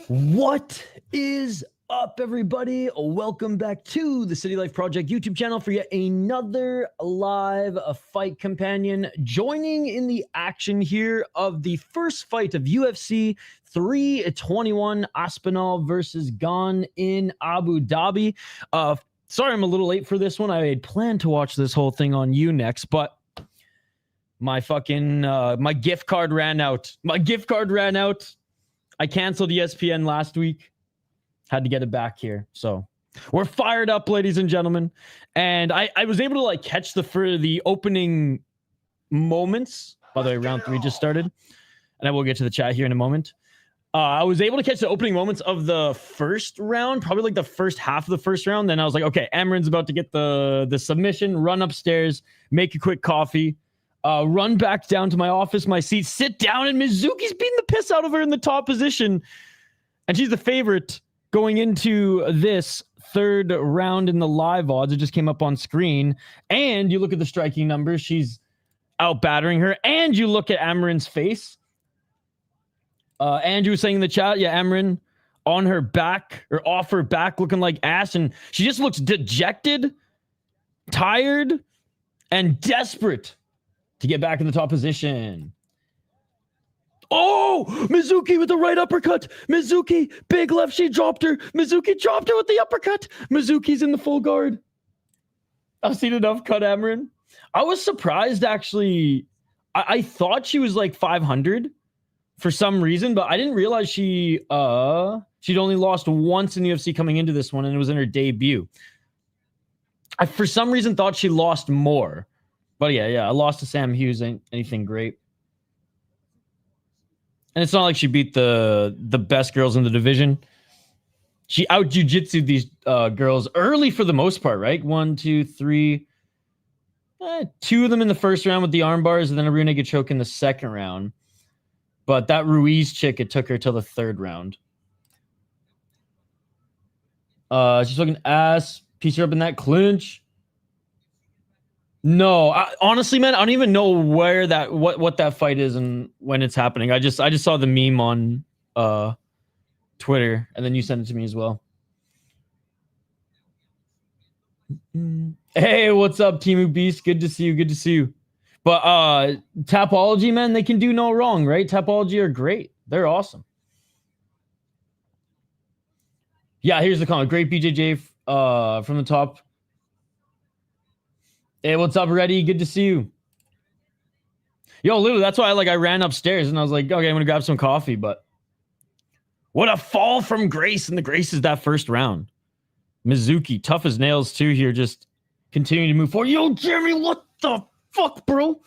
What is up, everybody? Welcome back to the City Life Project YouTube channel for yet another live fight companion. Joining in the action here of the first fight of UFC 321, Aspinall versus Gane in Abu Dhabi. Sorry I'm a little late for this one. I had planned to watch this whole thing on Unext, but my fucking my gift card ran out. I canceled ESPN last week. Had to get it back here. So we're fired up, ladies and gentlemen. And I was able to catch the opening moments. By the way, round 3 just started. And I will get to the chat here in a moment. I was able to catch the opening moments of the first round, probably the first half of the first round. Then I was like, okay, Amorim's about to get the submission, run upstairs, make a quick coffee. Run back down to my office, my seat, sit down, and Mizuki's beating the piss out of her in the top position. And she's the favorite going into this third round in the live odds. It just came up on screen. And you look at the striking numbers, she's out-battering her. And you look at Amorim's face. Andrew was saying in the chat, yeah, Amorim on her back, or off her back, looking like ass. And she just looks dejected, tired, and desperate to get back in the top position. Oh, Mizuki with the right uppercut. Mizuki, big left. She dropped her. Mizuki dropped her with the uppercut. Mizuki's in the full guard. I've seen enough cut Amorim. I was surprised, actually. I thought she was 500 for some reason, but I didn't realize she'd only lost once in the UFC coming into this one, and it was in her debut. I, for some reason, thought she lost more. But yeah, I lost to Sam Hughes. Ain't anything great. And it's not like she beat the best girls in the division. She out jiu-jitsu'd these girls early for the most part, right? 1, 2, 3. 2 of them in the first round with the arm bars, and then a rear naked choke in the second round. But that Ruiz chick, it took her till the third round. She's looking ass. Piece her up in that clinch. No, honestly, man, I don't even know where what that fight is and when it's happening. I just saw the meme on Twitter, and then you sent it to me as well. Hey, what's up, Timu Beast? Good to see you. But Tapology, man, they can do no wrong, right? Tapology are great. They're awesome. Yeah, here's the comment. Great BJJ from the top. Hey, what's up, Reddy? Good to see you. Yo, literally, that's why I ran upstairs and I was like, okay, I'm gonna grab some coffee. But what a fall from grace, and the grace is that first round. Mizuki, tough as nails too here, just continuing to move forward. Yo, Jeremy, what the fuck, bro?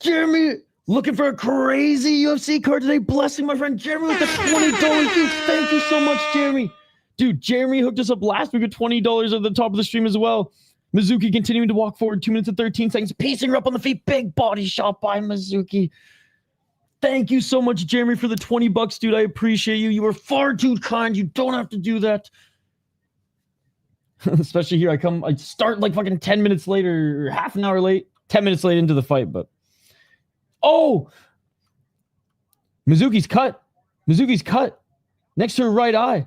Jeremy, looking for a crazy UFC card today. Blessing my friend Jeremy with the $20 gift. Thank you so much, Jeremy. Dude, Jeremy hooked us up last week with $20 at the top of the stream as well. Mizuki continuing to walk forward, 2 minutes and 13 seconds, piecing her up on the feet. Big body shot by Mizuki. Thank you so much, Jeremy, for the $20, dude. I appreciate you. You were far too kind. You don't have to do that. Especially here, I start fucking 10 minutes later, or half an hour late, 10 minutes late into the fight, but oh, Mizuki's cut next to her right eye.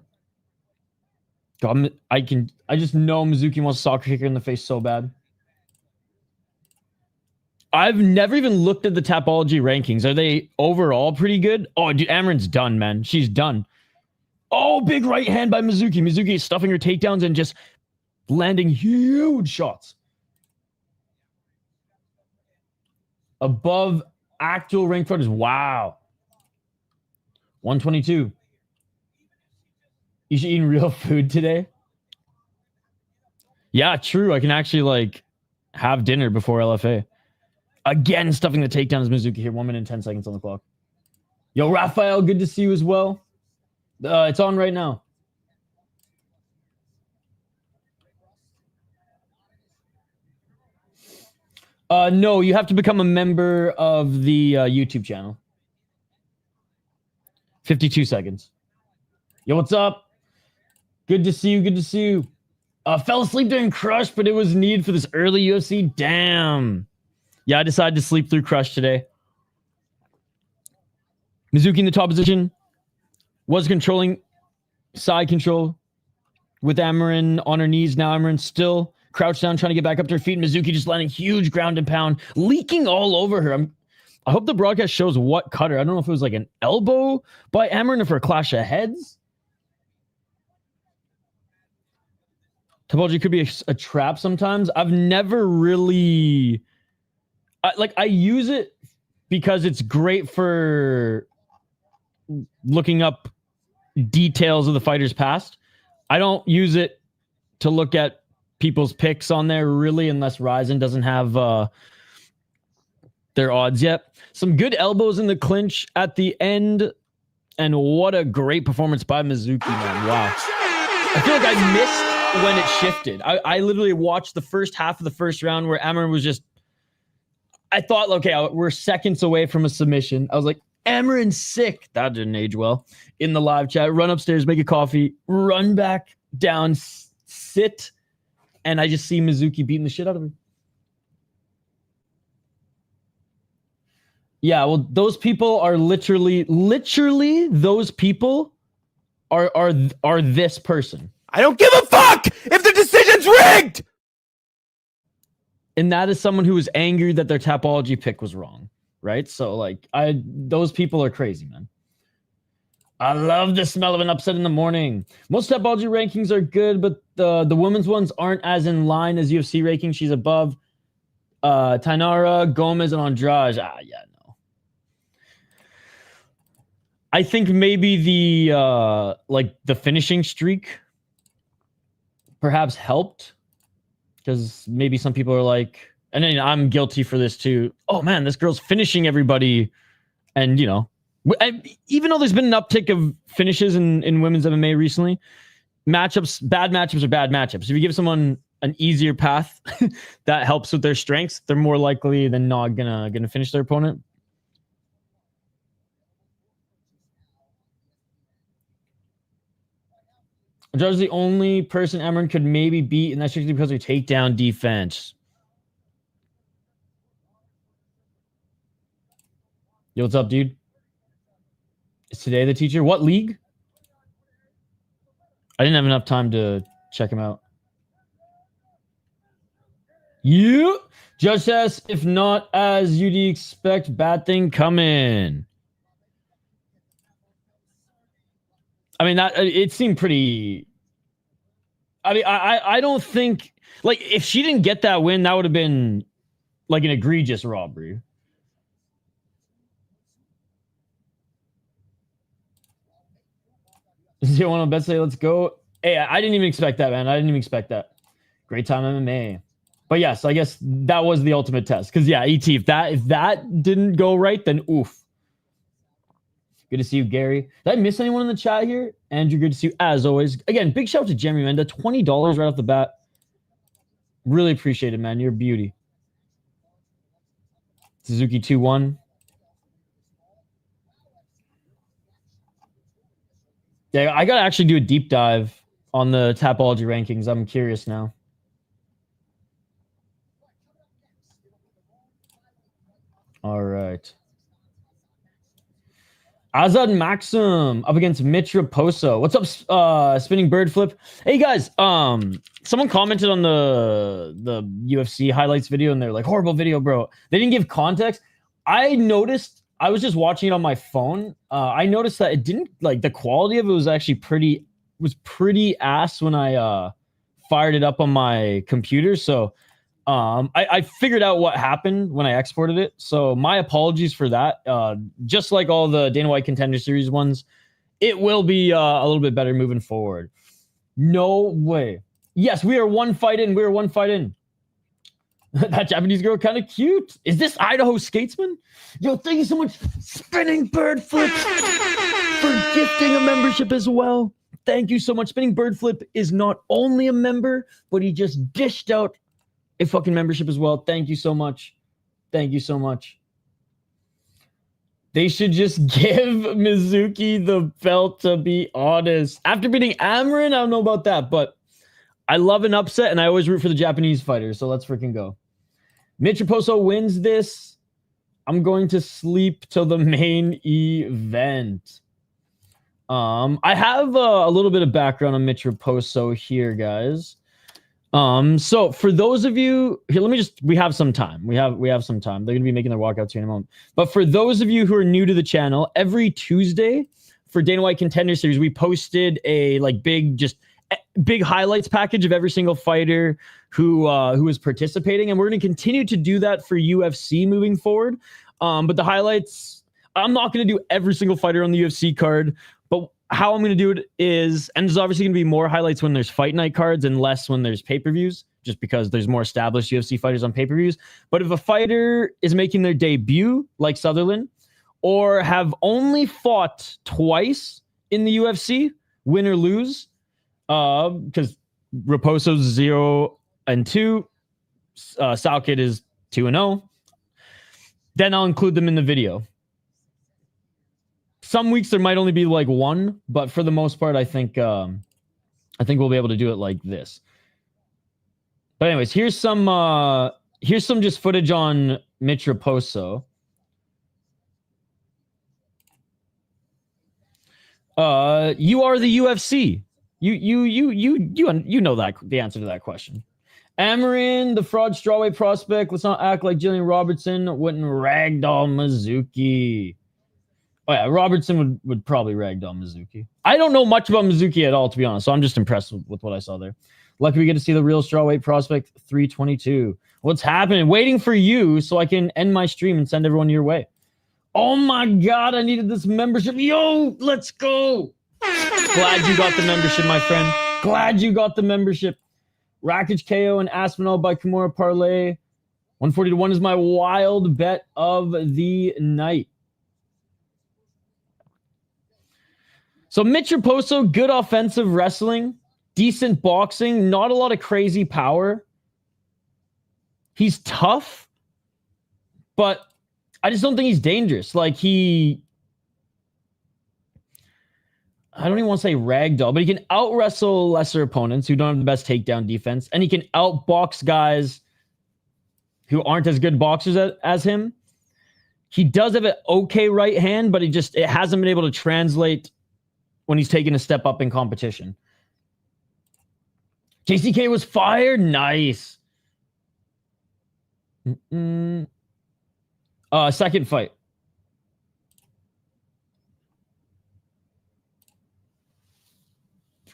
God, I just know Mizuki wants to soccer kick her in the face so bad. I've never even looked at the Tapology rankings. Are they overall pretty good? Oh, dude, Amorim's done, man. She's done. Oh, big right hand by Mizuki. Mizuki is stuffing her takedowns and just landing huge shots. Above actual ranked fighters. Wow. 122. You should eat real food today. Yeah, true. I can actually have dinner before LFA. Again, stuffing the takedowns. Mizuki here. 1 minute and 10 seconds on the clock. Yo, Raphael, good to see you as well. It's on right now. No, you have to become a member of the YouTube channel. 52 seconds. Yo, what's up? Good to see you. Fell asleep during Crush, but it was needed for this early UFC. Damn. Yeah, I decided to sleep through Crush today. Mizuki in the top position. was controlling side control with Amorim on her knees. Now Amorim still crouched down, trying to get back up to her feet. Mizuki just landing huge ground and pound, leaking all over her. I hope the broadcast shows what cut her. I don't know if it was like an elbow by Amorim or for a clash of heads. Topology could be a trap sometimes. I've never really... I use it because it's great for looking up details of the fighter's past. I don't use it to look at people's picks on there, really, unless Ryzen doesn't have their odds yet. Some good elbows in the clinch at the end, and what a great performance by Mizuki, man. Wow. I feel like I missed when it shifted. I literally watched the first half of the first round where Amorim was just... I thought, okay, we're seconds away from a submission. I was like, Amorim's sick. That didn't age well. In the live chat, run upstairs, make a coffee, run back down, sit, and I just see Mizuki beating the shit out of her. Yeah, well, those people are literally those people are this person. I don't give a fuck if the decision's rigged! And that is someone who was angry that their Tapology pick was wrong, right? So, like, those people are crazy, man. I love the smell of an upset in the morning. Most Tapology rankings are good, but the women's ones aren't as in line as UFC rankings. She's above Tainara, Gomez, and Andrade. Yeah, no. I think maybe the finishing streak perhaps helped. Because maybe some people are like, and then I'm guilty for this too. Oh man, this girl's finishing everybody. And you know, even though there's been an uptick of finishes in women's MMA recently, bad matchups are bad matchups. If you give someone an easier path that helps with their strengths, they're more likely than not gonna finish their opponent. Andrade's the only person Amorim could maybe beat, and that's strictly because of takedown defense. Yo, what's up, dude? Is today the teacher? What league? I didn't have enough time to check him out. You just says, if not as you'd expect, bad thing coming. I mean, that it seemed pretty... I mean, I don't think... Like, if she didn't get that win, that would have been, like, an egregious robbery. You want to bet say, let's go? Hey, I didn't even expect that, man. I didn't even expect that. Great time MMA. But yes, I guess that was the ultimate test. Because, yeah, ET, if that didn't go right, then oof. Good to see you, Gary. Did I miss anyone in the chat here? Andrew, good to see you as always. Again, big shout out to Jeremy Menda. $20 right off the bat. Really appreciate it, man. You're a beauty. Suzuki 2-1. Yeah, I got to actually do a deep dive on the Tapology rankings. I'm curious now. All right. Azad Maksum up against Mitch Raposo. What's up, Spinning Bird Flip? Hey guys, someone commented on the UFC highlights video and they're like, horrible video, bro. They didn't give context. I noticed, I was just watching it on my phone. I noticed that it didn't, like, the quality of it was actually pretty ass when I fired it up on my computer. So I figured out what happened when I exported it. So my apologies for that. Just like all the Dana White Contender Series ones, it will be a little bit better moving forward. No way. Yes, we are one fight in. We are one fight in. That Japanese girl kind of cute. Is this Idaho Skatesman? Yo, thank you so much, Spinning Bird Flip, for gifting a membership as well. Thank you so much. Spinning Bird Flip is not only a member, but he just dished out a fucking membership as well. Thank you so much. Thank you so much. They should just give Mizuki the belt, to be honest. After beating Amorim, I don't know about that, but I love an upset, and I always root for the Japanese fighters, so let's freaking go. Mitch Raposo wins this. I'm going to sleep till the main event. I have a little bit of background on Mitch Raposo here, guys. So for those of you here, we have some time. We have some time. They're gonna be making their walkouts here in a moment. But for those of you who are new to the channel, every Tuesday for Dana White Contender Series, we posted a big highlights package of every single fighter who is participating, and we're going to continue to do that for UFC moving forward. But the highlights, I'm not going to do every single fighter on the UFC card, but how I'm going to do it is, and there's obviously going to be more highlights when there's fight night cards and less when there's pay-per-views, just because there's more established UFC fighters on pay-per-views. But if a fighter is making their debut, like Sutherland, or have only fought twice in the UFC, win or lose, because Raposo's 0-2, Sowkit is 2-0. Then I'll include them in the video. Some weeks there might only be like one, but for the most part, I think we'll be able to do it like this. But anyways, here's some just footage on Mitch Raposo. You are the UFC. You know that the answer to that question. Amorim, the fraud strawweight prospect. Let's not act like Jillian Robertson wouldn't ragdoll Mizuki. Oh yeah, Robertson would probably ragdoll Mizuki. I don't know much about Mizuki at all, to be honest, so I'm just impressed with what I saw there. Lucky we get to see the real strawweight prospect 322. What's happening? Waiting for you so I can end my stream and send everyone your way. Oh my God, I needed this membership. Yo, let's go. Glad you got the membership, my friend. Glad you got the membership. Rakic KO and Aspinall by Kimura Parlay. 140-1 is my wild bet of the night. So Mitch Raposo, good offensive wrestling, decent boxing, not a lot of crazy power. He's tough, but I just don't think he's dangerous. Like I don't even want to say ragdoll, but he can out-wrestle lesser opponents who don't have the best takedown defense, and he can outbox guys who aren't as good boxers as him. He does have an okay right hand, but it hasn't been able to translate when he's taken a step up in competition. JCK was fired. Nice. Second fight.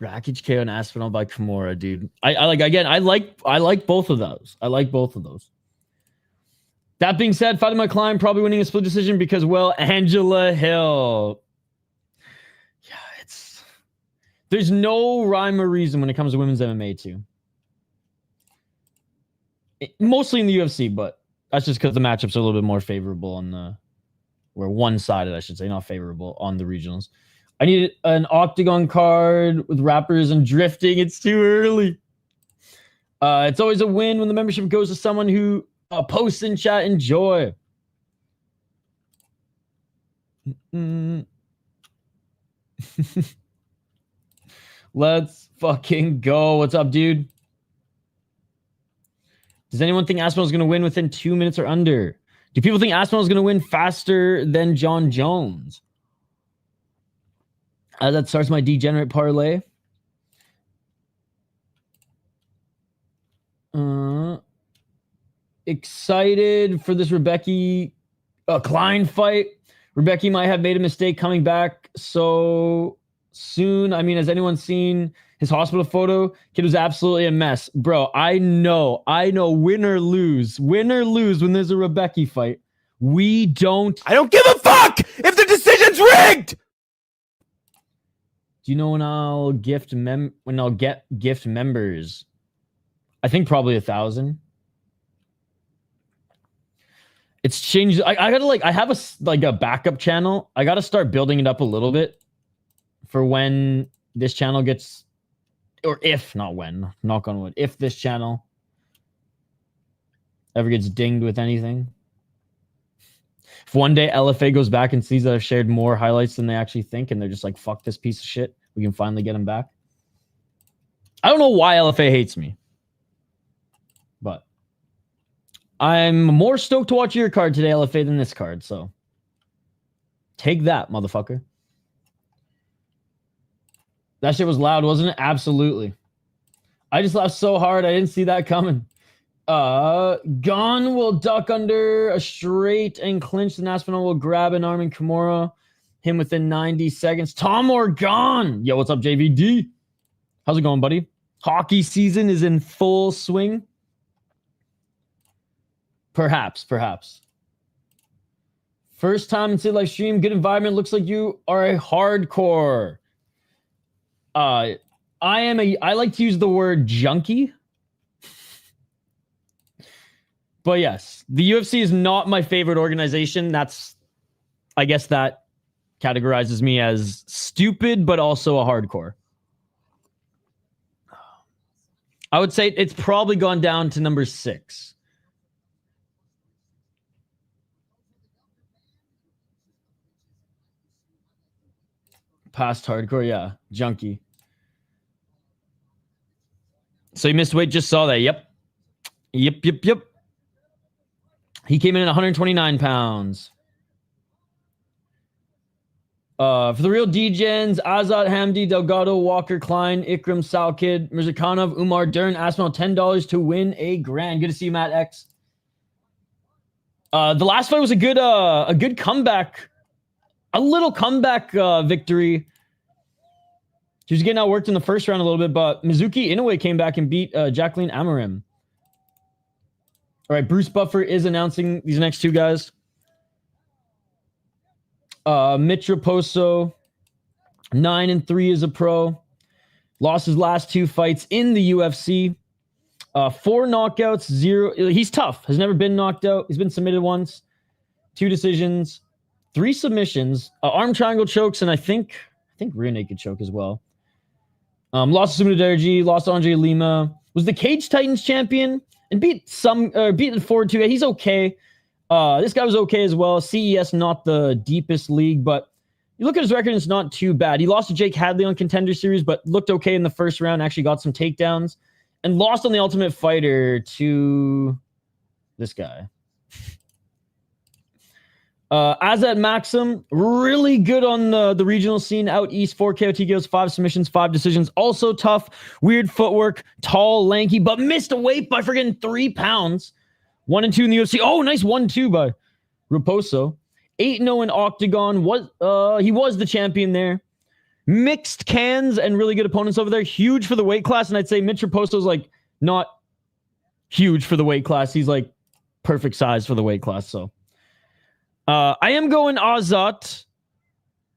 Rakic KO and Aspinall by Kimura, dude. I like both of those. I like both of those. That being said, Fatima Klein probably winning a split decision because, well, Angela Hill. Yeah, there's no rhyme or reason when it comes to women's MMA too. Mostly in the UFC, but that's just because the matchups are a little bit more favorable on one-sided, I should say, not favorable on the regionals. I need an octagon card with rappers and drifting. It's too early. It's always a win when the membership goes to someone who posts in chat. Enjoy. Let's fucking go. What's up, dude? Does anyone think Aspinall's going to win within 2 minutes or under? Do people think Aspinall's going to win faster than John Jones? That starts my degenerate parlay. Excited for this Rebecca Klein fight. Rebecca might have made a mistake coming back so soon. I mean, has anyone seen his hospital photo? Kid was absolutely a mess. Bro, I know. Win or lose when there's a Rebecca fight. I don't give a fuck if the decision's rigged! Do you know when I'll get gift members? I think probably 1,000. It's changed. I gotta I have a backup channel. I gotta start building it up a little bit for when this channel gets, or if not when, knock on wood, if this channel ever gets dinged with anything. If one day LFA goes back and sees that I've shared more highlights than they actually think, and they're just like, fuck this piece of shit, we can finally get him back. I don't know why LFA hates me, but I'm more stoked to watch your card today, LFA, than this card, so take that, motherfucker. That shit was loud, wasn't it? Absolutely. I just laughed so hard. I didn't see that coming. Gane will duck under a straight and clinch. And Aspinall will grab an arm in Kimura. Him within 90 seconds. Tom or Gane? Yo, what's up, JVD? How's it going, buddy? Hockey season is in full swing. Perhaps. First time in City Live stream. Good environment. Looks like you are a hardcore. I like to use the word junkie. But yes, the UFC is not my favorite organization. I guess that categorizes me as stupid, but also a hardcore. I would say it's probably gone down to number 6. Past hardcore, yeah. Junkie. So you missed weight, just saw that. Yep. He came in at 129 pounds. For the real D-Gens, Azat, Hamdy, Delgado, Walker, Klein, Ikram, Salkid, Mirzakhanov, Umar, Dern, Aspinall, $10 to win $1,000. Good to see you, Matt X. The last fight was a good comeback. A little comeback victory. She was getting outworked in the first round a little bit, but Mizuki Inoue came back and beat Jacqueline Amorim. All right, Bruce Buffer is announcing these next two guys. Mitch Raposo, 9-3 as a pro. Lost his last 2 fights in the UFC. 4 knockouts, 0. He's tough. Has never been knocked out. He's been submitted once. 2 decisions, 3 submissions, arm triangle chokes, and I think rear naked choke as well. Lost to Sumudaderji, lost to Andre Lima. Was the Cage Titans champion and beat the Ford 2. He's okay. This guy was okay as well. CES, not the deepest league, but you look at his record, it's not too bad. He lost to Jake Hadley on Contender Series, but looked okay in the first round, actually got some takedowns, and lost on the Ultimate Fighter to this guy. Azat Maksum, really good on the regional scene out east. 4 KO TKOs, 5 submissions, 5 decisions. Also tough, weird footwork, tall, lanky, but missed a weight by friggin' 3 pounds. 1-2 in the UFC. Oh, nice 1-2 by Raposo. 8-0 in Octagon. He was the champion there. Mixed cans and really good opponents over there. Huge for the weight class, and I'd say Mitch Raposo's like not huge for the weight class. He's like perfect size for the weight class, so. I am going Azat,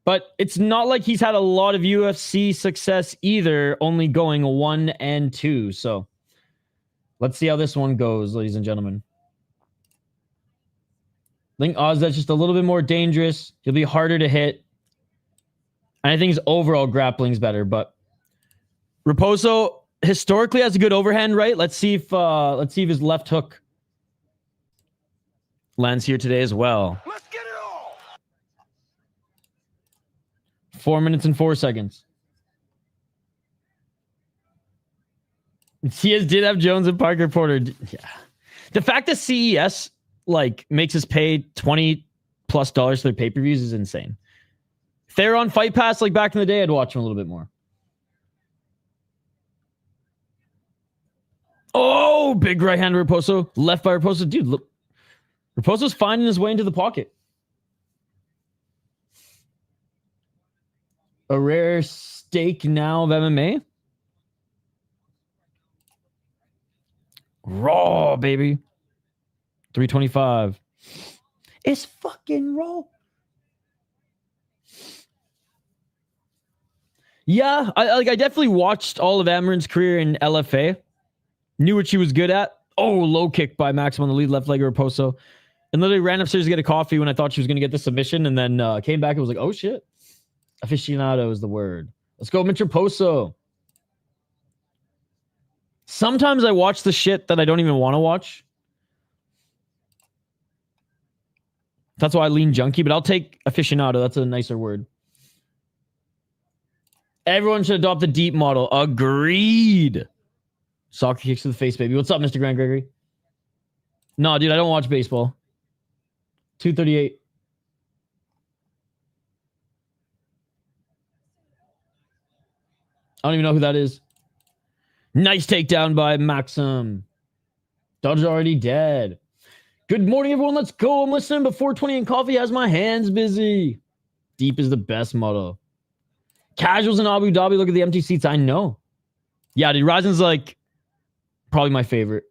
but it's not like he's had a lot of UFC success either, only going 1-2. So let's see how this one goes, ladies and gentlemen. I think Azat's just a little bit more dangerous. He'll be harder to hit. And I think his overall grappling's better, but Raposo historically has a good overhand, right? Let's see if his left hook lands here today as well. Let's get it all. 4 minutes and 4 seconds. CS did have Jones and Parker Porter. Yeah. The fact that CES like makes us pay $20+ for their pay-per-views is insane. If they were on Fight Pass like back in the day, I'd watch them a little bit more. Oh, big right hand Raposo. Left by Raposo. Dude, look. Raposo's finding his way into the pocket. A rare steak now of MMA. Raw, baby. 325. It's fucking raw. Yeah, I definitely watched all of Amorim's career in LFA. Knew what she was good at. Oh, low kick by Maksum on the lead left leg of Raposo. And literally ran upstairs to get a coffee when I thought she was going to get the submission, and then came back and was like, oh, shit. Aficionado is the word. Let's go, Mitch Raposo. Sometimes I watch the shit that I don't even want to watch. That's why I lean junkie, but I'll take aficionado. That's a nicer word. Everyone should adopt the deep model. Agreed. Soccer kicks to the face, baby. What's up, Mr. Grant Gregory? No, dude, I don't watch baseball. 238. I don't even know who that is. Nice takedown by Maksum. Dodge already dead. Good morning, everyone. Let's go. I'm listening, but 420 and coffee has my hands busy. Deep is the best motto. Casuals in Abu Dhabi. Look at the empty seats. I know. Yeah, dude. Ryzen's like probably my favorite.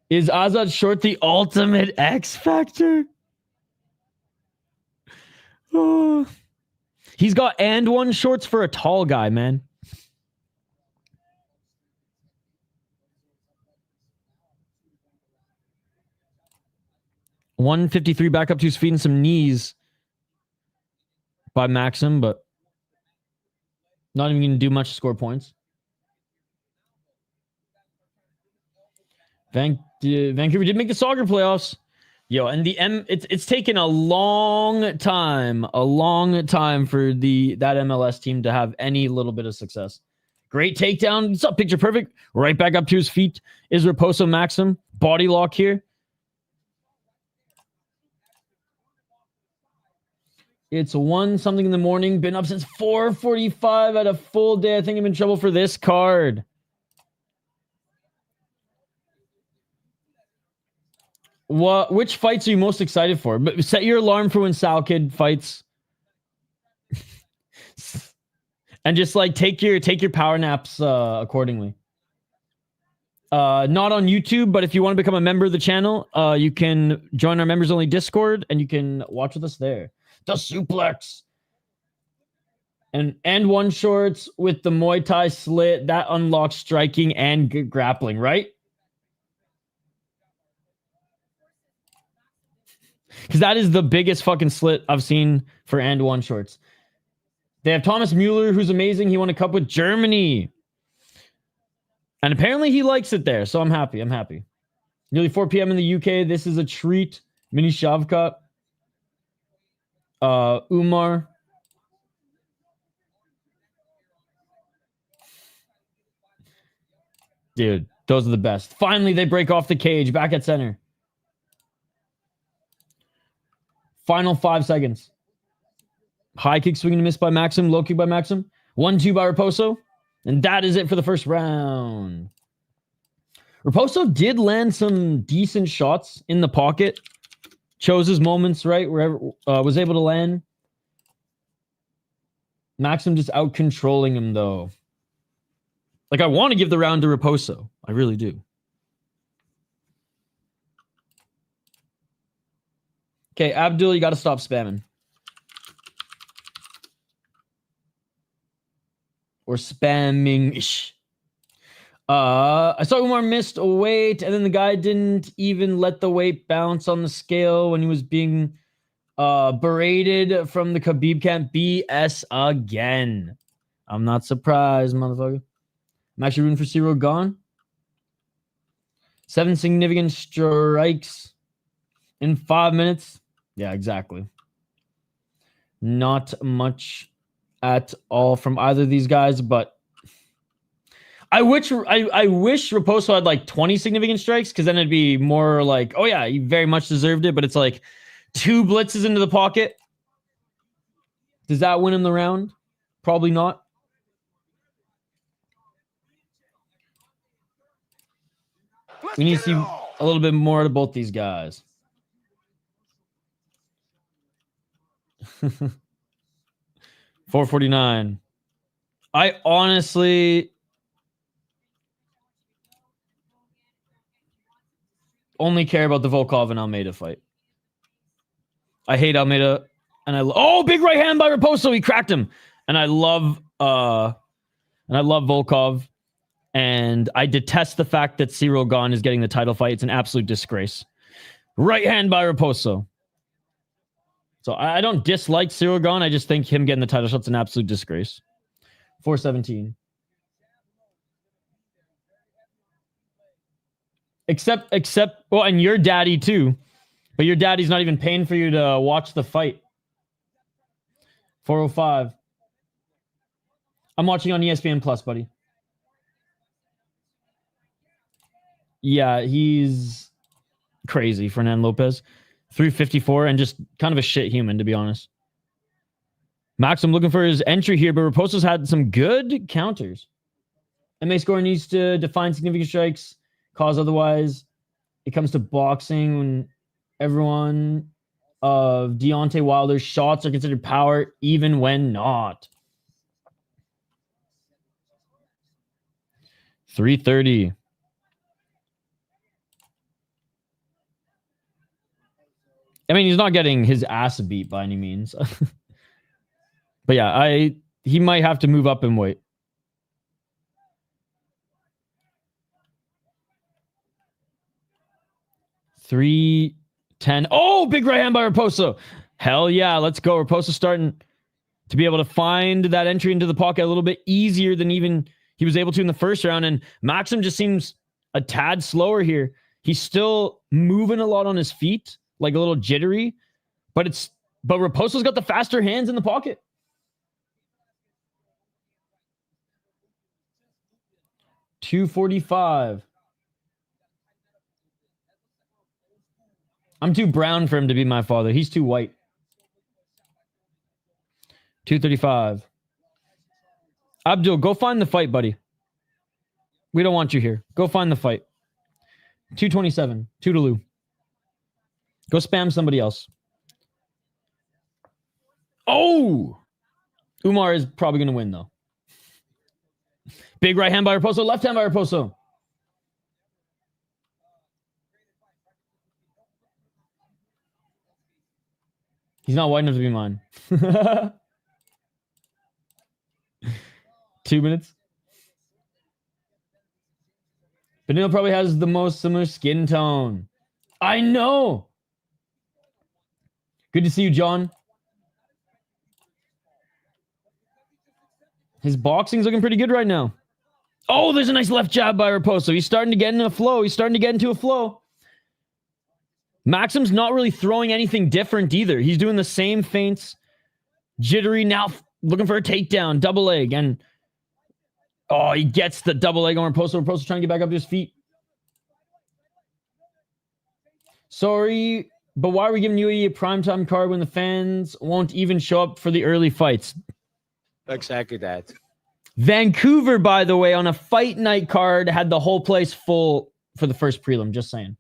Is Azad Short the ultimate X Factor? Oh. He's got and one shorts for a tall guy, man. $153 back up to his feet and some knees by Maksum, but not even going to do much to score points. Vancouver did make the soccer playoffs. Yo, and it's taken a long time for that MLS team to have any little bit of success. Great takedown. What's up, picture perfect? Right back up to his feet is Raposo Maksum. Body lock here. It's 1-something in the morning. Been up since 4:45 at a full day. I think I'm in trouble for this card. Which fights are you most excited for? But set your alarm for when Sal Kid fights. And just like take your power naps accordingly. Not on YouTube, but if you want to become a member of the channel, you can join our members only Discord and you can watch with us there. The suplex. And one shorts with the Muay Thai slit that unlocks striking and grappling, right? Because that is the biggest fucking slit I've seen for and one shorts. They have Thomas Mueller, who's amazing. He won a cup with Germany. And apparently he likes it there. So I'm happy. Nearly 4 p.m. in the UK. This is a treat. Mini Shavkat. Umar. Dude, those are the best. Finally, they break off the cage. Back at center. Final 5 seconds. High kick swing and miss by Maksum. Low kick by Maksum. 1-2 by Raposo. And that is it for the first round. Raposo did land some decent shots in the pocket. Chose his moments, right? Wherever was able to land. Maksum just out controlling him, though. Like, I want to give the round to Raposo. I really do. Okay, Abdul, you got to stop spamming. Or spamming-ish. I saw Umar missed a weight, and then the guy didn't even let the weight bounce on the scale when he was being berated from the Khabib camp. BS again. I'm not surprised, motherfucker. I'm actually rooting for Ciryl Gane. 7 significant strikes in 5 minutes. Yeah, exactly. Not much at all from either of these guys, but I wish Raposo had like 20 significant strikes, because then it'd be more like, oh yeah, he very much deserved it, but it's like 2 blitzes into the pocket. Does that win him the round? Probably not. We need to see a little bit more of both these guys. $4.49. I honestly only care about the Volkov and Almeida fight. I hate Almeida, and big right hand by Raposo. He cracked him, and I love Volkov, and I detest the fact that Ciryl Gane is getting the title fight. It's an absolute disgrace. Right hand by Raposo. So I don't dislike Ciryl Gane. I just think him getting the title shot's an absolute disgrace. 417. Except, well, and your daddy too. But your daddy's not even paying for you to watch the fight. 405. I'm watching on ESPN Plus, buddy. Yeah, he's crazy, Fernand Lopez. 354 and just kind of a shit human, to be honest. Maksum looking for his entry here, but Raposo's had some good counters. MMA score needs to define significant strikes, cause otherwise. It comes to boxing when everyone of Deontay Wilder's shots are considered power, even when not. 330. I mean, he's not getting his ass beat by any means. But yeah, he might have to move up in weight. $310. Oh, big right hand by Raposo. Hell yeah, let's go. Raposo starting to be able to find that entry into the pocket a little bit easier than even he was able to in the first round. And Maksum just seems a tad slower here. He's still moving a lot on his feet, like a little jittery, but Raposo's got the faster hands in the pocket. $245. I'm too brown for him to be my father. He's too white. $235. Abdul, go find the fight, buddy. We don't want you here. Go find the fight. $227. Toodaloo. Go spam somebody else. Oh! Umar is probably going to win, though. Big right hand by Raposo. Left hand by Raposo. He's not white enough to be mine. 2 minutes. Benito probably has the most similar skin tone. I know. Good to see you, John. His boxing's looking pretty good right now. Oh, there's a nice left jab by Raposo. He's starting to get into a flow. Maksum's not really throwing anything different either. He's doing the same feints. Jittery now looking for a takedown. Double leg. And oh, he gets the double leg on Raposo. Raposo trying to get back up to his feet. Sorry, but why are we giving UAE a primetime card when the fans won't even show up for the early fights? Exactly that. Vancouver, by the way, on a fight night card, had the whole place full for the first prelim. Just saying.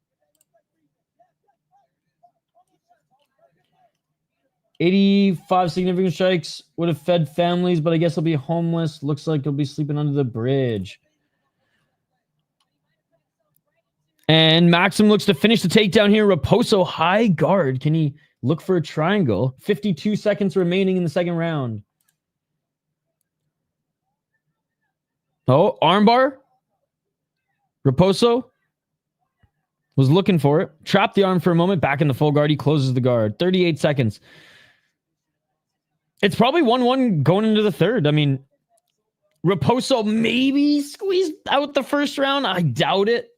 85 significant strikes would have fed families, but I guess he'll be homeless. Looks like he'll be sleeping under the bridge. And Maksum looks to finish the takedown here. Raposo high guard. Can he look for a triangle? 52 seconds remaining in the second round. Oh, armbar. Raposo was looking for it. Trapped the arm for a moment. Back in the full guard. He closes the guard. 38 seconds. It's probably 1-1 going into the third. I mean, Raposo maybe squeezed out the first round. I doubt it.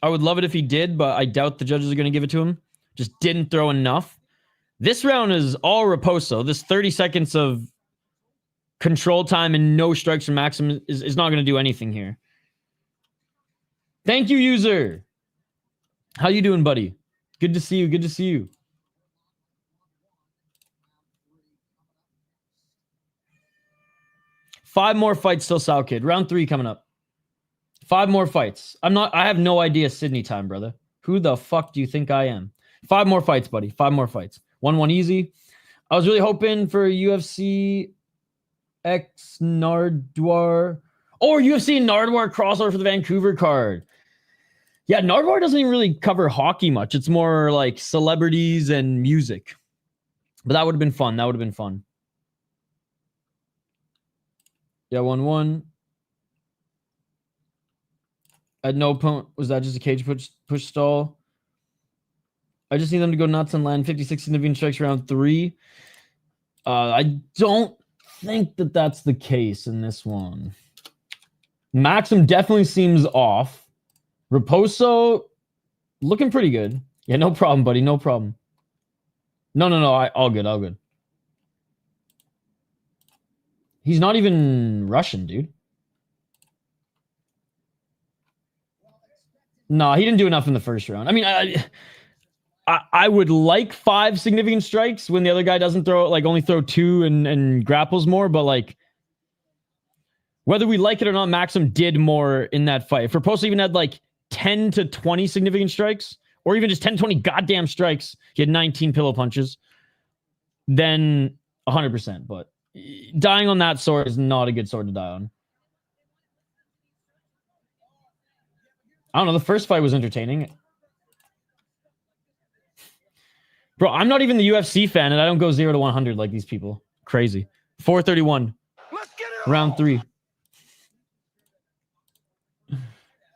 I would love it if he did, but I doubt the judges are going to give it to him. Just didn't throw enough. This round is all Raposo. This 30 seconds of control time and no strikes from Maksum is not going to do anything here. Thank you, user. How you doing, buddy? Good to see you. Good to see you. Five more fights still, Sal Kid. Round 3 coming up. 5 more fights. I have no idea Sydney time, brother. Who the fuck do you think I am? 5 more fights, buddy. 5 more fights. 1-1 easy. I was really hoping for UFC X Nardwar or UFC Nardwar crossover for the Vancouver card. Yeah, Nardwar doesn't even really cover hockey much. It's more like celebrities and music. But that would have been fun. That would have been fun. Yeah, 1-1. At no point was that just a cage push stall. I just need them to go nuts and land 56 significant strikes round 3. I don't think that that's the case in this one. Maksum definitely seems off. Raposo looking pretty good. Yeah, no problem, buddy. No problem. No. All good. All good. He's not even Russian, dude. No, he didn't do enough in the first round. I mean, I would like 5 significant strikes when the other guy doesn't throw, like only throw 2 and grapples more. But like, whether we like it or not, Maksum did more in that fight. If Raposo even had like 10 to 20 significant strikes, or even just 10, 20 goddamn strikes, he had 19 pillow punches, then 100%. But dying on that sword is not a good sword to die on. I don't know. The first fight was entertaining. Bro, I'm not even the UFC fan, and I don't go 0 to 100 like these people. Crazy. 431. Round 3.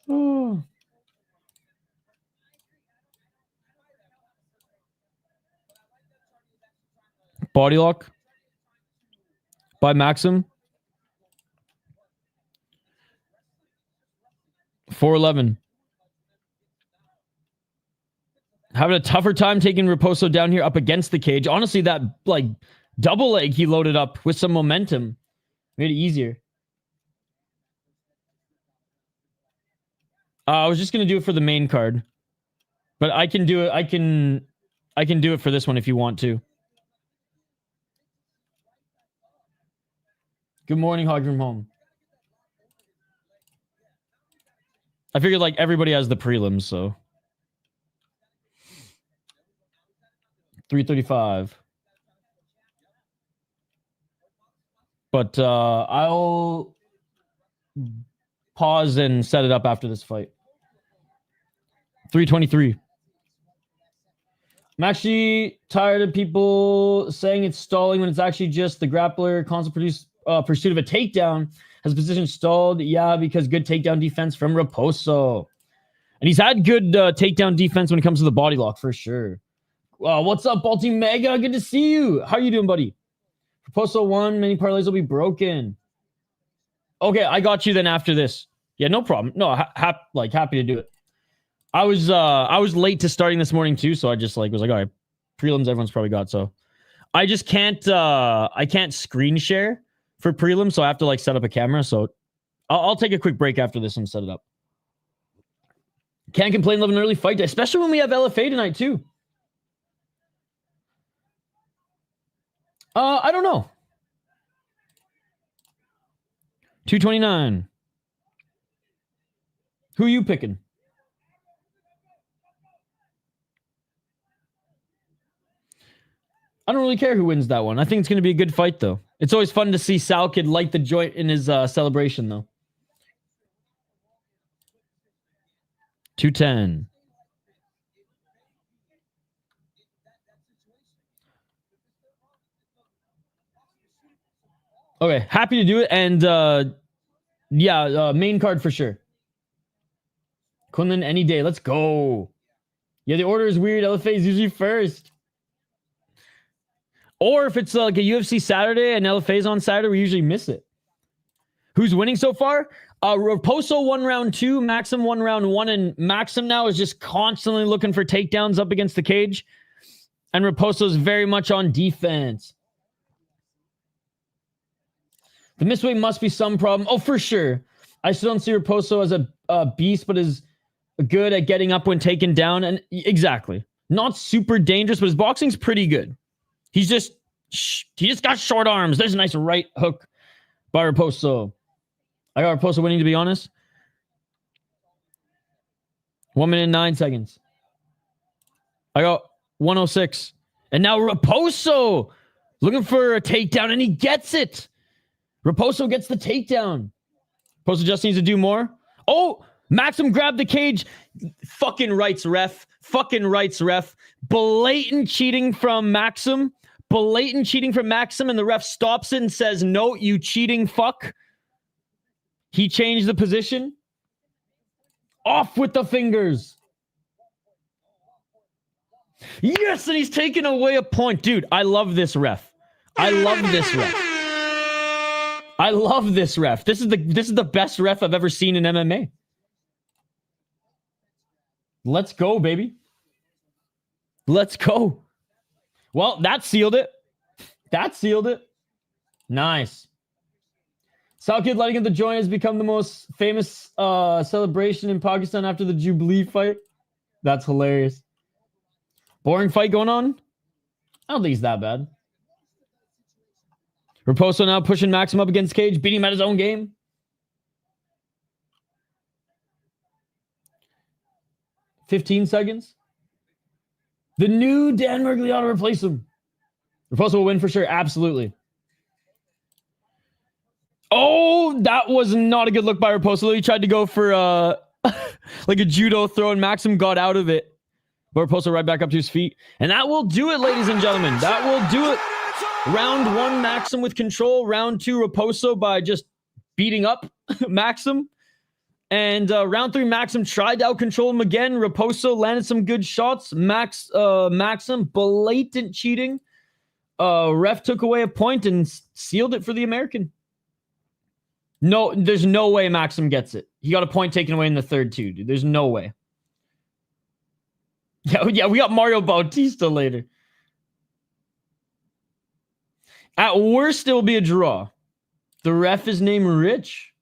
Oh. Body lock by Maksum. 411. Having a tougher time taking Raposo down here up against the cage. Honestly, that like double leg he loaded up with some momentum made it easier. I was just gonna do it for the main card, but I can do it. I can do it for this one if you want to. Good morning, Hog from home. I figured like everybody has the prelims, so 335. But I'll pause and set it up after this fight. 323. I'm actually tired of people saying it's stalling when it's actually just the grappler constant pursuit of a takedown has position stalled. Yeah, because good takedown defense from Raposo. And he's had good takedown defense when it comes to the body lock for sure. What's up, Balti Mega? Good to see you. How you doing, buddy? Raposo won. Many parlays will be broken. Okay, I got you then after this. Yeah, no problem. No, happy to do it. I was late to starting this morning too, so I just was like, all right, prelims everyone's probably got. So I just can't I can't screen share for prelims, so I have to set up a camera. So I'll take a quick break after this and set it up. Can't complain, love an early fight day, especially when we have LFA tonight too. I don't know. 229. Who are you picking? I don't really care who wins that one. I think it's going to be a good fight, though. It's always fun to see Sal Kid light the joint in his celebration, though. 210. Okay, happy to do it. And, main card for sure. Quinlan any day. Let's go. Yeah, the order is weird. LFA is usually first. Or if it's like a UFC Saturday and LFA's on Saturday, we usually miss it. Who's winning so far? Raposo won round 2, Maksum won round 1, and Maksum now is just constantly looking for takedowns up against the cage. And Raposo's very much on defense. The misweight must be some problem. Oh, for sure. I still don't see Raposo as a beast, but is good at getting up when taken down. And exactly. Not super dangerous, but his boxing's pretty good. He just got short arms. There's a nice right hook by Raposo. I got Raposo winning, to be honest. 1 minute and 9 seconds. I got 106. And now Raposo looking for a takedown, and he gets it. Raposo gets the takedown. Raposo just needs to do more. Oh, Maksum grabbed the cage. Fucking rights, ref. Fucking rights, ref. Blatant cheating from Maksum. Blatant cheating from Maksum, and the ref stops it and says, no, you cheating fuck. He changed the position. Off with the fingers. Yes, and he's taking away a point. Dude, I love this ref. I love this ref. I love this ref. This is the best ref I've ever seen in MMA. Let's go, baby. Let's go. Well, that sealed it. That sealed it. Nice. Salkid lighting up the joint has become the most famous celebration in Pakistan after the Jubilee fight. That's hilarious. Boring fight going on? I don't think it's that bad. Raposo now pushing Maksum up against cage, beating him at his own game. $15 seconds. The new Dan Mergliano replace him. Raposo will win for sure. Absolutely. Oh, that was not a good look by Raposo. He tried to go for like a judo throw, and Maksum got out of it. But Raposo right back up to his feet. And that will do it, ladies and gentlemen. That will do it. Round 1, Maksum with control. Round 2, Raposo by just beating up Maksum. And round 3, Maksum tried to out-control him again. Raposo landed some good shots. Maksum, blatant cheating. Ref took away a point and sealed it for the American. No, there's no way Maksum gets it. He got a point taken away in the third too, dude. There's no way. Yeah, we got Mario Bautista later. At worst, it will be a draw. The ref is named Rich.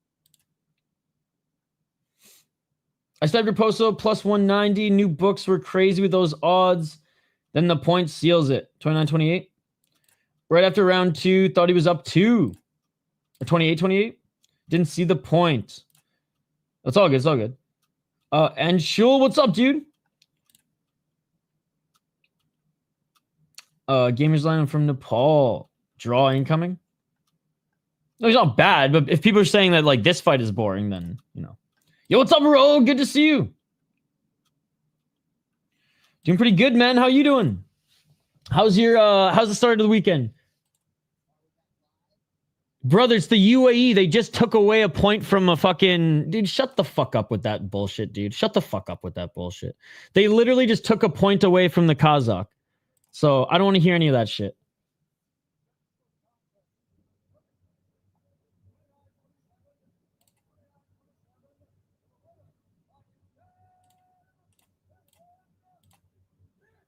I started Raposo plus 190. New books were crazy with those odds. Then the point seals it. 29-28. Right after round 2, thought he was up 2. Or 28-28. Didn't see the point. It's all good. It's all good. And Shul, what's up, dude? Gamers line from Nepal. Draw incoming. No, he's not bad, but if people are saying that like this fight is boring, then you know. Yo, what's up, bro? Good to see you. Doing pretty good, man. How you doing? How's the start of the weekend? Brother, it's the UAE. They just took away a point from a fucking... Dude, shut the fuck up with that bullshit, dude. Shut the fuck up with that bullshit. They literally just took a point away from the Kazakh. So I don't want to hear any of that shit.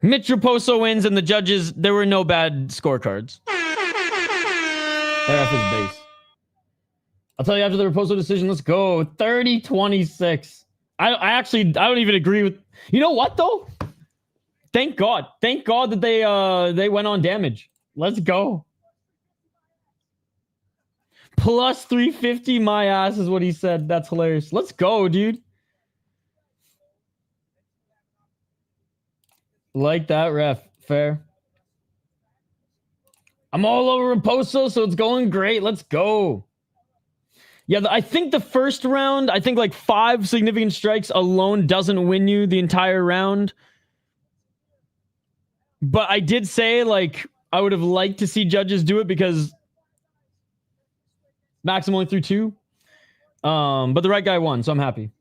Mitch Raposo wins, and the judges, there were no bad scorecards. Ref is base. I'll tell you after the Raposo decision. Let's go. 30-26. I don't even agree with... You know what, though? Thank God. Thank God that they went on damage. Let's go. Plus 350, my ass is what he said. That's hilarious. Let's go, dude. Like that, ref. Fair. I'm all over Raposo, so it's going great. Let's go. Yeah, I think the first round, I think like 5 significant strikes alone doesn't win you the entire round. But I did say, like, I would have liked to see judges do it because Maksum only threw 2. But the right guy won, so I'm happy.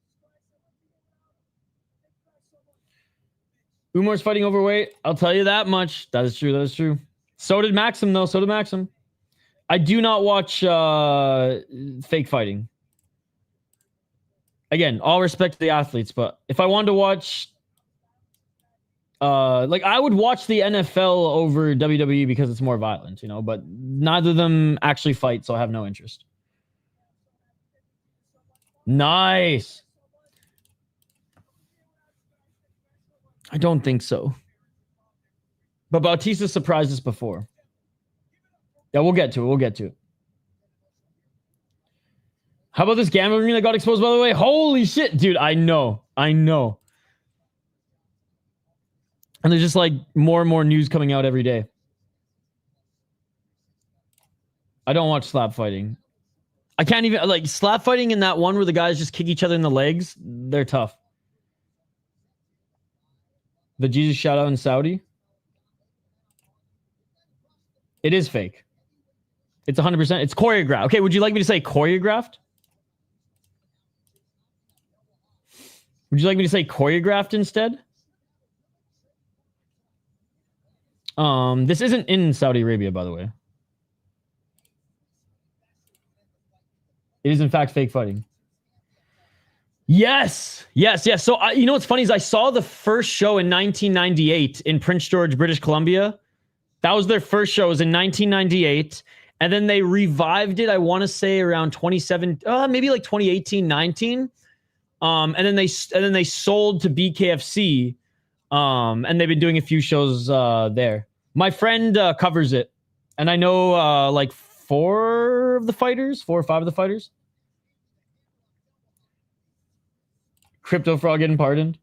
Umar's fighting overweight. I'll tell you that much. That is true. That is true. So did Maksum, though. So did Maksum. I do not watch fake fighting. Again, all respect to the athletes, but if I wanted to watch... like, I would watch the NFL over WWE because it's more violent, you know, but neither of them actually fight, so I have no interest. Nice. I don't think so. But Bautista surprised us before. Yeah, we'll get to it. We'll get to it. How about this gambling ring that got exposed, by the way? Holy shit, dude. I know. I know. And there's just like more and more news coming out every day. I don't watch slap fighting. I can't even, like, slap fighting in that one where the guys just kick each other in the legs. They're tough. The Jesus shout out in Saudi. It is fake. It's 100%. It's choreographed. Okay, would you like me to say choreographed? Would you like me to say choreographed instead? This isn't in Saudi Arabia, by the way. It is, in fact, fake fighting. Yes. Yes, yes. So, you know what's funny is I saw the first show in 1998 in Prince George, British Columbia. That was their first show. It was in 1998. And then they revived it, I want to say, around 2017, maybe like 2018, 19. And then they sold to BKFC And they've been doing a few shows there. My friend covers it, and I know like 4 or 5 of the fighters. Crypto Frog getting pardoned.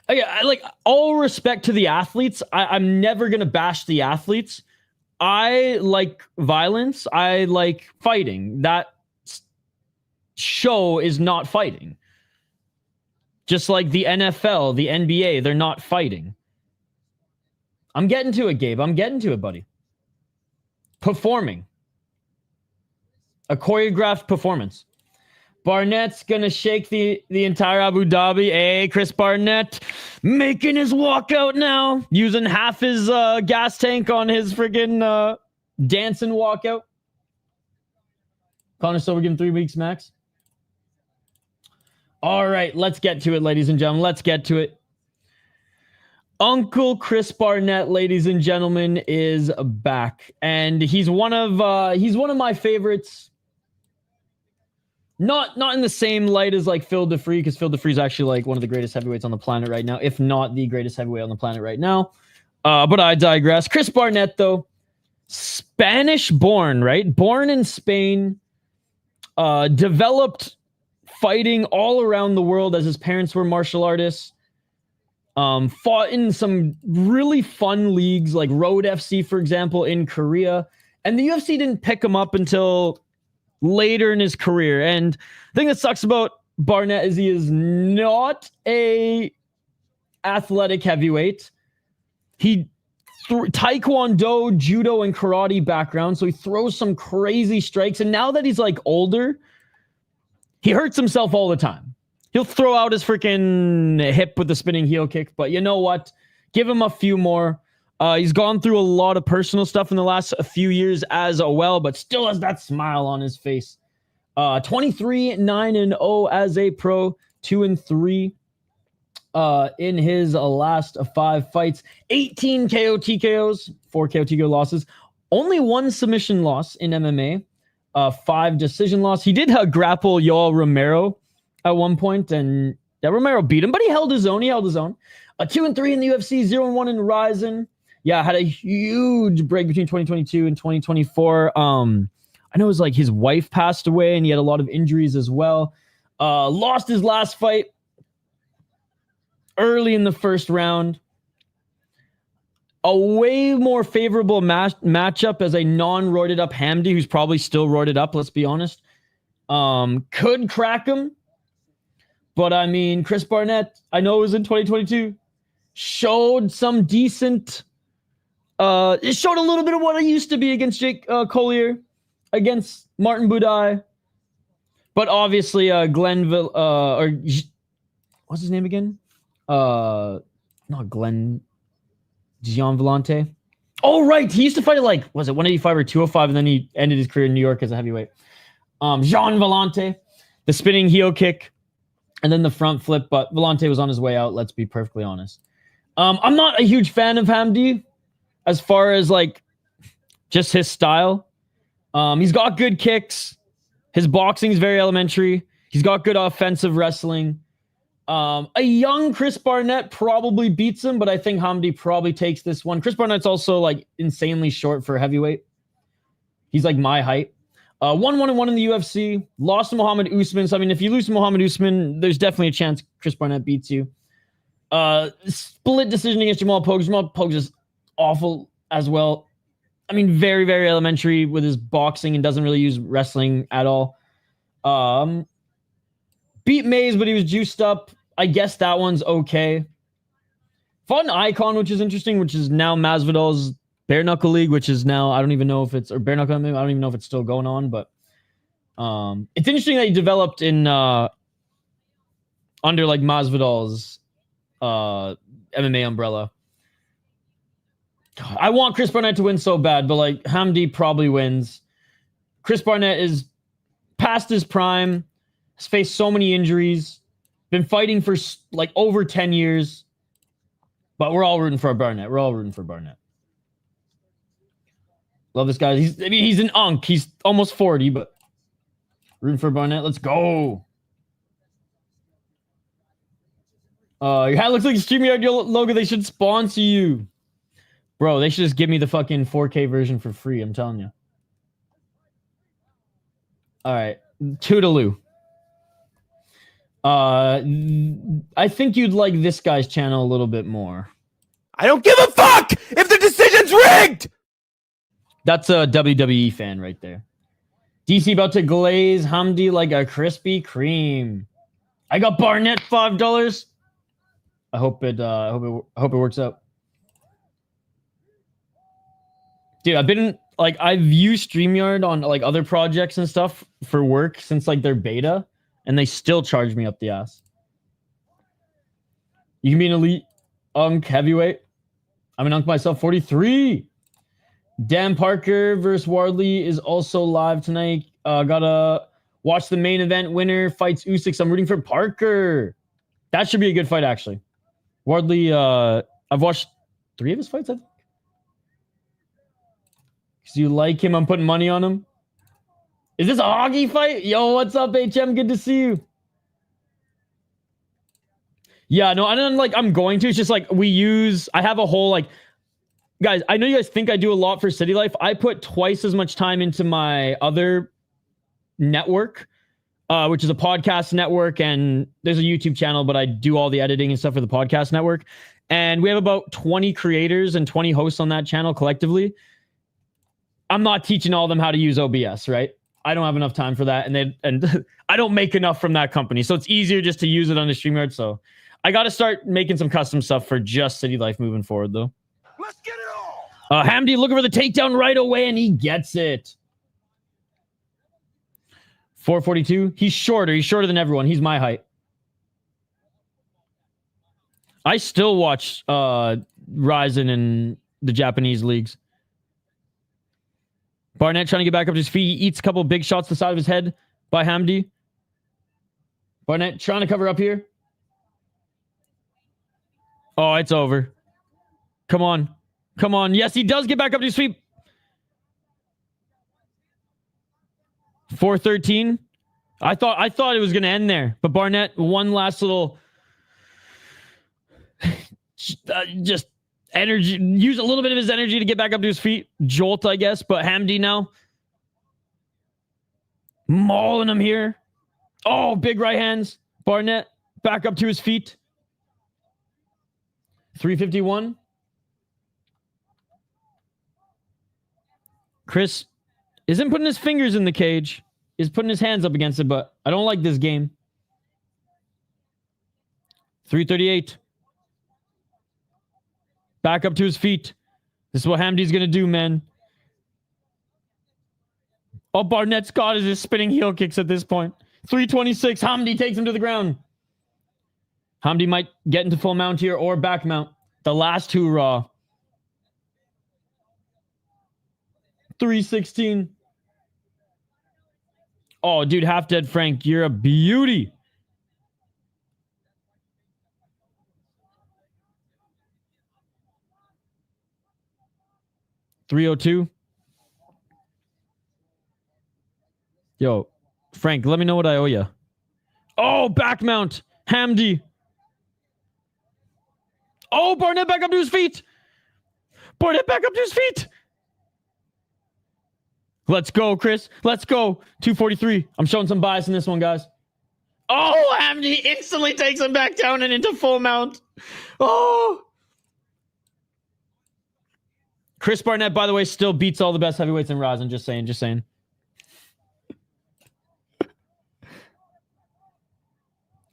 I like, all respect to the athletes. I'm never gonna bash the athletes. I like violence. I like fighting. That show is not fighting. Just like the NFL, the NBA, they're not fighting. I'm getting to it, Gabe. I'm getting to it, buddy. Performing. A choreographed performance. Barnett's gonna shake the entire Abu Dhabi. Hey, Chris Barnett making his walkout now, using half his gas tank on his friggin' dancing walkout. Conor Silver give him 3 weeks max. All right, let's get to it, ladies and gentlemen. Let's get to it. Uncle Chris Barnett, ladies and gentlemen, is back, and he's one of my favorites. Not in the same light as like Phil Defree, because Phil Defree is actually like one of the greatest heavyweights on the planet right now, if not the greatest heavyweight on the planet right now. But I digress. Chris Barnett, though, Spanish born, right? Born in Spain, developed fighting all around the world as his parents were martial artists. Fought in some really fun leagues like Road FC, for example, in Korea. And the UFC didn't pick him up until later in his career. And the thing that sucks about Barnett is he is not a athletic heavyweight. He taekwondo, judo, and karate background, so he throws some crazy strikes. And now that he's like older, he hurts himself all the time. He'll throw out his freaking hip with the spinning heel kick, but you know what? Give him a few more. He's gone through a lot of personal stuff in the last few years as well, but still has that smile on his face. 23-9-0 as a pro, 2-3 in his last 5 fights. 18 KO TKOs, 4 KO TKO losses. Only 1 submission loss in MMA, 5 decision loss. He did grapple Yoel Romero at one point, and Romero beat him, but he held his own. 2-3 in the UFC, 0-1 in Ryzen. Yeah, had a huge break between 2022 and 2024. I know it was like his wife passed away and he had a lot of injuries as well. Lost his last fight early in the first round. A way more favorable matchup as a non-roided up Hamdy, who's probably still roided up, let's be honest. Could crack him. But I mean, Chris Barnett, I know it was in 2022, showed some decent... it showed a little bit of what I used to be against Jake Collier, against Martin Budai, but obviously Glenville, or what's his name again? Not Glenn, Gian Vellante. Oh, right. He used to fight at like, was it 185 or 205, and then he ended his career in New York as a heavyweight. Gian Vellante, the spinning heel kick, and then the front flip, but Vellante was on his way out, let's be perfectly honest. I'm not a huge fan of Hamdy as far as like just his style. He's got good kicks. His boxing is very elementary. He's got good offensive wrestling. A young Chris Barnett probably beats him, but I think Hamdy probably takes this one. Chris Barnett's also like insanely short for a heavyweight. He's like my height. 1-1-1 in the UFC. Lost to Muhammad Usman. So I mean, if you lose to Muhammad Usman, there's definitely a chance Chris Barnett beats you. Split decision against Jamal Pogues. Jamal Pogues is awful as well. I mean, very, very elementary with his boxing and doesn't really use wrestling at all. Beat Mays, but he was juiced up. I guess that one's okay. Fought an Icon, which is interesting, which is now Masvidal's Bare Knuckle League, which is now, I don't even know if it's, or Bare Knuckle, I don't even know if it's still going on, but it's interesting that he developed in under like Masvidal's MMA umbrella. I want Chris Barnett to win so bad, but like Hamdy probably wins. Chris Barnett is past his prime, has faced so many injuries, been fighting for like over 10 years, but we're all rooting for Barnett. We're all rooting for Barnett. Love this guy. He's an unk. He's almost 40, but rooting for Barnett. Let's go. It looks like a StreamYard logo. They should sponsor you. Bro, they should just give me the fucking 4K version for free. I'm telling you. All right. Toodaloo. I think you'd like this guy's channel a little bit more. I don't give a fuck if the decision's rigged! That's a WWE fan right there. DC about to glaze Hamdy like a Krispy Kreme. I got Barnett $5. I hope it works out. Dude, I've used StreamYard on like other projects and stuff for work since like their beta, and they still charge me up the ass. You can be an elite unk heavyweight. I'm an unk myself, 43. Dan Parker versus Wardley is also live tonight. Gotta watch the main event. Winner fights Usyk. I'm rooting for Parker. That should be a good fight, actually. Wardley, I've watched 3 of his fights, I think. Because you like him, I'm putting money on him. Is this a Hoggy fight? Yo, what's up, HM? Good to see you. Yeah, no, I'm going to. It's just like I have a whole like, guys, I know you guys think I do a lot for City Life. I put twice as much time into my other network, which is a podcast network, and there's a YouTube channel, but I do all the editing and stuff for the podcast network. And we have about 20 creators and 20 hosts on that channel collectively. I'm not teaching all of them how to use OBS, right? I don't have enough time for that, and I don't make enough from that company, so it's easier just to use it on the StreamYard. So I got to start making some custom stuff for just City Life moving forward, though. Let's get it all! Hamdy looking for the takedown right away, and he gets it. 442. He's shorter. He's shorter than everyone. He's my height. I still watch Ryzen in the Japanese leagues. Barnett trying to get back up to his feet. He eats a couple of big shots to the side of his head by Hamdy. Barnett trying to cover up here. Oh, it's over. Come on. Come on. Yes, he does get back up to his feet. 413. I thought it was going to end there. But Barnett, one last little just energy, use a little bit of his energy to get back up to his feet. Jolt, I guess. But Hamdy now mauling him here. Oh, big right hands. Barnett back up to his feet. 351. Chris isn't putting his fingers in the cage. Is putting his hands up against it, but I don't like this game. 338. Back up to his feet. This is what Hamdy's going to do, man. All Barnett's got is his spinning heel kicks at this point. 326. Hamdy takes him to the ground. Hamdy might get into full mount here or back mount. The last two raw. 316. Oh, dude, half dead Frank. You're a beauty. $302. Yo, Frank, let me know what I owe you. Oh, back mount. Hamdy. Oh, Barnett back up to his feet. Barnett back up to his feet. Let's go, Chris. Let's go. 243. I'm showing some bias in this one, guys. Oh, Hamdy instantly takes him back down and into full mount. Oh. Chris Barnett, by the way, still beats all the best heavyweights in Ryzen. Just saying, just saying.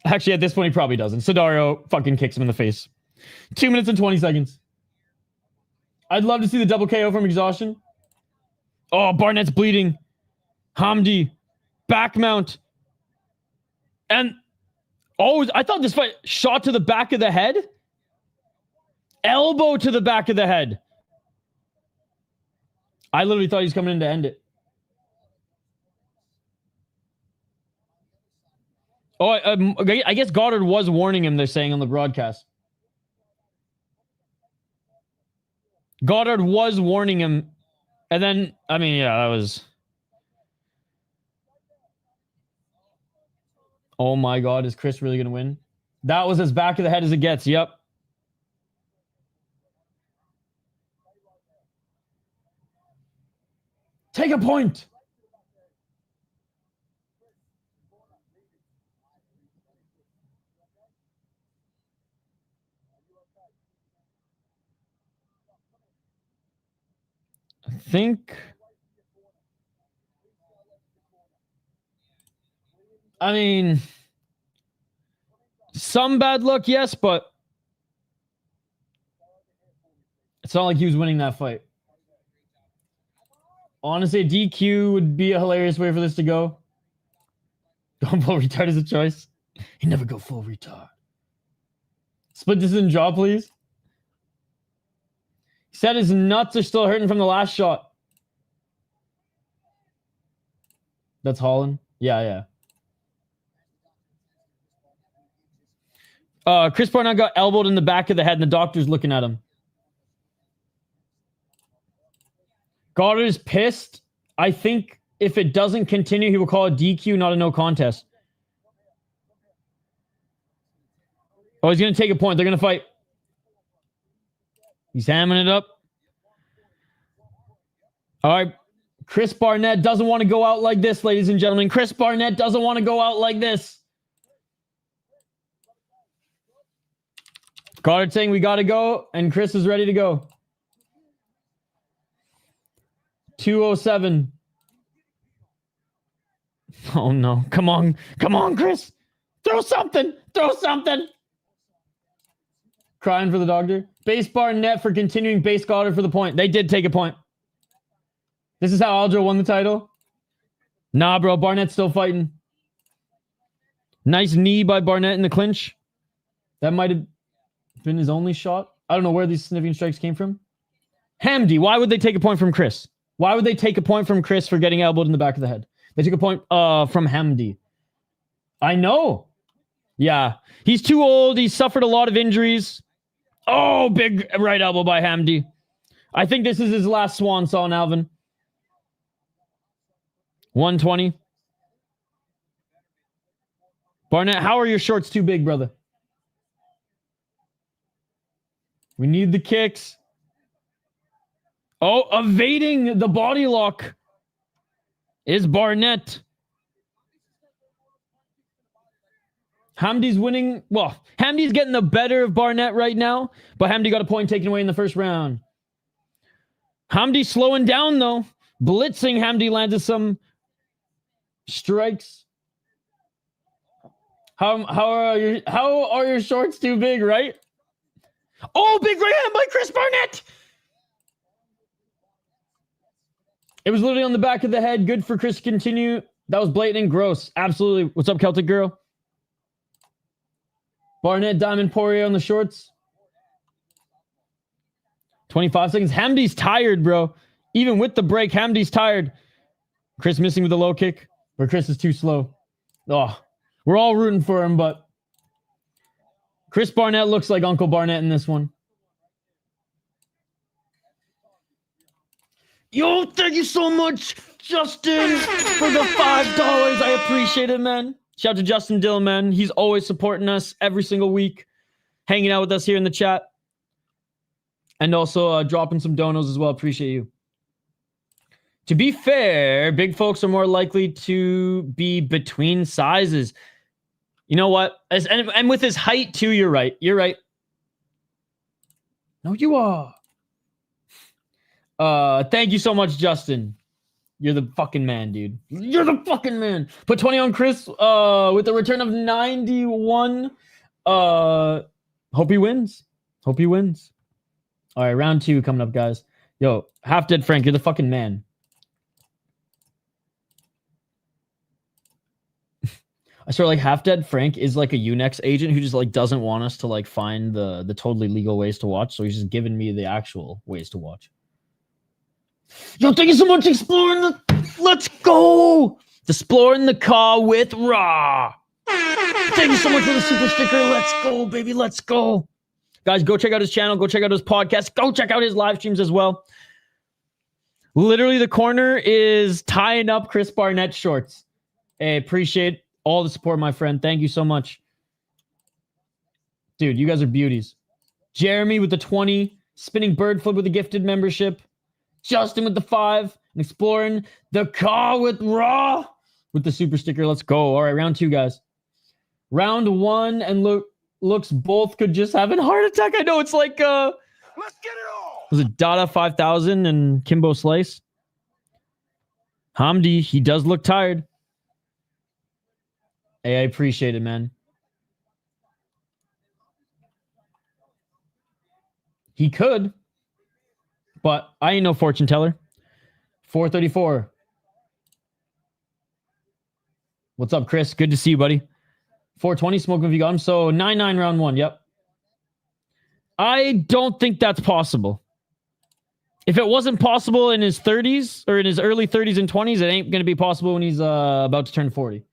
Actually, at this point, he probably doesn't. Sidario fucking kicks him in the face. 2 minutes and 20 seconds. I'd love to see the double KO from exhaustion. Oh, Barnett's bleeding. Hamdy. Back mount. And, oh, I thought this fight shot to the back of the head. Elbow to the back of the head. I literally thought he was coming in to end it. Oh, I guess Goddard was warning him, they're saying on the broadcast. Goddard was warning him. And then, I mean, yeah, that was... Oh my God, is Chris really going to win? That was as back of the head as it gets. Yep. Take a point. I think. I mean, some bad luck, yes, but it's not like he was winning that fight. Honestly, a DQ would be a hilarious way for this to go. Going full retard is a choice. You never go full retard. Split decision draw, please. He said his nuts are still hurting from the last shot. That's Holland? Yeah. Chris Barnett got elbowed in the back of the head and the doctor's looking at him. Goddard's pissed. I think if it doesn't continue, he will call it DQ, not a no contest. Oh, he's going to take a point. They're going to fight. He's hamming it up. All right. Chris Barnett doesn't want to go out like this, ladies and gentlemen. Chris Barnett doesn't want to go out like this. Goddard saying we got to go, and Chris is ready to go. 207. Oh, no. Come on. Come on, Chris. Throw something. Throw something. Crying for the doctor. Base Barnett for continuing base Goddard for the point. They did take a point. This is how Aljo won the title. Nah, bro. Barnett's still fighting. Nice knee by Barnett in the clinch. That might have been his only shot. I don't know where these sniffing strikes came from. Hamdy. Why would they take a point from Chris? Why would they take a point from Chris for getting elbowed in the back of the head? They took a point from Hamdy. I know. Yeah. He's too old. He's suffered a lot of injuries. Oh, big right elbow by Hamdy. I think this is his last swan song, Alvin. 120. Barnett, how are your shorts too big, brother? We need the kicks. Oh, evading the body lock is Barnett. Hamdy's winning. Well, Hamdy's getting the better of Barnett right now, but Hamdy got a point taken away in the first round. Hamdy slowing down, though. Blitzing, Hamdy landed some strikes. How are your shorts too big, right? Oh, big right hand by Chris Barnett. It was literally on the back of the head. Good for Chris to continue. That was blatant and gross. Absolutely. What's up, Celtic girl? Barnett, Diamond, Poirier on the shorts. 25 seconds. Hamdy's tired, bro. Even with the break, Hamdy's tired. Chris missing with the low kick, but Chris is too slow. Oh, we're all rooting for him, but Chris Barnett looks like Uncle Barnett in this one. Yo, thank you so much, Justin, for the $5. I appreciate it, man. Shout out to Justin Dill, man. He's always supporting us every single week, hanging out with us here in the chat, and also dropping some donos as well. Appreciate you. To be fair, big folks are more likely to be between sizes. You know what? And with his height, too, you're right. You're right. No, you are. Thank you so much, Justin. You're the fucking man, dude. You're the fucking man. Put 20 on Chris with a return of 91. Hope he wins. Hope he wins. All right, round 2 coming up, guys. Yo, Half Dead Frank, you're the fucking man. I swear, like, Half Dead Frank is like a Unex agent who just like doesn't want us to like find the totally legal ways to watch. So he's just giving me the actual ways to watch. Yo, thank you so much, exploring the. Let's go, exploring the car with Raw. Thank you so much for the super sticker. Let's go, baby. Let's go, guys. Go check out his channel. Go check out his podcast. Go check out his live streams as well. Literally, the corner is tying up Chris Barnett shorts. I appreciate all the support, my friend. Thank you so much. Dude, you guys are beauties. Jeremy with the 20. Spinning bird flip with a gifted membership. Justin with the 5. And exploring the car with Raw with the super sticker. Let's go. All right, round 2, guys. Round 1, and looks both could just have a heart attack. I know it's like let's get it on. Was it Dada 5000 and Kimbo Slice? Hamdy, he does look tired. Hey, I appreciate it, man. He could, but I ain't no fortune teller. 434. What's up, Chris? Good to see you, buddy. 420, smoking if you got him. So 9-9 round 1. Yep. I don't think that's possible. If it wasn't possible in his 30s or in his early 30s and 20s, it ain't going to be possible when he's about to turn 40.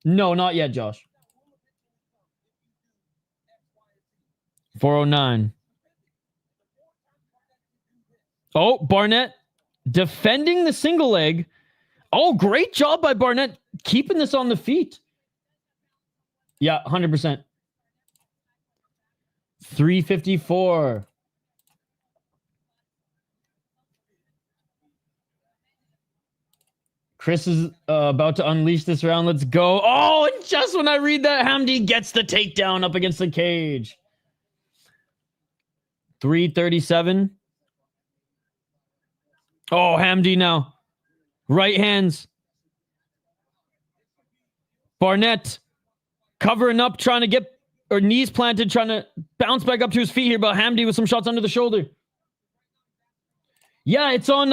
No, not yet, Josh. 409. Oh, Barnett defending the single leg. Oh, great job by Barnett keeping this on the feet. Yeah, 100%. 354. Chris is about to unleash this round. Let's go. Oh, and just when I read that, Hamdy gets the takedown up against the cage. 337. Oh, Hamdy now. Right hands. Barnett covering up, trying to get, or knees planted, trying to bounce back up to his feet here, but Hamdy with some shots under the shoulder. Yeah, it's on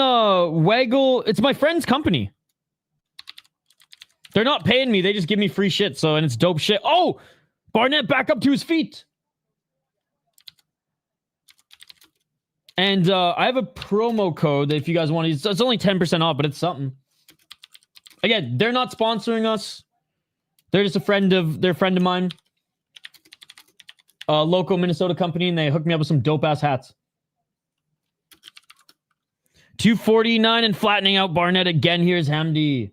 Waggle. It's my friend's company. They're not paying me. They just give me free shit. So, and it's dope shit. Oh, Barnett back up to his feet. And I have a promo code that if you guys want to, it's only 10% off, but it's something. Again, they're not sponsoring us. They're just a friend of mine. A local Minnesota company, and they hooked me up with some dope ass hats. 249 and flattening out Barnett again. Here's Hamdy.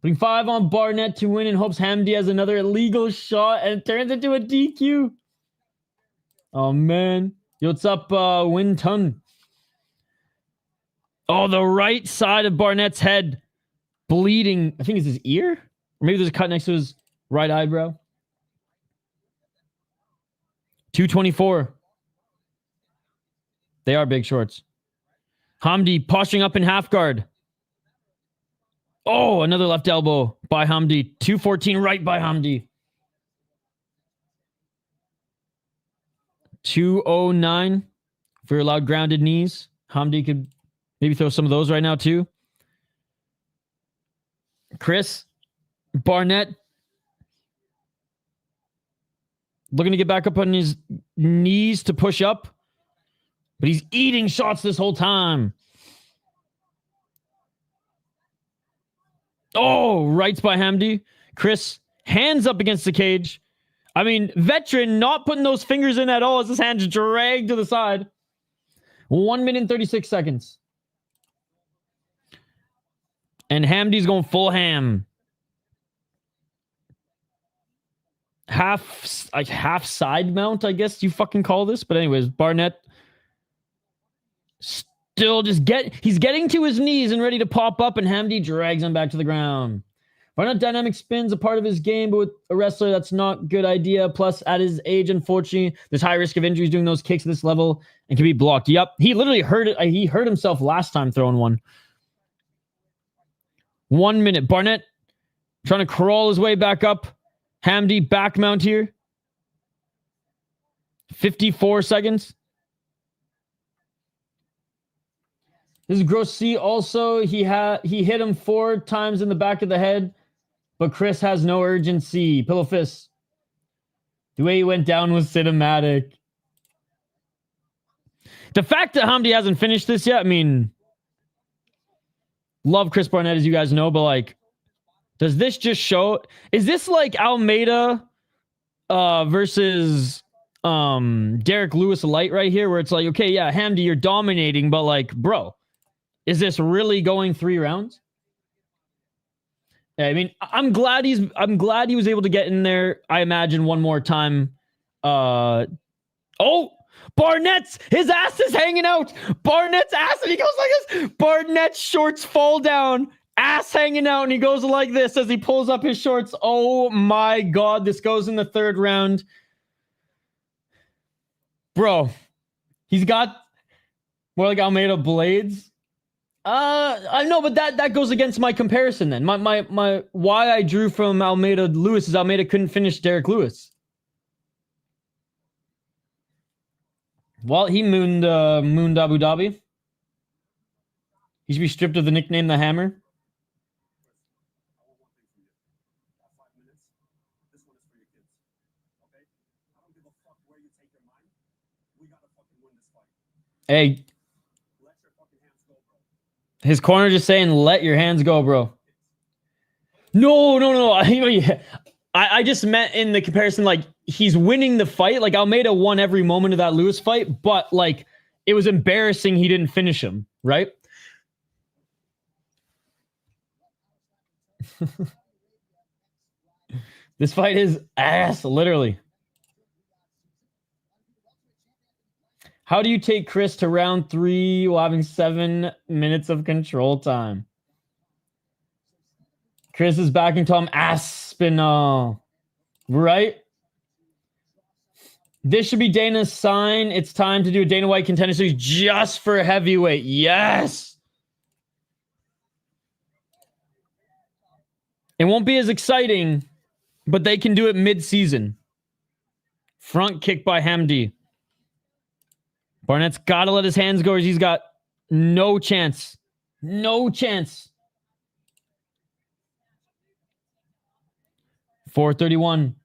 Putting 5 on Barnett to win and hopes Hamdy has another illegal shot and it turns into a DQ. Oh, man. Yo, what's up, Win Ton? Oh, the right side of Barnett's head bleeding. I think it's his ear? Or maybe there's a cut next to his right eyebrow. 224. They are big shorts. Hamdy posturing up in half guard. Oh, another left elbow by Hamdy. 214 right by Hamdy. 209. If you're allowed grounded knees, Hamdy could maybe throw some of those right now too. Chris Barnett looking to get back up on his knees to push up, but he's eating shots this whole time. Oh, rights by Hamdy. Chris, hands up against the cage. I mean, veteran not putting those fingers in at all as his hands dragged to the side. 1 minute and 36 seconds. And Hamdy's going full ham. Half side mount, I guess you fucking call this. But anyways, Barnett still he's getting to his knees and ready to pop up, and Hamdy drags him back to the ground. Barnett dynamic spin's a part of his game, but with a wrestler, that's not a good idea. Plus, at his age, unfortunately, there's high risk of injuries doing those kicks at this level and can be blocked. Yep, he literally hurt it. He hurt himself last time throwing one. 1 minute. Barnett trying to crawl his way back up. Hamdy back mount here. 54 seconds. This is gross C. Also, he hit him 4 times in the back of the head, but Chris has no urgency. Pillow fist. The way he went down was cinematic. The fact that Hamdy hasn't finished this yet, I mean, love Chris Barnett, as you guys know, but like, does this just show? Is this like Almeida versus Derek Lewis light right here, where it's like, okay, yeah, Hamdy, you're dominating, but like, bro, is this really going 3 rounds? I mean, I'm glad he was able to get in there. I imagine one more time Oh, Barnett's, his ass is hanging out. Barnett's ass, and he goes like this. Barnett's shorts fall down, ass hanging out, and he goes like this as he pulls up his shorts. Oh my God, this goes in the third round. Bro, he's got more like Almeida blades. I know, but that goes against my comparison then. My why I drew from Almeida Lewis is Almeida couldn't finish Derek Lewis. Well, he mooned Abu Dhabi. He should be stripped of the nickname the Hammer. Hey, his corner just saying, "Let your hands go, bro." No. I just meant in the comparison, like he's winning the fight. Like Almeida won every moment of that Lewis fight, but like it was embarrassing he didn't finish him, right? This fight is ass, literally. How do you take Chris to round 3 while having 7 minutes of control time? Chris is backing Tom Aspinall. Right? This should be Dana's sign. It's time to do a Dana White Contender Series just for heavyweight. Yes! It won't be as exciting, but they can do it mid-season. Front kick by Hamdy. Barnett's got to let his hands go or he's got no chance. No chance. 431.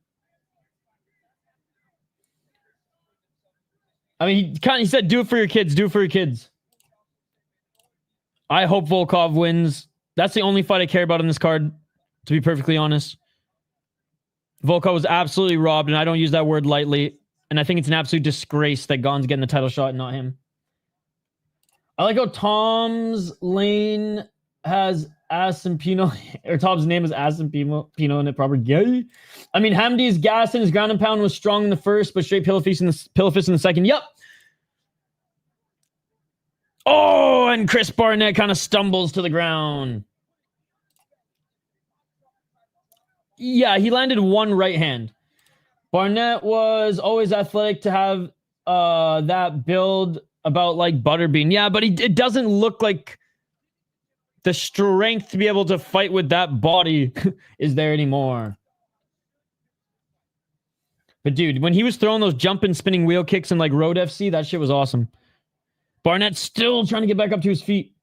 I mean, he said, do it for your kids. Do it for your kids. I hope Volkov wins. That's the only fight I care about in this card, to be perfectly honest. Volkov was absolutely robbed, and I don't use that word lightly. And I think it's an absolute disgrace that Gane's getting the title shot and not him. I like how Tom's lane has Aspinall, or Tom's name is Aspinall in it proper. Gay. I mean, Hamdy's gas and his ground and pound was strong in the first, but straight pillow fist in the second. Yep. Oh, and Chris Barnett kind of stumbles to the ground. Yeah, he landed one right hand. Barnett was always athletic to have that build about like Butterbean. Yeah, but it doesn't look like the strength to be able to fight with that body is there anymore. But dude, when he was throwing those jumping, spinning wheel kicks in like Road FC, that shit was awesome. Barnett still trying to get back up to his feet.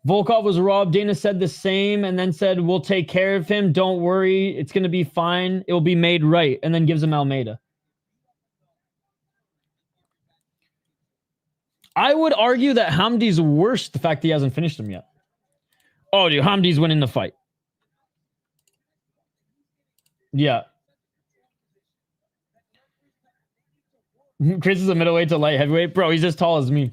Volkov was robbed. Dana said the same and then said, we'll take care of him. Don't worry. It's going to be fine. It will be made right. And then gives him Almeida. I would argue that Hamdy's worse, the fact that he hasn't finished him yet. Oh, dude, Hamdy's winning the fight. Yeah. Chris is a middleweight to light heavyweight. Bro, he's as tall as me.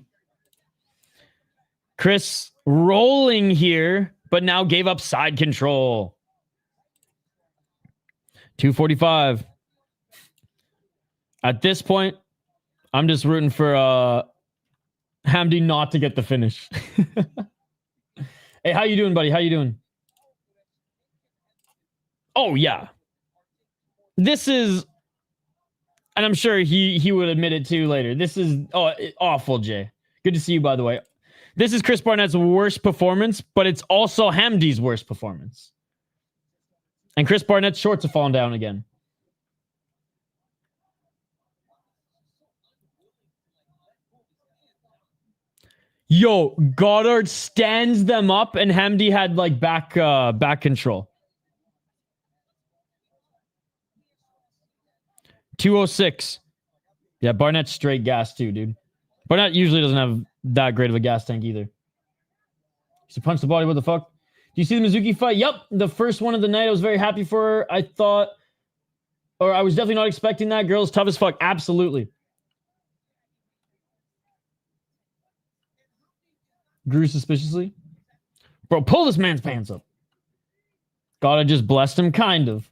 Chris rolling here, but now gave up side control. 245. At this point, I'm just rooting for Hamdy not to get the finish. Hey, how you doing, buddy? How you doing? Oh, yeah. This is, and I'm sure he would admit it too later. This is awful, Jay. Good to see you, by the way. This is Chris Barnett's worst performance, but it's also Hamdy's worst performance. And Chris Barnett's shorts have fallen down again. Yo, Goddard stands them up, and Hamdy had like back control. 206. Yeah, Barnett's straight gas too, dude. Barnett usually doesn't have that great of a gas tank either. He punched the body. What the fuck? Do you see the Mizuki fight? Yep. The first one of the night. I was very happy for her. I thought, or I was definitely not expecting that. Girl's tough as fuck. Absolutely. Grew suspiciously. Bro, pull this man's pants up. God, I just blessed him, kind of.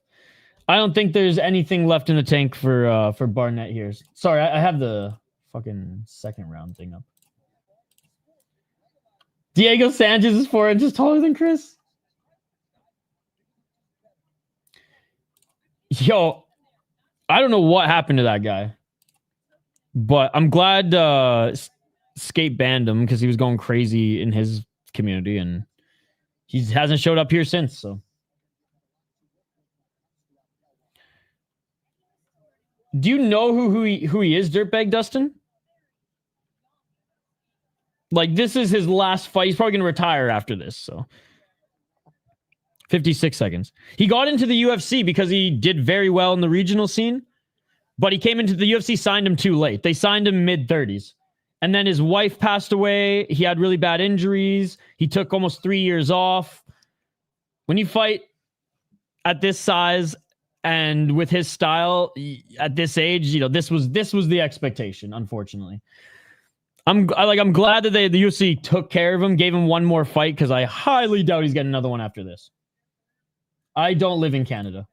I don't think there's anything left in the tank for Barnett here. Sorry, I have the fucking second round thing up. Diego Sanchez is 4 inches taller than Chris. Yo, I don't know what happened to that guy, but I'm glad Skate banned him because he was going crazy in his community, and he hasn't showed up here since. So, do you know who he is, Dirtbag Dustin? Like, this is his last fight. He's probably going to retire after this. So, 56 seconds. He got into the UFC because he did very well in the regional scene, but he came into the UFC, signed him too late. They signed him mid-30s. And then his wife passed away. He had really bad injuries. He took almost 3 years off. When you fight at this size and with his style at this age, you know, this was the expectation, unfortunately. I'm glad that the UFC took care of him, gave him one more fight, because I highly doubt he's getting another one after this. I don't live in Canada.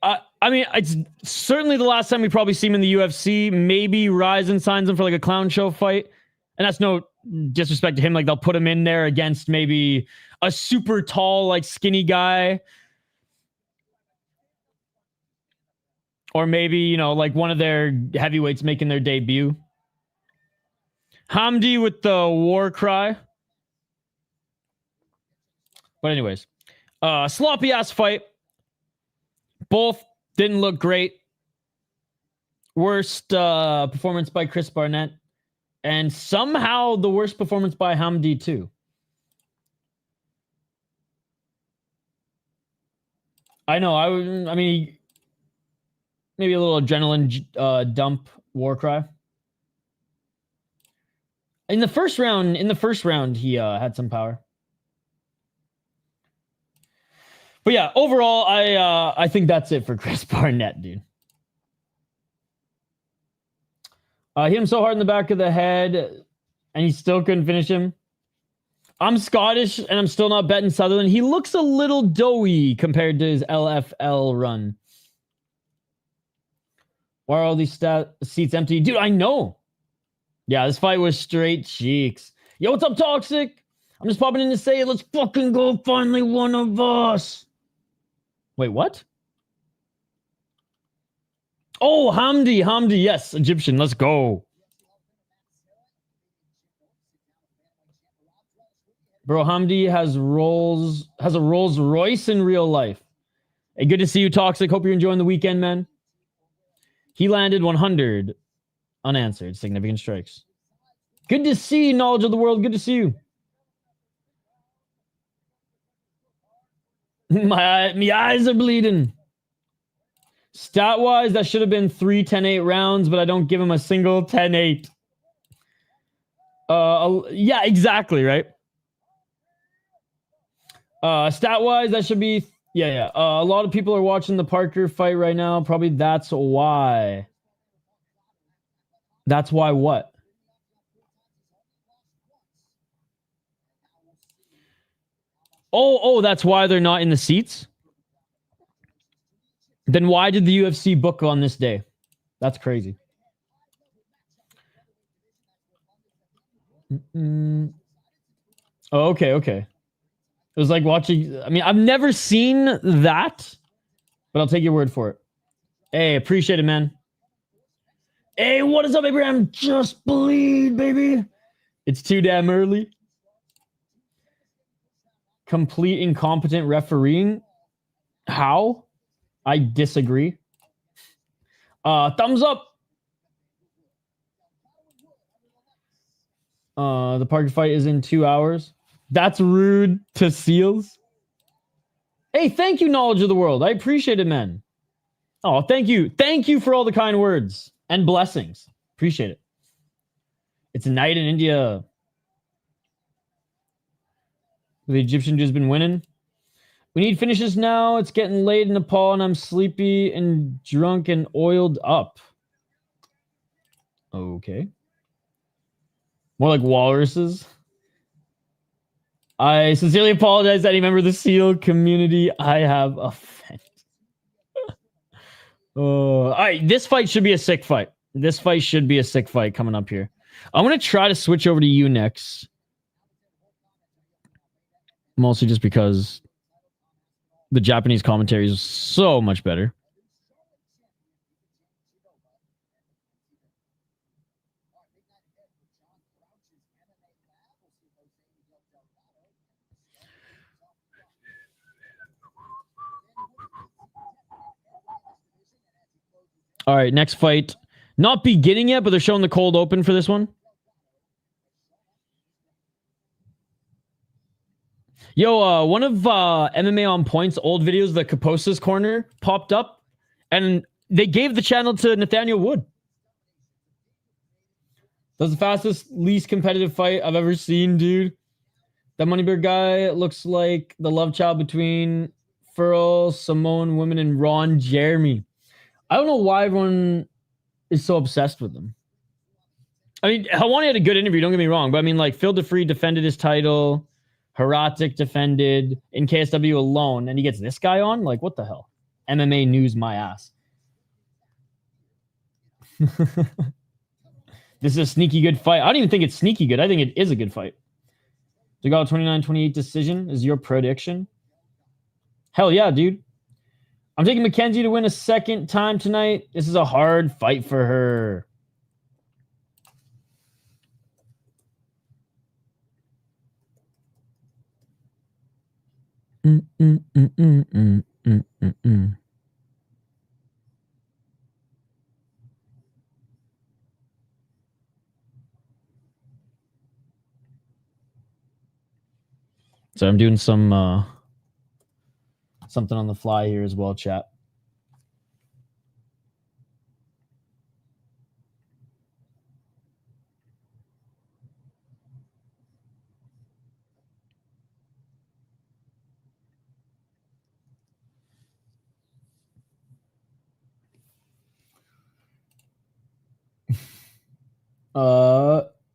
I mean, it's certainly the last time we probably see him in the UFC. Maybe Ryzen signs him for like a clown show fight. And that's no disrespect to him. Like, they'll put him in there against maybe a super tall, like skinny guy. Or maybe, you know, like one of their heavyweights making their debut. Hamdy with the war cry. But anyways, sloppy ass fight. Both didn't look great. Worst performance by Chris Barnett. And somehow the worst performance by Hamdy too. I know. I mean, maybe a little adrenaline dump war cry. In the first round, he had some power. But yeah, overall, I think that's it for Chris Barnett, dude. Hit him so hard in the back of the head, and he still couldn't finish him. I'm Scottish, and I'm still not betting Sutherland. He looks a little doughy compared to his LFL run. Why are all these seats empty? Dude, I know. Yeah, this fight was straight cheeks. Yo, what's up, Toxic? I'm just popping in to say, let's fucking go, finally one of us. Wait, what? Oh, Hamdy, yes, Egyptian, let's go. Bro, Hamdy has a Rolls Royce in real life. Hey, good to see you, Toxic. Hope you're enjoying the weekend, man. He landed 100 unanswered significant strikes. Good to see, Knowledge of the World. Good to see you. My eyes are bleeding. Stat-wise, that should have been 3 10-8 rounds, but I don't give him a single 10-8. Yeah, exactly, right? Stat-wise, that should be... Yeah. A lot of people are watching the Parker fight right now. Probably that's why. That's why what? Oh, that's why they're not in the seats? Then why did the UFC book on this day? That's crazy. Oh, okay. It was like watching... I mean, I've never seen that, but I'll take your word for it. Hey, appreciate it, man. Hey, what is up, Abraham? Just bleed, baby. It's too damn early. Complete incompetent refereeing. How? I disagree. Thumbs up. The Parker fight is in 2 hours. That's rude to Seals. Hey, thank you, Knowledge of the World. I appreciate it, man. Oh, thank you. Thank you for all the kind words and blessings. Appreciate it. It's a night in India. The Egyptian dude's been winning. We need finishes now. It's getting late in Nepal, and I'm sleepy and drunk and oiled up. Okay. More like walruses. I sincerely apologize to any member of the SEAL community I have offended. All right, this fight should be a sick fight. This fight should be a sick fight coming up here. I'm going to try to switch over to you next. Mostly just because the Japanese commentary is so much better. All right, next fight. Not beginning yet, but they're showing the cold open for this one. Yo, one of MMA on Point's old videos, the Kaposa's Corner, popped up, and they gave the channel to Nathaniel Wood. That's the fastest, least competitive fight I've ever seen, dude. That Moneybear guy looks like the love child between Furl, Simone Women, and Ron Jeremy. I don't know why everyone is so obsessed with them. I mean, Helwani had a good interview, don't get me wrong, but I mean, like, Phil DeFree defended his title. Haratic defended in KSW alone, and he gets this guy on? Like, what the hell? MMA news my ass. This is a sneaky good fight. I don't even think it's sneaky good. I think it is a good fight. Delgado 29-28 decision is your prediction. Hell yeah, dude. I'm taking Mackenzie to win a second time tonight. This is a hard fight for her. So I'm doing some something on the fly here as well, chat.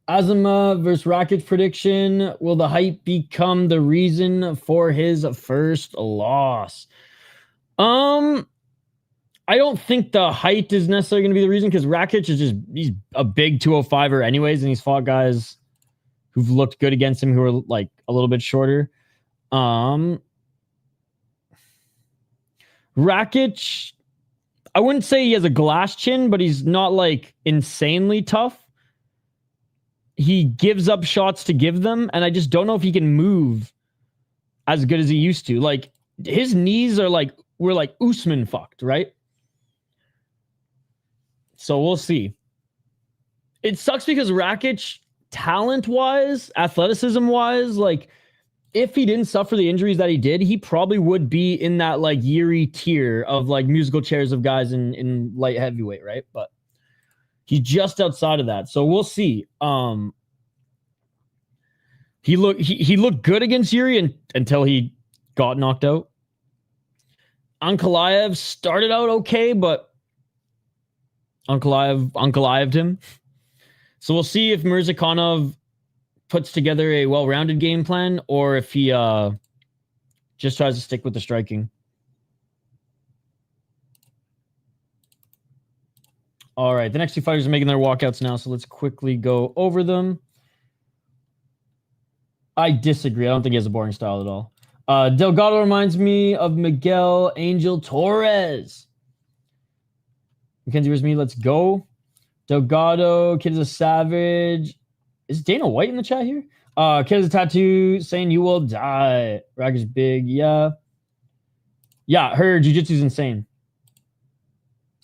Azamat versus Rakic prediction. Will the hype become the reason for his first loss? I don't think the height is necessarily going to be the reason, because Rakic is he's a big 205er anyways, and he's fought guys who've looked good against him who are like a little bit shorter. Rakic, I wouldn't say he has a glass chin, but he's not like insanely tough. He gives up shots to give them, and I just don't know if he can move as good as he used to. Like, his knees are like, we're like Usman fucked, right? So we'll see. It sucks because Rakic, talent-wise, athleticism-wise, like, if he didn't suffer the injuries that he did, he probably would be in that like Yuri tier of like musical chairs of guys in light heavyweight, right? But he's just outside of that. So we'll see. He looked good against Yuri until he got knocked out. Ankalaev started out okay, but Ankalaev'd him. So we'll see if Mirzakhanov puts together a well-rounded game plan, or if he just tries to stick with the striking. All right, the next two fighters are making their walkouts now, so let's quickly go over them. I disagree. I don't think he has a boring style at all. Delgado reminds me of Miguel Angel Torres. Mackenzie versus me. Let's go. Delgado, kid is a savage. Is Dana White in the chat here? Kid has a tattoo saying you will die. Rack is big. Yeah. Yeah, her jiu-jitsu's insane.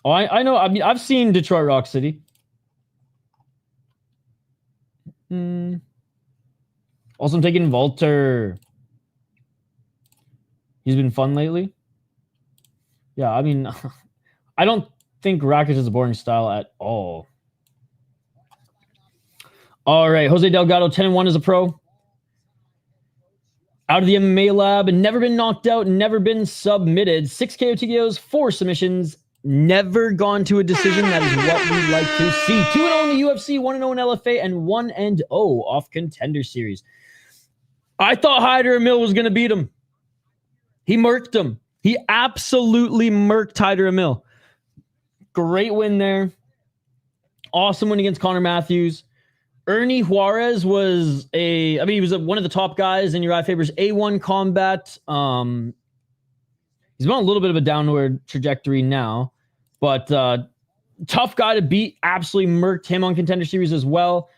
Oh, I know. I mean, I've seen Detroit Rock City. Also, I'm taking Walter. He's been fun lately. Yeah, I mean, I don't think Rakic is a boring style at all. All right, Jose Delgado, 10-1 as a pro. Out of the MMA lab, and never been knocked out, never been submitted. 6 KO TKOs, 4 submissions, never gone to a decision. That is what we like to see. 2-0 in the UFC, 1-0 in LFA, and 1-0 off Contender Series. I thought Hyder Emil was going to beat him. He murked him. He absolutely murked Hyder Emil. Great win there. Awesome win against Connor Matthews. Ernie Juarez was he was one of the top guys in Uriah Faber's A1 combat. He's been on a little bit of a downward trajectory now, but tough guy to beat. Absolutely murked him on Contender Series as well.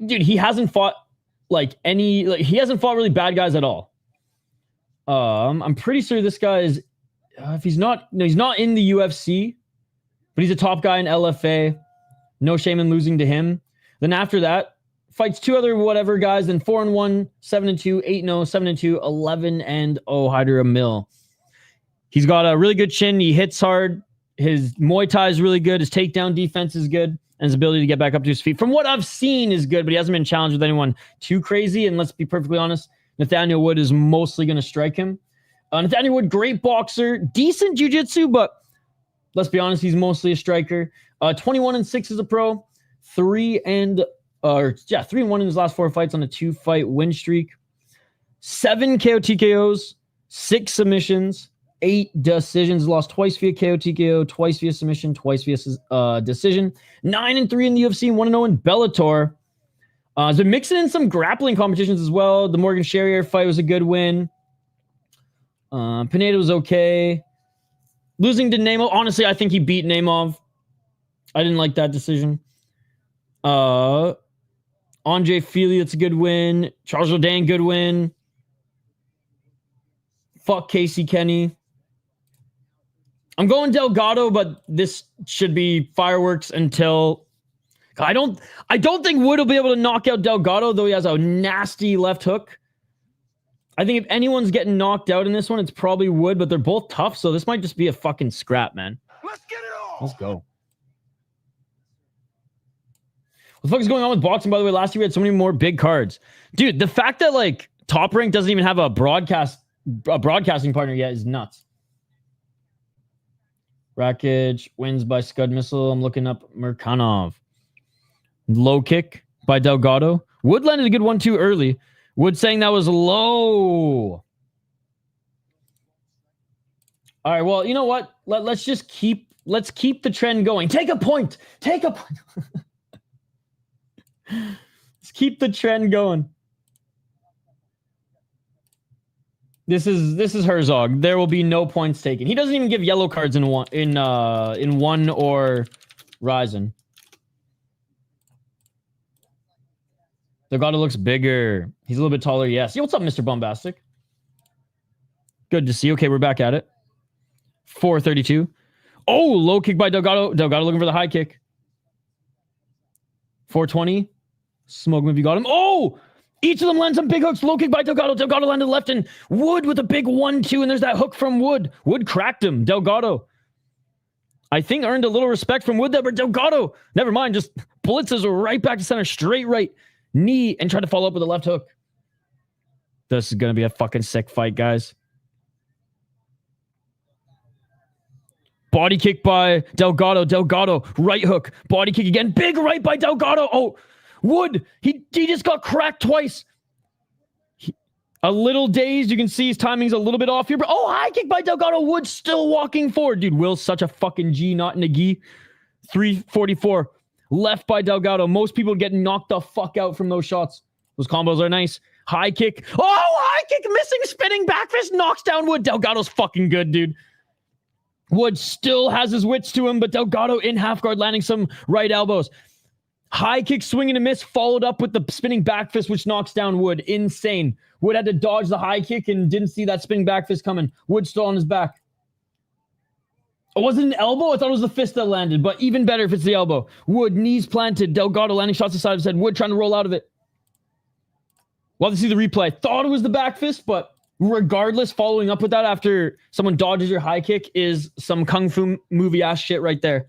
Dude, he hasn't fought he hasn't fought really bad guys at all. I'm pretty sure this guy is, if he's not in the UFC, but he's a top guy in LFA. No shame in losing to him. Then after that, fights two other whatever guys, then 4-1, 7-2, 8-0, 7-2, 11-0 Hyder Emil. He's got a really good chin. He hits hard. His Muay Thai is really good. His takedown defense is good. And his ability to get back up to his feet, from what I've seen, is good, but he hasn't been challenged with anyone too crazy. And let's be perfectly honest, Nathaniel Wood is mostly going to strike him. Nathaniel Wood, great boxer, decent jiu-jitsu, but let's be honest, he's mostly a striker. 21-6 as a pro, 3-1 in his last 4 fights on a 2-fight win streak. 7 KO TKOs, 6 submissions, 8 decisions. Lost twice via KO TKO, twice via submission, twice via decision. 9-3 in the UFC, 1-0 in Bellator. He's been mixing in some grappling competitions as well. The Morgan Sherrier fight was a good win. Pineda was okay. Losing to Nemov, honestly, I think he beat Nemov. I didn't like that decision. Andre Fili, it's a good win. Charles Jourdain, good win. Fuck Casey Kenny. I'm going Delgado, but this should be fireworks until... I don't think Wood will be able to knock out Delgado, though he has a nasty left hook. I think if anyone's getting knocked out in this one, it's probably Wood, but they're both tough, so this might just be a fucking scrap, man. Let's get it on. Let's go. What the fuck is going on with boxing, by the way? Last year we had so many more big cards. Dude, the fact that Top Rank doesn't even have a broadcasting partner yet is nuts. Rakic wins by Scud Missile. I'm looking up Murkanov. Low kick by Delgado. Wood landed a good 1-2 early. Wood saying that was low. All right, well, you know what? Let's keep the trend going. Take a point. Let's keep the trend going. This is Herzog. There will be no points taken. He doesn't even give yellow cards in one or Ryzen. Delgado looks bigger. He's a little bit taller. Yes. Yo, what's up, Mr. Bombastic? Good to see you. Okay, we're back at it. 432. Oh, low kick by Delgado. Delgado looking for the high kick. 420. Smoke move. You got him. Oh! Each of them lands some big hooks. Low kick by Delgado. Delgado landed left, and Wood with a big 1-2, and there's that hook from Wood. Wood cracked him. Delgado, I think, earned a little respect from Wood there, but Delgado, never mind, just blitzes right back to center, straight right knee, and tried to follow up with a left hook. This is going to be a fucking sick fight, guys. Body kick by Delgado. Delgado, right hook. Body kick again. Big right by Delgado. Oh, Wood, he just got cracked twice. A little dazed. You can see his timing's a little bit off here. But high kick by Delgado. Wood still walking forward. Dude, Will's such a fucking G, not in a gi. 344. Left by Delgado. Most people get knocked the fuck out from those shots. Those combos are nice. High kick. High kick. Missing spinning back fist. Knocks down Wood. Delgado's fucking good, dude. Wood still has his wits to him, but Delgado in half guard landing some right elbows. High kick, swing and a miss, followed up with the spinning back fist, which knocks down Wood. Insane. Wood had to dodge the high kick and didn't see that spinning back fist coming. Wood still on his back. It wasn't an elbow. I thought it was the fist that landed, but even better if it's the elbow. Wood, knees planted. Delgado landing shots to the side of his head. Wood trying to roll out of it. We'll have to see the replay. Thought it was the back fist, but regardless, following up with that after someone dodges your high kick is some kung fu movie ass shit right there.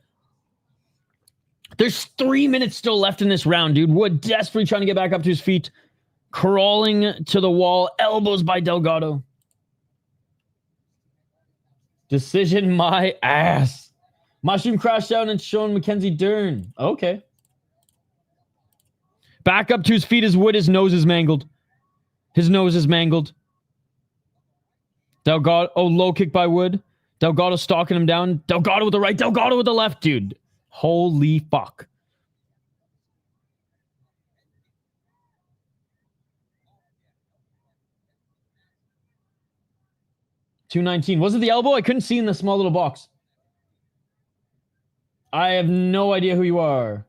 There's 3 minutes still left in this round, dude. Wood desperately trying to get back up to his feet. Crawling to the wall. Elbows by Delgado. Decision my ass. Mushroom crashed out and shown Mackenzie Dern. Okay. Back up to his feet as Wood. His nose is mangled. His nose is mangled. Delgado, low kick by Wood. Delgado stalking him down. Delgado with the right. Delgado with the left, dude. Holy fuck. $219. Was it the elbow? I couldn't see in the small little box. I have no idea who you are.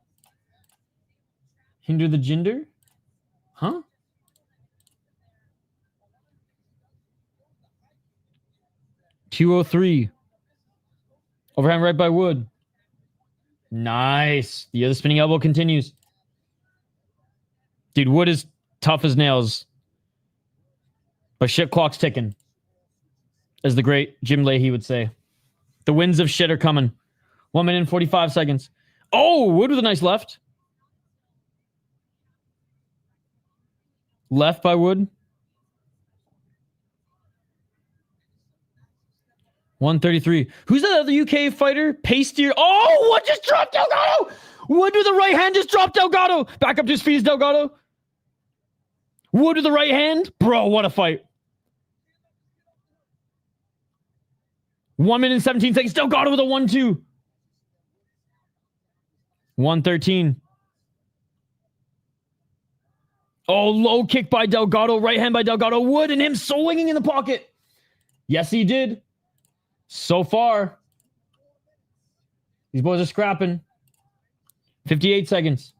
Hinder the Jinder? Huh? $203. Overhand right by Wood. Nice. The other spinning elbow continues. Dude, Wood is tough as nails. But shit clock's ticking. As the great Jim Leahy would say. The winds of shit are coming. 1 minute and 45 seconds. Oh, Wood with a nice left. Left by Wood. 133. Who's that other UK fighter? Pastier. Oh, Wood just dropped Delgado. Wood with the right hand just dropped Delgado. Back up to his feet is Delgado. Wood with the right hand. Bro, what a fight. 1 minute and 17 seconds. Delgado with a 1-2. 113. Oh, low kick by Delgado. Right hand by Delgado. Wood and him swinging in the pocket. Yes, he did. So far. These boys are scrapping. 58 seconds.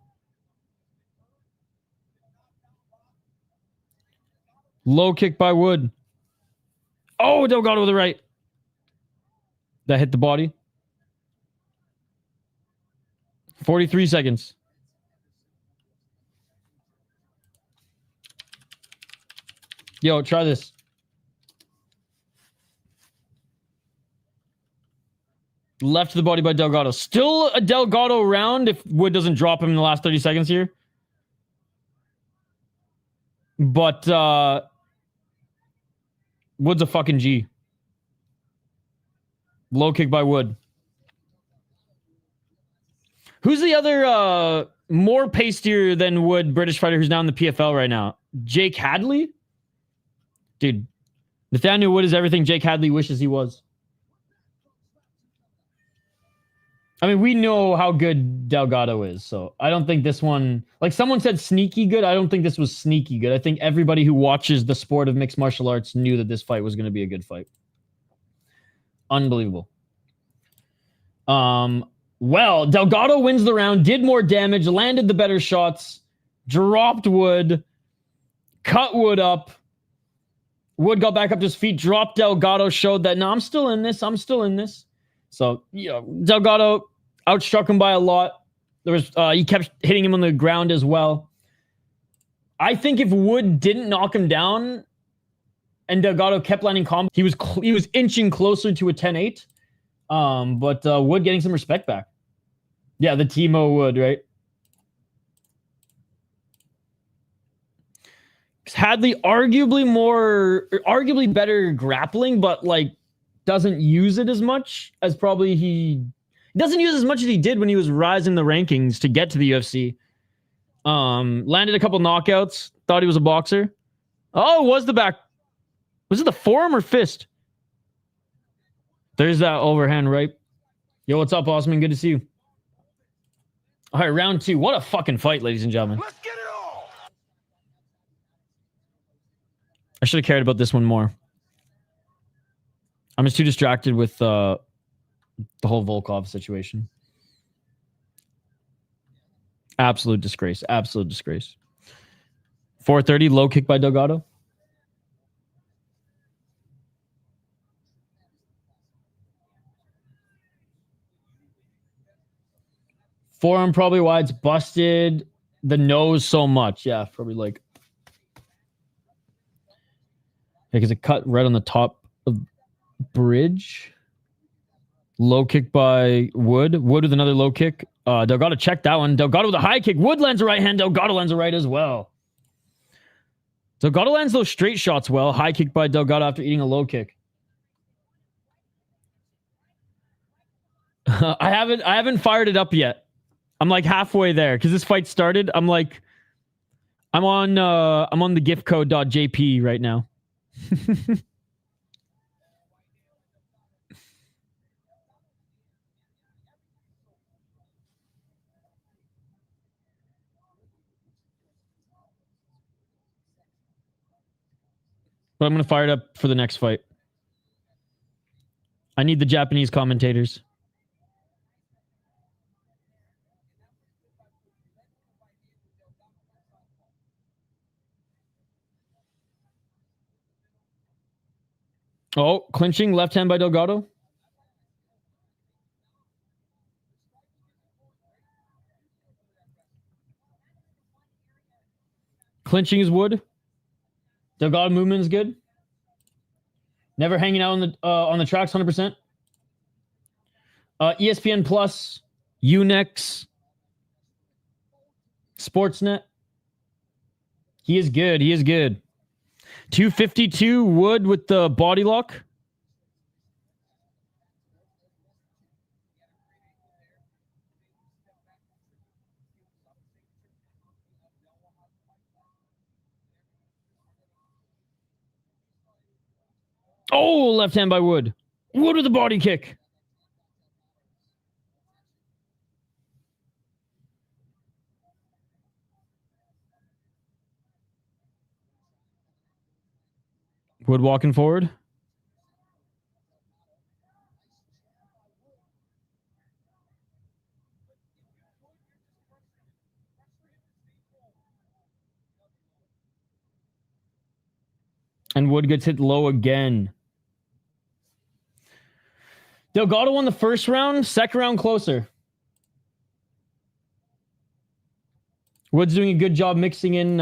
Low kick by Wood. Oh, Delgado with the right. That hit the body. 43 seconds. Yo, try this. Left to the body by Delgado. Still a Delgado round if Wood doesn't drop him in the last 30 seconds here. But Wood's a fucking G. Low kick by Wood. Who's the other more pastier than Wood British fighter who's now in the PFL right now? Jake Hadley? Dude, Nathaniel Wood is everything Jake Hadley wishes he was. I mean, we know how good Delgado is, so I don't think this one... Like someone said sneaky good. I don't think this was sneaky good. I think everybody who watches the sport of mixed martial arts knew that this fight was going to be a good fight. Unbelievable. Well, Delgado wins the round, did more damage, landed the better shots, dropped Wood, cut Wood up. Wood got back up to his feet, dropped Delgado, showed that, no, I'm still in this. I'm still in this. So, yeah, Delgado outstruck him by a lot. There was he kept hitting him on the ground as well. I think if Wood didn't knock him down and Delgado kept landing combos, he was inching closer to a 10-8. But Wood getting some respect back. Yeah, the Timo Wood, right? Hadley arguably better grappling, but like doesn't use it as much as probably he doesn't use as much as he did when he was rising the rankings to get to the UFC. Landed a couple knockouts. Thought he was a boxer. Oh, it was the back. Was it the forearm or fist? There's that overhand right. Yo, what's up, Osman? Good to see you. All right, round 2. What a fucking fight, ladies and gentlemen. Let's get it all. I should have cared about this one more. I'm just too distracted with the whole Volkov situation. Absolute disgrace. Absolute disgrace. 430, low kick by Delgado. Forearm probably why it's busted. The nose so much. Yeah, probably like... Because it cut right on the top of bridge. Low kick by Wood. Wood with another low kick. Delgado checked that one. Delgado with a high kick. Wood lands a right hand. Delgado lands a right as well. Delgado lands those straight shots well. High kick by Delgado after eating a low kick. I haven't fired it up yet. I'm like halfway there because this fight started. I'm I'm on the giftcode.jp right now. But I'm going to fire it up for the next fight. I need the Japanese commentators. Oh, clinching, left hand by Delgado. Clinching is Wood. Delgado movement is good. Never hanging out on the tracks, 100%. ESPN Plus, Unex, Sportsnet. He is good. He is good. 252 Wood with the body lock. Oh, left hand by Wood. Wood with the body kick. Wood walking forward. And Wood gets hit low again. Delgado won the first round, second round closer. Wood's doing a good job mixing in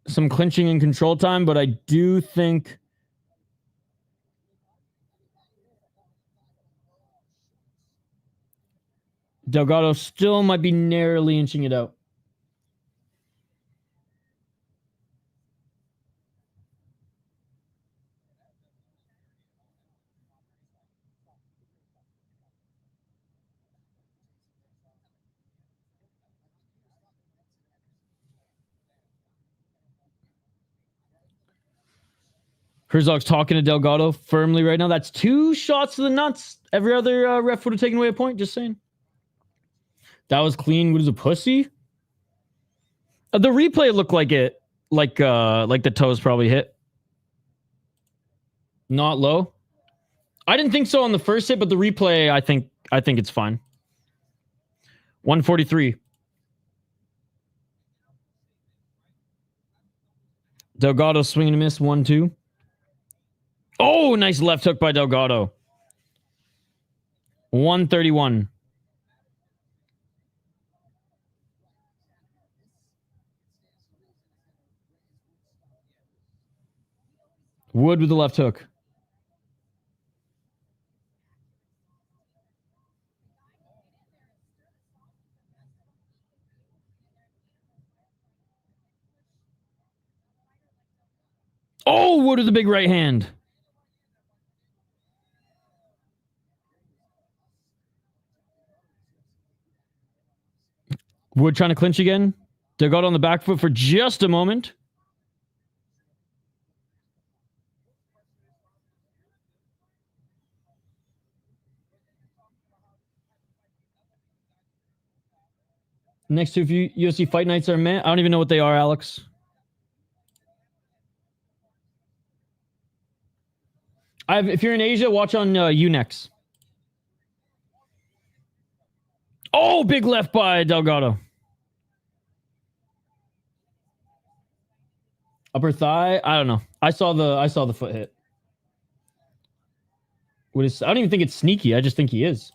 some clinching and control time, but I do think Delgado still might be narrowly inching it out. Herzog's talking to Delgado firmly right now. That's 2 shots to the nuts. Every other ref would have taken away a point. Just saying. That was clean. Wood is a pussy. The replay looked like it, like the toes probably hit. Not low. I didn't think so on the first hit, but the replay, I think it's fine. 143. Delgado swinging a miss. 1-2. Oh, nice left hook by Delgado. 131. Wood with the left hook. Oh, Wood with the big right hand. Wood trying to clinch again. Delgado on the back foot for just a moment. Next 2 UFC fight nights are met. I don't even know what they are, Alex. If you're in Asia, watch on Unex. Oh, big left by Delgado. Upper thigh. I don't know. I saw the foot hit. I don't even think it's sneaky. I just think he is.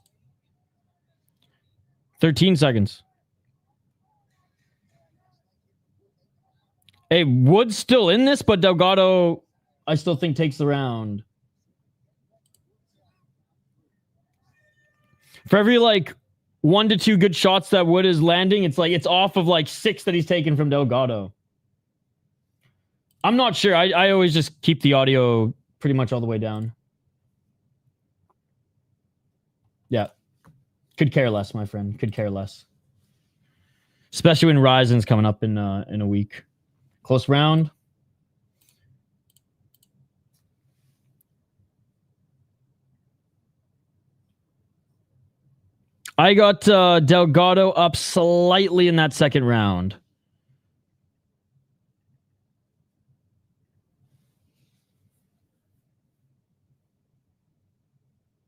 13 seconds. Hey, Wood's still in this, but Delgado, I still think, takes the round. For every 1 to 2 good shots that Wood is landing, it's off of 6 that he's taken from Delgado. I'm not sure. I always just keep the audio pretty much all the way down. Yeah. Could care less, my friend. Could care less. Especially when Ryzen's coming up in a week. Close round. I got Delgado up slightly in that second round.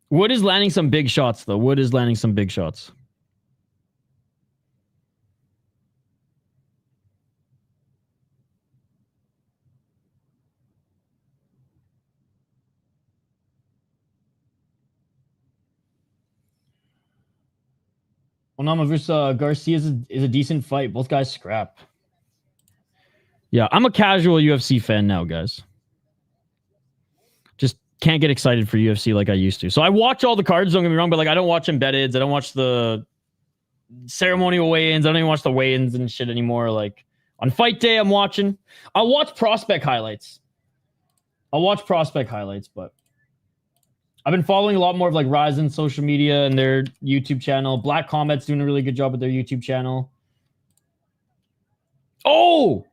Wood is landing some big shots, though. Wood is landing some big shots. Onama versus Garcia is a decent fight. Both guys scrap. Yeah, I'm a casual UFC fan now, guys. Just can't get excited for UFC like I used to. So I watch all the cards, don't get me wrong, but like I don't watch embeddeds. I don't watch the ceremonial weigh-ins. I don't even watch the weigh-ins and shit anymore. Like on fight day, I'm watching. I'll watch prospect highlights. But I've been following a lot more of like Ryzen social media and their YouTube channel. Black Combat's doing a really good job with their YouTube channel. Oh!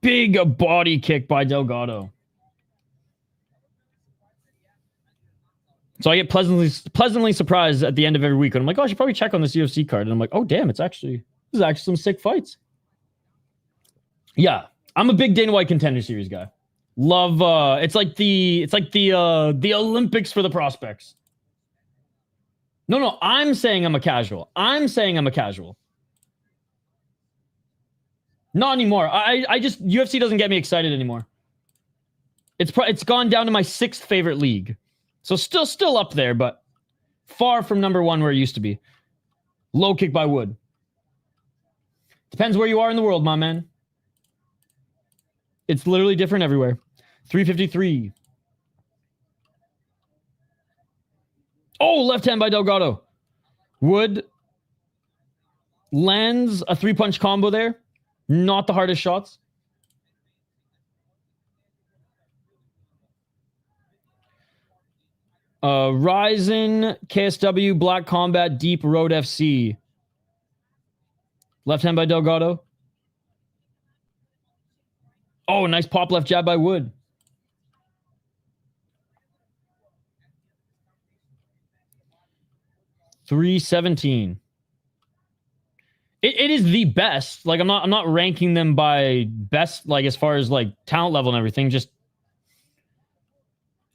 Big body kick by Delgado. So I get pleasantly surprised at the end of every week. And I'm like, oh, I should probably check on this UFC card. And I'm like, oh, damn, this is actually some sick fights. Yeah, I'm a big Dana White Contender Series guy. Love it's like the Olympics for the prospects. No, I'm saying I'm a casual. Not anymore. I just UFC doesn't get me excited anymore. It's gone down to my 6th favorite league. So still up there, but far from number 1 where it used to be. Low kick by Wood. Depends where you are in the world, my man. It's literally different everywhere. 353. Oh, left hand by Delgado. Wood lands a 3-punch combo there. Not the hardest shots. Ryzen, KSW, Black Combat, Deep Road FC. Left hand by Delgado. Oh, nice pop left jab by Wood. $317. It is the best. Like I'm not ranking them by best, like as far as like talent level and everything. Just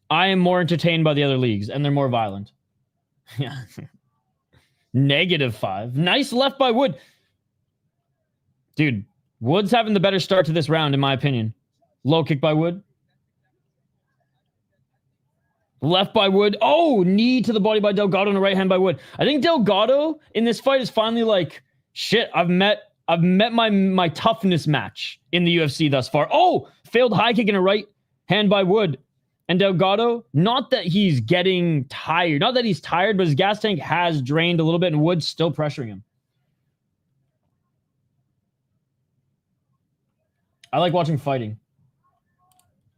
I am more entertained by the other leagues, and they're more violent. Yeah. -5. Nice left by Wood. Dude, Wood's having the better start to this round, in my opinion. Low kick by Wood. Left by Wood. Oh, knee to the body by Delgado and a right hand by Wood. I think Delgado in this fight is finally like, shit, I've met my toughness match in the UFC thus far. Oh, failed high kick and a right hand by Wood. And Delgado, not that he's getting tired. Not that he's tired, but his gas tank has drained a little bit and Wood's still pressuring him. I like watching fighting.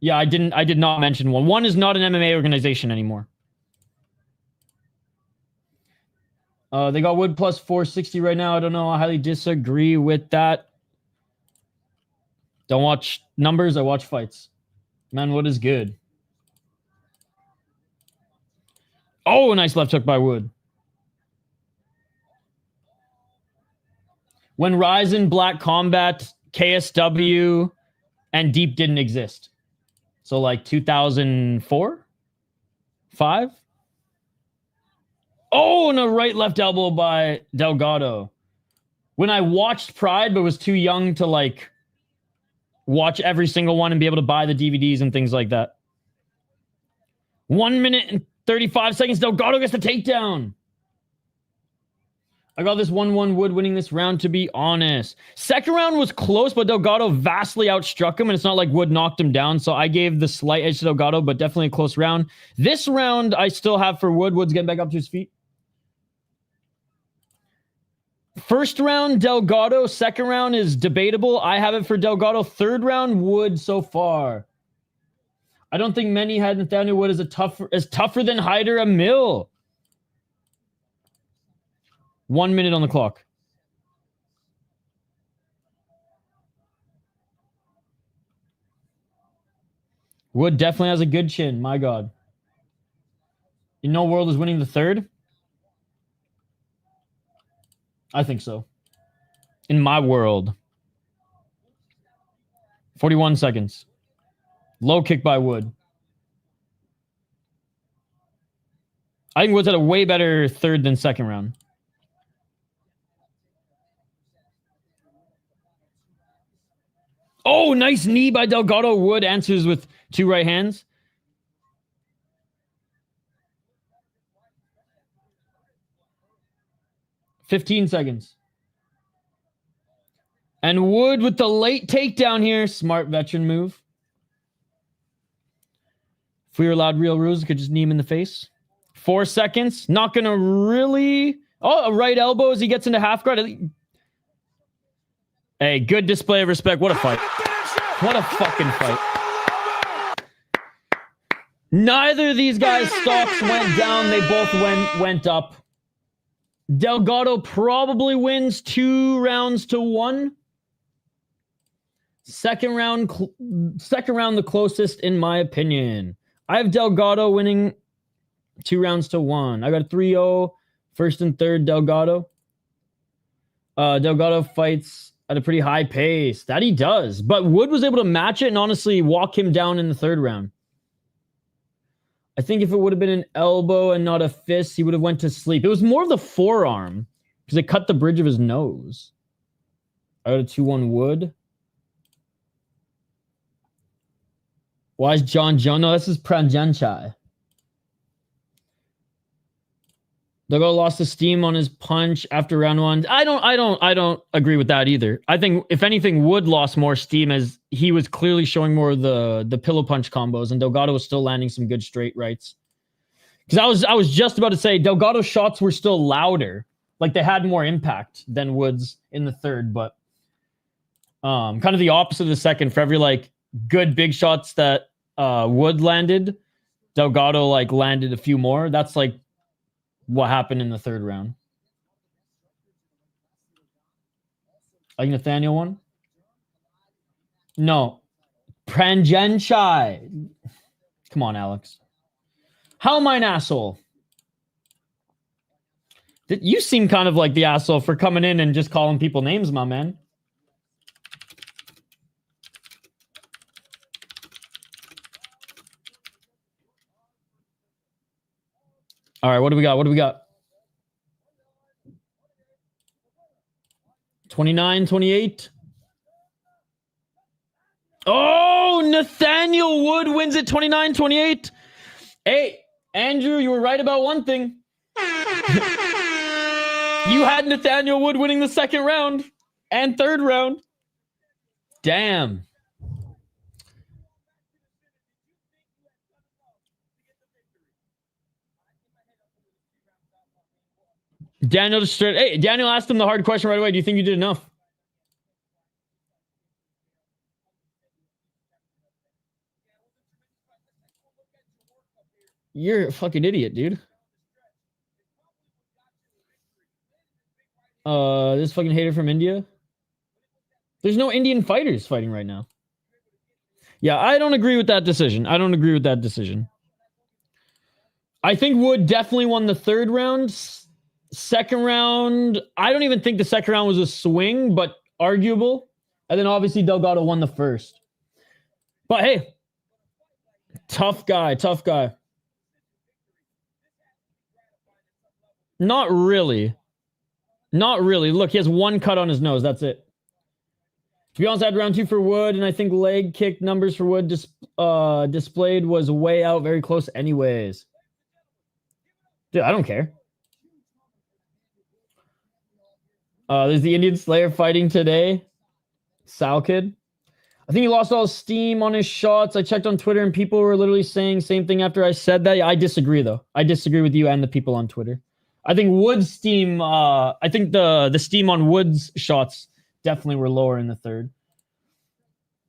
Yeah, I did not mention one. One is not an MMA organization anymore. They got Wood plus 460 right now. I don't know. I highly disagree with that. Don't watch numbers. I watch fights. Man, Wood is good. Oh, a nice left hook by Wood. When Ryzen, Black Combat, KSW, and Deep didn't exist. So like 2004? 5? Oh, and a right left elbow by Delgado. When I watched Pride, but was too young to like watch every single one and be able to buy the DVDs and things like that. 1 minute and 35 seconds. Delgado gets the takedown. I got this 1-1 Wood winning this round, to be honest. Second round was close, but Delgado vastly outstruck him, and it's not like Wood knocked him down, so I gave the slight edge to Delgado, but definitely a close round. This round, I still have for Wood. Wood's getting back up to his feet. First round, Delgado. Second round is debatable. I have it for Delgado. Third round, Wood so far. I don't think many had Nathaniel Wood as tougher than Hyder Emil. 1 minute on the clock. Wood definitely has a good chin. My God. In no world is winning the third? I think so. In my world. 41 seconds. Low kick by Wood. I think Wood's had a way better third than second round. Oh, nice knee by Delgado. Wood answers with 2 right hands. $15 seconds. And Wood with the late takedown here. Smart veteran move. If we were allowed real rules, we could just knee him in the face. 4 seconds. Not going to really... Oh, a right elbow as he gets into half guard. Hey, good display of respect. What a fight. What a fucking fight. Neither of these guys' stocks went down. They both went up. Delgado probably wins 2 rounds to 1. Second round the closest in my opinion. I have Delgado winning 2 rounds to 1. I got a 3-0, first and third Delgado. Delgado fights at a pretty high pace. That he does. But Wood was able to match it and honestly walk him down in the third round. I think if it would have been an elbow and not a fist, he would have went to sleep. It was more of the forearm because it cut the bridge of his nose. I got a 2-1 Wood. Why is John? No, this is Pranjanchai. Delgado lost the steam on his punch after round 1. I don't agree with that either. I think if anything, Wood lost more steam as he was clearly showing more of the pillow punch combos, and Delgado was still landing some good straight rights. Because I was just about to say Delgado's shots were still louder, like they had more impact than Wood's in the third, but kind of the opposite of the second. For every like good big shots that Wood landed, Delgado like landed a few more. That's like what happened in the third round. Like Nathaniel won? No. Pranjanchai. Come on, Alex. How am I an asshole? You seem kind of like the asshole for coming in and just calling people names, my man. All right, what do we got? What do we got? 29, 28. Oh, Nathaniel Wood wins it 29, 28. Hey, Andrew, you were right about one thing. You had Nathaniel Wood winning the second round and third round. Damn. Daniel Daniel asked him the hard question right away. Do you think you did enough? You're a fucking idiot, dude. This fucking hater from India. There's no Indian fighters fighting right now. Yeah, I don't agree with that decision. I think Wood definitely won the third round. Second round, I don't even think the second round was a swing, but arguable. And then obviously Delgado won the first. But hey, tough guy. Not really. Look, he has one cut on his nose. That's it. To be honest, I had round 2 for Wood, and I think leg kick numbers for Wood displayed was way out, very close anyways. Dude, I don't care. There's the Indian Slayer fighting today. Sal Kid. I think he lost all his steam on his shots. I checked on Twitter, and people were literally saying same thing after I said that. I disagree, though. I disagree with you and the people on Twitter. I think Wood's steam, I think the steam on Wood's shots definitely were lower in the third.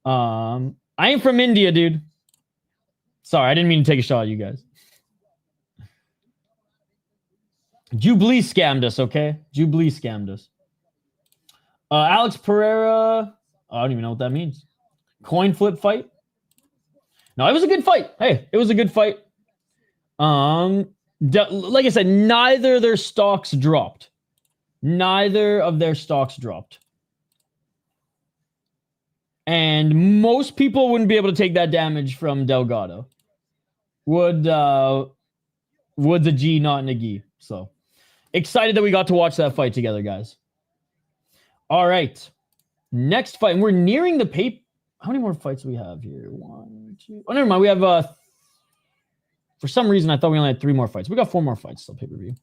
I ain't from India, dude. Sorry, I didn't mean to take a shot at you guys. Jubilee scammed us, okay? Jubilee scammed us. Alex Pereira. I don't even know what that means. Coin flip fight. No, it was a good fight. Hey, it was a good fight. Like I said, neither of their stocks dropped. Neither of their stocks dropped. And most people wouldn't be able to take that damage from Delgado. Wood's a G, not a gi. So excited that we got to watch that fight together, guys. All right. Next fight. And we're nearing the paper. How many more fights do we have here? 1, 2. Oh, never mind. We have for some reason I thought we only had 3 more fights. We got 4 more fights till pay-per-view.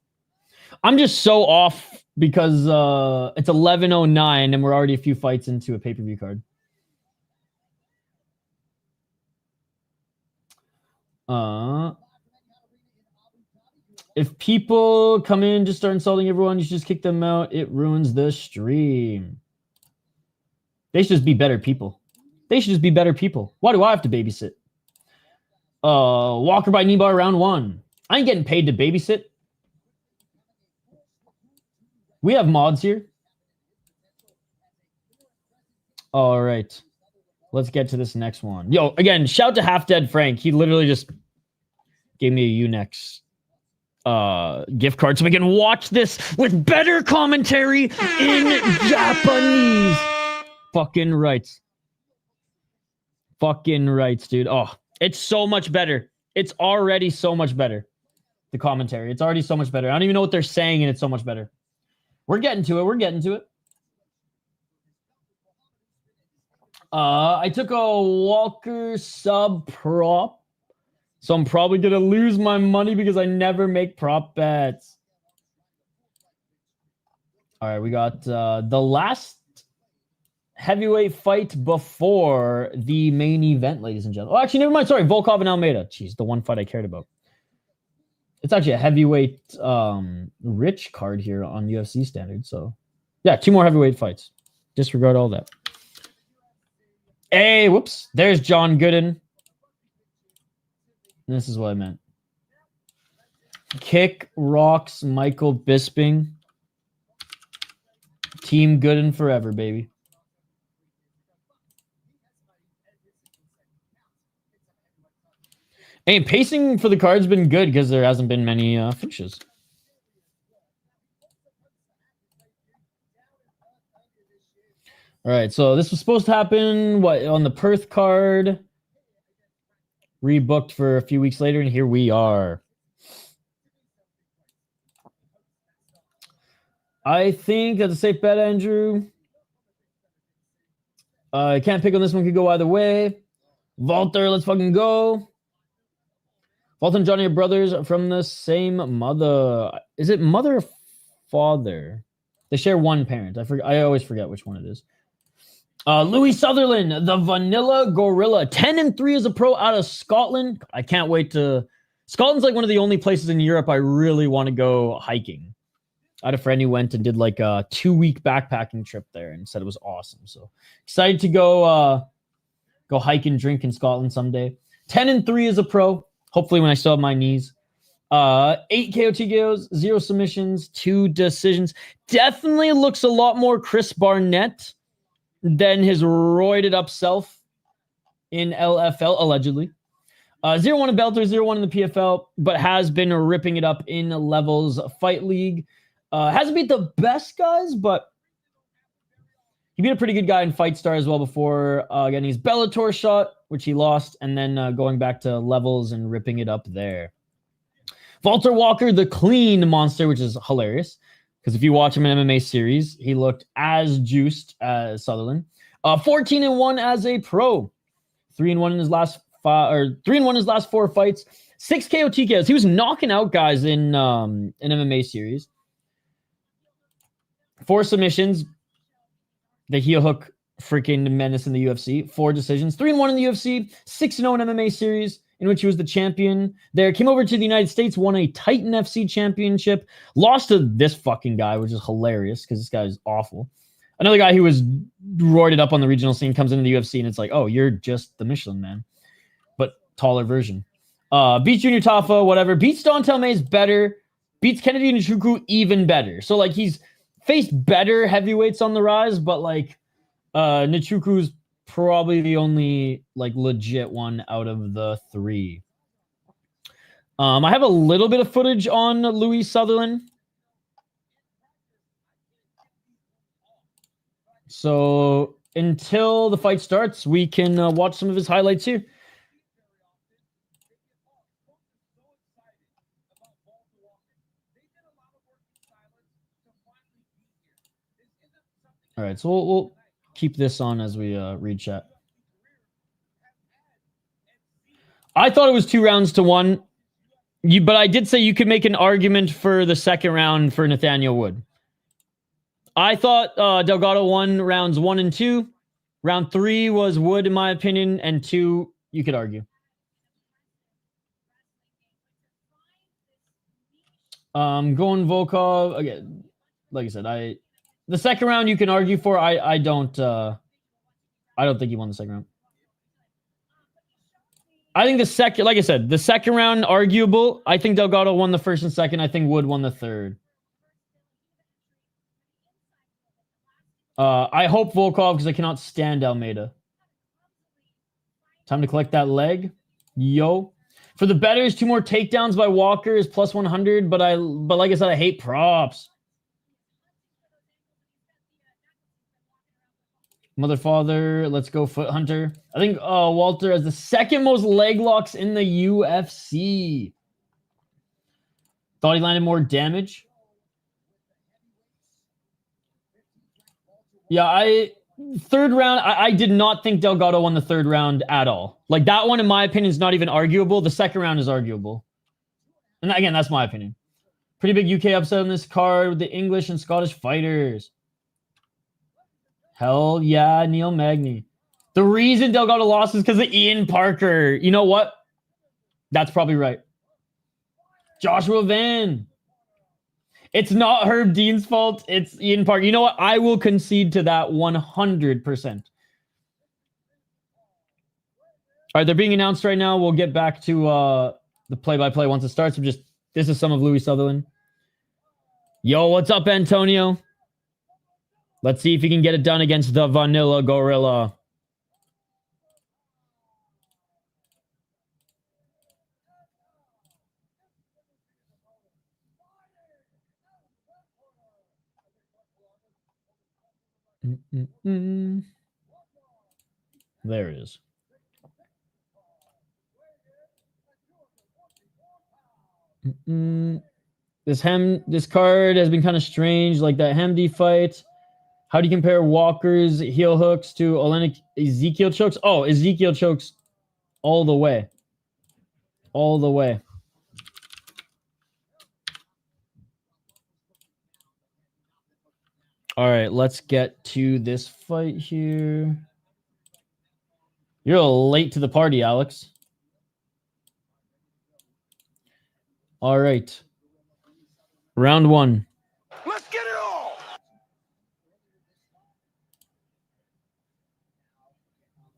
I'm just so off because it's 11:09 and we're already a few fights into a pay-per-view card. If people come in, just start insulting everyone, you should just kick them out. It ruins the stream. They should just be better people. They should just be better people. Why do I have to babysit? Walker by knee bar round 1. I ain't getting paid to babysit. We have mods here. All right. Let's get to this next one. Yo, again, shout to Half Dead Frank. He literally just gave me a Unex gift card so we can watch this with better commentary in Japanese. Fucking rights. Fucking rights, dude. Oh, it's so much better. It's already so much better. The commentary. It's already so much better. I don't even know what they're saying, and it's so much better. We're getting to it. We're getting to it. I took a Walker sub prop, so I'm probably going to lose my money because I never make prop bets. All right, we got the last heavyweight fight before the main event, ladies and gentlemen. Oh, actually, never mind. Sorry, Volkov and Almeida. Jeez, the one fight I cared about. It's actually a heavyweight rich card here on UFC standard. So, yeah, 2 more heavyweight fights. Disregard all that. Hey, whoops. There's John Gooden. This is what I meant. Kick rocks Michael Bisping. Team Gooden forever, baby. Hey, pacing for the card's been good because there hasn't been many finishes. All right, so this was supposed to happen, on the Perth card? Rebooked for a few weeks later, and here we are. I think that's a safe bet, Andrew. I can't pick on this one. Could go either way. Walter, let's fucking go. Walter and Johnny are brothers from the same mother. Is it mother or father? They share one parent. I always forget which one it is. Louis Sutherland, the Vanilla Gorilla, 10-3 as a pro out of Scotland. I can't wait to. Scotland's like one of the only places in Europe I really want to go hiking. I had a friend who went and did like a 2-week backpacking trip there and said it was awesome. So excited to go hike and drink in Scotland someday. 10-3 as a pro. Hopefully when I still have my knees. 8 KO TKOs, 0 submissions, 2 decisions. Definitely looks a lot more Chris Barnett than his roided up self in LFL, allegedly. 0-1 in Bellator, 0-1 in the PFL, but has been ripping it up in Levels Fight League. Hasn't beat the best guys, but he beat a pretty good guy in Fight Star as well before getting his Bellator shot, which he lost, and then going back to Levels and ripping it up there. Walter Walker, the clean monster, which is hilarious. Because if you watch him in MMA series, he looked as juiced as Sutherland. 14-1 as a pro. 3-1 in his last 3-1 in his last 4 fights. 6 KO TKOs. He was knocking out guys in an MMA series. 4 submissions. The heel hook freaking menace in the UFC. 4 decisions. 3-1 in the UFC. 6-0 in MMA series, in which he was the champion there. Came over to the United States, won a Titan FC championship, lost to this fucking guy, which is hilarious because this guy is awful. Another guy who was roided up on the regional scene comes into the UFC and it's like, oh, you're just the Michelin man, but taller version. Beats Junior Tafa, whatever. Beats Dontel Mays better. Beats Kennedy Nchuku even better. So like he's faced better heavyweights on the rise, but like Nchuku's probably the only like legit one out of the three. I have a little bit of footage on Louis Sutherland. So until the fight starts, we can watch some of his highlights here. All right, so we'll keep this on as we read chat. I thought it was 2 rounds to 1, but I did say you could make an argument for the second round for Nathaniel Wood. I thought Delgado won rounds 1 and 2. Round 3 was Wood, in my opinion, and 2 you could argue. Going Volkov again. Like I said, the second round you can argue for. I don't think he won the second round. I think the second, like I said, the second round arguable. I think Delgado won the first and second. I think Wood won the third. I hope Volkov because I cannot stand Almeida. Time to collect that leg. Yo. For the bettors, 2 more takedowns by Walker is plus 100, but like I said, I hate props. Mother Father, let's go Foot Hunter. I think Walter has the second most leg locks in the UFC. Thought he landed more damage. Yeah, third round, I did not think Delgado won the third round at all. Like, that one, in my opinion, is not even arguable. The second round is arguable. And again, that's my opinion. Pretty big UK upset on this card with the English and Scottish fighters. Hell yeah, Neil Magny. The reason Delgado lost is because of Ian Parker. You know what? That's probably right. Joshua Van. It's not Herb Dean's fault. It's Ian Parker. You know what? I will concede to that 100%. All right, they're being announced right now. We'll get back to the play-by-play once it starts. This is some of Louis Sutherland. Yo, what's up, Antonio? Let's see if he can get it done against the Vanilla Gorilla. There it is. This card has been kind of strange, like that Hamdy fight. How do you compare Walker's heel hooks to Olenek Ezekiel chokes? Oh, Ezekiel chokes all the way. All the way. All right, let's get to this fight here. You're a little late to the party, Alex. All right. Round 1. Let's get it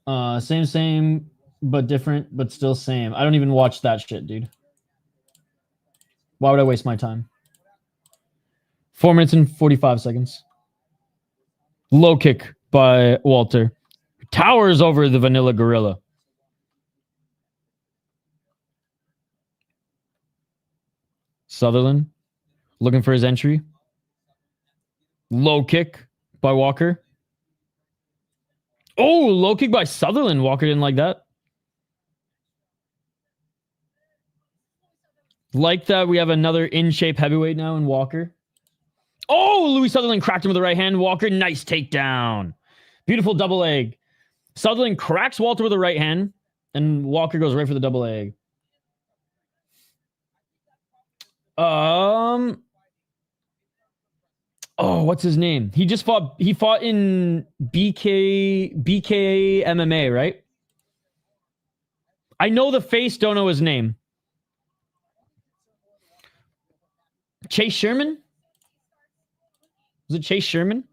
all. Same, but different, but still same. I don't even watch that shit, dude. Why would I waste my time? 4 minutes and 45 seconds. Low kick by Walter. Towers over the Vanilla Gorilla. Sutherland looking for his entry. Low kick by Walker. Oh, low kick by Sutherland. Walker didn't like that. Like that, we have another in-shape heavyweight now in Walker. Oh, Louis Sutherland cracked him with the right hand. Walker, nice takedown. Beautiful double leg. Sutherland cracks Walter with the right hand, and Walker goes right for the double leg. Oh, what's his name? He fought in BK MMA, right? I know the face, don't know his name. Chase Sherman? Was it Chase Sherman?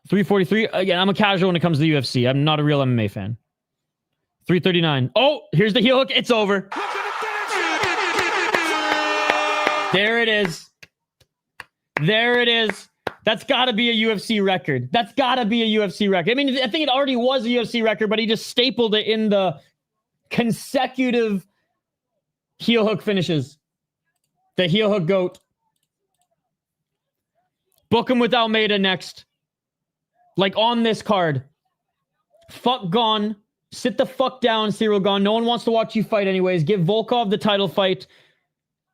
343. Again, I'm a casual when it comes to the UFC. I'm not a real MMA fan. 339. Oh, here's the heel hook. It's over. There it is. There it is. That's got to be a UFC record. That's got to be a UFC record. I mean, I think it already was a UFC record, but he just stapled it in the consecutive heel hook finishes. The heel hook GOAT. Book him with Almeida next. Like on this card. Fuck Gane. Sit the fuck down, Ciryl Gane. No one wants to watch you fight anyways. Give Volkov the title fight.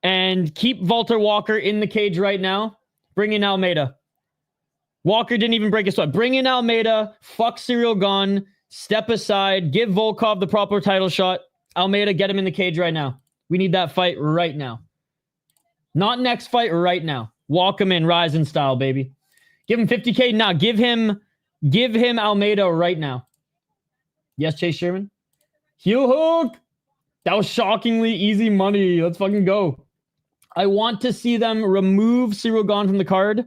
And keep Walter Walker in the cage right now. Bring in Almeida. Walker didn't even break a sweat. Bring in Almeida. Fuck Ciryl Gane. Step aside. Give Volkov the proper title shot. Almeida, get him in the cage right now. We need that fight right now. Not next fight, right now. Walk him in, Ryzen style, baby. Give him 50K now. Give him Almeida right now. Yes, Chase Sherman. Heel hook. That was shockingly easy money. Let's fucking go. I want to see them remove Ciryl Gane from the card.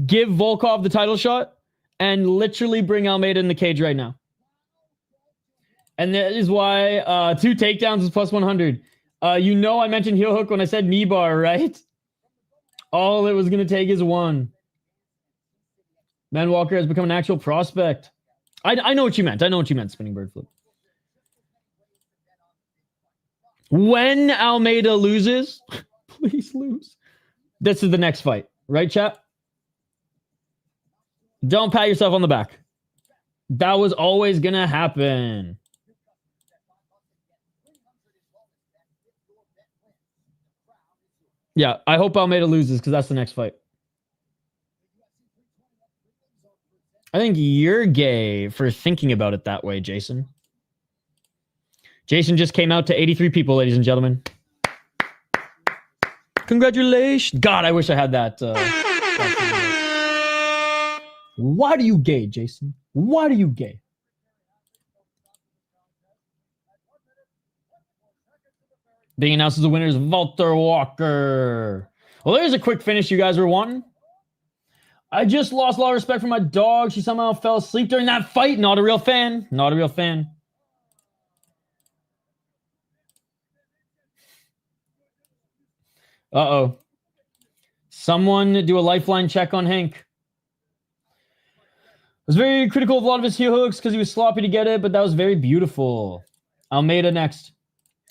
Give Volkov the title shot and literally bring Almeida in the cage right now. And that is why 2 takedowns is plus 100. You know I mentioned heel hook when I said knee bar, right? All it was going to take is 1. Man Walker has become an actual prospect. I know what you meant. I know what you meant, spinning bird flip. When Almeida loses, please lose. This is the next fight. Right, chat? Don't pat yourself on the back. That was always going to happen. Yeah, I hope Almeida loses because that's the next fight. I think you're gay for thinking about it that way, Jason. Jason just came out to 83 people, ladies and gentlemen. Congratulations. God, I wish I had that. Why are you gay, Jason? Why are you gay? Being announced as the winner is Walter Walker. Well, there's a quick finish you guys were wanting. I just lost a lot of respect for my dog. She somehow fell asleep during that fight. Not a real fan. Not a real fan. Uh-oh. Someone do a lifeline check on Hank. I was very critical of a lot of his heel hooks because he was sloppy to get it, but that was very beautiful. Almeida next.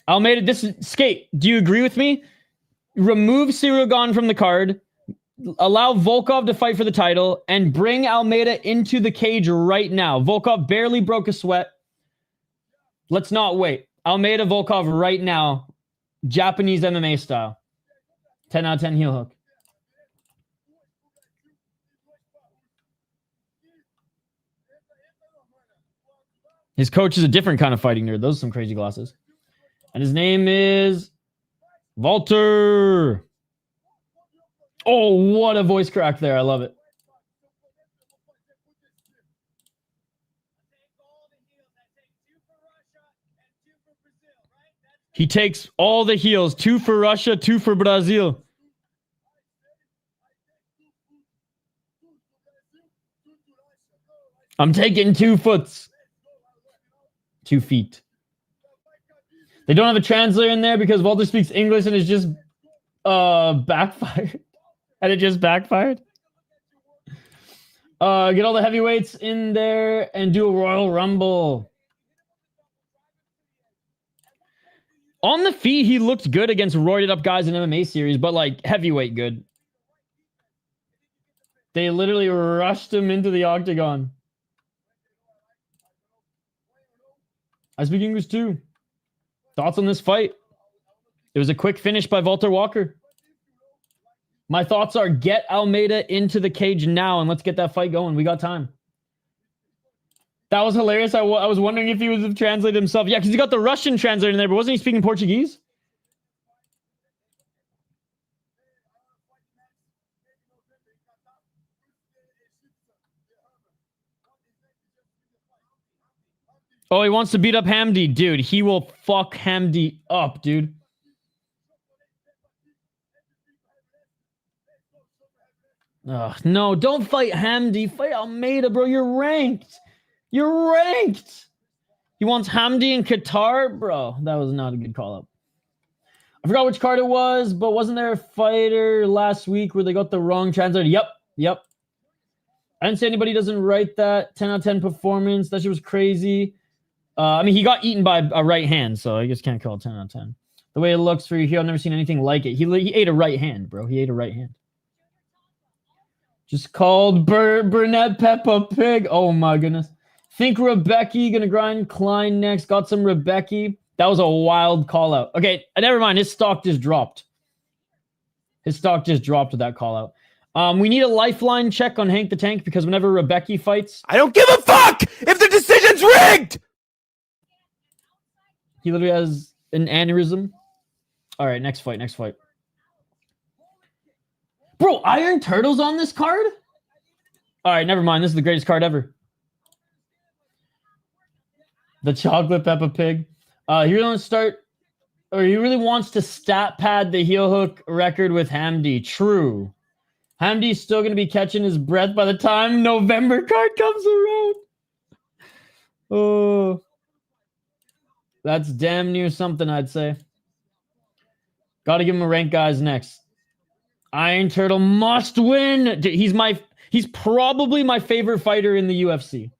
Almeida, this is... Skate, do you agree with me? Remove Ciryl Gane from the card. Allow Volkov to fight for the title and bring Almeida into the cage right now. Volkov barely broke a sweat. Let's not wait. Almeida, Volkov right now. Japanese MMA style. 10 out of 10 heel hook. His coach is a different kind of fighting nerd. Those are some crazy glasses. And his name is Walter. Oh, what a voice crack there. I love it. He takes all the heels. 2 for Russia, 2 for Brazil. I'm taking 2 foots. 2 feet. They don't have a translator in there because Walter speaks English and it's just backfired. And it just backfired. Get all the heavyweights in there and do a Royal Rumble. On the feet, he looked good against roided up guys in MMA series, but like heavyweight good. They literally rushed him into the octagon. I speak English too. Thoughts on this fight? It was a quick finish by Walter Walker. My thoughts are get Almeida into the cage now and let's get that fight going. We got time. That was hilarious. I was wondering if he was translated himself. Yeah, because he got the Russian translator in there, but wasn't he speaking Portuguese? Oh, he wants to beat up Hamdy. Dude, he will fuck Hamdy up, dude. No, don't fight Hamdy. Fight Almeida, bro. You're ranked. You're ranked. He wants Hamdy in Qatar? Bro, that was not a good call-up. I forgot which card it was, but wasn't there a fighter last week where they got the wrong translator? Yep. I didn't say anybody doesn't write that. 10 out of 10 performance. That shit was crazy. I mean, he got eaten by a right hand, so I just can't call it 10 out of 10. The way it looks for you here, I've never seen anything like it. He ate a right hand, bro. He ate a right hand. Just called Barnett Peppa Pig. Oh, my goodness. Think Rebecca. Gonna grind Klein next. Got some Rebecca. That was a wild call out. Okay, never mind. His stock just dropped. His stock just dropped with that call out. We need a lifeline check on Hank the Tank because whenever Rebecca fights... I don't give a fuck if the decision's rigged! He literally has an aneurysm. All right, next fight. Bro, Iron Turtle's on this card? All right, never mind. This is the greatest card ever. The chocolate Peppa Pig. He really wants to stat pad the heel hook record with Hamdy. True. Hamdy's still going to be catching his breath by the time November card comes around. Oh. That's damn near something, I'd say. Got to give him a rank, guys, next. Iron Turtle must win. He's probably my favorite fighter in the UFC.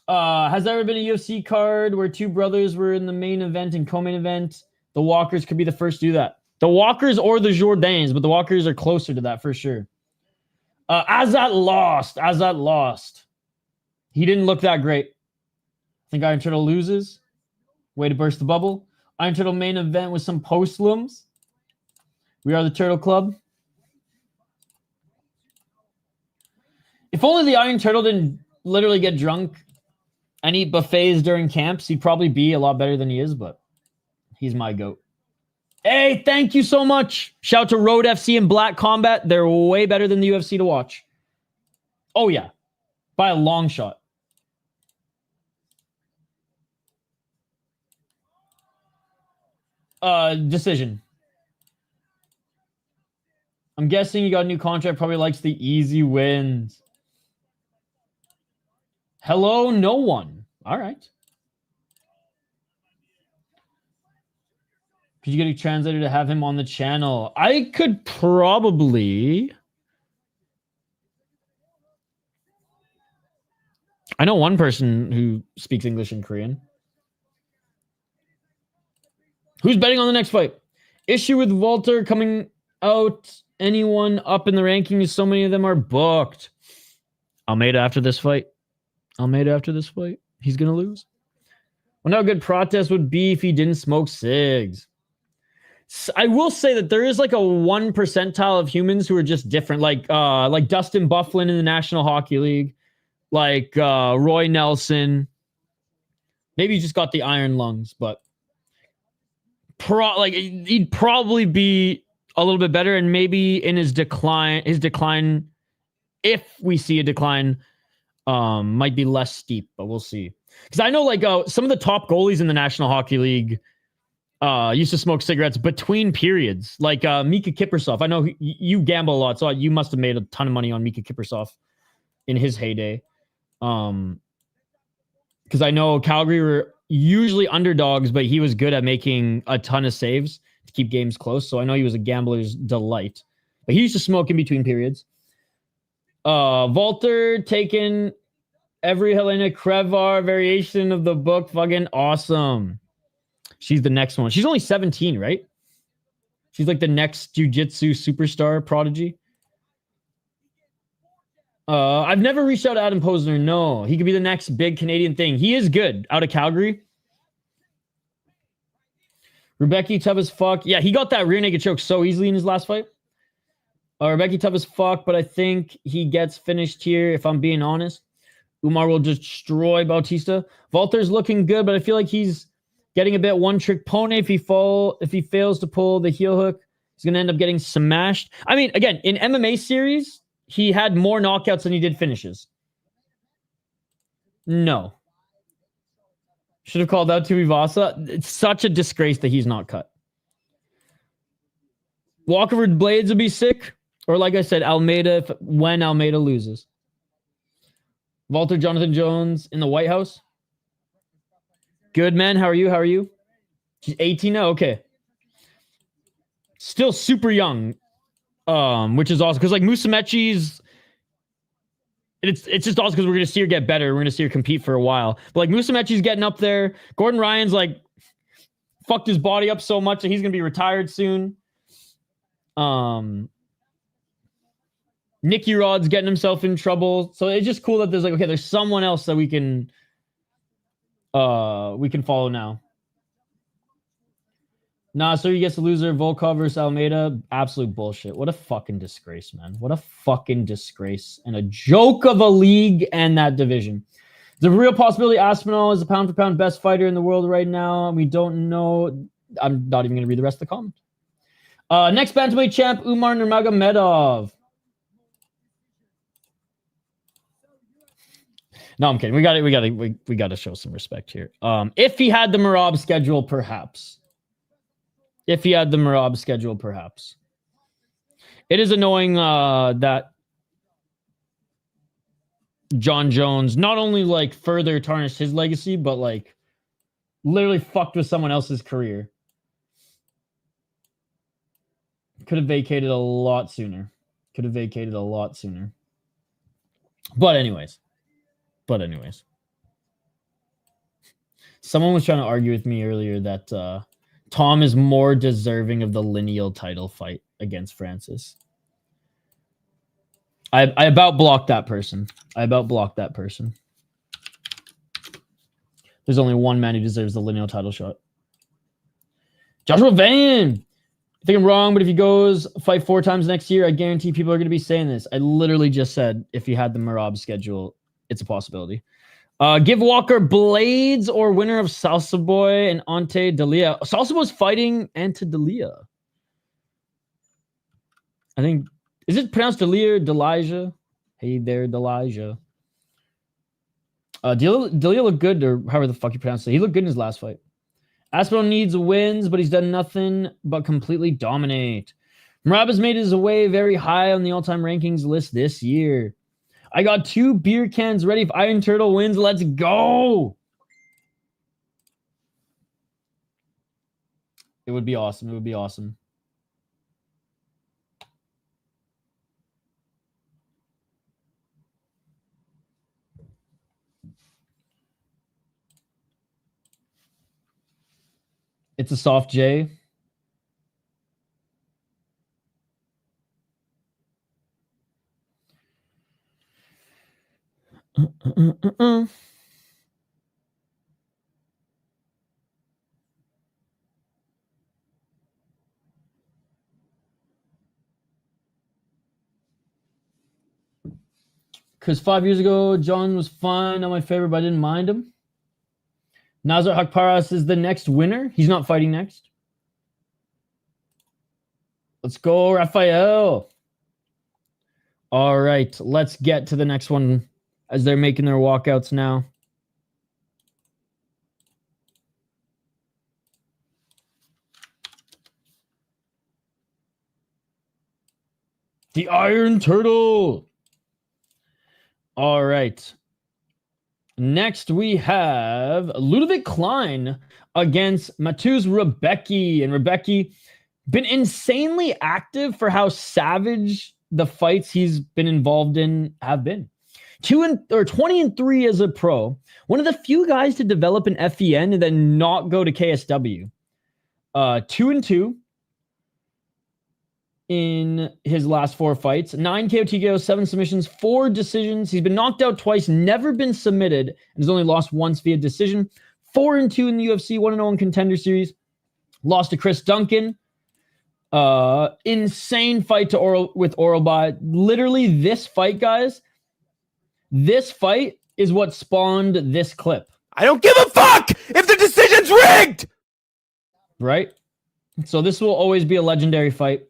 Has there ever been a UFC card where two brothers were in the main event and co-main event? The Walkers could be the first to do that. The Walkers or the Jourdains, but the Walkers are closer to that for sure. Azat lost. He didn't look that great. I think Iron Turtle loses. Way to burst the bubble. Iron Turtle main event with some postlims. We are the Turtle Club. If only the Iron Turtle didn't literally get drunk and eat buffets during camps, he'd probably be a lot better than he is, but he's my GOAT. Hey, thank you so much. Shout out to Road FC and Black Combat. They're way better than the UFC to watch. Oh, yeah. By a long shot. Decision. I'm guessing he got a new contract. Probably likes the easy wins. Hello, no one. All right. Could you get a translator to have him on the channel? I could probably. I know one person who speaks English and Korean. Who's betting on the next fight? Issue with Walter coming out. Anyone up in the rankings? So many of them are booked. Almeida after this fight. He's going to lose. Well, how good protest would be if he didn't smoke cigs. I will say that there is like a 1 percentile of humans who are just different. Like Dustin Bufflin in the National Hockey League. Like Roy Nelson. Maybe he just got the iron lungs, but he'd probably be a little bit better, and maybe in his decline, if we see a decline, might be less steep, but we'll see. Because I know some of the top goalies in the National Hockey League used to smoke cigarettes between periods. Like Mika Kiprusoff. I know you gamble a lot, so you must have made a ton of money on Mika Kiprusoff in his heyday. Because I know Calgary were usually underdogs, but he was good at making a ton of saves to keep games close. So I know he was a gambler's delight. But he used to smoke in between periods. Walter taking every Helena Krevar variation of the book. Fucking awesome. She's the next one. She's only 17, right? She's like the next jiu-jitsu superstar prodigy. I've never reached out to Adam Posner. No, he could be the next big Canadian thing. He is good out of Calgary. Rebecca tough as fuck. Yeah, he got that rear naked choke so easily in his last fight. Rebecca tough as fuck, but I think he gets finished here, if I'm being honest. Umar will destroy Bautista. Walter's looking good, but I feel like he's getting a bit one-trick pony. If he fails to pull the heel hook, he's going to end up getting smashed. I mean, again, in MMA series, he had more knockouts than he did finishes. No. Should have called out Tuivasa. It's such a disgrace that he's not cut. Walkover Blades would be sick. Or like I said, Almeida when Almeida loses. Walter Jonathan Jones in the White House. Good, man. How are you? She's 18 now. Okay. Still super young. Which is awesome. Because like Musumeci's it's just awesome because we're gonna see her get better. We're gonna see her compete for a while. But like Musumeci's getting up there. Gordon Ryan's like fucked his body up so much that he's gonna be retired soon. Nicky Rod's getting himself in trouble. So it's just cool that there's like, okay, there's someone else that we can follow now. Nah, so he gets the loser. Volkov versus Almeida. Absolute bullshit. What a fucking disgrace, man. What a fucking disgrace. And a joke of a league and that division. The real possibility Aspinall is the pound-for-pound best fighter in the world right now. We don't know. I'm not even going to read the rest of the comment. Next bantamweight champ, Umar Nurmagomedov. No, I'm kidding. We got to show some respect here. If he had the Merab schedule, perhaps. If he had the Merab schedule, perhaps. It is annoying that John Jones not only like further tarnished his legacy, but like literally fucked with someone else's career. Could have vacated a lot sooner. But anyways. Someone was trying to argue with me earlier that Tom is more deserving of the lineal title fight against Francis. I about blocked that person. There's only one man who deserves the lineal title shot. Joshua Van! I think I'm wrong, but if he goes fight 4 times next year, I guarantee people are going to be saying this. I literally just said if he had the Merab schedule, it's a possibility. Give Walker Blades or winner of Salsa Boy and Ante Dalia. Salsa Boy's fighting Ante Dalia. I think, is it pronounced Dalia or Delija? Hey there, Delija. Dalia looked good, or however the fuck you pronounce it. He looked good in his last fight. Aspinall needs wins, but he's done nothing but completely dominate. Merab has made his way very high on the all-time rankings list this year. I got 2 beer cans ready. If Iron Turtle wins, let's go. It would be awesome. It's a soft J. Because 5 years ago, John was fine, not my favorite, but I didn't mind him. Nazar Haqparast is the next winner. He's not fighting next. Let's go, Raphael. All right, let's get to the next one as they're making their walkouts now. The Iron Turtle. All right. Next, we have Ludovic Klein against Mateusz Rebecki. And Rebecki been insanely active for how savage the fights he's been involved in have been. 20-3 as a pro. One of the few guys to develop an FEN and then not go to KSW. 2-2 in his last 4 fights. 9 KO, TKO, 7 submissions, 4 decisions. He's been knocked out twice, never been submitted, and has only lost once via decision. 4-2 in the UFC, 1-0 in Contender Series. Lost to Chris Duncan. Insane fight with Oralby. Literally, this fight, guys, this fight is what spawned this clip. I don't give a fuck if the decision's rigged! Right? So this will always be a legendary fight.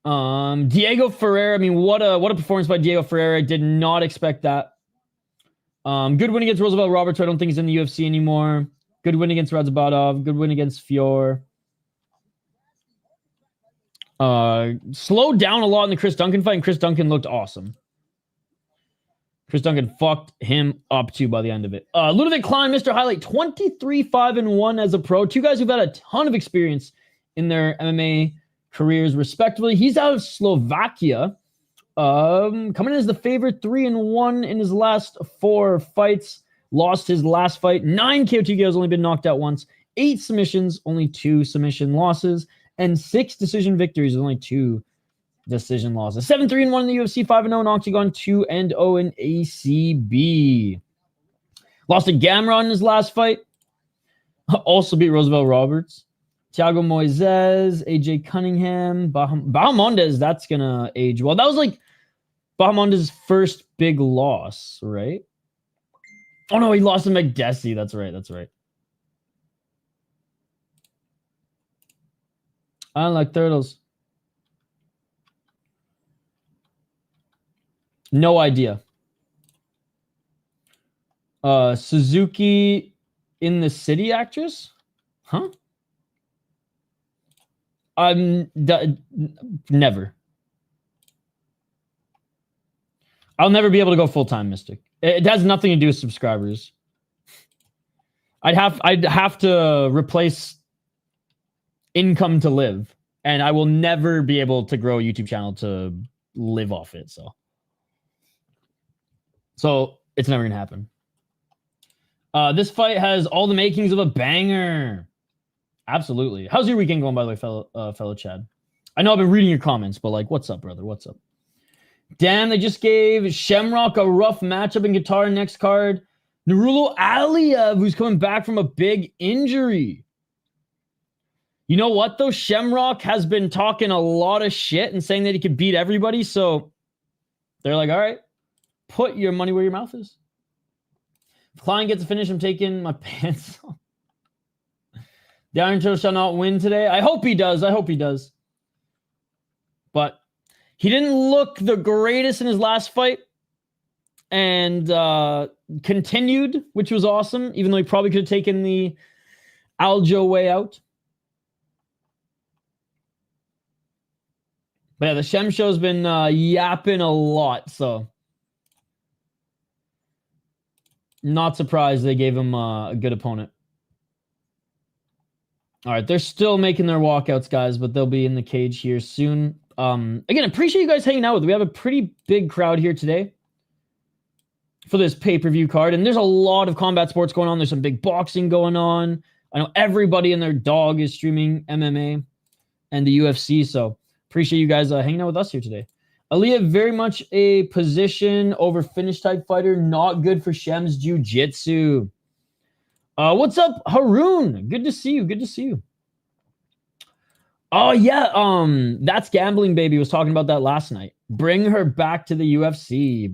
Diego Ferreira, I mean, what a performance by Diego Ferreira. I did not expect that. Good win against Roosevelt Roberts. I don't think he's in the UFC anymore. Good win against Radzabadov. Good win against Fior. Slowed down a lot in the Chris Duncan fight, and Chris Duncan looked awesome. Chris Duncan fucked him up too by the end of it. Ludwig Klein, Mr. Highlight, 23-5-1 as a pro. Two guys who've had a ton of experience in their MMA careers, respectively. He's out of Slovakia. Coming in as the favorite, 3-1 in his last 4 fights. Lost his last fight. 9 KO TKOs, only been knocked out once. 8 submissions, only 2 submission losses. And 6 decision victories, only 2 decision losses. 7-3-1 in the UFC, 5-0 in Octagon, 2-0 in ACB. Lost to Gamrot in his last fight. Also beat Roosevelt Roberts. Thiago Moises, AJ Cunningham, Bahamondes, that's going to age well. That was like Bahamondes' first big loss, right? Oh, no, he lost to McDessie. That's right. I don't like turtles. No idea. Suzuki in the City actress? Huh? Never. I'll never be able to go full-time, Mystic. It has nothing to do with subscribers. I'd have to replace income to live, and I will never be able to grow a YouTube channel to live off it. So it's never gonna happen. This fight has all the makings of a banger. Absolutely. How's your weekend going, by the way, fellow Chad? I know I've been reading your comments, but like, what's up, brother? What's up? Damn, they just gave Shamrock a rough matchup in Qatar next card. Nurullo Aliyev, who's coming back from a big injury. You know what, though? Shamrock has been talking a lot of shit and saying that he could beat everybody, so they're like, all right, put your money where your mouth is. If Klein gets a finish, I'm taking my pants off. The Iron Turtle shall not win today. I hope he does. But he didn't look the greatest in his last fight. And continued, which was awesome, even though he probably could have taken the Aljo way out. But yeah, the Shem Show's been yapping a lot, so not surprised they gave him a good opponent. All right, they're still making their walkouts, guys, but they'll be in the cage here soon. Again, appreciate you guys hanging out with me. We have a pretty big crowd here today for this pay-per-view card, and there's a lot of combat sports going on. There's some big boxing going on. I know everybody and their dog is streaming MMA and the UFC, so appreciate you guys hanging out with us here today. Aliyev, very much a position over finish type fighter. Not good for Shem's jiu-jitsu. What's up, Haroon? Good to see you. Oh, yeah. That's Gambling Baby was talking about that last night. Bring her back to the UFC.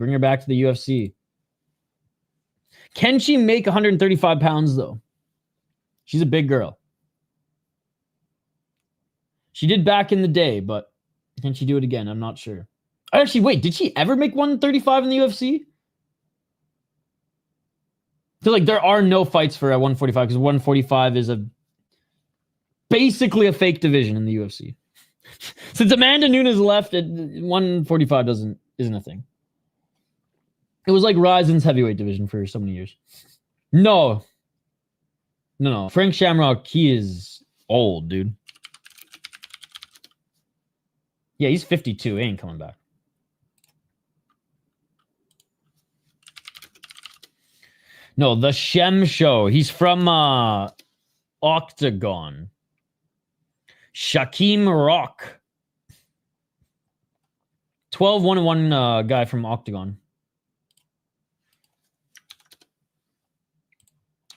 Can she make 135 pounds, though? She's a big girl. She did back in the day, but can she do it again? I'm not sure. Actually, wait, did she ever make 135 in the UFC? I feel like there are no fights for 145 because 145 is basically a fake division in the UFC. Since Amanda Nunes left, 145 isn't a thing. It was like Ryzen's heavyweight division for so many years. No. Frank Shamrock, he is old, dude. Yeah, he's 52. He ain't coming back. No, the Shem Show. He's from Octagon. Shaquem Rock. 12-1-1 guy from Octagon.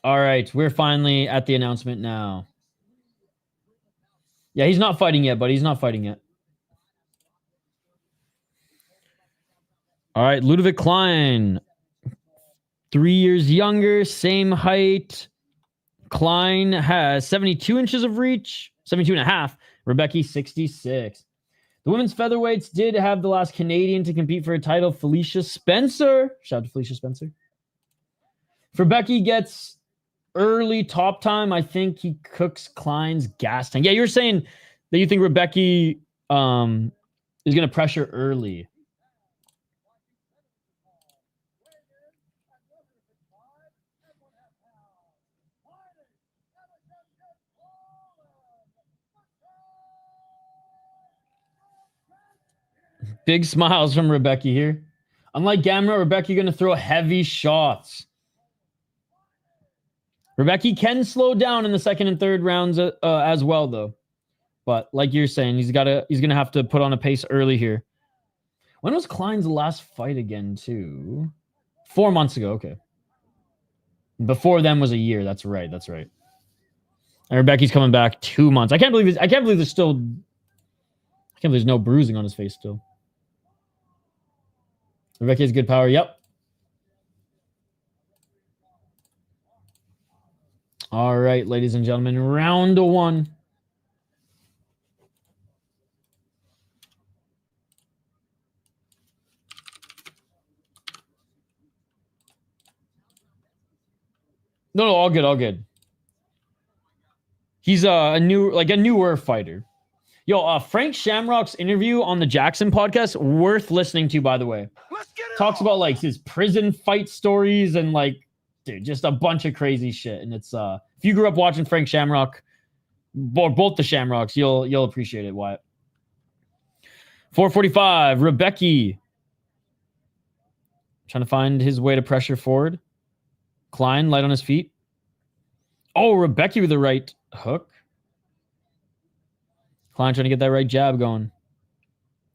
All right, we're finally at the announcement now. Yeah, he's not fighting yet, buddy. He's not fighting yet. All right, Ludwig Klein. 3 years younger, same height. Klein has 72 inches of reach, 72 and a half. Rebecca, 66. The women's featherweights did have the last Canadian to compete for a title, Felicia Spencer. Shout out to Felicia Spencer. For Becky gets early top time. I think he cooks Klein's gas tank. Yeah, you're saying that you think Rebecca is going to pressure early. Big smiles from Rebecca here. Unlike Gamrot, Rebecca going to throw heavy shots. Rebecca can slow down in the second and third rounds as well, though. But like you're saying, he's going to have to put on a pace early here. When was Klein's last fight again, too? 4 months ago. Okay. Before then was a year. That's right. That's right. And Rebecca's coming back 2 months. I can't believe there's no bruising on his face still. Rebecca has good power. Yep. All right, ladies and gentlemen, round one. No, all good, all good. He's a newer fighter. Yo, Frank Shamrock's interview on the Jackson podcast, worth listening to, by the way. Talks about like his prison fight stories and like, dude, just a bunch of crazy shit. And it's if you grew up watching Frank Shamrock, both the Shamrocks, you'll appreciate it, Wyatt. 445, Rebecca. Trying to find his way to pressure forward. Klein, light on his feet. Oh, Rebecca with the right hook. Klein trying to get that right jab going.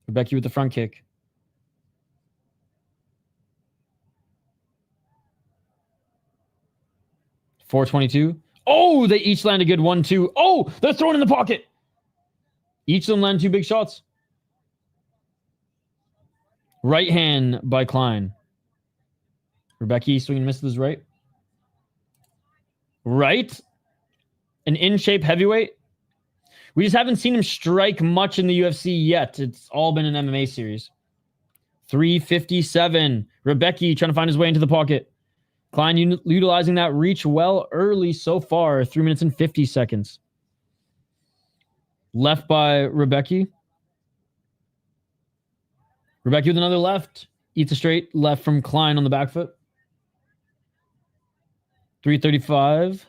Rebecca with the front kick. .422. Oh, they each land a good 1-2. Oh, they're thrown in the pocket. Each of them land 2 big shots. Right hand by Klein. Rebecca swinging misses his right. Right. An in-shape heavyweight. We just haven't seen him strike much in the UFC yet. It's all been an MMA series. 357. Rebecca trying to find his way into the pocket. Klein utilizing that reach well early so far. 3 minutes and 50 seconds. Left by Rebecca. Rebecca with another left. Eats a straight left from Klein on the back foot. 335.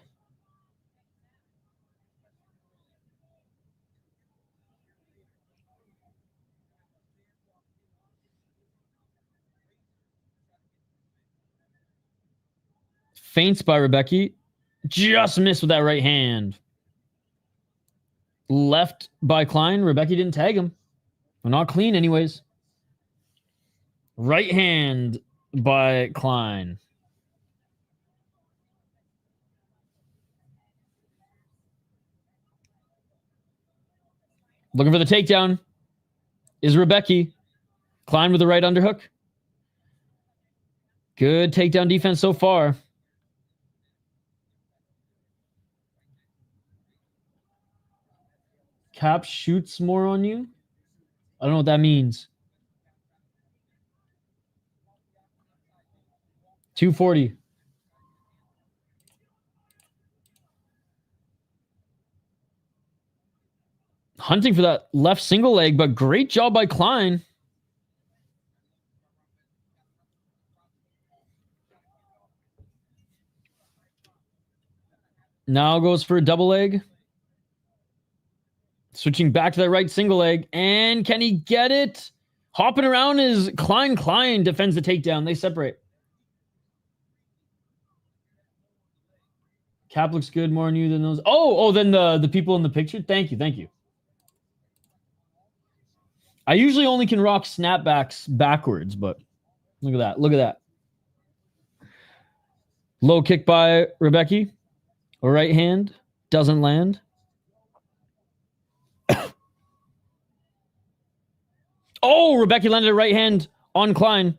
Feints by Rebecca. Just missed with that right hand. Left by Klein. Rebecca didn't tag him. Well, not clean anyways. Right hand by Klein. Looking for the takedown is Rebecca. Klein with the right underhook. Good takedown defense so far. Cap shoots more on you. I don't know what that means. 240. Hunting for that left single leg, but great job by Klein. Now goes for a double leg. Switching back to that right single leg. And can he get it? Hopping around is Klein. Klein defends the takedown. They separate. Cap looks good more on you than those. Oh, than the people in the picture. Thank you. I usually only can rock snapbacks backwards, but look at that. Low kick by Rebecca. A right hand. Doesn't land. Oh, Rebecca landed a right hand on Klein.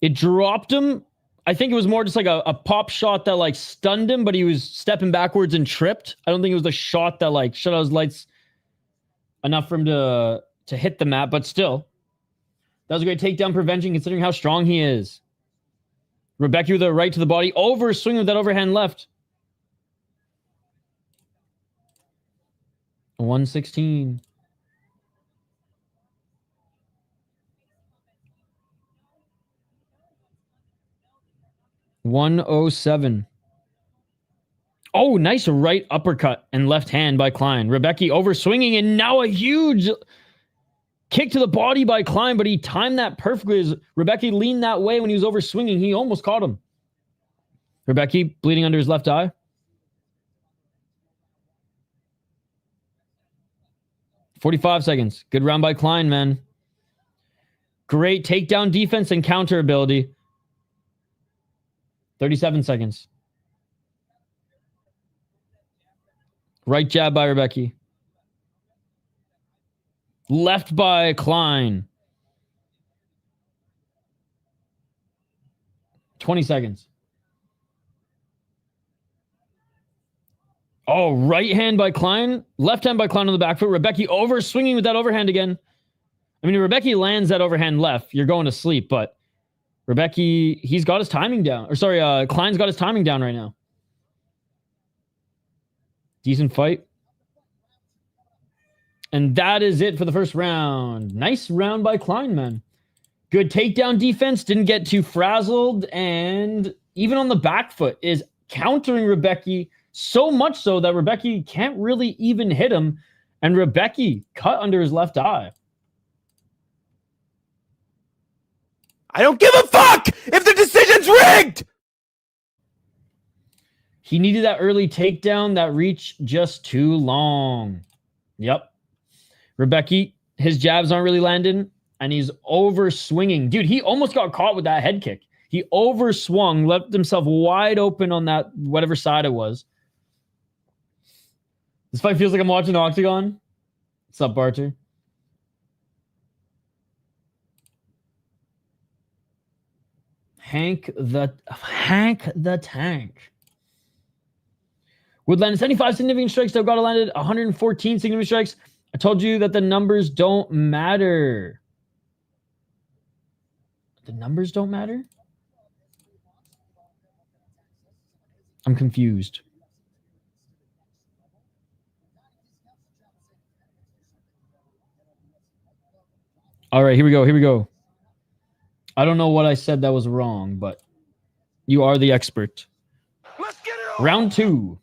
It dropped him. I think it was more just like a pop shot that like stunned him, but he was stepping backwards and tripped. I don't think it was a shot that like shut out his lights enough for him to hit the mat, but still. That was a great takedown prevention considering how strong he is. Rebecca with a right to the body. Over, swing with that overhand left. 116. $107. Oh, nice right uppercut and left hand by Klein. Rebecca over swinging, and now a huge kick to the body by Klein, but he timed that perfectly as Rebecki leaned that way when he was over swinging. He almost caught him. Rebecki bleeding under his left eye. 45 seconds. Good round by Klein, man. Great takedown defense and counter ability. 37 seconds. Right jab by Rebecki. Left by Klein. 20 seconds. Oh, right hand by Klein. Left hand by Klein on the back foot. Rebecki over swinging with that overhand again. I mean, Rebecki lands that overhand left. You're going to sleep, but Rebecki, he's got his timing down. Or sorry, Klein's got his timing down right now. Decent fight. And that is it for the first round. Nice round by Klein, man. Good takedown defense. Didn't get too frazzled. And even on the back foot is countering Rebecki so much so that Rebecki can't really even hit him. And Rebecki cut under his left eye. I don't give a fuck if the decision's rigged! He needed that early takedown. That reach just too long. Yep. Rebecki, his jabs aren't really landing, and he's over swinging. Dude, he almost got caught with that head kick. He over swung, left himself wide open on that whatever side it was. This fight feels like I'm watching Octagon. What's up, Barter? Hank the Tank. Would land 75 significant strikes. Delgado landed 114 significant strikes. I told you that the numbers don't matter. The numbers don't matter? I'm confused. All right, here we go. I don't know what I said that was wrong, but you are the expert. Let's get it on. Round 2.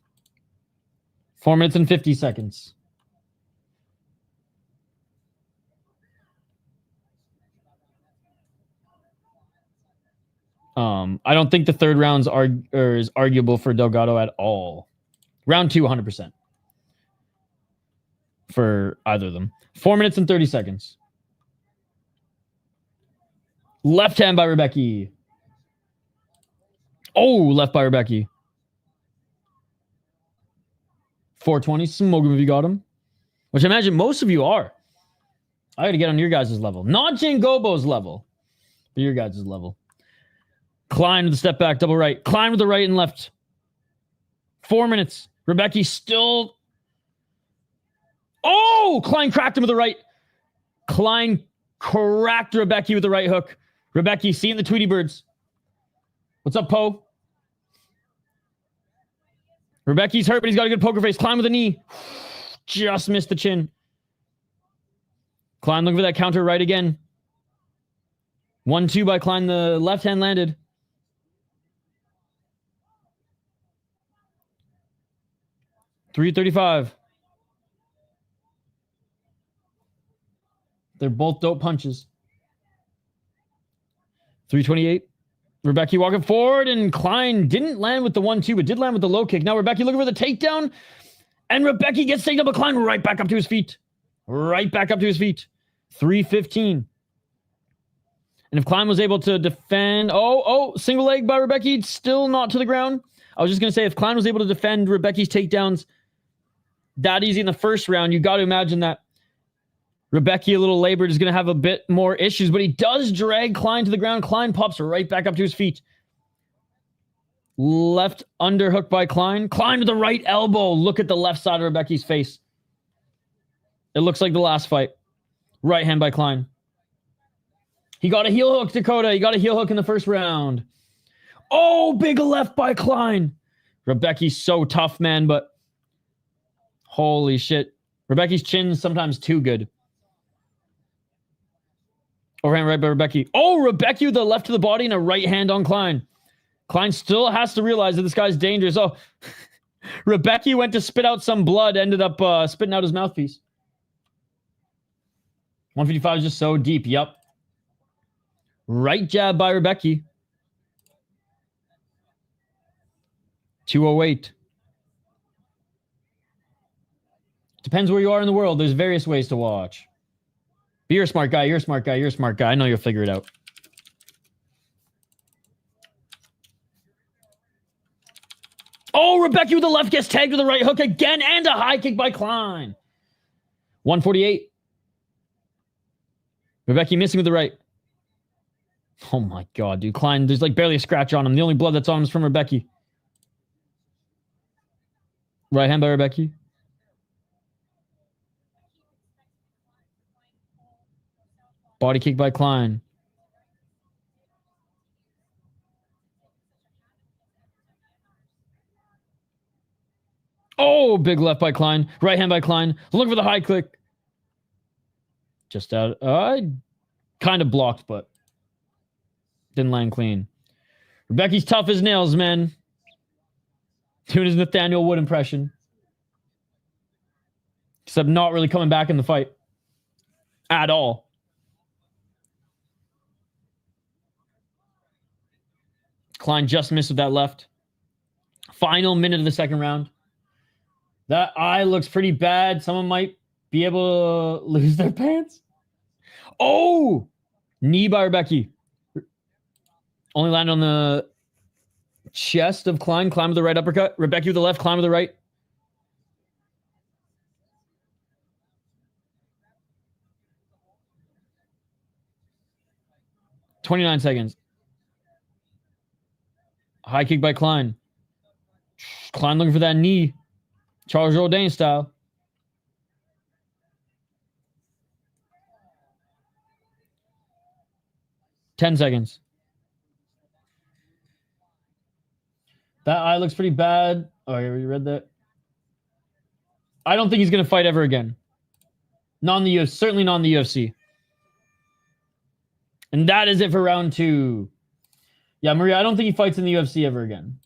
4 minutes and 50 seconds. I don't think the third round is arguable for Delgado at all. Round 2, 100%. For either of them. 4 minutes and 30 seconds. Left hand by Rebecki. Oh, left by Rebecki. 420. Smoke him if you got him. Which I imagine most of you are. I got to get on your guys' level. Not Jangobo's level. But your guys' level. Klein with the step back, double right. Klein with the right and left. 4 minutes. Rebecki still... Oh! Klein cracked him with the right. Klein cracked Rebecki with the right hook. Rebecki seeing the Tweety Birds. What's up, Poe? Rebecki's hurt, but he's got a good poker face. Klein with a knee. Just missed the chin. Klein looking for that counter right again. 1-2 by Klein. The left hand landed. $335. They're both dope punches. 328. Rebecki walking forward, and Klein didn't land with the 1-2, but did land with the low kick. Now Rebecki looking for the takedown, and Rebecki gets taken up, but Klein right back up to his feet. Right back up to his feet. 315. And if Klein was able to defend... Oh, single leg by Rebecki, still not to the ground. I was just going to say, if Klein was able to defend Rebecki's takedowns that easy in the first round, you got to imagine that Rebecki, a little labored, is going to have a bit more issues, but he does drag Klein to the ground. Klein pops right back up to his feet. Left underhook by Klein. Klein with the right elbow. Look at the left side of Rebecki's face. It looks like the last fight. Right hand by Klein. He got a heel hook, Dakota. He got a heel hook in the first round. Oh, big left by Klein. Rebecki's so tough, man, but holy shit. Rebecki's chin is sometimes too good. Overhand right by Rebecki. Oh, Rebecki with the left to the body and a right hand on Klein. Klein still has to realize that this guy's dangerous. Oh, Rebecki went to spit out some blood, ended up spitting out his mouthpiece. 155 is just so deep. Yep. Right jab by Rebecca. 208. Depends where you are in the world. There's various ways to watch. But you're a smart guy. You're a smart guy. You're a smart guy. I know you'll figure it out. Oh, Rebecca with the left gets tagged with the right hook again and a high kick by Klein. 148. Rebecca missing with the right. Oh my God, dude. Klein, there's like barely a scratch on him. The only blood that's on him is from Rebecca. Right hand by Rebecca. Body kick by Klein. Oh, big left by Klein. Right hand by Klein. Look for the high click. Just out. Kind of blocked, but didn't land clean. Rebecca's tough as nails, man. Doing his Nathaniel Wood impression. Except not really coming back in the fight. At all. Klein just missed with that left. Final minute of the second round. That eye looks pretty bad. Someone might be able to lose their pants. Oh! Knee by Rebecca. Only landed on the chest of Klein. Klein with the right uppercut. Rebecca with the left. Klein with the right. $29 seconds. High kick by Klein. Klein looking for that knee. Charles Jourdain style. $10 seconds. That eye looks pretty bad. Oh, you read that? I don't think he's going to fight ever again. Not in the UFC. Certainly not in the UFC. And that is it for round 2. Yeah, Maria, I don't think he fights in the UFC ever again.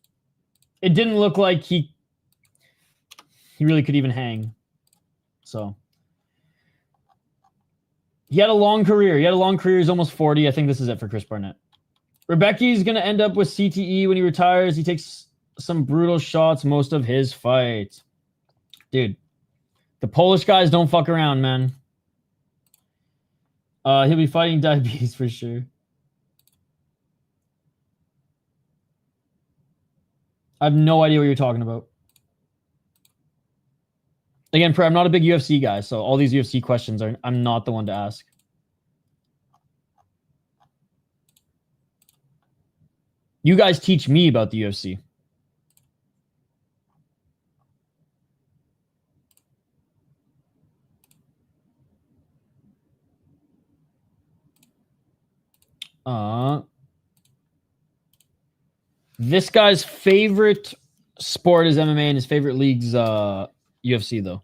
It didn't look like he really could even hang. So he had a long career. He's almost 40. I think this is it for Chris Barnett. Rebecca's going to end up with CTE when he retires. He takes some brutal shots most of his fights. Dude, the Polish guys don't fuck around, man. He'll be fighting diabetes for sure. I have no idea what you're talking about. Again, I'm not a big UFC guy, so all these UFC questions I'm not the one to ask. You guys teach me about the UFC. This guy's favorite sport is MMA and his favorite league's UFC, though.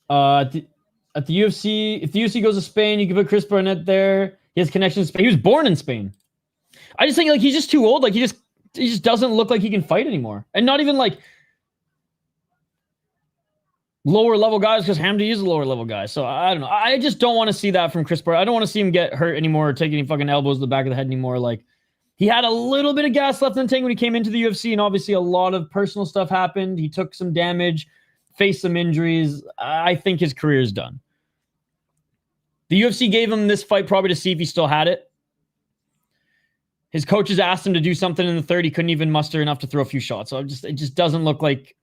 At the UFC, if the UFC goes to Spain, you can put Chris Barnett there. He has connections to Spain. He was born in Spain. I just think like he's just too old. Like he just doesn't look like he can fight anymore. And not even like lower level guys, because Hamdy is a lower level guy. So I don't know. I just don't want to see that from Chris Barnett. I don't want to see him get hurt anymore or take any fucking elbows to the back of the head anymore. Like he had a little bit of gas left in the tank when he came into the UFC, and obviously a lot of personal stuff happened. He took some damage, faced some injuries. I think his career is done. The UFC gave him this fight probably to see if he still had it. His coaches asked him to do something in the third. He couldn't even muster enough to throw a few shots. So it just doesn't look like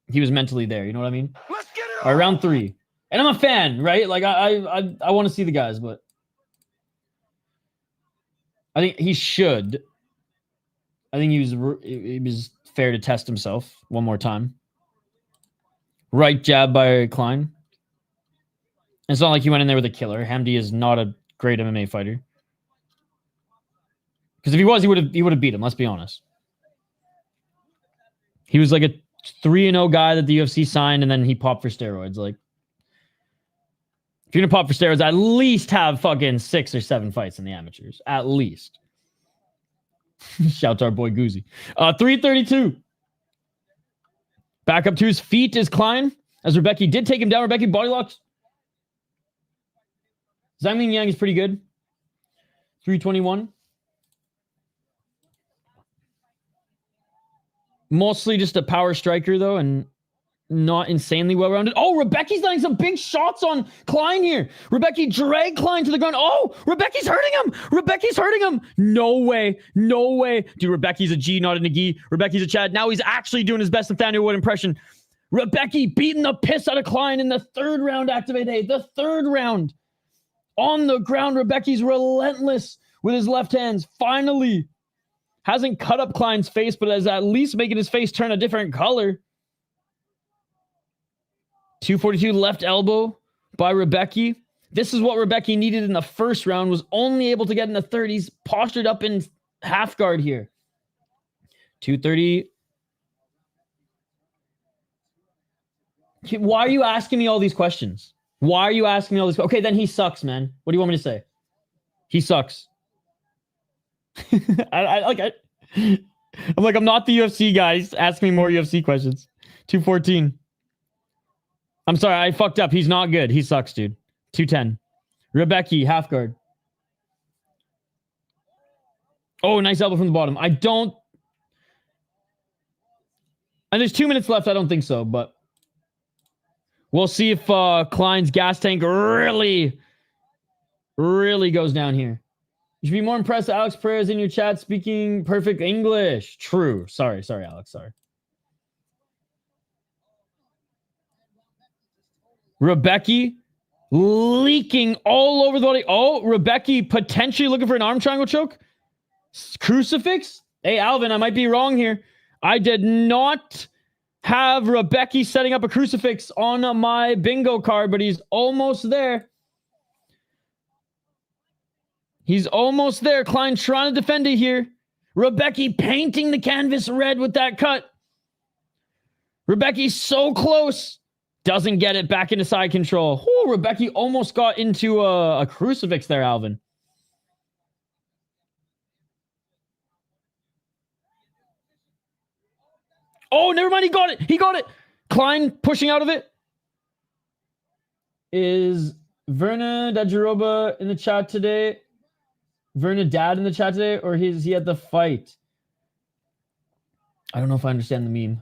he was mentally there. You know what I mean? Let's get it. All right, round 3. And I'm a fan, right? Like I want to see the guys, but I think he should. I think it was fair to test himself one more time. Right jab by Klein. It's not like he went in there with a killer. Hamdy is not a great MMA fighter. Because if he was, he would have beat him. Let's be honest. He was like a 3-0 guy that the UFC signed, and then he popped for steroids. Like, if you're gonna pop for steroids, at least have fucking 6 or 7 fights in the amateurs. At least. Shout to our boy Goozy. 332. Back up to his feet is Klein. As Rebecca did take him down. Rebecca body locks. Zhang Ling Yang is pretty good. 321. Mostly just a power striker, though, and not insanely well-rounded. Oh, Rebecca's landing some big shots on Klein here. Rebecca dragged Klein to the ground. Oh, Rebecca's hurting him. Rebecca's hurting him. No way. No way. Dude, Rebecca's a G, not a Nagi. Rebecca's a Chad. Now he's actually doing his best Nathaniel Wood impression. Rebecca beating the piss out of Klein in the third round, Activate A. The third round. On the ground, Rebecca's relentless with his left hands. Finally. Hasn't cut up Klein's face, but is at least making his face turn a different color. 242 left elbow by Rebecca. This is what Rebecca needed in the first round. Was only able to get in the 30s. Postured up in half guard here. 230. Why are you asking me all these questions? Why are you asking me all these? Okay, then he sucks, man. What do you want me to say? He sucks. I'm not the UFC guys. Ask me more UFC questions. 214. I'm sorry, I fucked up. He's not good. He sucks, dude. 210. Rebecca, half guard. Oh, nice elbow from the bottom. I don't... And there's 2 minutes left. I don't think so, but... We'll see if Klein's gas tank really goes down here. You should be more impressed with Alex Perez in your chat speaking perfect English. True. Sorry, Alex. Sorry. Rebecca leaking all over the body. Oh, Rebecca potentially looking for an arm triangle choke. Crucifix? Hey, Alvin, I might be wrong here. I did not have Rebecca setting up a crucifix on my bingo card, but he's almost there. He's almost there. Klein trying to defend it here. Rebecca painting the canvas red with that cut. Rebecca's so close. Doesn't get it back into side control. Ooh, Rebecca almost got into a crucifix there, Alvin. Oh, never mind. He got it. He got it. Klein pushing out of it. Is Virna Jandiroba in the chat today? Virna Dad in the chat today? Or is he at the fight? I don't know if I understand the meme.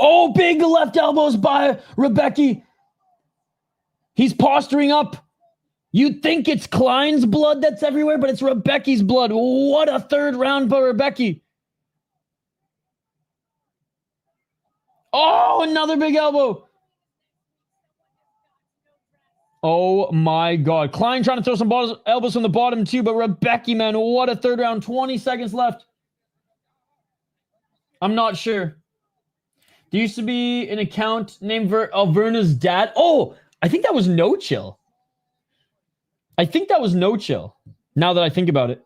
Oh, big left elbows by Rebecca. He's posturing up. You'd think it's Klein's blood that's everywhere, but it's Rebecca's blood. What a third round by Rebecca. Oh, another big elbow. Oh my God. Klein trying to throw some elbows from the bottom too, but Rebecca, man, what a third round. 20 seconds left. I'm not sure. There used to be an account named Virna's dad. Oh, I think that was No Chill. I think that was No Chill. Now that I think about it.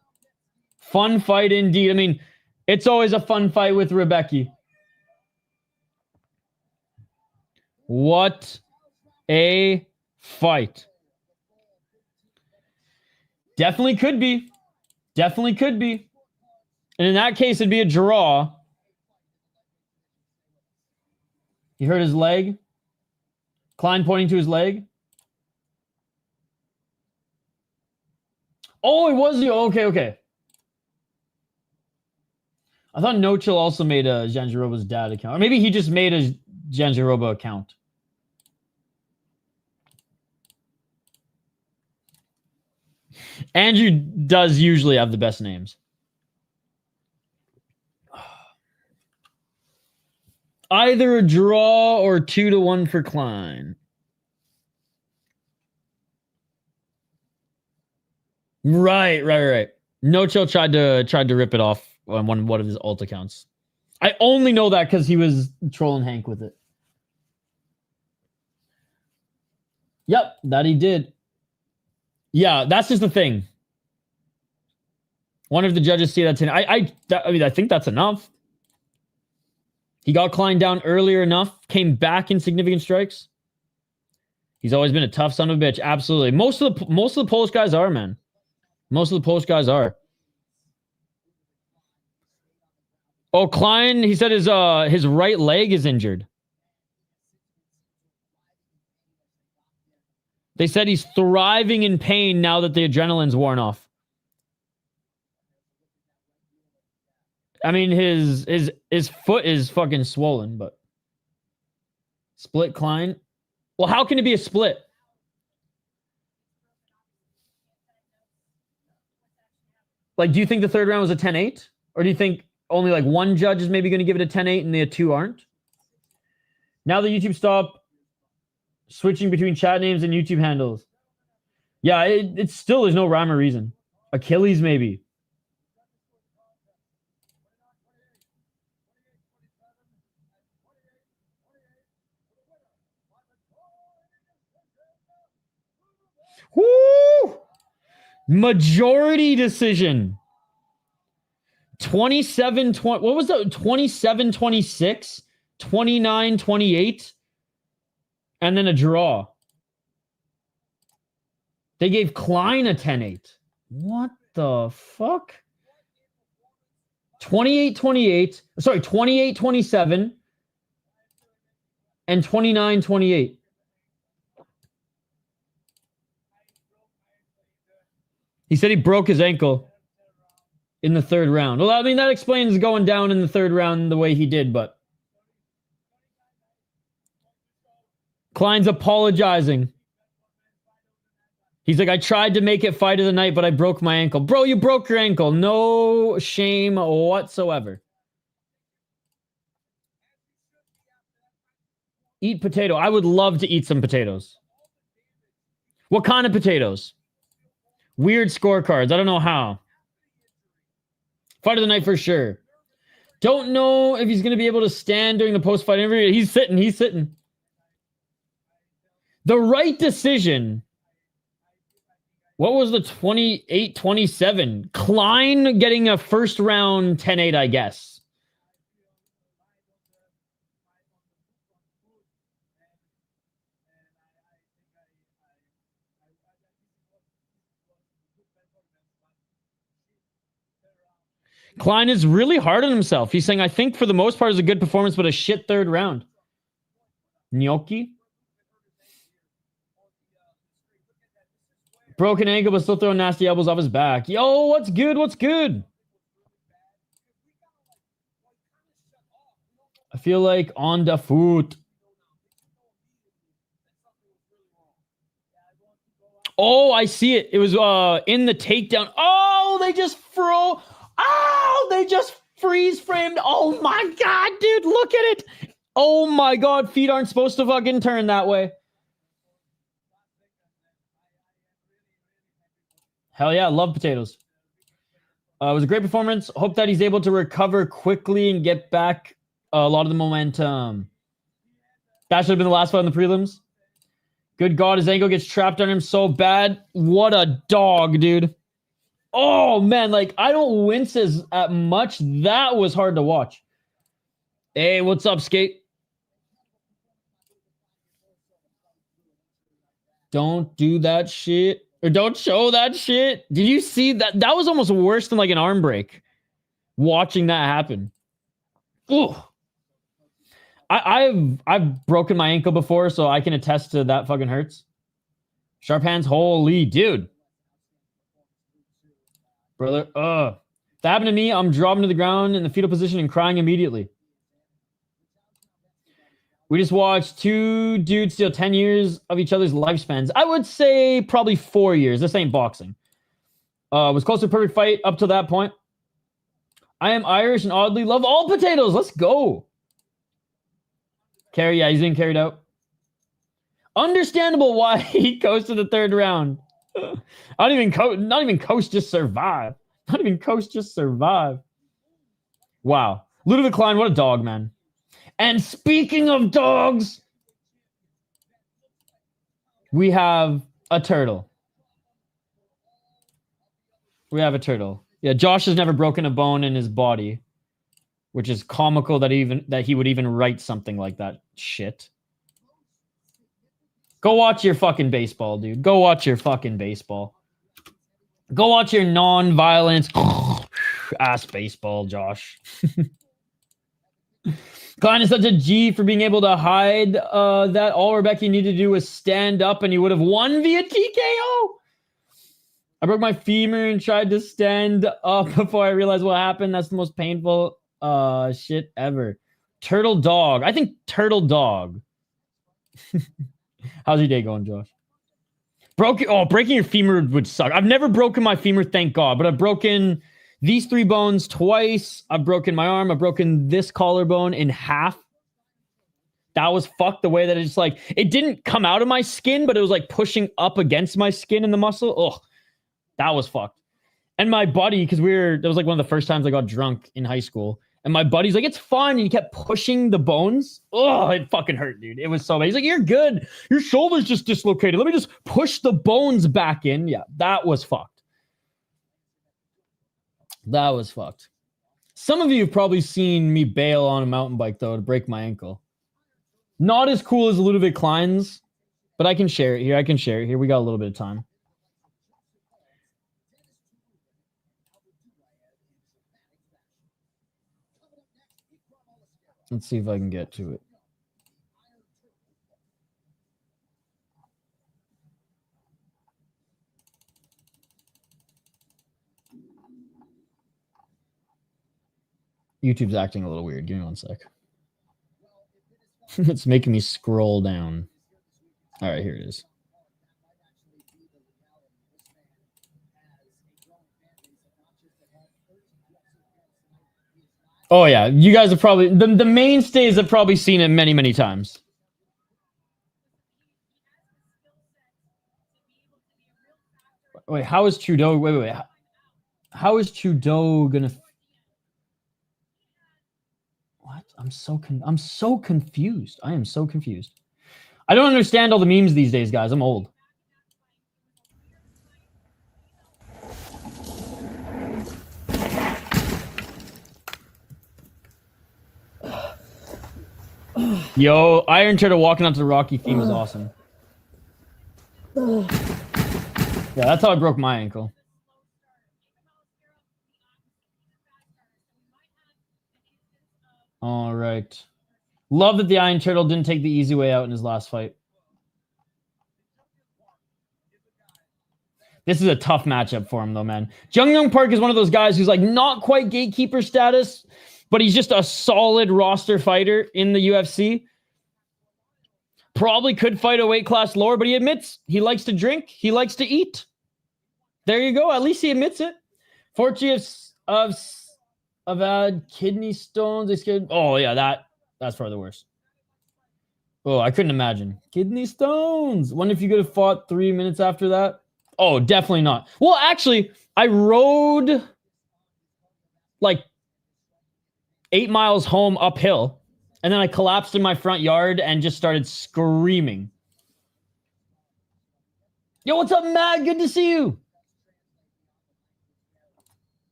Fun fight indeed. I mean, it's always a fun fight with Rebecca. What a fight. Definitely could be. Definitely could be. And in that case, it'd be a draw. You heard his leg? Klein pointing to his leg. Oh, it was the... Okay. I thought No Chill also made a Jandiroba's dad account. Or maybe he just made a Jandiroba account. Andrew does usually have the best names. Either a draw or 2-1 for Klein. Right. No Chill tried to rip it off on one of his alt accounts. I only know that because he was trolling Hank with it. Yep, that he did. Yeah, that's just the thing. One of the judges see that tonight. I think that's enough. He got Klein down earlier enough. Came back in significant strikes. He's always been a tough son of a bitch. Absolutely. Most of the Polish guys are, man. Most of the Polish guys are. Oh, Klein, he said his right leg is injured. They said he's thriving in pain now that the adrenaline's worn off. I mean, his foot is fucking swollen, but split Klein. Well, how can it be a split? Like, do you think the third round was a 10-8? Or do you think only like one judge is maybe going to give it a 10-8 and the two aren't? Now the YouTube stop switching between chat names and YouTube handles. Yeah, it's still, there's no rhyme or reason. Achilles, maybe. Woo! Majority decision. 27-20. What was that? 27-26, 29-28, and then a draw. They gave Klein a 10-8. What the fuck? 28-28. Sorry, 28-27 and 29-28. He said he broke his ankle in the third round. Well, I mean, that explains going down in the third round the way he did, but Klein's apologizing. He's like, I tried to make it fight of the night, but I broke my ankle. Bro, you broke your ankle. No shame whatsoever. Eat potato. I would love to eat some potatoes. What kind of potatoes? Weird scorecards. I don't know how. Fight of the night for sure. Don't know if he's going to be able to stand during the post-fight interview. He's sitting. He's sitting. The right decision. What was the 28-27? Klein getting a first round 10-8, I guess. Klein is really hard on himself. He's saying, I think for the most part it's a good performance, but a shit third round. Gnocchi. Broken ankle, but still throwing nasty elbows off his back. Yo, what's good? What's good? I feel like on the foot. Oh, I see it. It was in the takedown. Oh, they just froze. Oh, they just freeze framed. Oh my God, dude, look at it. Oh my God, feet aren't supposed to fucking turn that way. Hell yeah, love potatoes. It was a great performance. Hope that he's able to recover quickly and get back a lot of the momentum. That should have been the last fight in the prelims. Good God, his ankle gets trapped on him so bad. What a dog, dude. Oh, man, like, I don't wince as much. That was hard to watch. Hey, what's up, Skate? Don't do that shit. Or don't show that shit. Did you see that? That was almost worse than, like, an arm break. Watching that happen. Ooh. I've broken my ankle before, so I can attest to that fucking hurts. Sharp hands, holy dude. Brother, if that happened to me, I'm dropping to the ground in the fetal position and crying immediately. We just watched two dudes steal 10 years of each other's lifespans. I would say probably 4 years. This ain't boxing. Was close to a perfect fight up to that point. I am Irish and oddly love all potatoes. Let's go. Carry, yeah, he's being carried out. Understandable why he goes to the third round. Not even coach, just survive. Not even coach, just survive. Wow. Ludovic Klein, what a dog, man. And speaking of dogs, we have a turtle. We have a turtle. Yeah, Josh has never broken a bone in his body, which is comical that he would even write something like that shit. Go watch your fucking baseball, dude. Go watch your fucking baseball. Go watch your non-violence ass baseball, Josh. Klein is such a G for being able to hide that. All Rebecca needed to do was stand up and he would have won via TKO. I broke my femur and tried to stand up before I realized what happened. That's the most painful shit ever. Turtle Dog. I think Turtle Dog. How's your day going, Josh? Breaking your femur would suck. I've never broken my femur, thank God, but I've broken these 3 bones twice. I've broken my arm. I've broken this collarbone in half. That was fucked the way that it's like, it didn't come out of my skin, but it was like pushing up against my skin and the muscle. Ugh, that was fucked. And my buddy, because that was like one of the first times I got drunk in high school. And my buddy's like, it's fine. And he kept pushing the bones. Oh, it fucking hurt, dude. It was so bad. He's like, you're good. Your shoulder's just dislocated. Let me just push the bones back in. Yeah, that was fucked. That was fucked. Some of you have probably seen me bail on a mountain bike, though, to break my ankle. Not as cool as Ludovic Klein's, but I can share it here. We got a little bit of time. Let's see if I can get to it. YouTube's acting a little weird. Give me one sec. It's making me scroll down. All right, here it is. Oh, yeah. You guys have probably... The mainstays have probably seen it many, many times. Wait, how is Trudeau... Wait. How is Trudeau gonna... What? I'm so confused. I am so confused. I don't understand all the memes these days, guys. I'm old. Yo, Iron Turtle walking up to the Rocky theme is awesome. Yeah, that's how I broke my ankle. All right. Love that the Iron Turtle didn't take the easy way out in his last fight. This is a tough matchup for him, though, man. Jung Young Park is one of those guys who's like not quite gatekeeper status, but he's just a solid roster fighter in the UFC. Probably could fight a weight class lower, but he admits he likes to drink. He likes to eat. There you go. At least he admits it. Fortunately, I've had kidney stones. They scared. Oh, yeah, that's probably the worst. Oh, I couldn't imagine. Kidney stones. Wonder if you could have fought 3 minutes after that. Oh, definitely not. Well, actually, I rode like 8 miles home uphill, and then I collapsed in my front yard and just started screaming. Yo, what's up, Matt? Good to see you.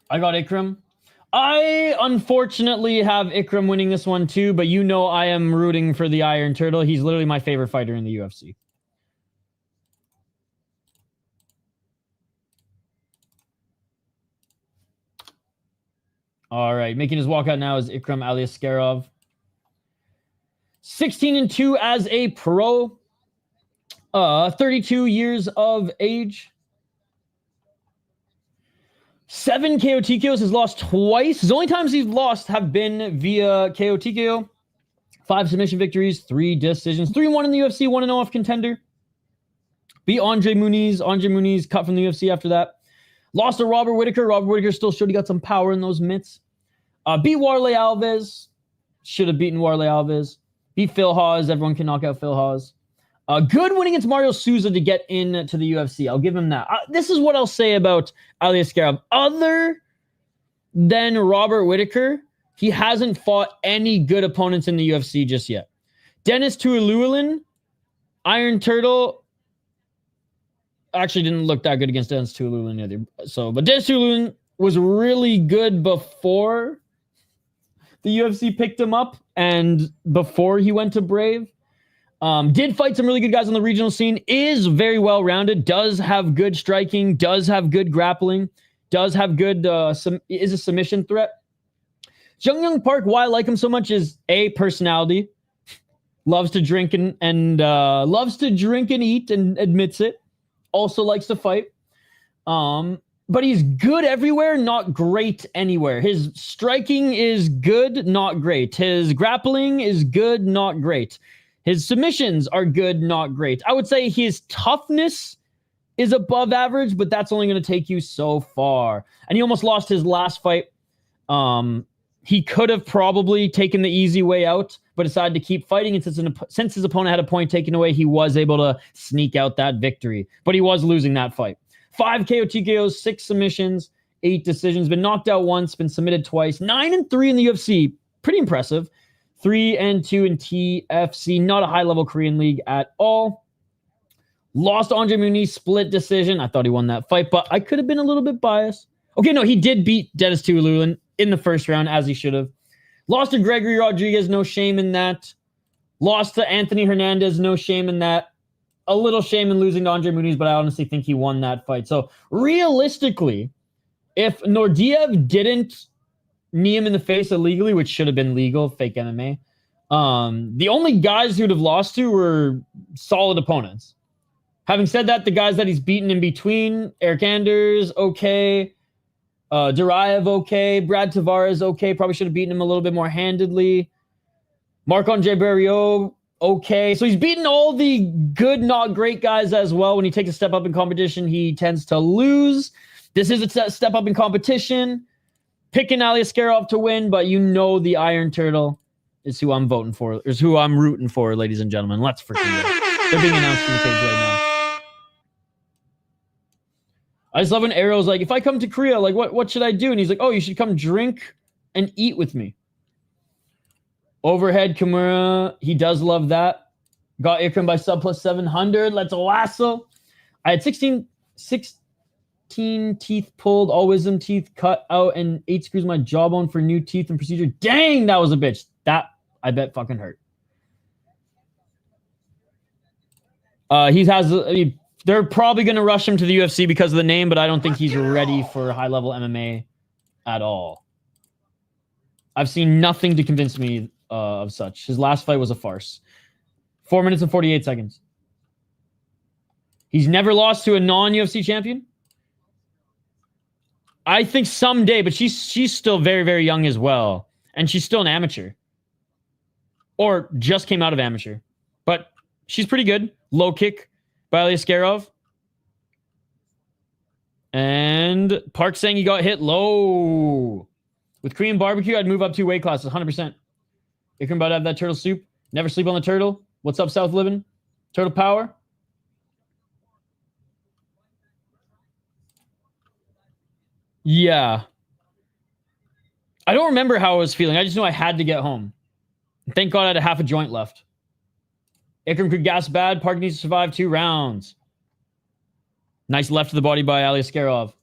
I got Ikram. I unfortunately have Ikram winning this one too, but you know I am rooting for the Iron Turtle. He's literally my favorite fighter in the UFC. All right, making his walkout now is Ikram Aliaskarov. 16-2 as a pro. 32 years of age. 7 KO TKOs, has lost twice. The only times he's lost have been via KO TKO. 5 submission victories, 3 decisions. 3-1 in the UFC, 1-0 off contender. Beat Andre Muniz. Andre Muniz cut from the UFC after that. Lost to Robert Whittaker. Robert Whittaker still showed he got some power in those mitts. Beat Warley Alves. Should have beaten Warley Alves. Beat Phil Hawes. Everyone can knock out Phil Hawes. Good win against Mario Souza to get into the UFC. I'll give him that. This is what I'll say about Aliaskarov. Other than Robert Whittaker, he hasn't fought any good opponents in the UFC just yet. Dennis Tuilulan, Iron Turtle, actually didn't look that good against Dennis Tuilulan either. But Dennis Tuilulan was really good before the UFC picked him up and before he went to Brave. Did fight some really good guys on the regional scene, is very well-rounded, does have good striking, does have good grappling, does have good, is a submission threat. Jung Park, why I like him so much is A, personality. Loves to drink and loves to drink and eat and admits it. Also likes to fight. But he's good everywhere, not great anywhere. His striking is good, not great. His grappling is good, not great. His submissions are good, not great. I would say his toughness is above average, but that's only going to take you so far. And he almost lost his last fight. He could have probably taken the easy way out, but decided to keep fighting. And since his opponent had a point taken away, he was able to sneak out that victory. But he was losing that fight. 5 KO TKOs, 6 submissions, 8 decisions. Been knocked out once, been submitted twice. 9-3 in the UFC. Pretty impressive. 3-2 in TFC. Not a high-level Korean league at all. Lost Andre Muniz, split decision. I thought he won that fight, but I could have been a little bit biased. Okay, no, he did beat Dennis Tuolulin in the first round, as he should have. Lost to Gregory Rodriguez, no shame in that. Lost to Anthony Hernandez, no shame in that. A little shame in losing to Andre Muniz, but I honestly think he won that fight. So realistically, if Nordiev didn't knee him in the face illegally, which should have been legal, fake MMA, the only guys who'd have lost to were solid opponents. Having said that, the guys that he's beaten in between, Eric Anders, okay. Duraev, okay. Brad Tavares, okay. Probably should have beaten him a little bit more handedly. Marc-Andre Barriot, okay. So he's beaten all the good, not great guys as well. When he takes a step up in competition, he tends to lose. This is a step up in competition. Picking Ali Askarov to win, but you know the Iron Turtle is who I'm voting for, is who I'm rooting for, ladies and gentlemen. Let's freaking go. They're being announced in the page right now. I just love when Arrow's like, if I come to Korea, like, what should I do? And he's like, oh, you should come drink and eat with me. Overhead Kimura, he does love that. Got Ikram by sub plus 700. Let's lasso. I had 16 teeth pulled, all wisdom teeth cut out, and 8 screws in my jawbone for new teeth and procedure. Dang, that was a bitch. That, I bet, fucking hurt. They're probably going to rush him to the UFC because of the name, but I don't think he's ready for high-level MMA at all. I've seen nothing to convince me of such. His last fight was a farce. 4 minutes and 48 seconds. He's never lost to a non-UFC champion? I think someday, but she's still very, very young as well. And she's still an amateur. Or just came out of amateur. But she's pretty good. Low kick by Ali Askarov. And Park saying he got hit low. With Korean barbecue, I'd move up 2 weight classes, 100%. Ikram about to have that turtle soup. Never sleep on the turtle. What's up, South Living? Turtle power. Yeah. I don't remember how I was feeling. I just knew I had to get home. Thank God I had a half a joint left. Ikram could gas bad. Park needs to survive 2 rounds. Nice left to the body by Ali Askarov.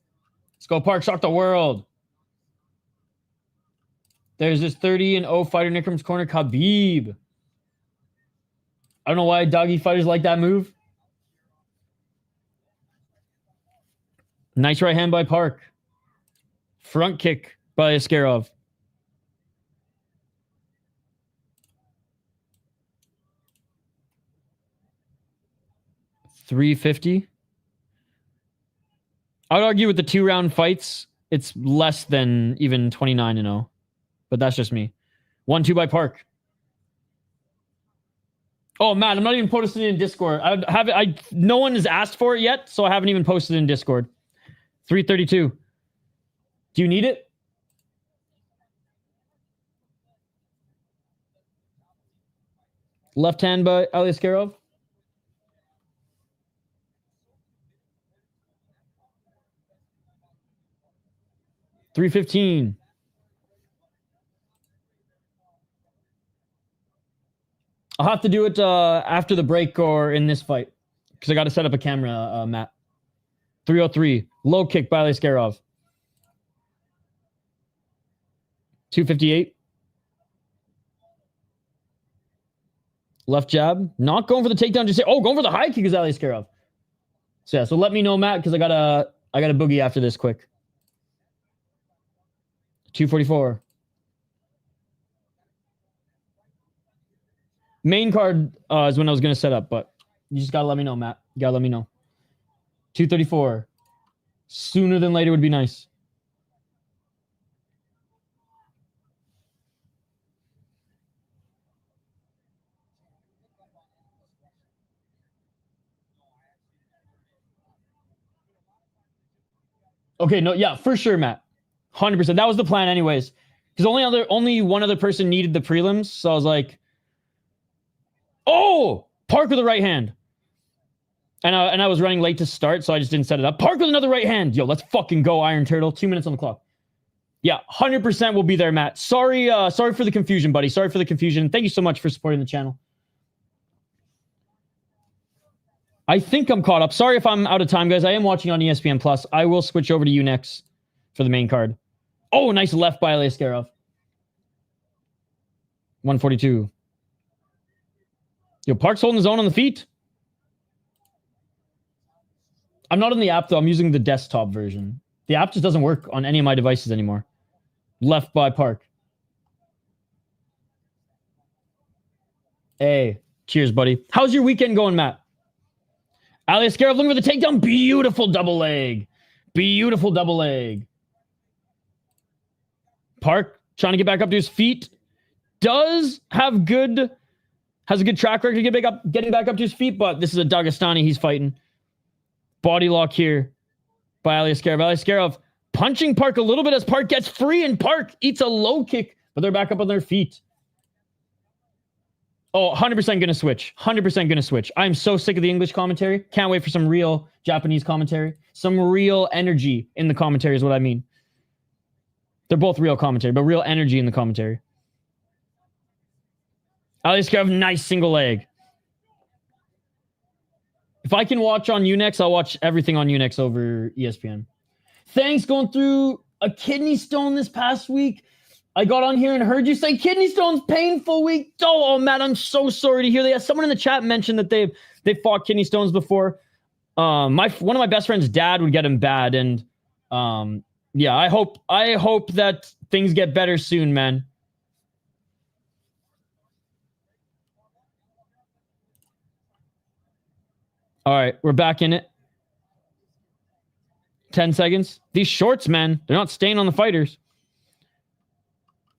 Let's go, Park. Shock the world. There's this 30-0 fighter in Ikram's corner, Khabib. I don't know why doggy fighters like that move. Nice right hand by Park. Front kick by Askarov. $350. I would argue with the 2-round fights, it's less than even 29-0. But that's just me. 1-2 by Park. Oh, Matt, I'm not even posting it in Discord. No one has asked for it yet, so I haven't even posted it in Discord. 332. Do you need it? Left hand by Ali Askarov. $315. I'll have to do it after the break or in this fight because I got to set up a camera, Matt. 303. Low kick by Ali Askarov. 258. Left jab. Not going for the takedown. Just say, oh, going for the high kick is Ali Askarov. So yeah, so let me know, Matt, because I got a boogie after this quick. 244. Main card is when I was going to set up, but you just got to let me know, Matt. You got to let me know. 234. Sooner than later would be nice. Okay, no, yeah, for sure, Matt. 100%. That was the plan anyways. Because only one other person needed the prelims, so I was like, oh, Park with the right hand. And I was running late to start, so I just didn't set it up. Park with another right hand. Yo, let's fucking go, Iron Turtle. 2 minutes on the clock. Yeah, 100% will be there, Matt. Sorry for the confusion, buddy. Sorry for the confusion. Thank you so much for supporting the channel. I think I'm caught up. Sorry if I'm out of time, guys. I am watching on ESPN Plus. I will switch over to you next for the main card. Oh, nice left by Aleksandar. 142. Yo, Park's holding his own on the feet. I'm not on the app, though. I'm using the desktop version. The app just doesn't work on any of my devices anymore. Left by Park. Hey, cheers, buddy. How's your weekend going, Matt? Aleksandar looking for the takedown. Beautiful double leg. Beautiful double leg. Park trying to get back up to his feet. Has a good track record getting back up to his feet, but this is a Dagestani he's fighting. Body lock here by Aleksandar. Aleksandar punching Park a little bit as Park gets free, and Park eats a low kick, but they're back up on their feet. Oh, 100% going to switch. 100% going to switch. I'm so sick of the English commentary. Can't wait for some real Japanese commentary. Some real energy in the commentary is what I mean. They're both real commentary, but real energy in the commentary. Aleksandar, nice single leg. If I can watch on Unix, I'll watch everything on Unix over ESPN. Thanks, going through a kidney stone this past week. I got on here and heard you say kidney stone's painful week. Oh, Matt, I'm so sorry to hear that. Someone in the chat mentioned that they've fought kidney stones before. One of my best friend's dad would get him bad, and yeah, I hope that things get better soon, man. All right, we're back in it. 10 seconds. These shorts, man, they're not staying on the fighters.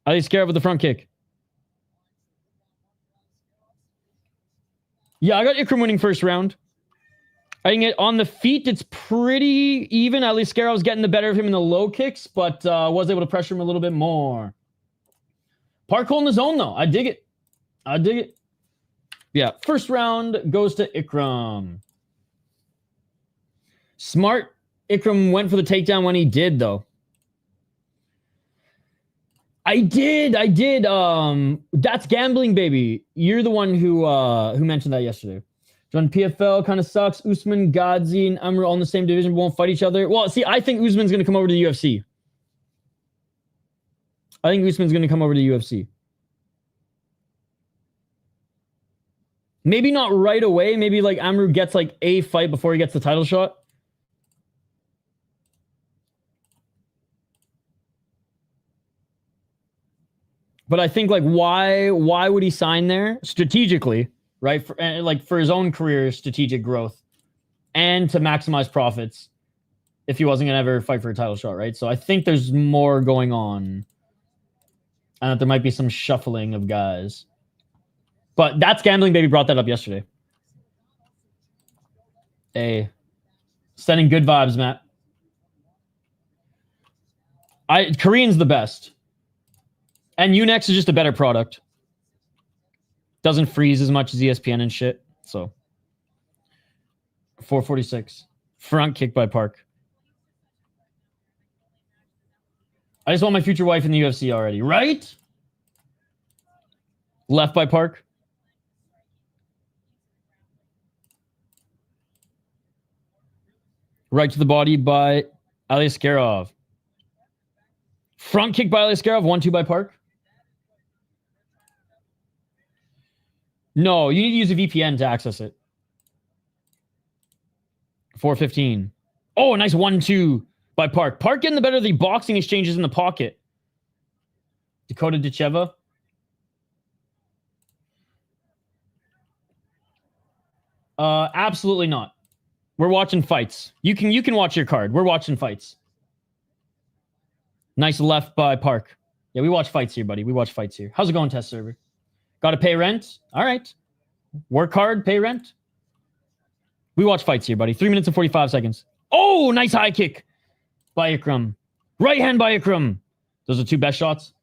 Aleksandar with the front kick. Yeah, I got Ikram winning first round. I think on the feet, it's pretty even. Aleksandar was getting the better of him in the low kicks, but was able to pressure him a little bit more. Park holding his own, though. I dig it. I dig it. Yeah, first round goes to Ikram. Smart. Ikram went for the takedown when he did, though. I did. That's gambling, baby. You're the one who mentioned that yesterday. John PFL kind of sucks. Usman, Gadzi, and Umar all in the same division, won't fight each other. Well, see, I think Usman's going to come over to the UFC. Maybe not right away. Maybe like Amru gets like a fight before he gets the title shot. But I think like why would he sign there strategically, right? For his own career strategic growth and to maximize profits if he wasn't going to ever fight for a title shot, right? So I think there's more going on and that there might be some shuffling of guys. But that's gambling, baby. Brought that up yesterday. Hey, sending good vibes, Matt. Korean's the best. And Unix is just a better product. Doesn't freeze as much as ESPN and shit. So 446. Front kick by Park. I just want my future wife in the UFC already, right? Left by Park. Right to the body by Aleksandar. Front kick by Aleksandar. 1-2 by Park. No, you need to use a VPN to access it. 415. Oh, a nice 1-2 by Park. Park getting the better of the boxing exchanges in the pocket. Dakota Decheva. Absolutely not. We're watching fights. You can watch your card. We're watching fights. Nice left by Park. Yeah, we watch fights here, buddy. We watch fights here. How's it going, test server? Got to pay rent? All right. Work hard, pay rent. We watch fights here, buddy. 3 minutes and 45 seconds. Oh, nice high kick by Ikram. Right hand by Ikram. Those are 2 best shots.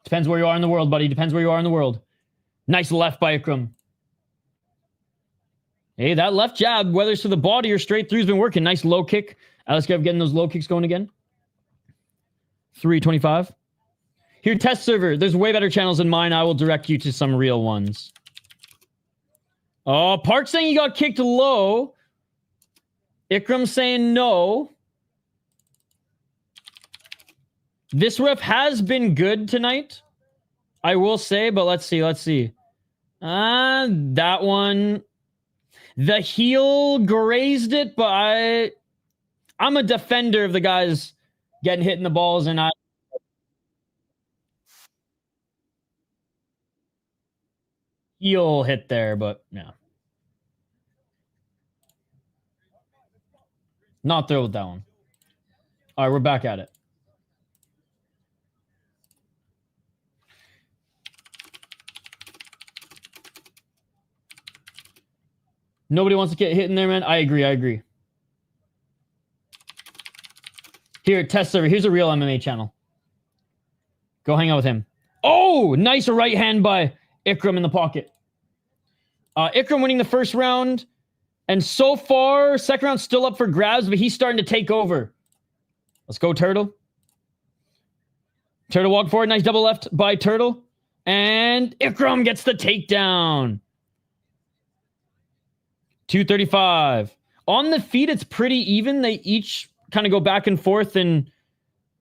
Depends where you are in the world, buddy. Depends where you are in the world. Nice left by Ikram. Hey, that left jab, whether it's to the body or straight through, has been working. Nice low kick. Aleksandar getting those low kicks going again. 325. Here, test server. There's way better channels than mine. I will direct you to some real ones. Oh, Park saying he got kicked low. Ikram saying no. This ref has been good tonight, I will say, but let's see. That one. The heel grazed it, but I'm a defender of the guys getting hit in the balls, and heel hit there, but yeah. Not thrilled with that one. All right, we're back at it. Nobody wants to get hit in there, man. I agree. Here, test server. Here's a real MMA channel. Go hang out with him. Oh, nice right hand by Ikram in the pocket. Ikram winning the first round. And so far, second round still up for grabs, but he's starting to take over. Let's go, Turtle. Turtle walk forward. Nice double left by Turtle. And Ikram gets the takedown. 235. On the feet, it's pretty even. They each kind of go back and forth, and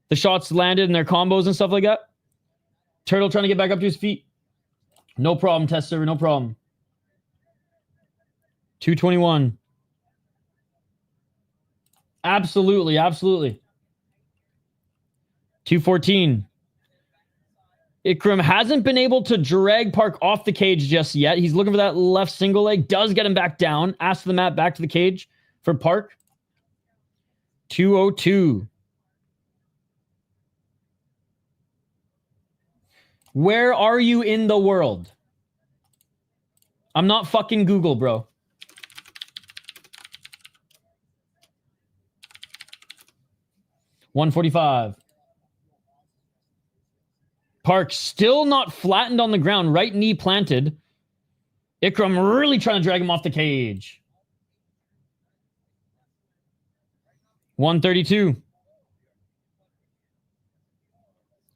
the shots landed and their combos and stuff like that. Turtle trying to get back up to his feet. No problem, test server. No problem. 221. Absolutely. 214. Ikram hasn't been able to drag Park off the cage just yet. He's looking for that left single leg. Does get him back down. Ass to the mat, back to the cage for Park. 202. Where are you in the world? I'm not fucking Google, bro. $145. Park still not flattened on the ground. Right knee planted. Ikram really trying to drag him off the cage. 132.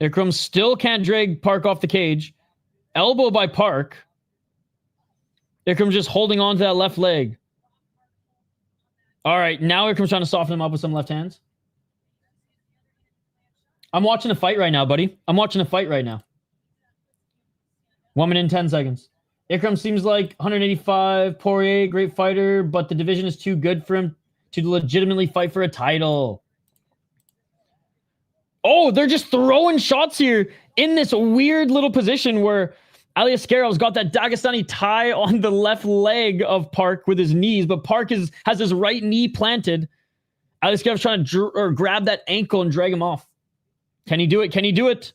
Ikram still can't drag Park off the cage. Elbow by Park. Ikram just holding on to that left leg. All right, now Ikram's trying to soften him up with some left hands. I'm watching a fight right now, buddy. I'm watching a fight right now. 1 minute and 10 seconds. Ikram seems like 185. Poirier, great fighter, but the division is too good for him to legitimately fight for a title. Oh, they're just throwing shots here in this weird little position where Aleksandar got that Dagestani tie on the left leg of Park with his knees, but Park has his right knee planted. Aleksandar trying to grab that ankle and drag him off. Can he do it? Can he do it?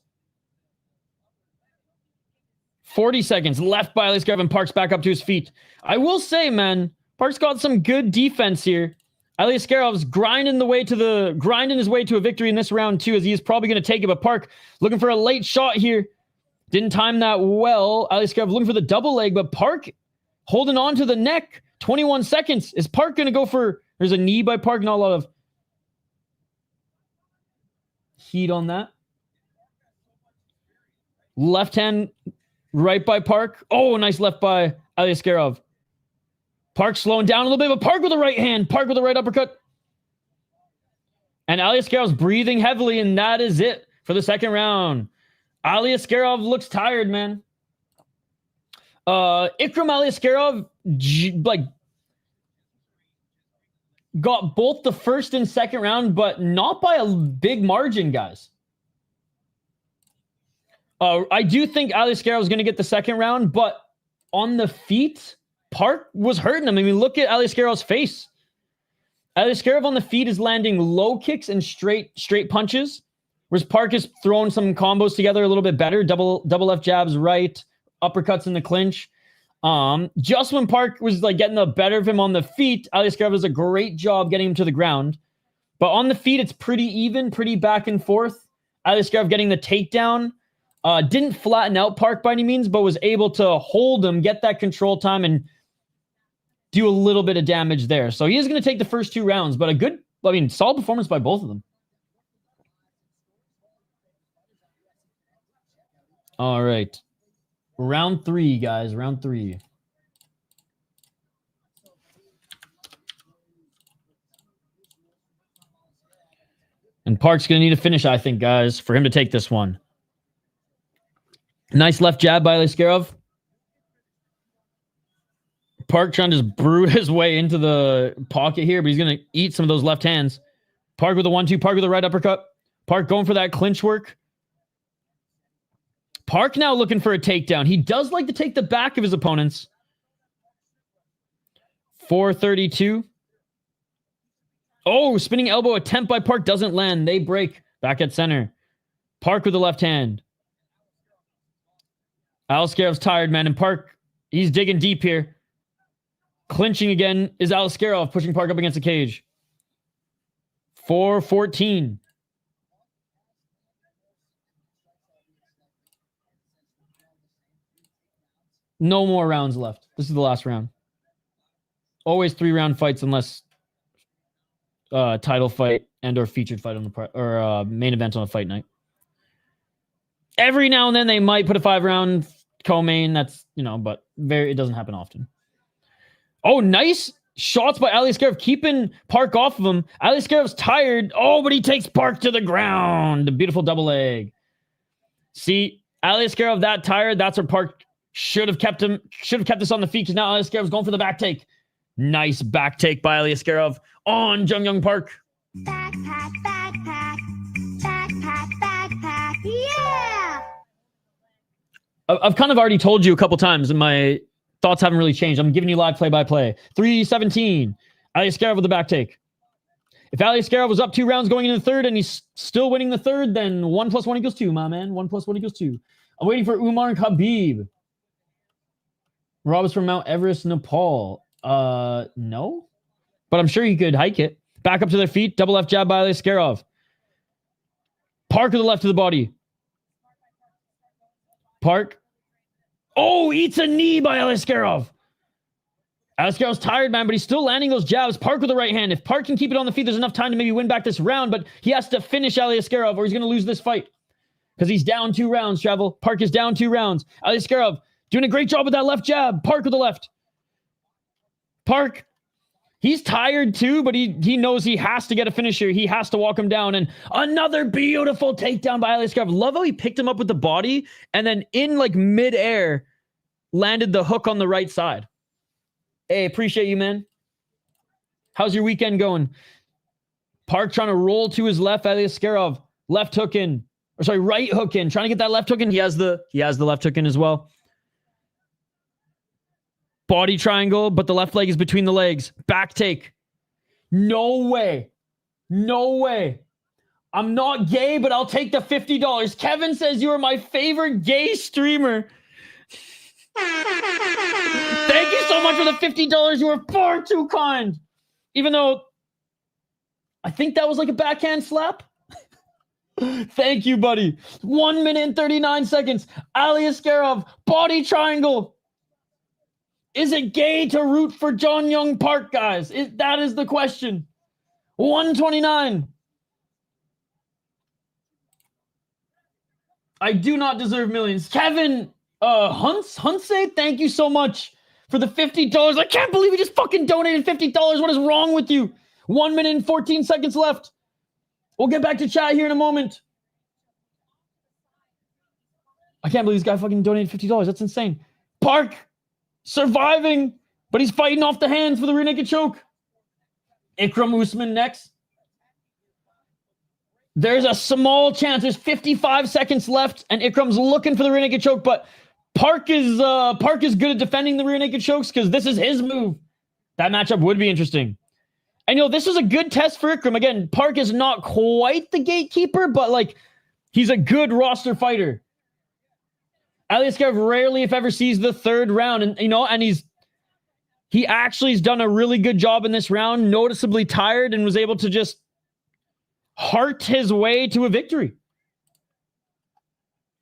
40 seconds left by Aleksandar, and Park's back up to his feet. I will say, man, Park's got some good defense here. Aleksandar grinding his way to a victory in this round too, as he is probably going to take it. But Park looking for a late shot here. Didn't time that well. Aleksandar looking for the double leg, but Park holding on to the neck. 21 seconds. Is Park going to go for... There's a knee by Park. Not a lot of heat on that. Left hand right by Park. Oh, nice left by Aleksandar. Park slowing down a little bit, but Park with a right hand. Park with a right uppercut. And Aleksandar breathing heavily, and that is it for the second round. Aleksandar looks tired, man. Ikram Aleksandar got both the first and second round, but not by a big margin, guys. I do think Aleksandar is going to get the second round, but on the feet, Park was hurting him. I mean, look at Aleksandr's face. Aleksandar on the feet is landing low kicks and straight punches, whereas Park is throwing some combos together a little bit better. Double left jabs, right, uppercuts in the clinch. Just when Park was like getting the better of him on the feet, Aleksandar does a great job getting him to the ground. But on the feet, it's pretty even, pretty back and forth. Aleksandar getting the takedown. Didn't flatten out Park by any means, but was able to hold him, get that control time, and do a little bit of damage there. So he is going to take the first 2 rounds, but solid performance by both of them. All right. Round 3, guys. Round 3. And Park's going to need a finish, I think, guys, for him to take this one. Nice left jab by Aleksandar. Park trying to just brew his way into the pocket here, but he's going to eat some of those left hands. Park with a 1-2. Park with a right uppercut. Park going for that clinch work. Park now looking for a takedown. He does like to take the back of his opponents. 432. Oh, spinning elbow attempt by Park doesn't land. They break. Back at center. Park with the left hand. Aleksandr's tired, man. And Park, he's digging deep here. Clinching again is Aleksandar, pushing Park up against the cage. 4-14. No more rounds left. This is the last round. Always 3-round fights unless title fight and or featured fight on the main event on a fight night. Every now and then they might put a 5-round co-main. That's, but it doesn't happen often. Oh, nice shots by Aleksandar, keeping Park off of him. Aleksandr's tired. Oh, but he takes Park to the ground. A beautiful double leg. See, Aleksandar that tired. That's where Park should have kept this on the feet, because now Aleksandar going for the back take. Nice back take by Aleksandar on Jung Young Park. Backpack, backpack, backpack, backpack, yeah! I've kind of already told you a couple times, and my thoughts haven't really changed. I'm giving you live play-by-play. 3-17. Aleksandar with the back take. If Aleksandar was up 2 rounds going into the third and he's still winning the third, then 1 + 1 = 2, my man. 1 + 1 = 2. I'm waiting for Umar and Khabib. Rob is from Mount Everest, Nepal. No. But I'm sure he could hike it. Back up to their feet. Double left jab by Aleksandar. Park with the left to the body. Park. Oh, eats a knee by Aleksandar. Aleksandr's tired, man, but he's still landing those jabs. Park with the right hand. If Park can keep it on the feet, there's enough time to maybe win back this round, but he has to finish Aleksandar or he's going to lose this fight. Because he's down 2 rounds, Travel. Park is down 2 rounds. Aleksandar doing a great job with that left jab. Park with the left. Park, he's tired too, but he knows he has to get a finish here. He has to walk him down. And another beautiful takedown by Aleksandar. Love how he picked him up with the body and then in like midair landed the hook on the right side. Hey, appreciate you, man. How's your weekend going? Park trying to roll to his left. Aleksandar left hook in. Or sorry, right hook in. Trying to get that left hook in. He has the left hook in as well. Body triangle, but the left leg is between the legs. Back take. No way. No way. I'm not gay, but I'll take the $50. Kevin says you are my favorite gay streamer. Thank you so much for the $50. You were far too kind. Even though I think that was like a backhand slap. Thank you, buddy. 1 minute and 39 seconds. Aleksandar, body triangle. Is it gay to root for Jung Young Park, guys? That is the question. 129. I do not deserve millions. Kevin Hunse, thank you so much for the $50. I can't believe you just fucking donated $50. What is wrong with you? 1 minute and 14 seconds left. We'll get back to chat here in a moment. I can't believe this guy fucking donated $50. That's insane. Park surviving, but he's fighting off the hands for the rear naked choke. Ikram Usman next. There's a small chance. There's 55 seconds left, and Ikram's looking for the rear naked choke, but Park is good at defending the rear naked chokes because this is his move. That matchup would be interesting. And this is a good test for Ikram. Again, Park is not quite the gatekeeper, but like he's a good roster fighter. Aleksandar rarely, if ever, sees the third round, and and he actually has done a really good job in this round. Noticeably tired and was able to just heart his way to a victory.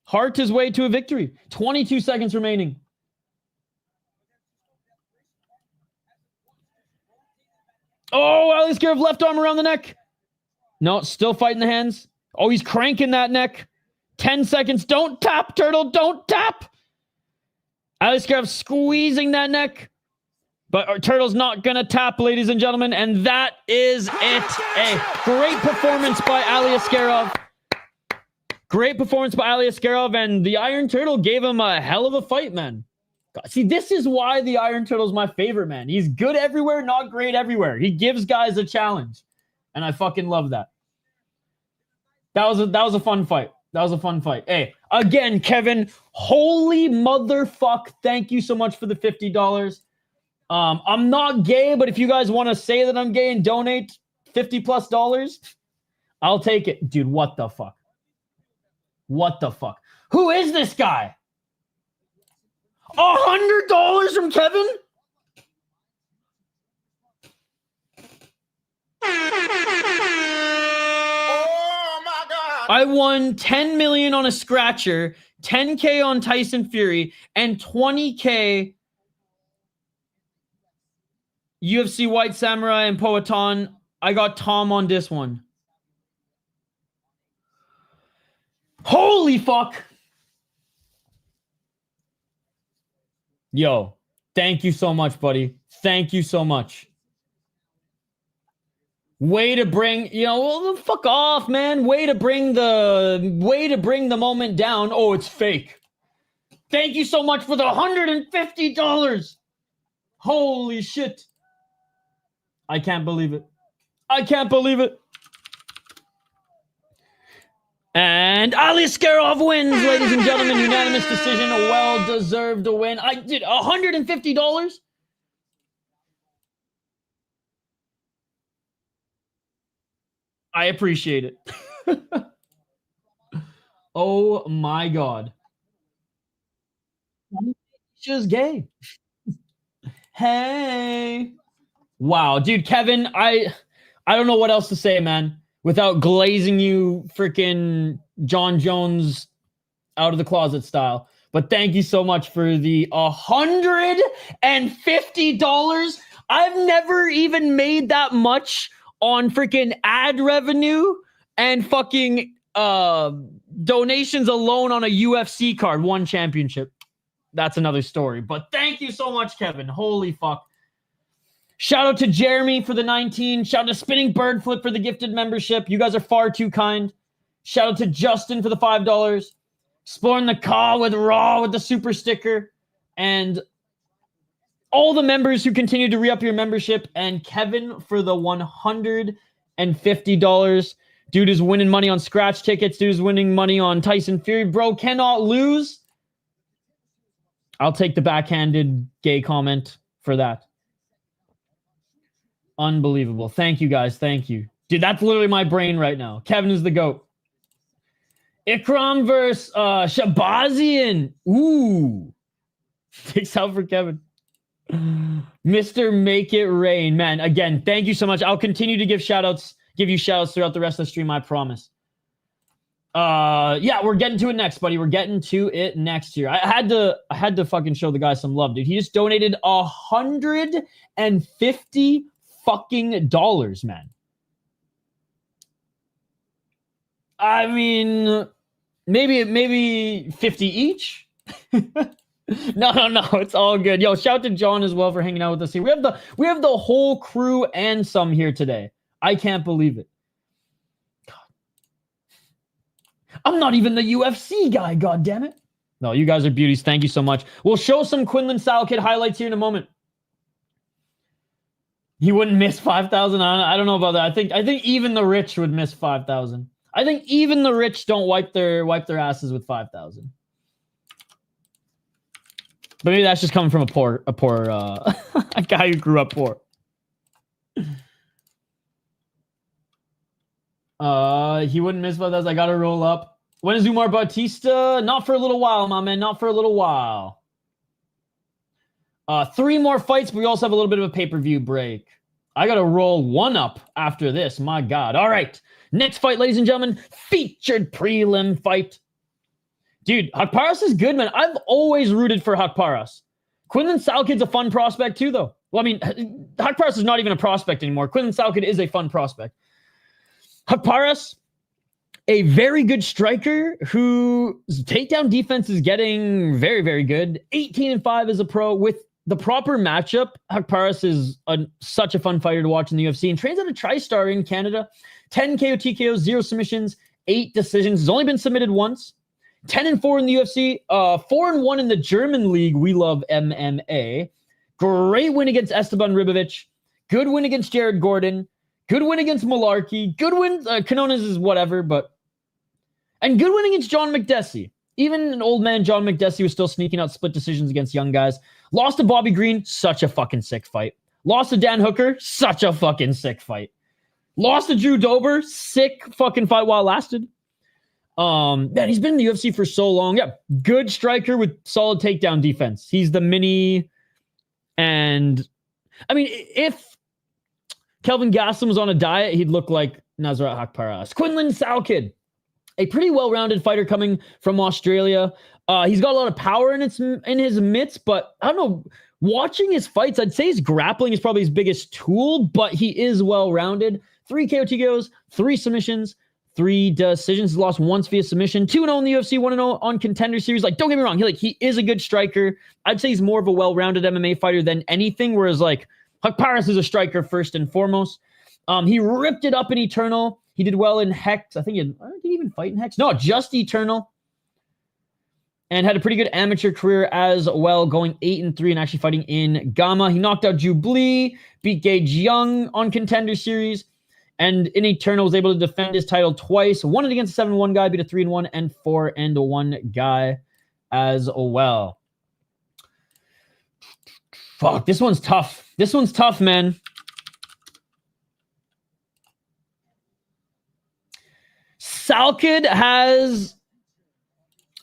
22 seconds remaining. Oh, Aleksandar left arm around the neck. No, still fighting the hands. Oh, he's cranking that neck. 10 seconds. Don't tap, Turtle. Don't tap. Aleksandar squeezing that neck. But Turtle's not going to tap, ladies and gentlemen. And that is it. A great performance by Aleksandar. Great performance by Aleksandar. And the Iron Turtle gave him a hell of a fight, man. See, this is why the Iron Turtle's my favorite, man. He's good everywhere, not great everywhere. He gives guys a challenge. And I fucking love that. That was a fun fight. That was a fun fight. Hey, again, Kevin, holy motherfuck. Thank you so much for the $50. I'm not gay, but if you guys want to say that I'm gay and donate $50+, I'll take it. Dude, what the fuck? What the fuck? Who is this guy? $100 from Kevin? Oh my God. I won 10 million on a scratcher, 10K on Tyson Fury, and 20K UFC White Samurai and Poatan. I got Tom on this one. Holy fuck. Yo, thank you so much, buddy. Thank you so much. Way to bring, well, fuck off, man. Way to bring the moment down. Oh, it's fake. Thank you so much for the $150. Holy shit. I can't believe it. I can't believe it. And Aleksandar wins, ladies and gentlemen. Unanimous decision. A well-deserved win. I did $150. I appreciate it. Oh my God. She's gay. Hey. Wow, dude, Kevin, I don't know what else to say, man, without glazing you freaking John Jones out of the closet style. But thank you so much for the $150. I've never even made that much on freaking ad revenue and fucking donations alone on a UFC card. One championship. That's another story. But thank you so much, Kevin. Holy fuck. Shout out to Jeremy for the 19. Shout out to Spinning Bird Flip for the gifted membership. You guys are far too kind. Shout out to Justin for the $5. Exploring the car with Raw with the super sticker. And all the members who continue to re-up your membership. And Kevin for the $150. Dude is winning money on scratch tickets. Dude is winning money on Tyson Fury. Bro cannot lose. I'll take the backhanded gay comment for that. Unbelievable. Thank you, guys. Thank you. Dude, that's literally my brain right now. Kevin is the GOAT. Ikram versus Shabazian. Ooh. Takes out for Kevin. Mr. Make It Rain. Man, again, thank you so much. I'll continue to give you shout-outs throughout the rest of the stream, I promise. Yeah, we're getting to it next, buddy. We're getting to it next here. I had to fucking show the guy some love, dude. He just donated $150 fucking dollars, man. I mean, maybe 50 each. No, it's all good. Yo, shout out to John as well for hanging out with us here. We have the whole crew and some here today. I can't believe it. God. I'm not even the UFC guy, god damn it. No, you guys are beauties. Thank you so much. We'll show some Quinlan Style Kid highlights here in a moment. He wouldn't miss 5,000. I don't know about that. I think even the rich would miss 5,000. I think even the rich don't wipe their asses with 5,000. But maybe that's just coming from a poor a guy who grew up poor. He wouldn't miss by those. I gotta roll up. When is Umar Bautista? Not for a little while, my man. Not for a little while. 3 more fights, but we also have a little bit of a pay-per-view break. I gotta roll one up after this. My God. All right. Next fight, ladies and gentlemen. Featured prelim fight. Dude, Haqparast is good, man. I've always rooted for Haqparast. Quinlan Salkid's a fun prospect too, though. Well, I mean, Haqparast is not even a prospect anymore. Quinlan Salkid is a fun prospect. Haqparast, a very good striker whose takedown defense is getting very, very good. 18-5 as a pro with the proper matchup. Haqparast is such a fun fighter to watch in the UFC and trains at a TriStar in Canada. 10 KO TKOs, 0 submissions, 8 decisions. Has only been submitted once. 10-4 in the UFC, 4-1 in the German league. We love MMA. Great win against Esteban Ribovic. Good win against Jared Gordon. Good win against Malarkey. Good win. Canones is whatever, but. And good win against John McDessie. Even an old man, John McDessie, was still sneaking out split decisions against young guys. Lost to Bobby Green. Such a fucking sick fight. Lost to Dan Hooker. Such a fucking sick fight. Lost to Drew Dober. Sick fucking fight while it lasted. Man, he's been in the UFC for so long. Yeah, good striker with solid takedown defense. He's the mini, and I mean, if Kelvin Gastelum was on a diet, he'd look like Nasrat Haqparast. Quinlan Salkid, a pretty well-rounded fighter coming from Australia. He's got a lot of power in his mitts, but I don't know. Watching his fights, I'd say his grappling is probably his biggest tool, but he is well-rounded. 3 KO TKOs, 3 submissions. 3 decisions. He's lost once via submission. 2-0 in the UFC. 1-0 on Contender Series. Like, don't get me wrong. He is a good striker. I'd say he's more of a well-rounded MMA fighter than anything. Whereas like Haqparast is a striker first and foremost. He ripped it up in Eternal. He did well in Hex. I think did he even fight in Hex? No, just Eternal. And had a pretty good amateur career as well, going 8-3 and actually fighting in Gamma. He knocked out Jubilee, beat Gage Young on Contender Series. And in Eternal was able to defend his title twice. Won it against a 7-1 guy, beat a 3-1 and 4-1 guy as well. Fuck, this one's tough. This one's tough, man. Salkid has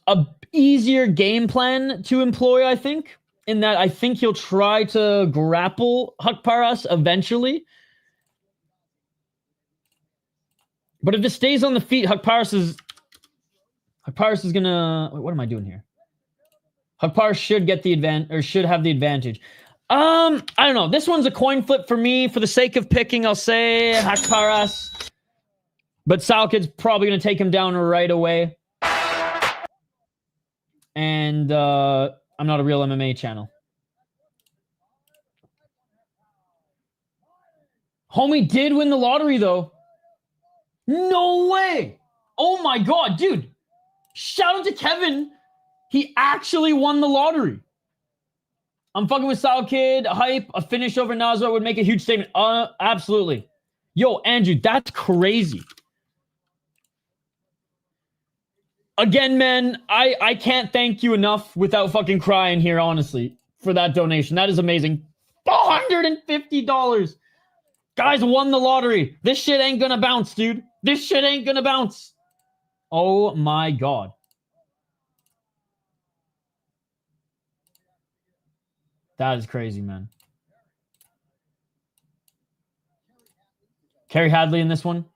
a easier game plan to employ, I think, in that I think he'll try to grapple Haqparast eventually. But if it stays on the feet, Haqparast is gonna. What am I doing here? Haqparast should get the advantage, or should have the advantage. I don't know. This one's a coin flip for me. For the sake of picking, I'll say Haqparast. But Salkid's probably gonna take him down right away. And I'm not a real MMA channel. Homie did win the lottery though. No way! Oh my God, dude! Shout out to Kevin. He actually won the lottery. I'm fucking with Salkid. Hype. A finish over Nasrat would make a huge statement. Absolutely. Yo, Andrew, that's crazy. Again, man, I can't thank you enough without fucking crying here, honestly, for that donation. That is amazing. $450. Guys won the lottery. This shit ain't gonna bounce, dude. This shit ain't gonna bounce. Oh my God. That is crazy, man. Kerry Hadley in this one.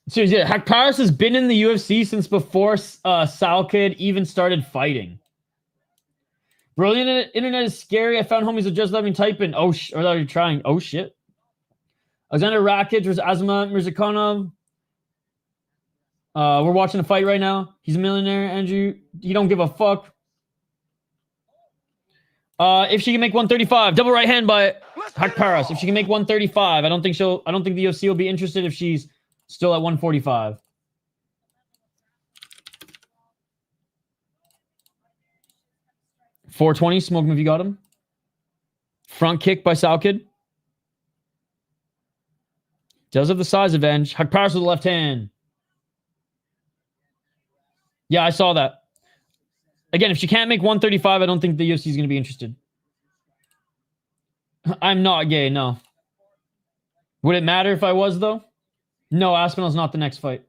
So yeah, Haqparast has been in the UFC since before Salkid even started fighting. Brilliant internet is scary. I found homies that just let me type in. Oh, or that you're trying. Oh shit. Alexander Rakic versus Azamat Mirzakanov. We're watching a fight right now. He's a millionaire, Andrew. You don't give a fuck. If she can make 135, double right hand by Haqparast. If she can make 135, I don't think the UFC will be interested if she's still at 145. $420. Smoke him if you got him. Front kick by Salkid. Does have the size advantage. Haqparast with the left hand. Yeah, I saw that. Again, if she can't make 135, I don't think the UFC is going to be interested. I'm not gay, no. Would it matter if I was, though? No, Aspinall's not the next fight.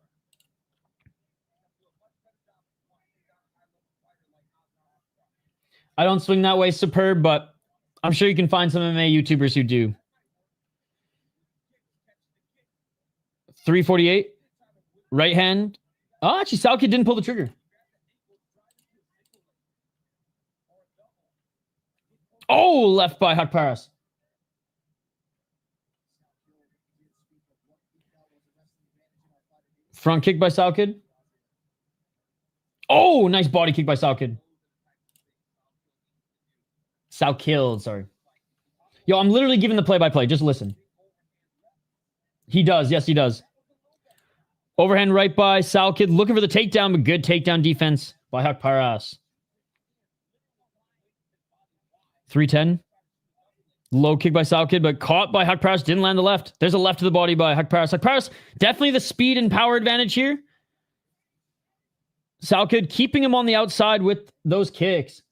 I don't swing that way, superb, but I'm sure you can find some MMA YouTubers who do. 348. Right hand. Oh, actually, Salkid didn't pull the trigger. Oh, left by Haqparast. Front kick by Salkid. Oh, nice body kick by Salkid. Salkid, sorry. Yo, I'm literally giving the play-by-play. Just listen. He does. Yes, he does. Overhand right by Salkid. Looking for the takedown, but good takedown defense by Haqparast. 310. Low kick by Salkid, but caught by Haqparast. Didn't land the left. There's a left to the body by Haqparast. Haqparast, definitely the speed and power advantage here. Salkid keeping him on the outside with those kicks.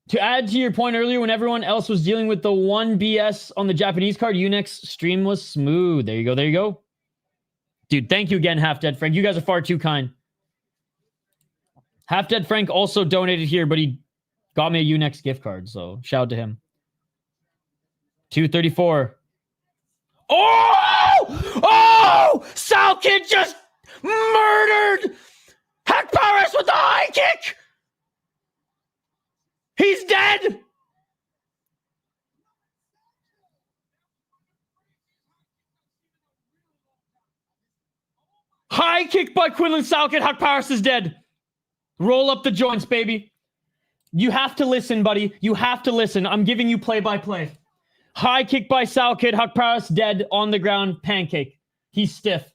To add to your point earlier, when everyone else was dealing with the one BS on the Japanese card, Unix's stream was smooth. There you go. There you go. Dude, thank you again, Half Dead Frank. You guys are far too kind. Half Dead Frank also donated here, but he got me a Unix gift card, so shout out to him. 234. Oh! Oh! Salkid just murdered Haqparast with the high kick! He's dead! High kick by Quinlan Salkid. Haqparast is dead. Roll up the joints, baby. You have to listen, buddy. You have to listen. I'm giving you play-by-play. High kick by Salkid. Haqparast dead on the ground. Pancake. He's stiff.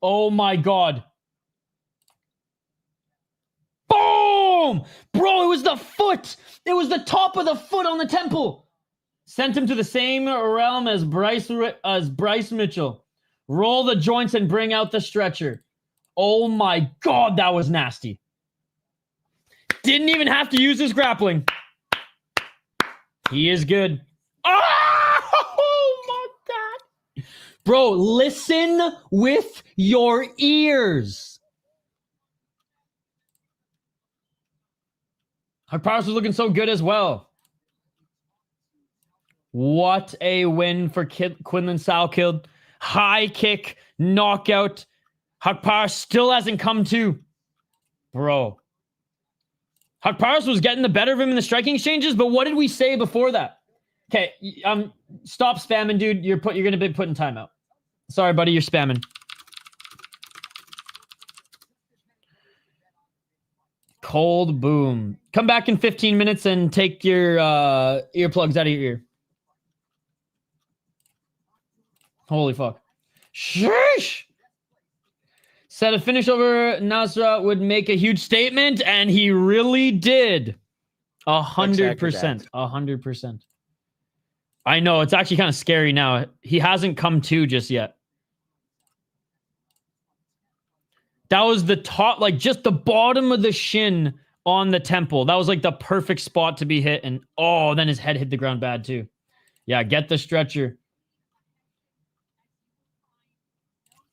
Oh my God. Boom! Bro, it was the foot. It was the top of the foot on the temple. Sent him to the same realm as Bryce Mitchell. Roll the joints and bring out the stretcher. Oh my God, that was nasty. Didn't even have to use his grappling. He is good. Oh my God. Bro, listen with your ears. Haqparast was looking so good as well. What a win for Quinlan Salkid. High kick, knockout. Haqparast still hasn't come to. Bro. Haqparast was getting the better of him in the striking exchanges, but what did we say before that? Okay, stop spamming, dude. You're gonna be put in timeout. Sorry, buddy, you're spamming. Cold boom. Come back in 15 minutes and take your earplugs out of your ear. Holy fuck. Sheesh! Said a finish over Nasra would make a huge statement, and he really did. 100%. 100%. I know, it's actually kind of scary now. He hasn't come to just yet. That was the top, like just the bottom of the shin on the temple. That was like the perfect spot to be hit. And oh, then his head hit the ground bad too. Yeah, get the stretcher.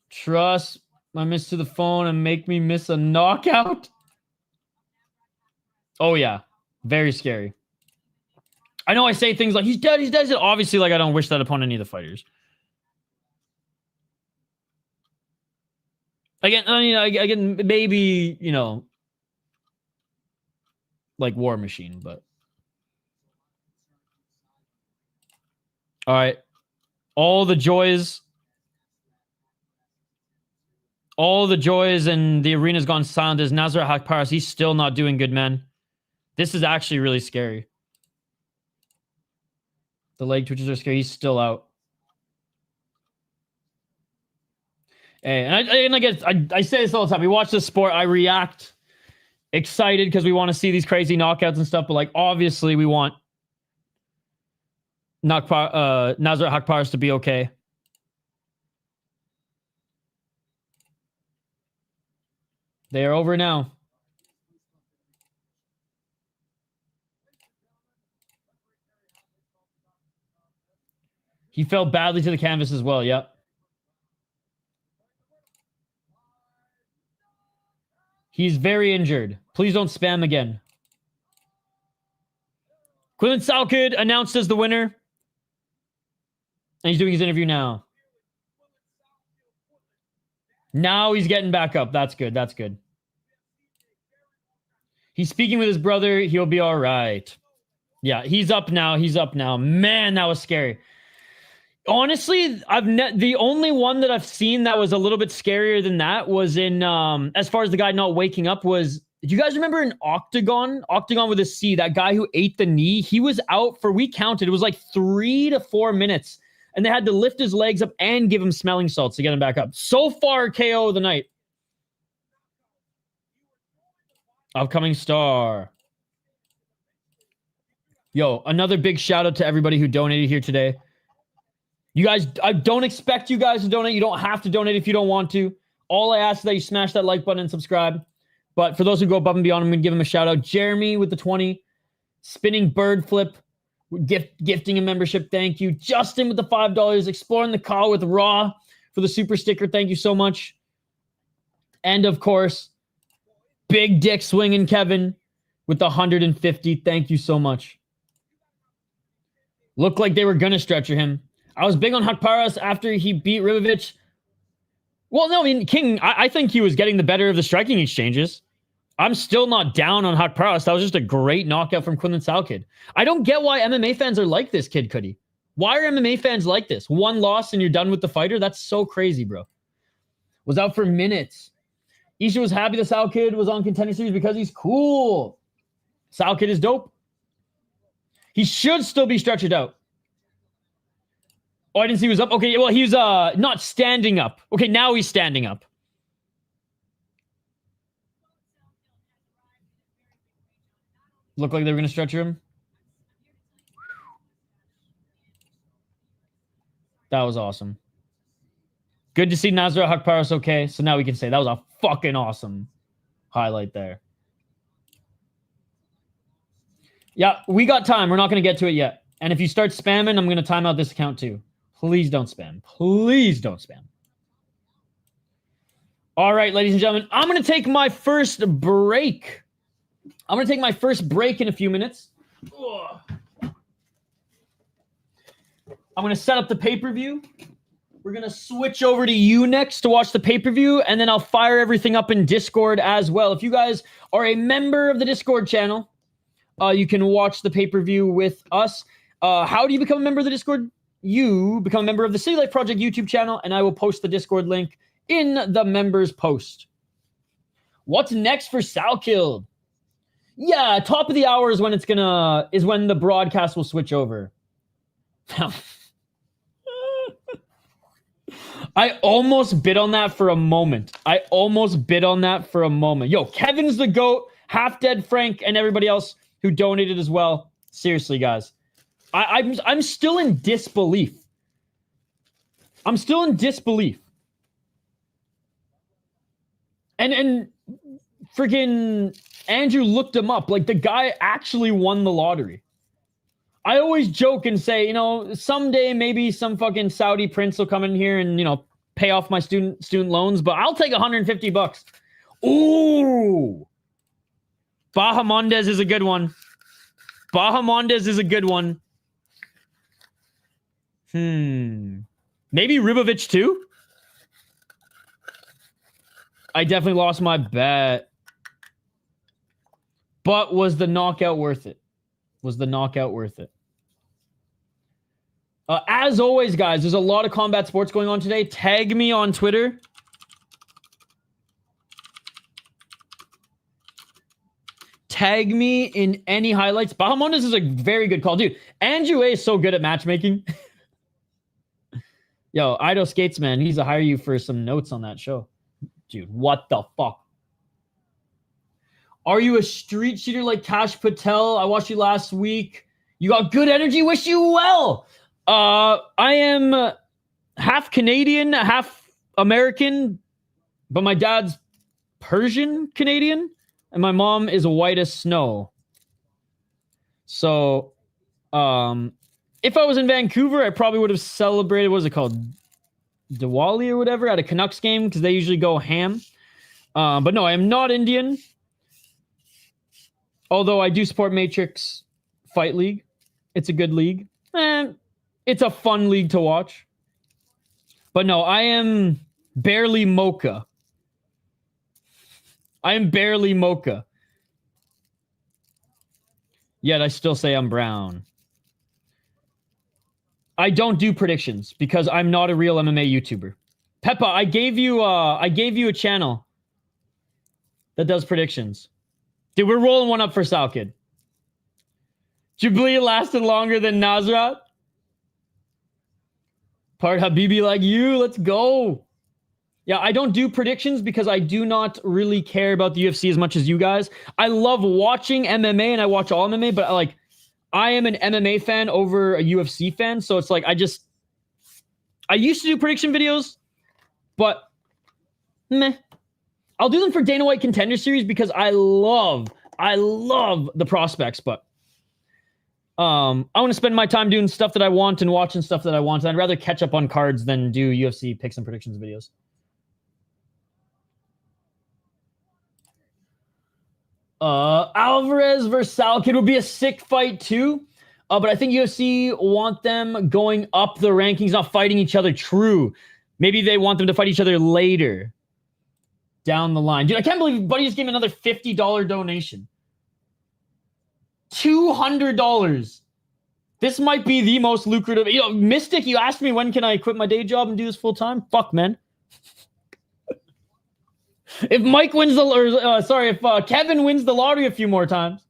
Trust my miss to the phone and make me miss a knockout. Oh yeah, very scary. I know I say things like he's dead, he's dead. Obviously, like I don't wish that upon any of the fighters. Again, maybe, you know, like War Machine, but all right. All the joys and the arena's gone silent as Nasrat Haqparast. He's still not doing good, man. This is actually really scary. The leg twitches are scary. He's still out. Hey, and I say this all the time. We watch this sport. I react excited because we want to see these crazy knockouts and stuff, but like obviously we want Nasrat Haqparast to be okay. They are over now. He fell badly to the canvas as well. Yep. He's very injured. Please don't spam again. Quinlan Salkid announced as the winner. And he's doing his interview now. Now he's getting back up. That's good. That's good. He's speaking with his brother. He'll be all right. Yeah, he's up now. He's up now. Man, that was scary. Honestly, the only one that I've seen that was a little bit scarier than that was in as far as the guy not waking up was, do you guys remember in Octagon with a C, that guy who ate the knee? He was out for, we counted, it was like 3 to 4 minutes, and they had to lift his legs up and give him smelling salts to get him back up. So far, KO of the night. Upcoming star. Yo, another big shout out to everybody who donated here today. You guys, I don't expect you guys to donate. You don't have to donate if you don't want to. All I ask is that you smash that like button and subscribe. But for those who go above and beyond, I'm going to give them a shout out. Jeremy with the 20. Spinning Bird Flip. Gifting a membership. Thank you. Justin with the $5. Exploring the call with Raw for the super sticker. Thank you so much. And of course, Big Dick Swinging Kevin with the 150. Thank you so much. Looked like they were going to stretcher him. I was big on Haqparast after he beat Ribovic. Well, no, I mean, King, I think he was getting the better of the striking exchanges. I'm still not down on Haqparast. That was just a great knockout from Quinlan Salkid. I don't get why MMA fans are like this, Kid Cudi. Why are MMA fans like this? One loss and you're done with the fighter? That's so crazy, bro. Was out for minutes. Isha was happy that Salkid was on Contender Series because he's cool. Salkid is dope. He should still be stretchered out. Oh, I didn't see he was up. Okay, well, he's not standing up. Okay, now he's standing up. Looked like they were going to stretcher him. That was awesome. Good to see Nasrat Haqparast okay. So now we can say that was a fucking awesome highlight there. Yeah, we got time. We're not going to get to it yet. And if you start spamming, I'm going to time out this account too. Please don't spam. Please don't spam. All right, ladies and gentlemen, I'm going to take my first break. I'm going to take my first break in a few minutes. Ugh. I'm going to set up the pay-per-view. We're going to switch over to you next to watch the pay-per-view, and then I'll fire everything up in Discord as well. If you guys are a member of the Discord channel, you can watch the pay-per-view with us. How do you become a member of the Discord? You become a member of the City Life Project YouTube channel, and I will post the Discord link in the members post. What's next for Salkid? Yeah, top of the hour is when when the broadcast will switch over. I almost bid on that for a moment. Yo, Kevin's the GOAT, Half Dead Frank, and everybody else who donated as well. Seriously, guys. I'm still in disbelief. And freaking Andrew looked him up. Like, the guy actually won the lottery. I always joke and say, you know, someday maybe some fucking Saudi prince will come in here and, you know, pay off my student loans, but I'll take $150. Ooh. Bahamondes is a good one. Maybe Ribovic too? I definitely lost my bet. But was the knockout worth it? As always, guys, there's a lot of combat sports going on today. Tag me on Twitter. Tag me in any highlights. Bahamondes is a very good call. Dude, Andrew A is so good at matchmaking. Yo, Ido Skates, man, he needs to hire you for some notes on that show. Dude, what the fuck? Are you a street cheater like Kash Patel? I watched you last week. You got good energy. Wish you well. I am half Canadian, half American, but my dad's Persian Canadian, and my mom is white as snow. So, if I was in Vancouver, I probably would have celebrated, what is it called? Diwali or whatever at a Canucks game because they usually go ham. But no, I am not Indian. Although I do support Matrix Fight League. It's a good league. It's a fun league to watch. But no, I am barely mocha. I am barely mocha. Yet I still say I'm brown. I don't do predictions because I'm not a real MMA YouTuber. Peppa, I gave you a channel that does predictions. Dude, we're rolling one up for Sal Kid. Jubilee lasted longer than Nasrat. Part Habibi like you. Let's go. Yeah, I don't do predictions because I do not really care about the UFC as much as you guys. I love watching MMA and I watch all MMA, but I am an MMA fan over a UFC fan. So it's like, I used to do prediction videos, but meh. I'll do them for Dana White Contender Series because I love the prospects, but I want to spend my time doing stuff that I want and watching stuff that I want. I'd rather catch up on cards than do UFC picks and predictions videos. Alvarez versus Sal Kid would be a sick fight too. But I think UFC want them going up the rankings, not fighting each other. True. Maybe they want them to fight each other later down the line. Dude, I can't believe Buddy just gave me another $50 donation. $200. This might be the most lucrative. You know, Mystic, you asked me when can I quit my day job and do this full time? Fuck, man. If Mike wins if Kevin wins the lottery a few more times,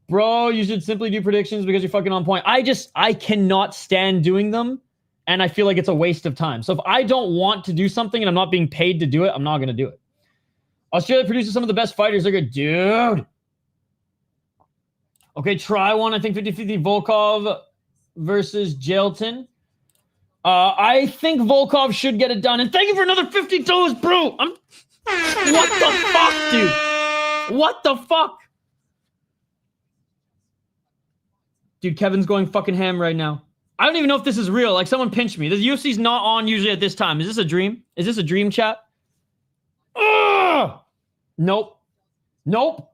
bro, you should simply do predictions because you're fucking on point. I cannot stand doing them, and I feel like it's a waste of time. So if I don't want to do something and I'm not being paid to do it, I'm not going to do it. Australia produces some of the best fighters. They're good. Dude. Okay, try one. I think 50-50 Volkov versus Jailton. I think Volkov should get it done. And thank you for another $50, bro. What the fuck, dude? What the fuck? Dude, Kevin's going fucking ham right now. I don't even know if this is real. Like, someone pinched me. The UFC's not on usually at this time. Is this a dream? Is this a dream, chat? Ugh! Nope. Nope.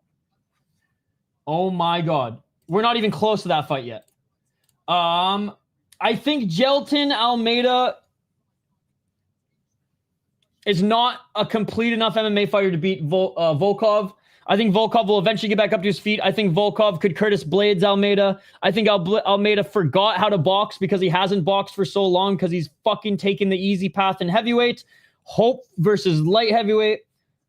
Oh my God. We're not even close to that fight yet. I think Jailton Almeida is not a complete enough MMA fighter to beat Volkov. I think Volkov will eventually get back up to his feet. I think Volkov could Curtis Blades Almeida. I think Almeida forgot how to box because he hasn't boxed for so long because he's fucking taking the easy path in heavyweight. Hope versus light heavyweight.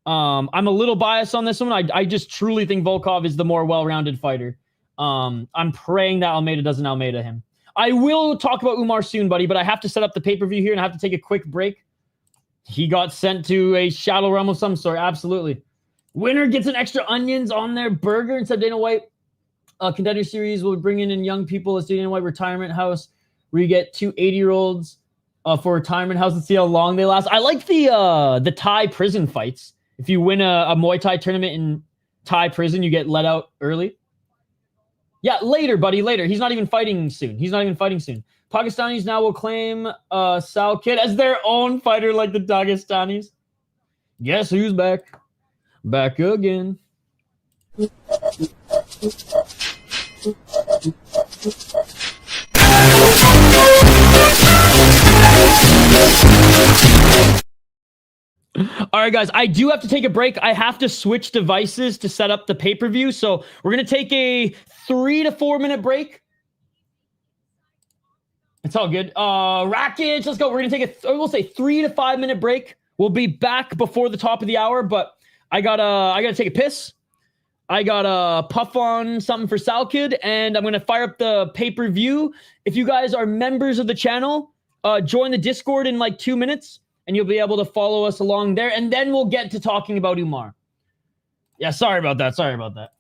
I'm a little biased on this one. I just truly think Volkov is the more well-rounded fighter. I'm praying that Almeida doesn't Almeida him. I will talk about Umar soon, buddy, but I have to set up the pay-per-view here and I have to take a quick break. He got sent to a shadow realm of some sort. Absolutely. Winner gets an extra onions on their burger instead of Dana White. Contender Series will bring in young people. Let's do Dana White retirement house where you get two 80-year-olds for retirement house and see how long they last. I like the Thai prison fights. If you win a Muay Thai tournament in Thai prison, you get let out early. Yeah, later, buddy, later. He's not even fighting soon. Pakistanis now will claim Sal Kid as their own fighter like the Dagestanis. Guess who's back? Back again. All right, guys, I do have to take a break. I have to switch devices to set up the pay-per-view. So we're going to take a 3 to 4 minute break. It's all good. Rackets, let's go. We're going to take we'll say 3 to 5 minute break. We'll be back before the top of the hour, but I gotta take a piss. I gotta puff on something for Sal Kid, and I'm going to fire up the pay-per-view. If you guys are members of the channel, join the Discord in like 2 minutes. And you'll be able to follow us along there. And then we'll get to talking about Umar. Yeah, sorry about that. Sorry about that.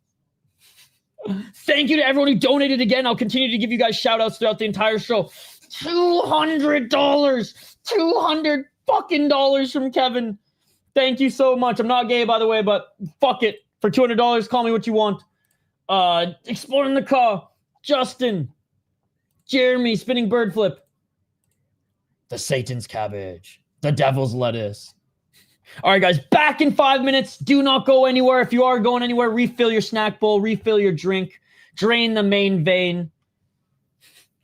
Thank you to everyone who donated again. I'll continue to give you guys shout outs throughout the entire show. $200. $200 fucking dollars from Kevin. Thank you so much. I'm not gay, by the way, but fuck it. For $200, call me what you want. Exploring the car. Justin. Jeremy, spinning bird flip. The Satan's cabbage. The devil's lettuce. All right, guys, back in 5 minutes. Do not go anywhere. If you are going anywhere, refill your snack bowl, refill your drink, drain the main vein,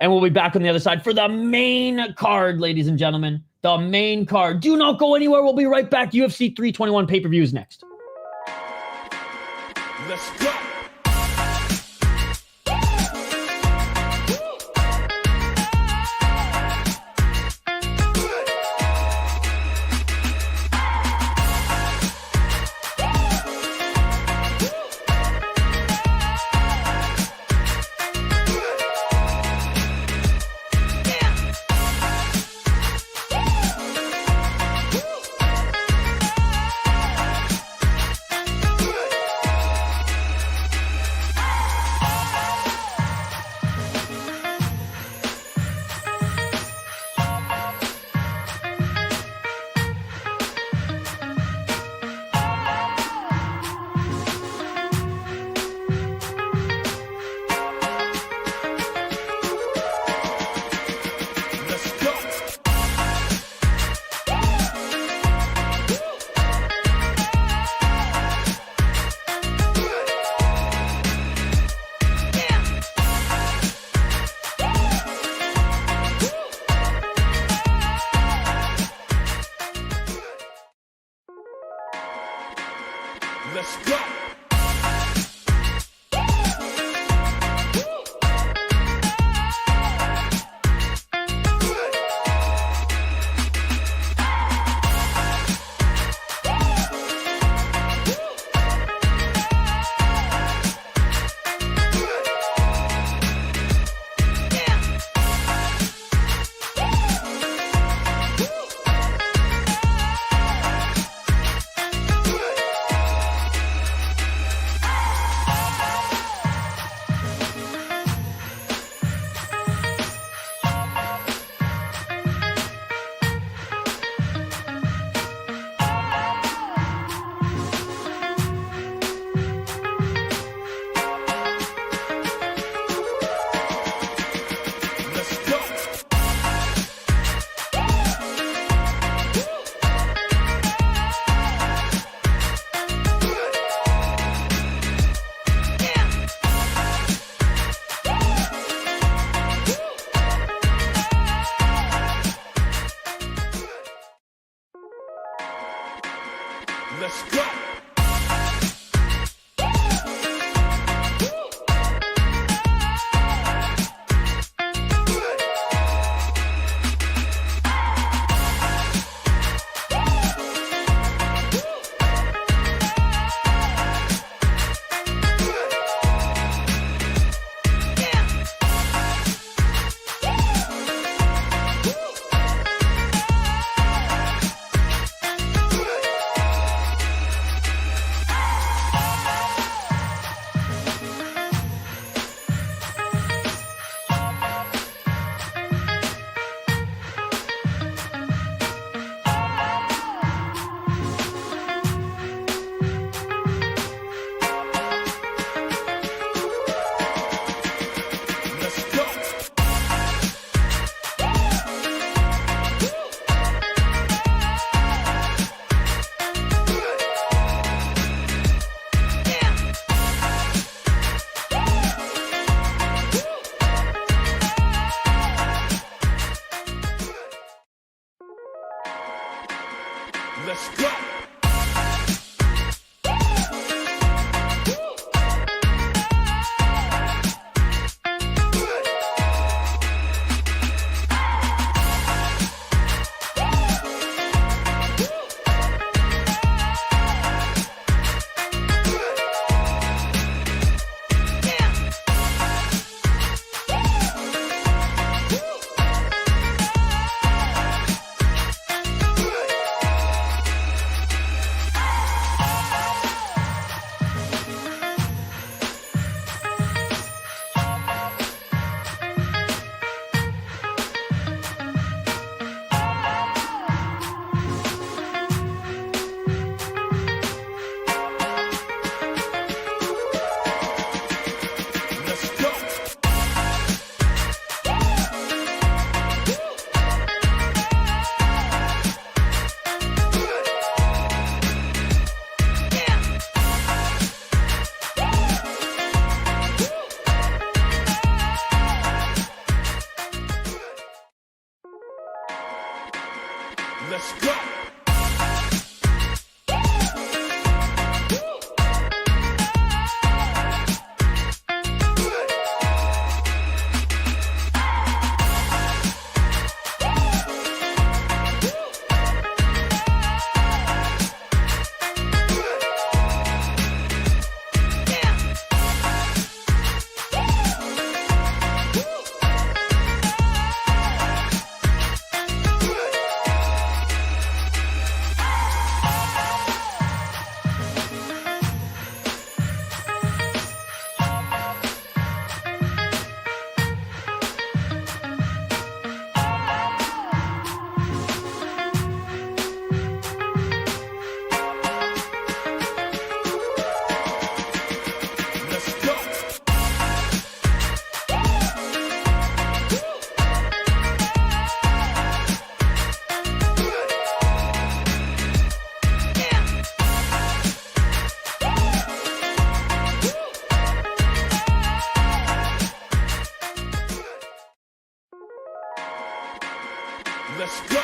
and we'll be back on the other side for the main card, ladies and gentlemen. The main card. Do not go anywhere. We'll be right back. UFC 321 pay-per-views next. Let's go. Let's go.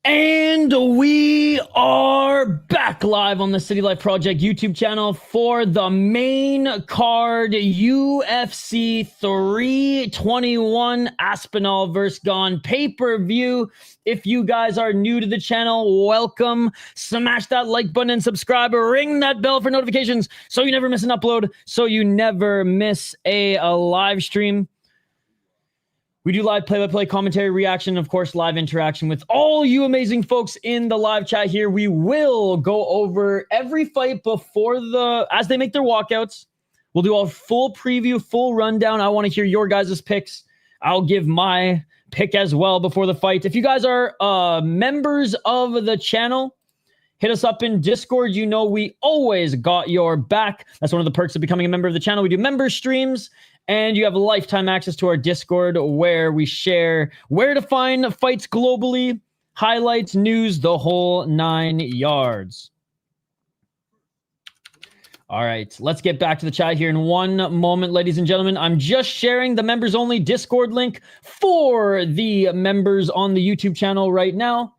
And we are back live on the City Life Project YouTube channel for the main card UFC 321 Aspinall vs. Gane pay-per-view. If you guys are new to the channel, welcome. Smash that like button and subscribe. Ring that bell for notifications so you never miss an upload, so you never miss a live stream. We do live play-by-play commentary, reaction, and of course, live interaction with all you amazing folks in the live chat here. We will go over every fight before as they make their walkouts. We'll do a full preview, full rundown. I want to hear your guys' picks. I'll give my pick as well before the fight. If you guys are members of the channel, hit us up in Discord. You know we always got your back. That's one of the perks of becoming a member of the channel. We do member streams. And you have lifetime access to our Discord where we share where to find fights globally, highlights, news, the whole 9 yards. All right, let's get back to the chat here in one moment, ladies and gentlemen. I'm just sharing the members-only Discord link for the members on the YouTube channel right now.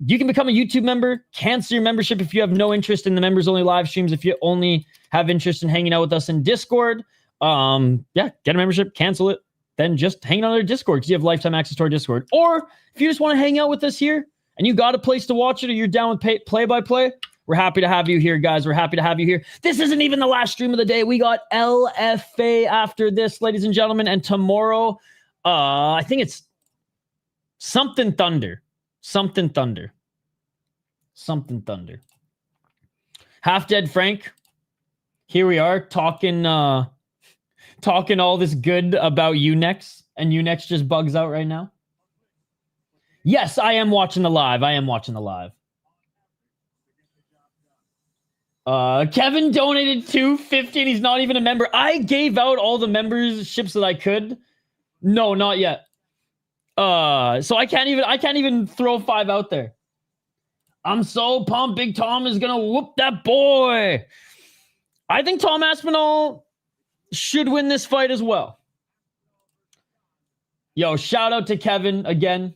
You can become a YouTube member, cancel your membership if you have no interest in the members-only live streams, if you only have interest in hanging out with us in Discord. Yeah, get a membership, cancel it, then just hang out on our Discord because you have lifetime access to our Discord. Or if you just want to hang out with us here and you got a place to watch it, or you're down with play-by-play, we're happy to have you here, guys. We're happy to have you here. This isn't even the last stream of the day. We got LFA after this, ladies and gentlemen, and tomorrow, I think it's something Thunder. Something Thunder. Something Thunder. Half Dead Frank. Here we are talking all this good about Unex, and Unex just bugs out right now. Yes, I am watching the live. Kevin donated $250 and he's not even a member. I gave out all the memberships that I could. No, not yet. So I can't even throw 5 out there. I'm so pumped. Big Tom is gonna whoop that boy. I think Tom Aspinall should win this fight as well. Yo, shout out to Kevin again.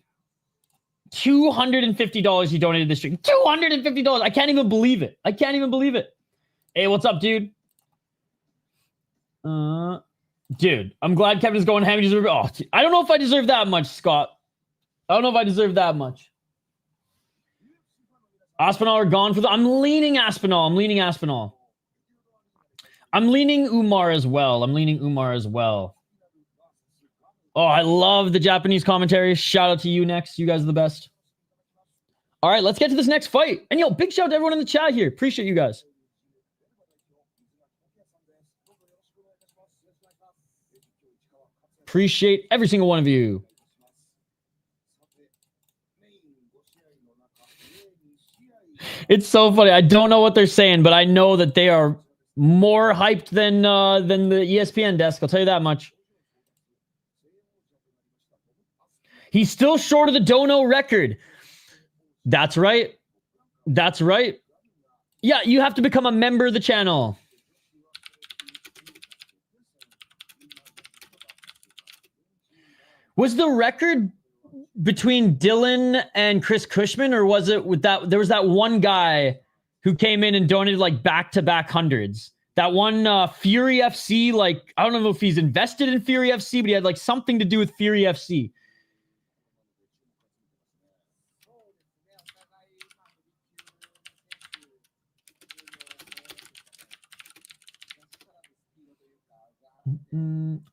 $250 he donated this stream. $250. I can't even believe it. Hey, what's up, dude? Dude, I'm glad Kevin's going ham. Oh, I don't know if I deserve that much, Scott. I don't know if I deserve that much. Aspinall are gone for the... I'm leaning Aspinall. I'm leaning Umar as well. Oh, I love the Japanese commentary. Shout out to you next. You guys are the best. All right, let's get to this next fight. And yo, big shout out to everyone in the chat here. Appreciate you guys. Appreciate every single one of you. It's so funny. I don't know what they're saying, but I know that they are more hyped than the ESPN desk. I'll tell you that much. He's still short of the Dono record. That's right. Yeah, you have to become a member of the channel. Was the record between Dylan and Chris Cushman, or was it with that? There was that one guy who came in and donated like back-to-back hundreds. That one Fury FC, like, I don't know if he's invested in Fury FC, but he had like something to do with Fury FC.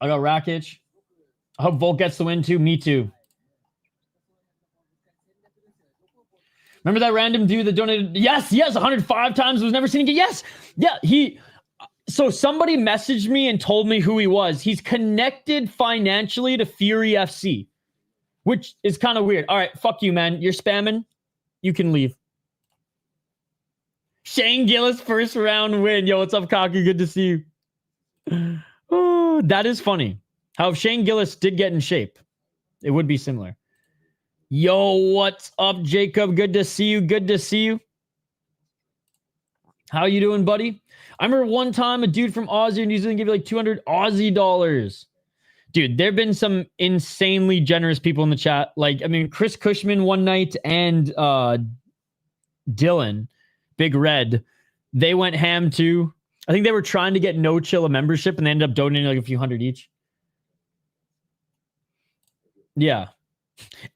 I got Rakic. I hope Volk gets the win too. Me too. Remember that random dude that donated? Yes, 105 times, was never seen again. Yes, yeah, so somebody messaged me and told me who he was. He's connected financially to Fury FC, which is kind of weird. All right, fuck you, man. You're spamming. You can leave. Shane Gillis, first round win. Yo, what's up, Cocky? Good to see you. Oh, that is funny. How if Shane Gillis did get in shape, it would be similar. Yo, what's up, Jacob? Good to see you. Good to see you. How you doing, buddy? I remember one time a dude from Aussie or New Zealand gave you like 200 Aussie dollars. Dude, there have been some insanely generous people in the chat. Like, I mean, Chris Cushman one night and Dylan, Big Red, they went ham too. I think they were trying to get No Chill a membership and they ended up donating like a few hundred each. Yeah.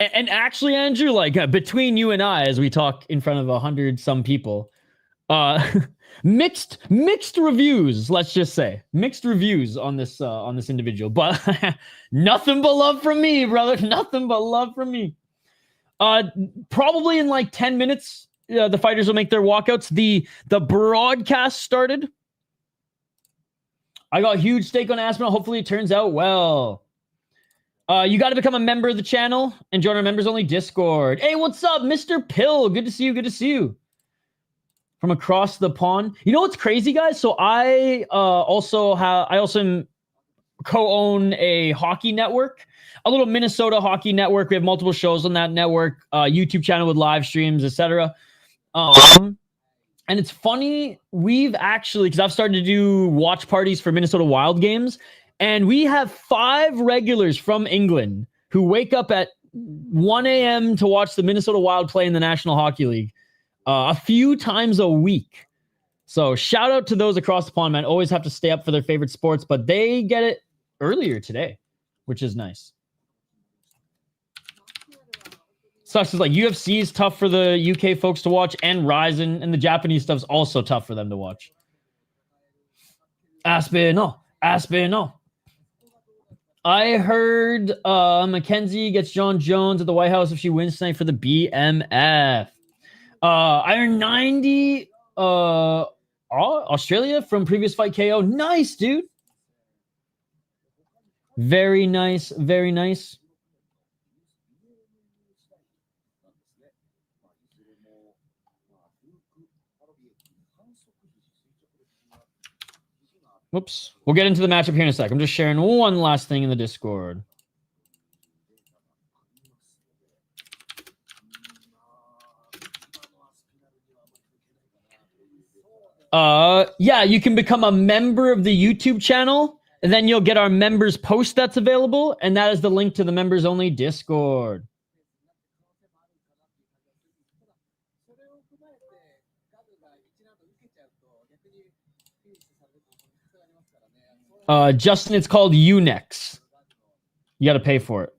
And actually, Andrew, like between you and I, as we talk in front of 100 some people, mixed reviews, let's just say. Mixed reviews on this individual. But nothing but love from me, brother. Nothing but love from me. Probably in like 10 minutes, the fighters will make their walkouts. The broadcast started. I got a huge stake on Aspinall. Hopefully it turns out well. You got to become a member of the channel and join our members-only Discord. Hey, what's up, Mr. Pill? Good to see you. Good to see you. From across the pond. You know what's crazy, guys? So I also co-own a hockey network, a little Minnesota hockey network. We have multiple shows on that network, YouTube channel with live streams, etc. And it's funny, we've actually, because I've started to do watch parties for Minnesota Wild games, and we have 5 regulars from England who wake up at 1 a.m. to watch the Minnesota Wild play in the National Hockey League a few times a week. So shout out to those across the pond, man. Always have to stay up for their favorite sports, but they get it earlier today, which is nice. Sucks is like UFC is tough for the UK folks to watch, and Ryzen and the Japanese stuff's also tough for them to watch. Aspinall. I heard Mackenzie gets John Jones at the White House if she wins tonight for the BMF. Iron 90 Australia from previous fight KO. Nice, dude. Very nice, very nice. Whoops. We'll get into the matchup here in a sec. I'm just sharing one last thing in the Discord. Yeah, you can become a member of the YouTube channel, and then you'll get our members post that's available, and that is the link to the members only Discord. Justin, it's called Unex. You got to pay for it.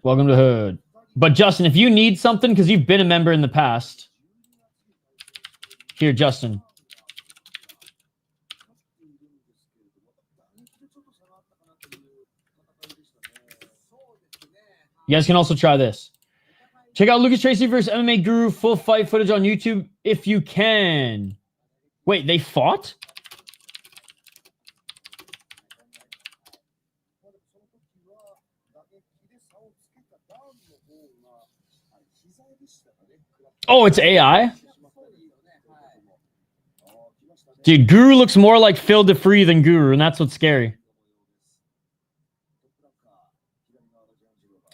Welcome to Hood. But Justin, if you need something, because you've been a member in the past. Here, Justin. You guys can also try this. Check out Lucas Tracy versus MMA Guru full fight footage on YouTube if you can. Wait, they fought? Oh, it's AI? Dude, Guru looks more like Phil DeFree than Guru, and that's what's scary.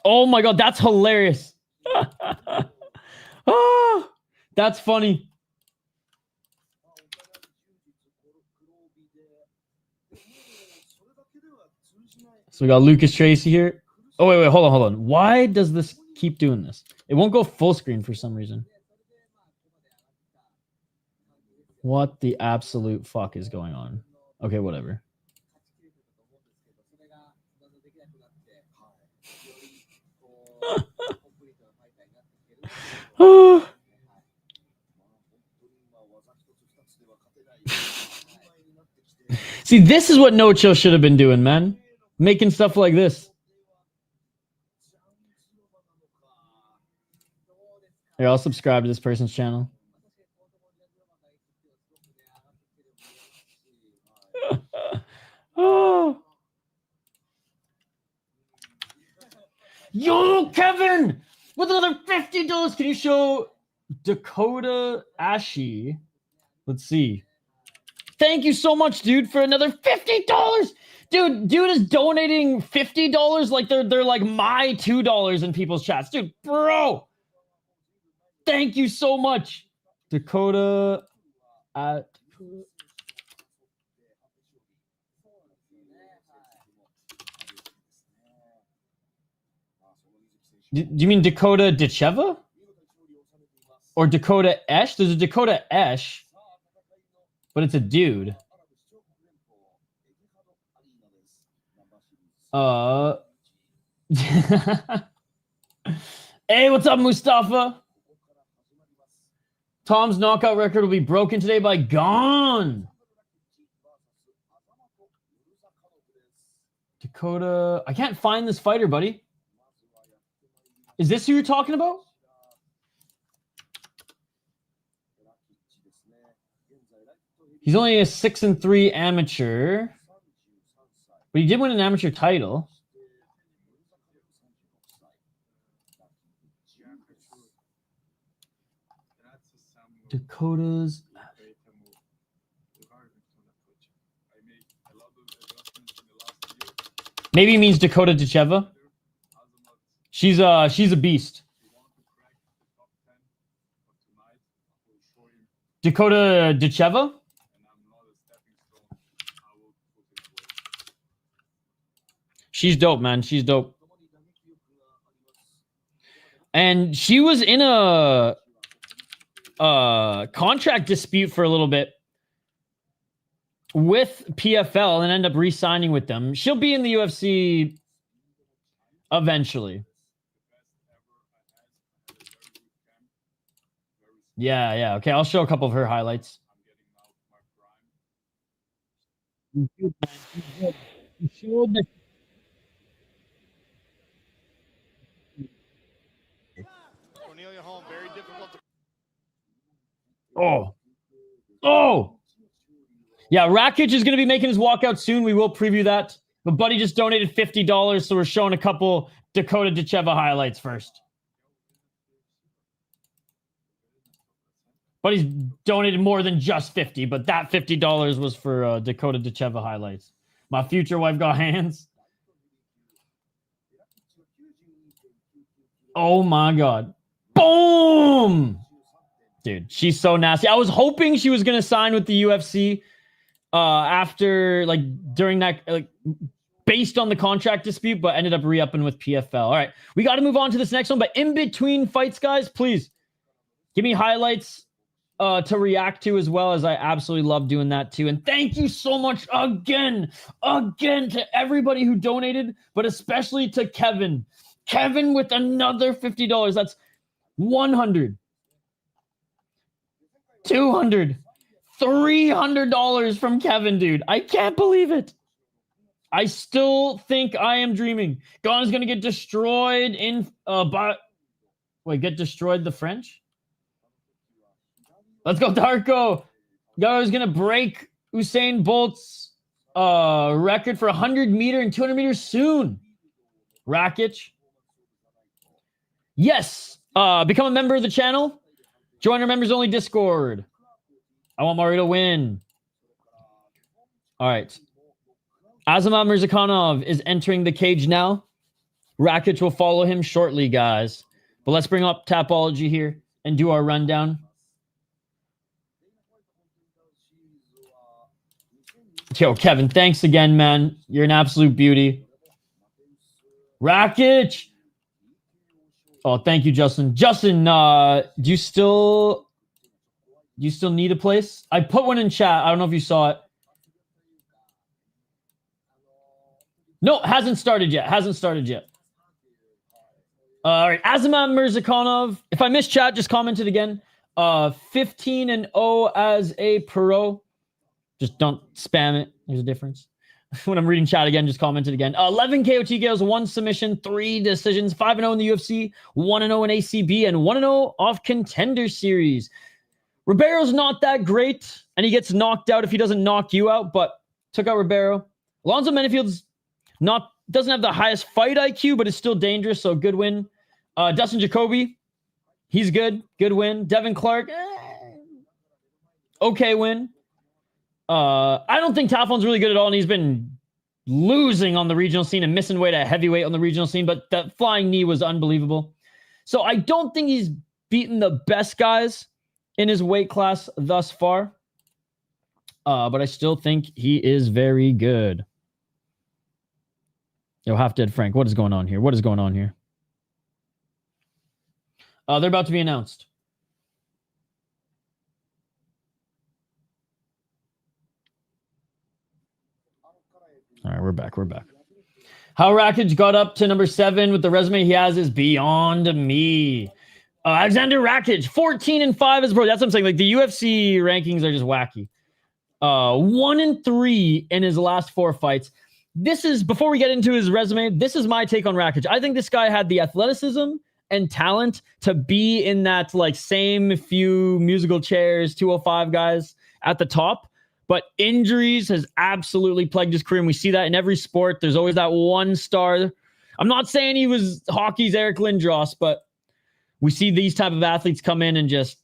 Oh my god, that's hilarious. Oh, that's funny. So we got Lucas Tracy here. Oh, wait, hold on. Why does this keep doing this? It won't go full screen for some reason. What the absolute fuck is going on? Okay, whatever. See, this is what No Chill should have been doing, man. Making stuff like this. Here, I'll subscribe to this person's channel. Oh. Yo, Kevin! With another $50, can you show Dakota Ashy? Let's see. Thank you so much, dude, for another $50. Dude is donating $50 like they're like my $2 in people's chats. Dude, bro. Thank you so much. Dakota at Do you mean Dakota Decheva? Or Dakota Esh? There's a Dakota Esh, but it's a dude. Hey, what's up, Mustafa? Tom's knockout record will be broken today by Gane. Dakota. I can't find this fighter, buddy. Is this who you're talking about? He's only a 6-3 amateur, but he did win an amateur title. Dakota's. Maybe it means Dakota Decheva. She's a beast. Dakota Decheva? She's dope, man. She's dope. And she was in a contract dispute for a little bit with PFL and end up re-signing with them. She'll be in the UFC eventually. Yeah. Okay, I'll show a couple of her highlights. Oh. Yeah, Rakic is going to be making his walkout soon. We will preview that. But Buddy just donated $50, so we're showing a couple Dakota Decheva highlights first. Buddy's donated more than just 50, but that $50 was for Dakota Decheva highlights. My future wife got hands. Oh my God. Boom! Dude, she's so nasty. I was hoping she was going to sign with the UFC after, like, during that, like, based on the contract dispute, but ended up re-upping with PFL. All right, we got to move on to this next one. But in between fights, guys, please give me highlights to react to as well, as I absolutely love doing that too. And thank you so much again to everybody who donated, but especially to Kevin. Kevin with another $50. That's $100, $200, $300 from Kevin, dude. I can't believe it. I still think I am dreaming. Gane is going to get destroyed in get destroyed the French? Let's go, Darko. Gane is going to break Usain Bolt's record for 100 meter and 200 meters soon. Rakic. Yes. Become a member of the channel. Join our members only Discord. I want Mario to win. All right. Azamat Mirzakhanov is entering the cage now. Rakic will follow him shortly, guys. But let's bring up Tapology here and do our rundown. Yo, Kevin, thanks again, man. You're an absolute beauty. Rakic! Oh, thank you, Justin. Justin, do you still need a place? I put one in chat. I don't know if you saw it. No, hasn't started yet. All right, Azamat Mirzakhanov. If I missed chat, just comment it again. 15-0 as a pro. Just don't spam it. There's a difference. When I'm reading chat again, just comment it again. 11 KO TKOs, 1 submission, 3 decisions, 5-0 in the UFC, 1-0 in ACB, and 1-0 off Contender Series. Ribeiro's not that great, and he gets knocked out if he doesn't knock you out, but took out Ribeiro. Alonzo Menifield's doesn't have the highest fight IQ, but is still dangerous, so good win. Dustin Jacoby, he's good. Good win. Devin Clark, okay win. I don't think Tafon's really good at all, and he's been losing on the regional scene and missing weight at heavyweight on the regional scene, but that flying knee was unbelievable. So I don't think he's beaten the best guys in his weight class thus far, but I still think he is very good. Yo, Half Dead Frank, what is going on here? What is going on here? They're about to be announced. All right, we're back. How Rakic got up to number 7 with the resume he has is beyond me. Alexander Rakic, 14-5 is bro. That's what I'm saying. Like the UFC rankings are just wacky. 1-3 in his last 4 fights. This is, before we get into his resume, this is my take on Rakic. I think this guy had the athleticism and talent to be in that like same few musical chairs, 205 guys at the top. But injuries has absolutely plagued his career, and we see that in every sport. There's always that one star. I'm not saying he was hockey's Eric Lindros, but we see these type of athletes come in and just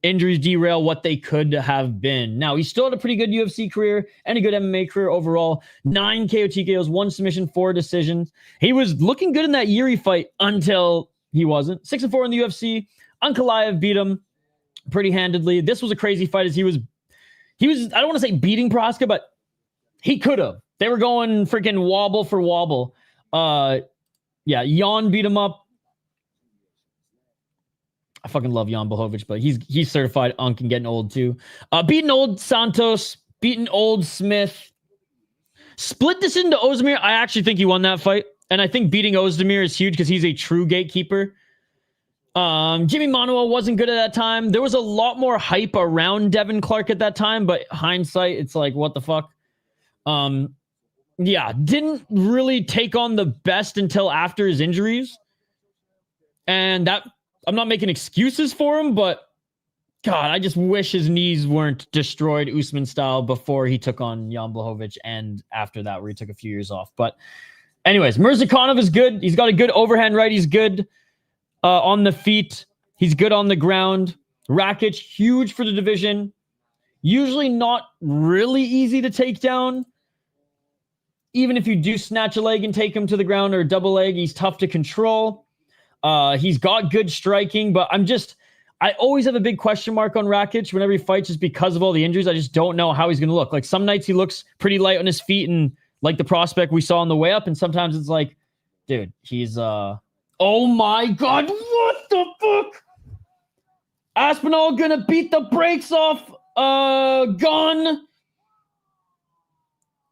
injuries derail what they could have been. Now, he still had a pretty good UFC career and a good MMA career overall. 9 KO TKOs, 1 submission, 4 decisions. He was looking good in that Yuri fight until he wasn't. 6-4 in the UFC. Ankalaev beat him pretty handedly. This was a crazy fight as he was, I don't want to say beating Proska, but he could have. They were going freaking wobble for wobble. Jan beat him up. I fucking love Jan Blachowicz, but he's certified unk and getting old too. Beating old Santos, beating old Smith. Split this into Ozdemir. I actually think he won that fight. And I think beating Ozdemir is huge because he's a true gatekeeper. Jimmy Manuel wasn't good at that time. There was a lot more hype around Devin Clark at that time, but hindsight, it's like, what the fuck? Didn't really take on the best until after his injuries. And that, I'm not making excuses for him, but God, I just wish his knees weren't destroyed Usman style before he took on Jan Blachowicz and after that where he took a few years off. But anyways, Mirzakhanov is good. He's got a good overhand right. He's good on the feet. He's good on the ground. Rakic, huge for the division. Usually not really easy to take down. Even if you do snatch a leg and take him to the ground or a double leg, he's tough to control. He's got good striking, but I always have a big question mark on Rakic whenever he fights just because of all the injuries. I just don't know how he's going to look. Like some nights he looks pretty light on his feet and like the prospect we saw on the way up. And sometimes it's like, dude, he's, oh my God, what the fuck? Aspinall gonna beat the brakes off, Gane.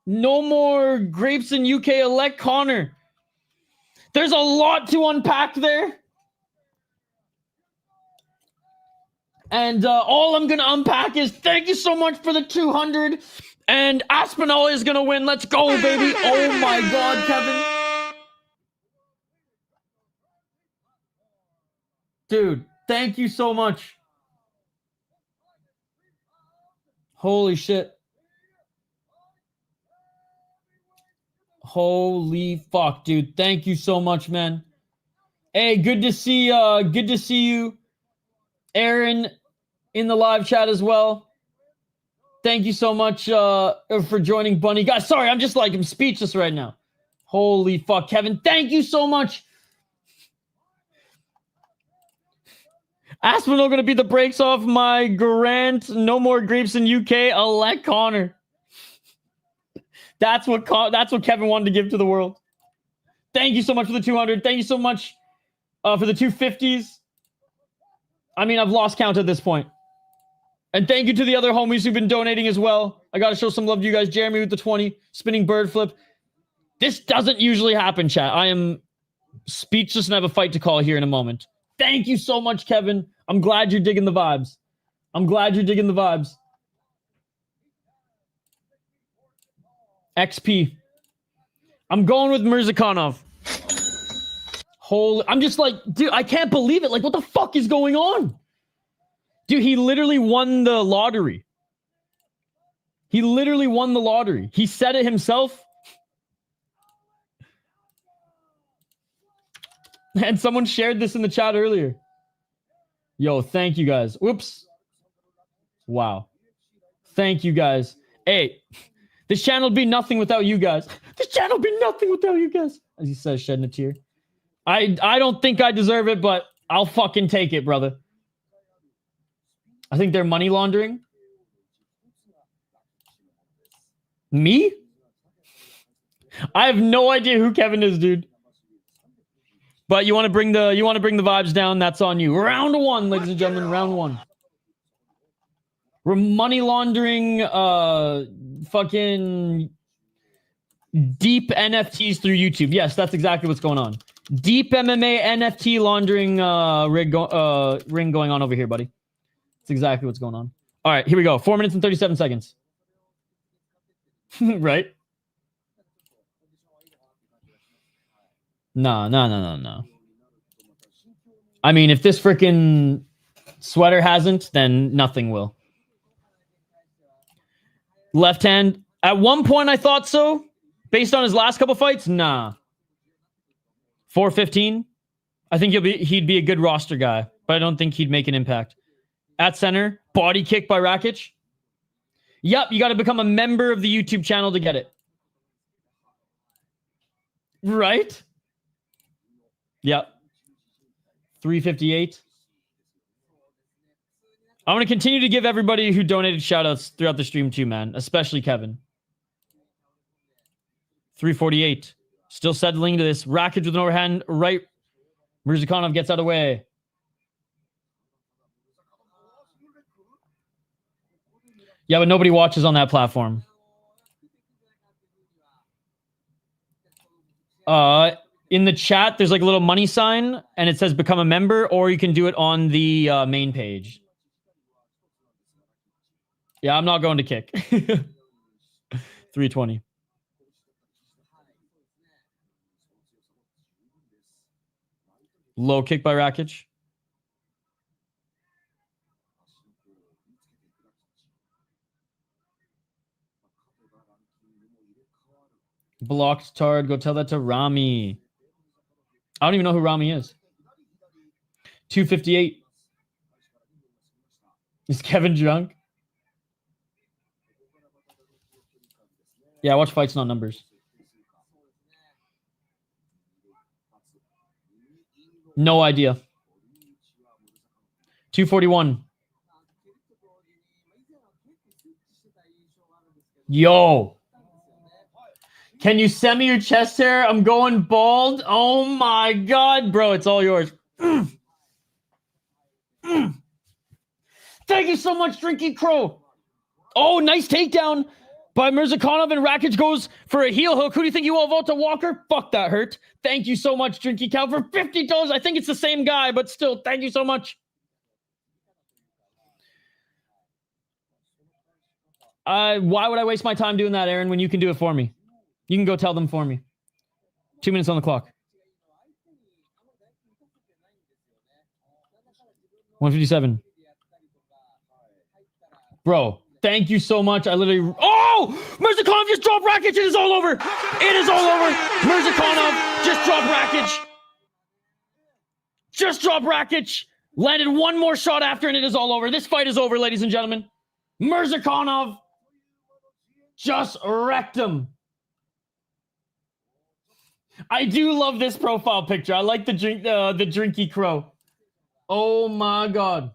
No more grapes in UK elect Connor. There's a lot to unpack there. And all I'm going to unpack is thank you so much for the 200. And Aspinall is going to win. Let's go, baby. Oh, my God, Kevin. Dude, thank you so much. Holy shit. Holy fuck, dude. Thank you so much, man. Hey, good to see you. Aaron in the live chat as well. Thank you so much for joining, Bunny. Guys, sorry, I'm speechless right now. Holy fuck, Kevin. Thank you so much. Aspinall gonna beat the brakes off my Grant. No more grapes in UK. Elect Connor. That's what Kevin wanted to give to the world. Thank you so much for the 200. Thank you so much for the 250s. I mean, I've lost count at this point. And thank you to the other homies who've been donating as well. I got to show some love to you guys. Jeremy with the 20. Spinning bird flip. This doesn't usually happen, chat. I am speechless and have a fight to call here in a moment. Thank you so much, Kevin. I'm glad you're digging the vibes. XP. I'm going with Mirzakhanov. Holy, I'm just like, dude, I can't believe it. Like, what the fuck is going on? Dude, he literally won the lottery. He literally won the lottery. He said it himself. And someone shared this in the chat earlier. Yo, thank you guys. Whoops. Wow. Thank you guys. Hey, this channel would be nothing without you guys. This channel would be nothing without you guys. As he says, shedding a tear. I don't think I deserve it, but I'll fucking take it, brother. I think they're money laundering. Me? I have no idea who Kevin is, dude. But you want to bring the vibes down, that's on you. Round one, ladies and gentlemen, round one. We're money laundering fucking deep NFTs through YouTube. Yes, that's exactly what's going on. Deep MMA NFT laundering ring going on over here, buddy. That's exactly what's going on. All right, here we go. 4 minutes and 37 seconds. Right? No. I mean, if this freaking sweater hasn't, then nothing will. Left hand. At one point, I thought so. Based on his last couple fights, nah. 415. I think he'd be a good roster guy, but I don't think he'd make an impact. At center, body kick by Rakic. Yep, you got to become a member of the YouTube channel to get it. Right? Yep. 358. I'm going to continue to give everybody who donated shoutouts throughout the stream too, man. Especially Kevin. 348. Still settling to this. Rakic with an overhand right. Mirzakhanov gets out of the way. Yeah, but nobody watches on that platform. In the chat, there's like a little money sign, and it says become a member, or you can do it on the main page. Yeah, I'm not going to kick. 320. Low kick by Rakic. Blocked Tard. Go tell that to Rami. I don't even know who Rami is. 258. Is Kevin drunk? Yeah, watch fights, not numbers. No idea. 241. Yo. Can you send me your chest hair? I'm going bald. Oh my God, bro. It's all yours. Thank you so much, Drinky Crow. Oh, nice takedown by Mirzakhanov, and Rakic goes for a heel hook. Who do you think you will vote to Walker? Fuck, that hurt. Thank you so much, Drinky Cow, for $50. I think it's the same guy, but still, thank you so much. Why would I waste my time doing that, Aaron, when you can do it for me? You can go tell them for me. 2 minutes on the clock. 157. Bro, thank you so much. I literally... Oh! Mirzakhanov just dropped Rakic. It is all over. It is all over. Mirzakhanov just dropped Rakic. Just dropped Rakic. Landed one more shot after, and it is all over. This fight is over, ladies and gentlemen. Mirzakhanov just wrecked him. I do love this profile picture. I like the Drinky Crow. Oh my God.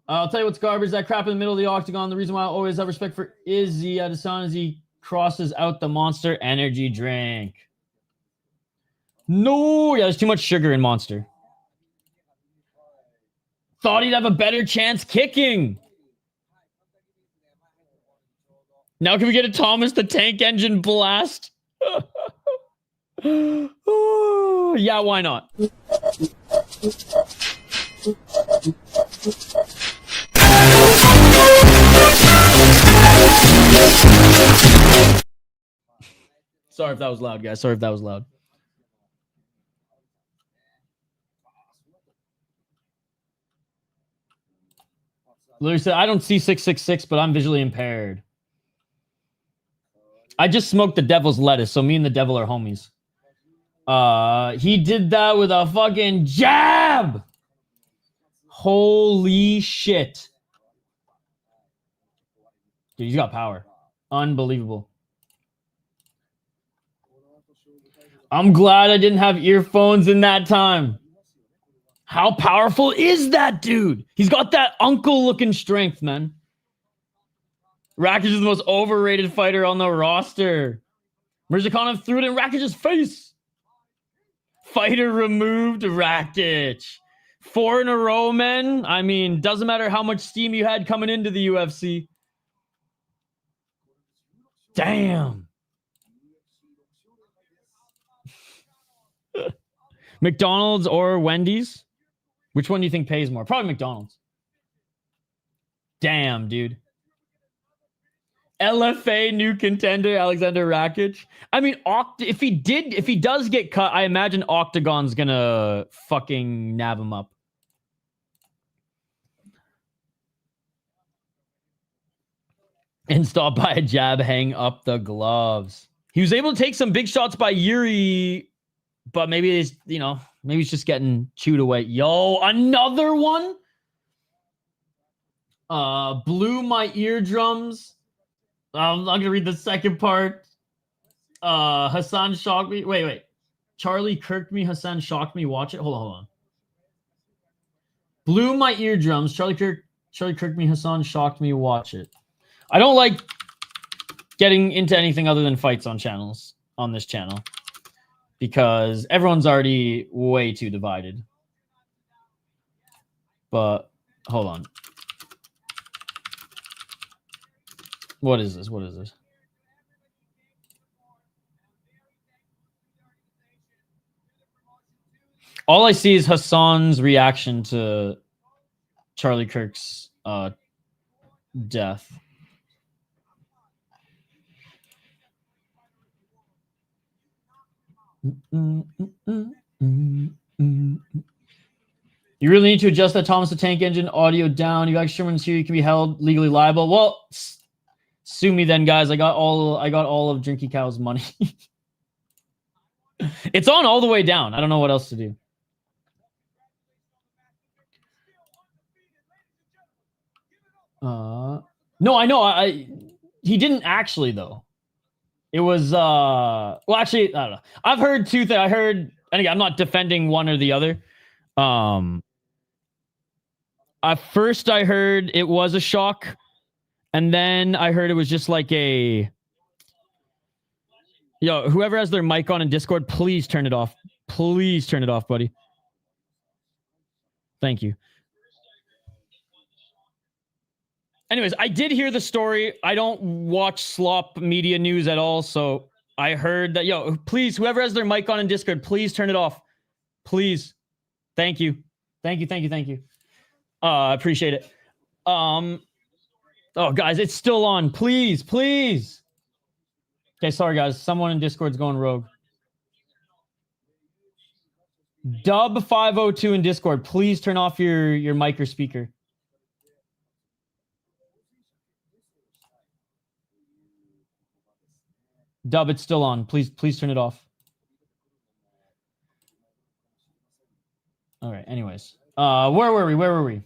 I'll tell you what's garbage. That crap in the middle of the octagon. The reason why I always have respect for Izzy Adesanya is he crosses out the Monster energy drink. No, yeah, there's too much sugar in Monster. Thought he'd have a better chance kicking. Now can we get a Thomas the Tank Engine blast? Oh, yeah, why not? Sorry if that was loud, guys. Sorry if that was loud. Literally said, I don't see 666, but I'm visually impaired. I just smoked the devil's lettuce, so me and the devil are homies. He did that with a fucking jab. Holy shit. Dude, he's got power. Unbelievable. I'm glad I didn't have earphones in that time. How powerful is that dude? He's got that uncle-looking strength, man. Rakic is the most overrated fighter on the roster. Mirzakhanov threw it in Rakic's face. Fighter removed Rakic. 4 in a row, men. I mean, doesn't matter how much steam you had coming into the UFC. Damn. McDonald's or Wendy's? Which one do you think pays more? Probably McDonald's. Damn, dude. LFA new contender Aleksandar Rakic. I mean, if he does get cut, I imagine Octagon's gonna fucking nab him up. And stop by a jab, hang up the gloves. He was able to take some big shots by Yuri, but maybe it's, maybe he's just getting chewed away. Yo, another one. Blew my eardrums. I'm not gonna read the second part. Hassan shocked me. Wait. Charlie kirked me. Hassan shocked me. Watch it. Hold on. Blew my eardrums. Charlie kirked me. Hassan shocked me. Watch it. I don't like getting into anything other than fights on this channel, because everyone's already way too divided. But hold on. What is this? All I see is Hassan's reaction to Charlie Kirk's death. You really need to adjust that Thomas the Tank Engine audio down. You got Sherman's here. You can be held legally liable. Well, sue me then, guys. I got all of Drinky Cow's money. It's on all the way down. I don't know what else to do. No, I know. He didn't actually though. It was well, actually, I don't know. I've heard two things. I heard, and again, I'm not defending one or the other. At first I heard it was a shock, and then I heard it was just like a, whoever has their mic on in Discord, please turn it off. Please turn it off, buddy. Thank you. Anyways, I did hear the story. I don't watch slop media news at all, so I heard that, please, whoever has their mic on in Discord, please turn it off. Please. Thank you. Thank you. I appreciate it. Oh, guys, it's still on. Please. Okay, sorry, guys. Someone in Discord's going rogue. Dub502 in Discord, please turn off your mic or speaker. Dub, it's still on. Please turn it off. All right, anyways. Where were we?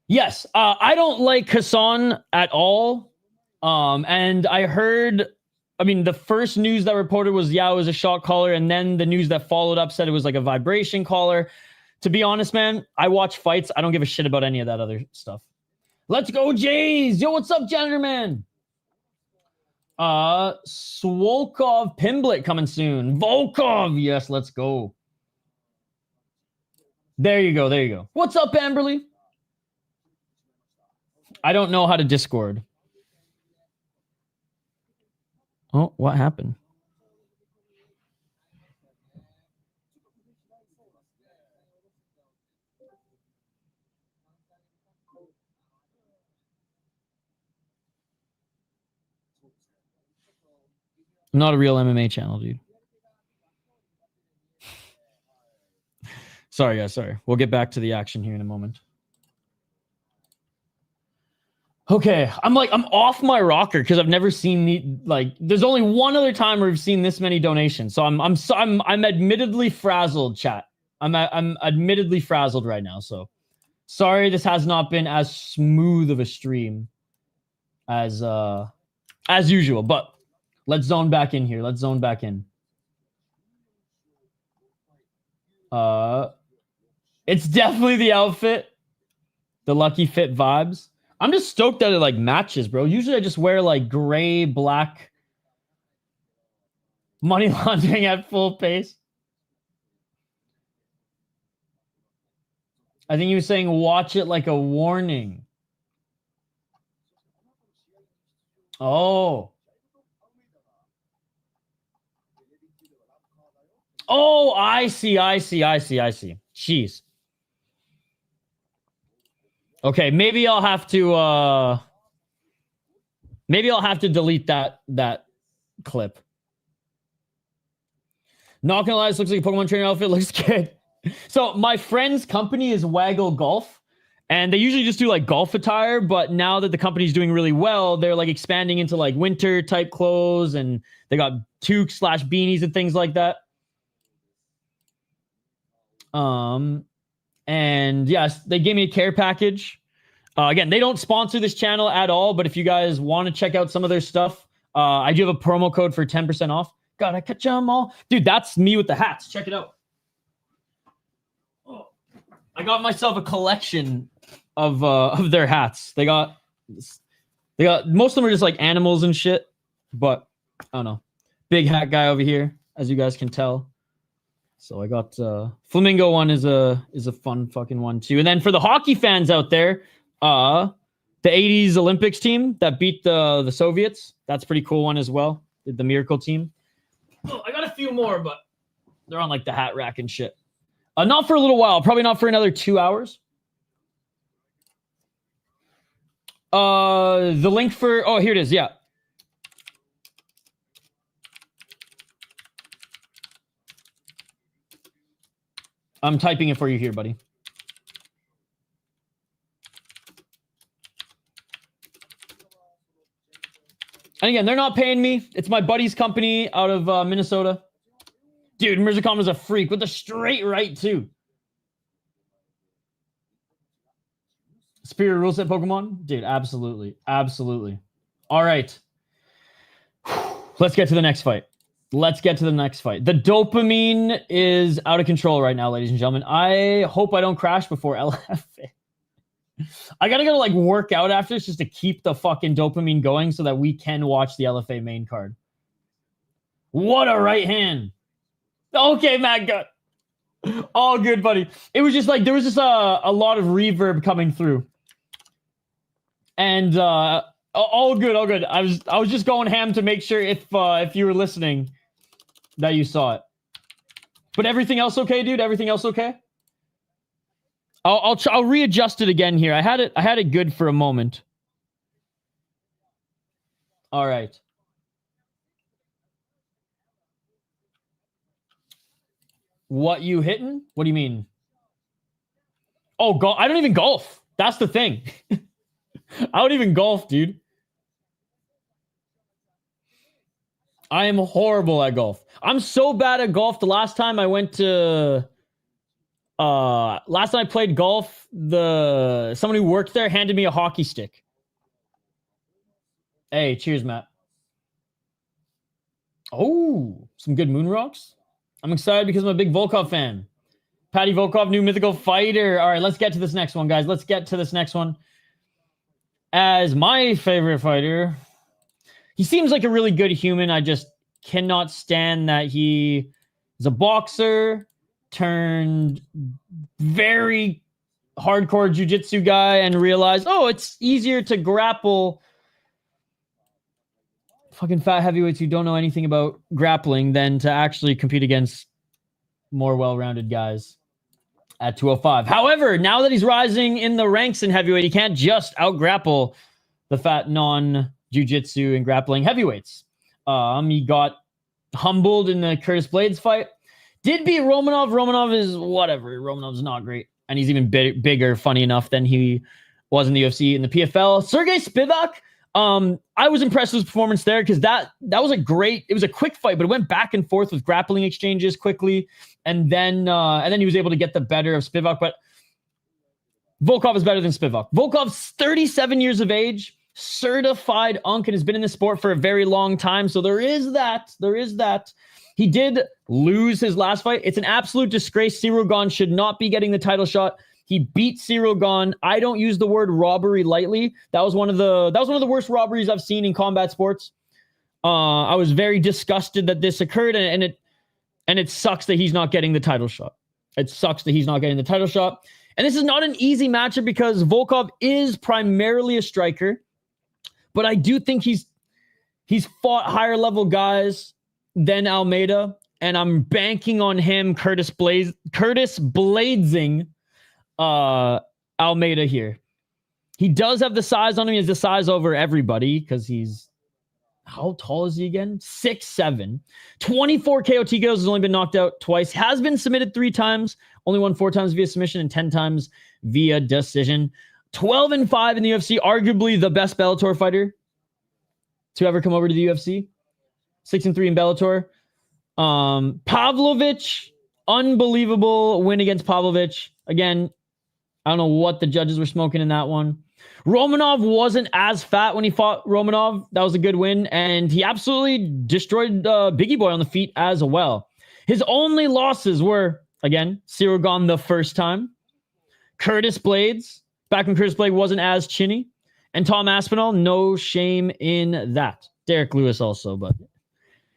Yes, I don't like Hassan at all. And I heard, the first news that reported was, it was a shock collar, and then the news that followed up said it was like a vibration collar. To be honest, man, I watch fights. I don't give a shit about any of that other stuff. Let's go, Jays! Yo, what's up, Janitor Man? Volkov Pimblet coming soon. Volkov, yes, let's go. There you go. What's up, Amberly? I don't know how to Discord. Oh, what happened? Not a real MMA channel, dude. Sorry, guys. Sorry. We'll get back to the action here in a moment. Okay, I'm off my rocker because I've never seen there's only one other time where we've seen this many donations. So I'm admittedly frazzled, chat. I'm admittedly frazzled right now. So sorry, this has not been as smooth of a stream as usual. But let's zone back in here. Let's zone back in. It's definitely the outfit, the Lucky Fit vibes. I'm just stoked that it matches, bro. Usually I just wear gray, black money laundering at full pace. I think he was saying watch it like a warning. Oh. Oh, I see. Jeez. Okay, maybe I'll have to delete that clip. Not gonna lie, this looks like a Pokemon trainer outfit. Looks good. So my friend's company is Waggle Golf, and they usually just do golf attire, but now that the company's doing really well, they're expanding into winter type clothes, and they got toques/beanies and things like that. And yes, they gave me a care package. Again, they don't sponsor this channel at all, but if you guys want to check out some of their stuff, I do have a promo code for 10% off. God, I catch them all. Dude, that's me with the hats. Check it out. Oh, I got myself a collection of their hats. They got most of them are just animals and shit, but I don't know. Big hat guy over here, as you guys can tell. So I got Flamingo one is a fun fucking one too. And then for the hockey fans out there, the 80s Olympics team that beat the Soviets, that's a pretty cool one as well. The Miracle team. Oh, I got a few more, but they're on the hat rack and shit. Not for a little while, probably not for another 2 hours. The link for here it is, yeah. I'm typing it for you here, buddy. And again, they're not paying me. It's my buddy's company out of Minnesota. Dude, Mirzakam is a freak with a straight right, too. Superior rule set Pokemon? Dude, absolutely. Absolutely. All right. Let's get to the next fight. The dopamine is out of control right now, ladies and gentlemen. I hope I don't crash before LFA. I gotta go work out after this just to keep the fucking dopamine going so that we can watch the LFA main card. What a right hand. Okay, Matt, good. All good, buddy. It was just there was just a lot of reverb coming through. And all good. I was just going ham to make sure if you were listening that you saw it. But everything else okay, dude? Everything else okay? I'll readjust it again here. I had it good for a moment. All right. What you hitting? What do you mean? Oh, I don't even golf. That's the thing. I don't even golf, dude. I am horrible at golf. I'm so bad at golf. The last time I went to last time I played golf, someone who worked there handed me a hockey stick. Hey, cheers, Matt. Oh, some good moon rocks. I'm excited because I'm a big Volkov fan. Patty Volkov, new mythical fighter. All right, let's get to this next one, guys. Let's get to this next one. As my favorite fighter, he seems like a really good human. I just cannot stand that he is a boxer turned very hardcore jiu-jitsu guy and realized, oh, it's easier to grapple fucking fat heavyweights who don't know anything about grappling than to actually compete against more well-rounded guys at 205. However, now that he's rising in the ranks in heavyweight, he can't just out-grapple the fat non-jiu-jitsu and grappling heavyweights. He got humbled in the Curtis Blades fight. Did beat Romanov. Romanov is whatever. Romanov's not great. And he's even bigger, funny enough, than he was in the UFC and the PFL. Sergey Spivak, I was impressed with his performance there because that was it was a quick fight, but it went back and forth with grappling exchanges quickly. And then he was able to get the better of Spivak. But Volkov is better than Spivak. Volkov's 37 years of age, certified unk, and has been in the sport for a very long time. So there is that. He did lose his last fight. It's an absolute disgrace. Ciryl Gane should not be getting the title shot. He beat Ciryl Gane. I don't use the word robbery lightly. That was one of the worst robberies I've seen in combat sports. I was very disgusted that this occurred, and it sucks that he's not getting the title shot. And this is not an easy matchup because Volkov is primarily a striker, but I do think he's fought higher level guys than Almeida, and I'm banking on him Curtis Bladesing Almeida here. He does have the size on him. He has the size over everybody because he's, how tall is he again? 6'7". 24 KOT kills, has only been knocked out twice. Has been submitted 3 times. Only won 4 times via submission and 10 times via decision. 12-5 in the UFC. Arguably the best Bellator fighter to ever come over to the UFC. 6-3 in Bellator. Pavlovich, unbelievable win against Pavlovich. Again, I don't know what the judges were smoking in that one. Romanov wasn't as fat when he fought Romanov. That was a good win. And he absolutely destroyed Biggie Boy on the feet as well. His only losses were, again, Ciryl Gane the first time. Curtis Blades, back when Curtis Blades wasn't as chinny. And Tom Aspinall, no shame in that. Derek Lewis also, but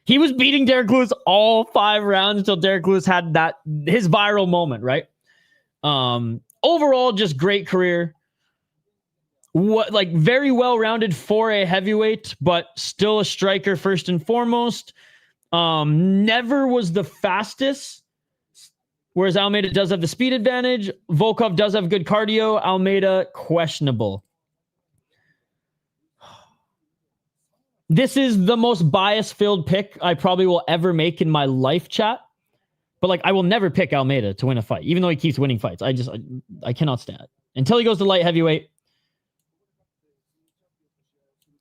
he was beating Derek Lewis all 5 rounds until Derek Lewis had his viral moment, right? Overall, just great career. Very well-rounded for a heavyweight, but still a striker first and foremost. Never was the fastest, whereas Almeida does have the speed advantage. Volkov does have good cardio. Almeida, questionable. This is the most bias-filled pick I probably will ever make in my life, chat. But I will never pick Almeida to win a fight, even though he keeps winning fights. I cannot stand it. Until he goes to light heavyweight,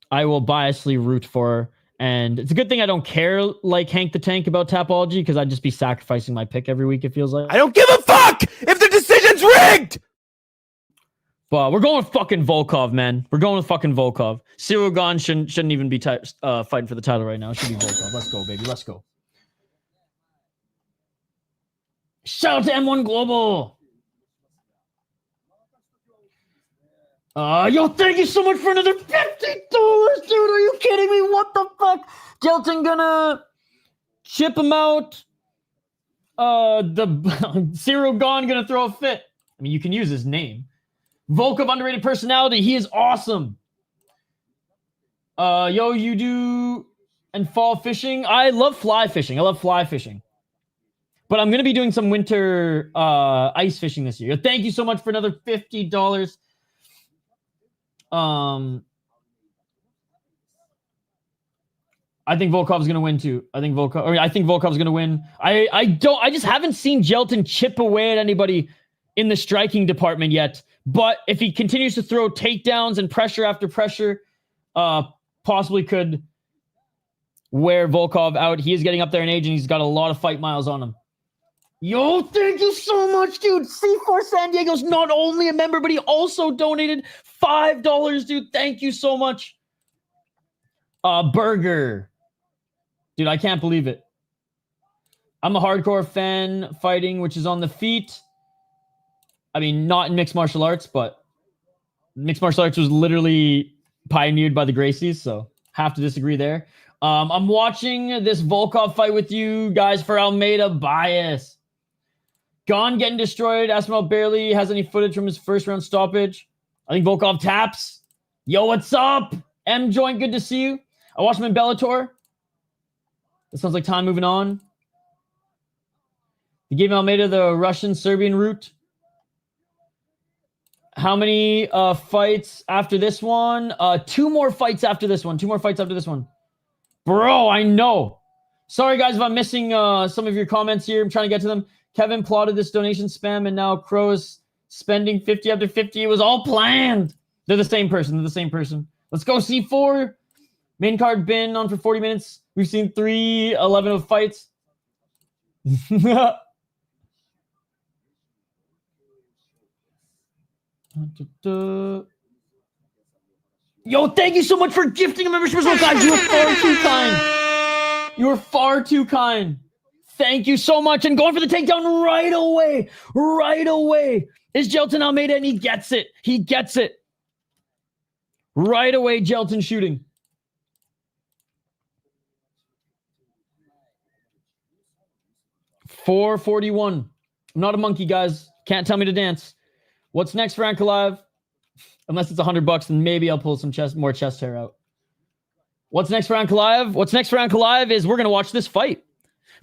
I will biasly root for. And it's a good thing I don't care like Hank the Tank about Tapology, because I'd just be sacrificing my pick every week, it feels like. I don't give a fuck if the decision's rigged! But we're going with fucking Volkov, man. We're going with fucking Volkov. Ciryl Gane shouldn't even be fighting for the title right now. It should be Volkov. Let's go, baby. Let's go. Shout out to M1 Global. Yo, thank you so much for another $50, dude. Are you kidding me? What the fuck? Jailton gonna chip him out. The Ciryl Gane gonna throw a fit. I mean, you can use his name. Volkov, underrated personality. He is awesome. Yo, you do and fall fishing. I love fly fishing. But I'm going to be doing some winter ice fishing this year. Thank you so much for another $50. I think Volkov's going to win too. I think Volkov's going to win. I just haven't seen Jailton chip away at anybody in the striking department yet. But if he continues to throw takedowns and pressure after pressure, possibly could wear Volkov out. He is getting up there in age, and he's got a lot of fight miles on him. Yo, thank you so much, dude. C4 San Diego's not only a member, but he also donated $5, dude. Thank you so much. Burger. Dude, I can't believe it. I'm a hardcore fan fighting, which is on the feet. I mean, not in mixed martial arts, but mixed martial arts was literally pioneered by the Gracies, so have to disagree there. I'm watching this Volkov fight with you guys for Almeida bias. Gane getting destroyed. Aspinall barely has any footage from his first round stoppage. I think Volkov taps. Yo, what's up? M Joint, good to see you. I watched him in Bellator. It sounds like time moving on. He gave Almeida the Russian-Serbian route. How many fights after this one? 2 more fights after this one. Bro, I know. Sorry, guys, if I'm missing some of your comments here. I'm trying to get to them. Kevin plotted this donation spam, and now Crow is spending 50 after 50. It was all planned. They're the same person. They're the same person. Let's go C4. Main card been on for 40 minutes. We've seen 3-11 of fights. Yo, thank you so much for gifting a membership as well, guys. You are far too kind. You are far too kind. Thank you so much. And going for the takedown right away. Right away. Is Jailton Almeida, and he gets it. He gets it. Right away, Jailton shooting. $441. I'm not a monkey, guys. Can't tell me to dance. What's next for Ankalaev? Unless it's $100, then maybe I'll pull some more chest hair out. What's next for Ankalaev? What's next for Ankalaev is we're going to watch this fight.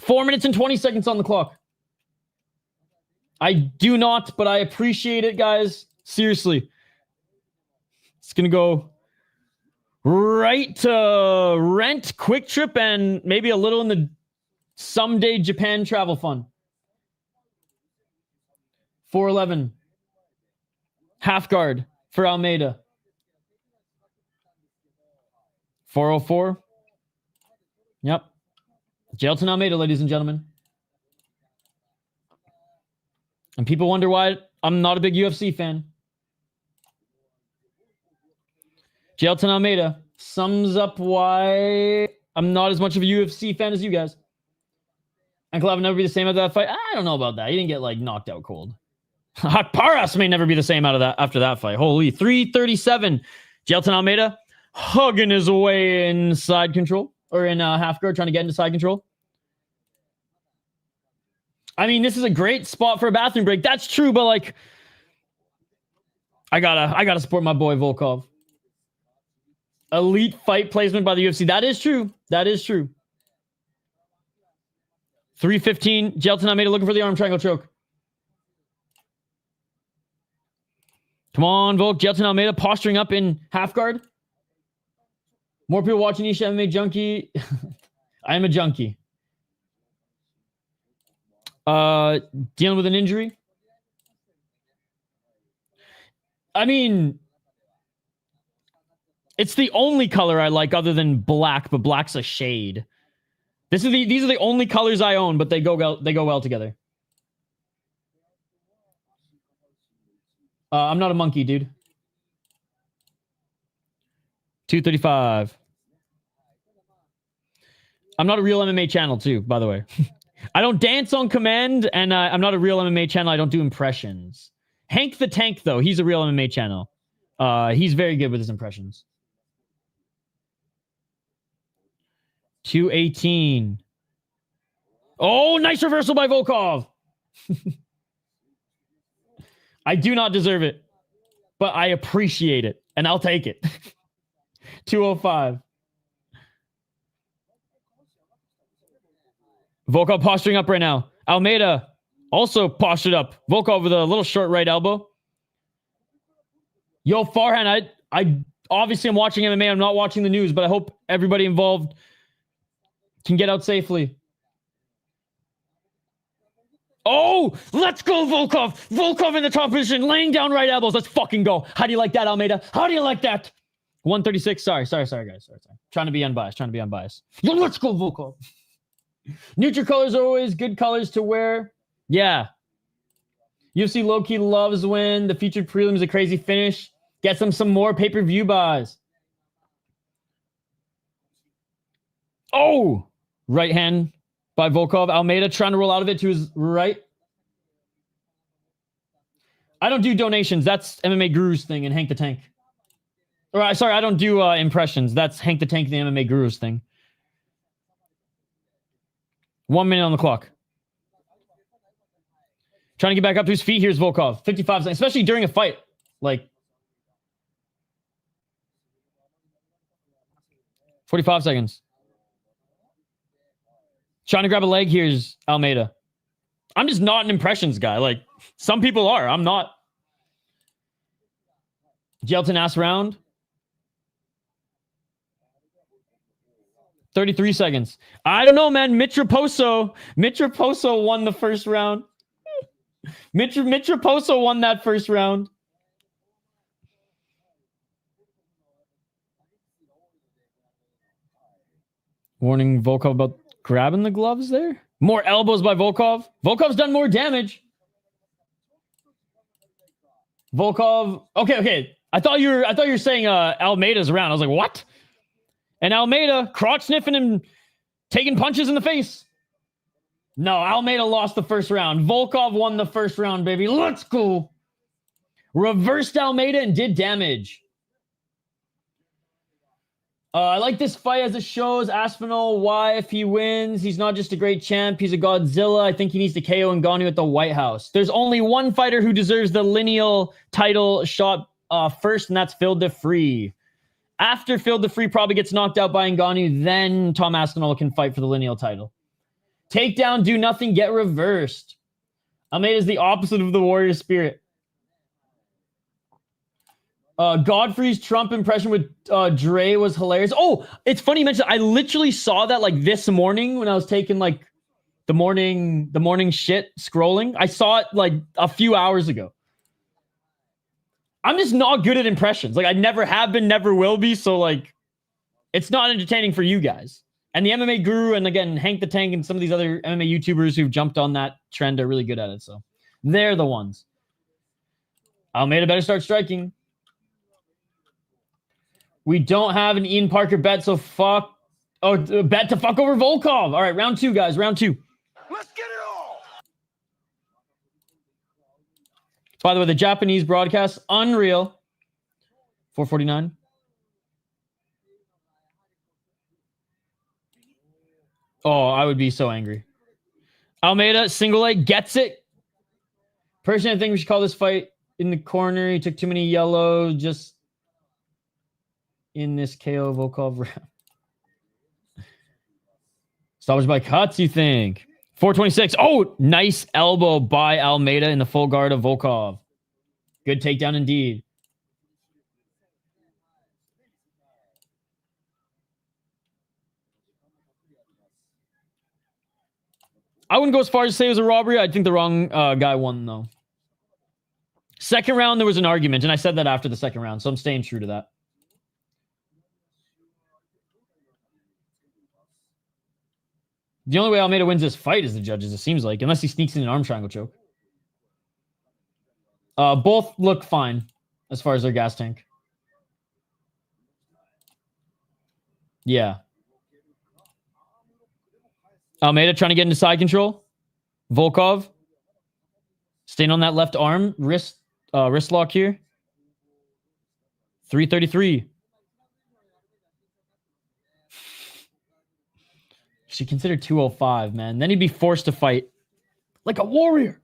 4 minutes and 20 seconds on the clock. I do not, but I appreciate it, guys. Seriously. It's going to go right to rent, quick trip, and maybe a little in the someday Japan travel fund. 411. Half guard for Almeida. 404. Yep. Jailton Almeida, ladies and gentlemen. And people wonder why I'm not a big UFC fan. Jailton Almeida sums up why I'm not as much of a UFC fan as you guys. Ankalaev will never be the same after that fight. I don't know about that. He didn't get like knocked out cold. Haqparast may never be the same after that fight. Holy, 337. Jailton Almeida hugging his way in side control or in half guard, trying to get into side control. I mean, this is a great spot for a bathroom break. That's true, but like, I gotta support my boy Volkov. Elite fight placement by the UFC. That is true. That is true. 315. Jailton Almeida looking for the arm triangle choke. Come on, Volk. Jailton Almeida posturing up in half guard. More people watching Nisha MMA Junkie. I am a junkie. Dealing with an injury. I mean, it's the only color I like other than black, but black's a shade. These are the only colors I own, but they go well together. I'm not a monkey, dude. 235. I'm not a real MMA channel, too, by the way. I don't dance on command, and I'm not a real MMA channel. I don't do impressions. Hank the Tank, though, he's a real MMA channel. He's very good with his impressions. 218. Oh, nice reversal by Volkov. I do not deserve it, but I appreciate it, and I'll take it. 205. Volkov posturing up right now. Almeida also postured up. Volkov with a little short right elbow. Yo, Farhan, I obviously am watching MMA. I'm not watching the news, but I hope everybody involved can get out safely. Oh, let's go, Volkov. Volkov in the top position, laying down right elbows. Let's fucking go. How do you like that, Almeida? How do you like that? 136. Sorry, guys. Sorry. Trying to be unbiased. Yo, let's go, Volkov. Neutral colors are always good colors to wear. Yeah. UFC low-key loves when the featured prelim is a crazy finish. Gets them some more pay-per-view buys. Oh! Right hand by Volkov. Almeida trying to roll out of it to his right. I don't do donations. That's MMA Guru's thing and Hank the Tank. Or, sorry, I don't do impressions. That's Hank the Tank, the MMA Guru's thing. 1 minute on the clock. Trying to get back up to his feet. Here's Volkov. 55 seconds, especially during a fight. Like, 45 seconds. Trying to grab a leg. Here's Almeida. I'm just not an impressions guy. Like, some people are. I'm not. Jailton ass round. 33 seconds. I don't know, man. Raposo won the first round. Raposo won that first round. Warning Volkov about grabbing the gloves there. More elbows by Volkov. Volkov's done more damage. Volkov. Okay. I thought you were saying Almeida's around. I was like, what? And Almeida crotch sniffing and taking punches in the face. No, Almeida lost the first round. Volkov won the first round, baby. Let's go. Reversed Almeida and did damage. I like this fight as it shows Aspinall why if he wins, he's not just a great champ, he's a Godzilla. I think he needs to KO Ngannou at the White House. There's only one fighter who deserves the lineal title shot first, and that's Phil Defree. After Phil Defree probably gets knocked out by Ngannou, then Tom Aspinall can fight for the lineal title. Takedown, do nothing, get reversed. Almeida is the opposite of the warrior spirit. Godfrey's Trump impression with Dre was hilarious. Oh, it's funny you mentioned. I literally saw that like this morning when I was taking like the morning shit scrolling. I saw it like a few hours ago. I'm just not good at impressions. Like I never have been, never will be. So like, it's not entertaining for you guys. And the MMA Guru and again Hank the Tank and some of these other MMA YouTubers who've jumped on that trend are really good at it. So they're the ones. Almeida better start striking. We don't have an Ian Parker bet, so fuck. Oh, bet to fuck over Volkov. All right, round 2, guys. Round 2. Let's get it all. By the way, the Japanese broadcast, unreal. 449. Oh, I would be so angry. Almeida, single leg, gets it. Personally, I think we should call this fight in the corner. He took too many yellows. Just in this KO Volkov round. Stoppage by cuts, you think? 426. Oh, nice elbow by Almeida in the full guard of Volkov. Good takedown indeed. I wouldn't go as far as to say it was a robbery. I think the wrong guy won, though. Second round, there was an argument, and I said that after the second round, so I'm staying true to that. The only way Almeida wins this fight is the judges, it seems like, unless he sneaks in an arm triangle choke. Both look fine as far as their gas tank. Yeah. Almeida trying to get into side control. Volkov staying on that left arm. Wrist lock here. 333. She considered 205, man. Then he'd be forced to fight like a warrior.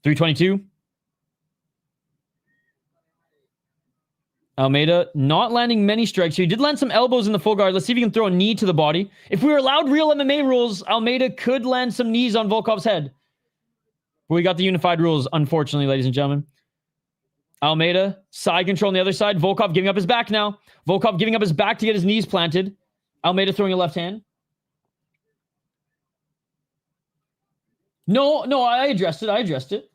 322. Almeida not landing many strikes here. He did land some elbows in the full guard. Let's see if he can throw a knee to the body. If we were allowed real MMA rules, Almeida could land some knees on Volkov's head. But we got the unified rules, unfortunately, ladies and gentlemen. Almeida, side control on the other side. Volkov giving up his back now. Volkov giving up his back to get his knees planted. Almeida throwing a left hand. No, I addressed it.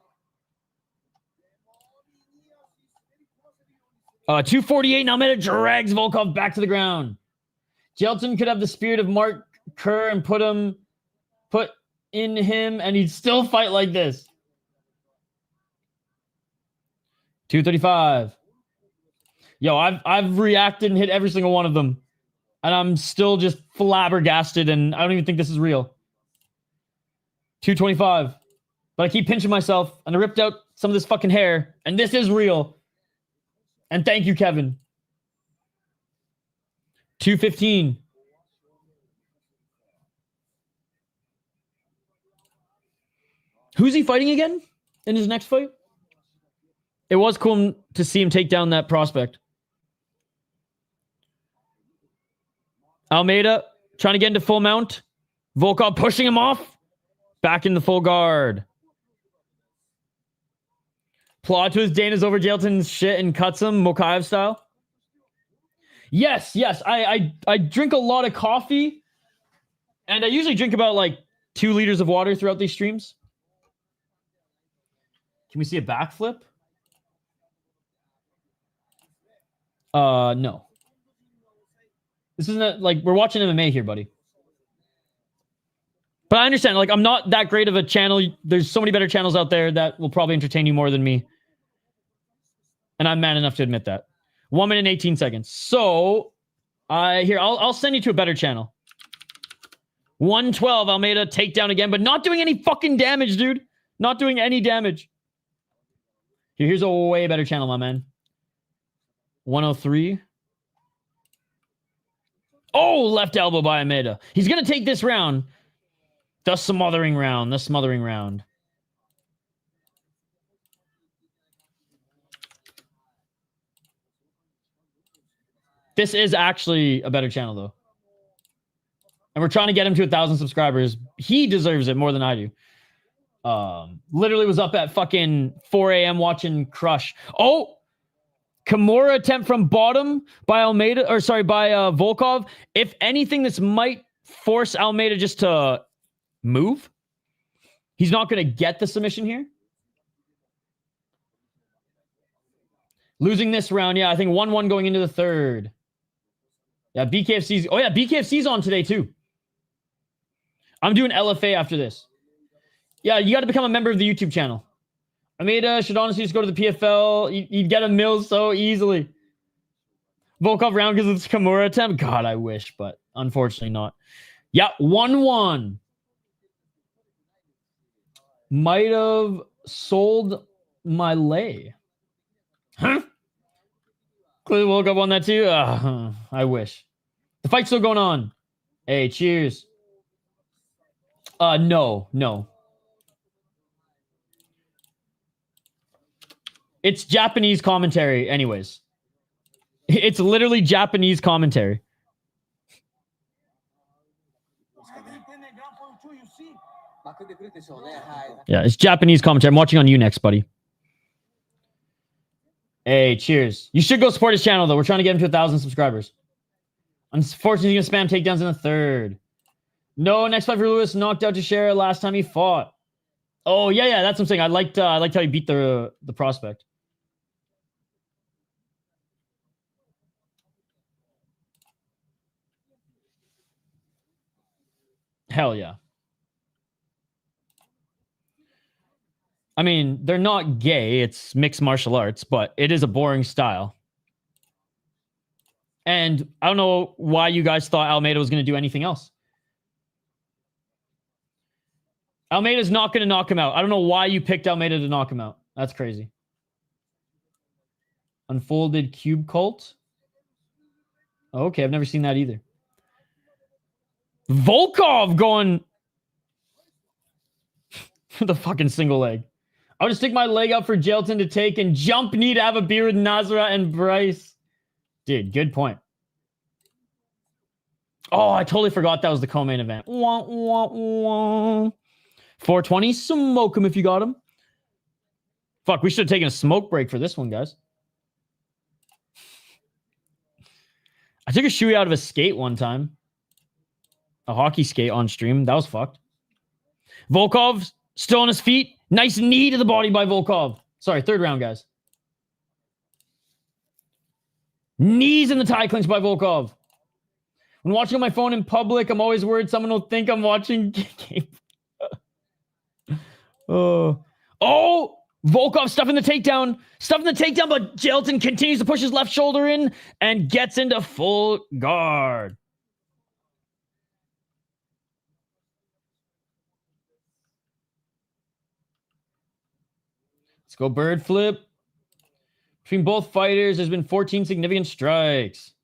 248. Now Almeida drags Volkov back to the ground. Jailton could have the spirit of Mark Kerr and put in him, and he'd still fight like this. 235. Yo, I've reacted and hit every single one of them, and I'm still just flabbergasted, and I don't even think this is real. 225. But I keep pinching myself, and I ripped out some of this fucking hair, and this is real. And thank you, Kevin. 215. Who's he fighting again in his next fight? It was cool to see him take down that prospect. Almeida trying to get into full mount. Volkov pushing him off. Back in the full guard. Plot twist, Dana's over Jailton's shit and cuts him, Mokaev style. Yes. I drink a lot of coffee, and I usually drink about like 2 liters of water throughout these streams. Can we see a backflip? No. This isn't like we're watching MMA here, buddy. But I understand, like, I'm not that great of a channel. There's so many better channels out there that will probably entertain you more than me. And I'm man enough to admit that. 1 minute and 18 seconds. So, I'll send you to a better channel. 112, Almeida, takedown again, but not doing any fucking damage, dude. Not doing any damage. Here's a way better channel, my man. 103. Oh, left elbow by Almeida. He's going to take this round. The smothering round. This is actually a better channel, though. And we're trying to get him to 1,000 subscribers. He deserves it more than I do. Literally was up at fucking 4 a.m. watching Crush. Oh! Kimura attempt from bottom by Almeida, or sorry, by Volkov. If anything, this might force Almeida just to move. He's not going to get the submission here. Losing this round, yeah, I think 1-1 going into the third. Yeah, BKFC's... Oh, yeah, BKFC's on today, too. I'm doing LFA after this. Yeah, you got to become a member of the YouTube channel. Almeida should honestly just go to the PFL. You'd get a mill so easily. Volkov round because it's Kimura attempt. God, I wish, but unfortunately not. Yeah, 1-1. Might have sold my lay. Huh? Clearly Volkov on that too. I wish. The fight's still going on. Hey, cheers. No. It's Japanese commentary anyways. It's literally Japanese commentary. Yeah, it's Japanese commentary. I'm watching on Unext, buddy. Hey, cheers. You should go support his channel, though. We're trying to get him to 1,000 subscribers. Unfortunately, he's going to spam takedowns in the third. No, next fight for Lewis. Knocked out to share last time he fought. Oh, yeah, that's what I'm saying. I liked how he beat the prospect. Hell yeah. I mean, they're not gay. It's mixed martial arts, but it is a boring style. And I don't know why you guys thought Almeida was going to do anything else. Almeida's not going to knock him out. I don't know why you picked Almeida to knock him out. That's crazy. Unfolded cube cult. Okay, I've never seen that either. Volkov going for the fucking single leg. I would just stick my leg out for Jailton to take and jump knee to have a beer with Nazra and Bryce. Dude, good point. Oh, I totally forgot that was the co-main event. 420, smoke him if you got him. Fuck, we should have taken a smoke break for this one, guys. I took a shoey out of a skate one time. A hockey skate on stream. That was fucked. Volkov still on his feet. Nice knee to the body by Volkov. Sorry, third round, guys. Knees in the tie clinch by Volkov. When watching on my phone in public, I'm always worried someone will think I'm watching game. Oh, Volkov stuffing the takedown. But Jailton continues to push his left shoulder in and gets into full guard. Let's go bird flip. Between both fighters, there's been 14 significant strikes.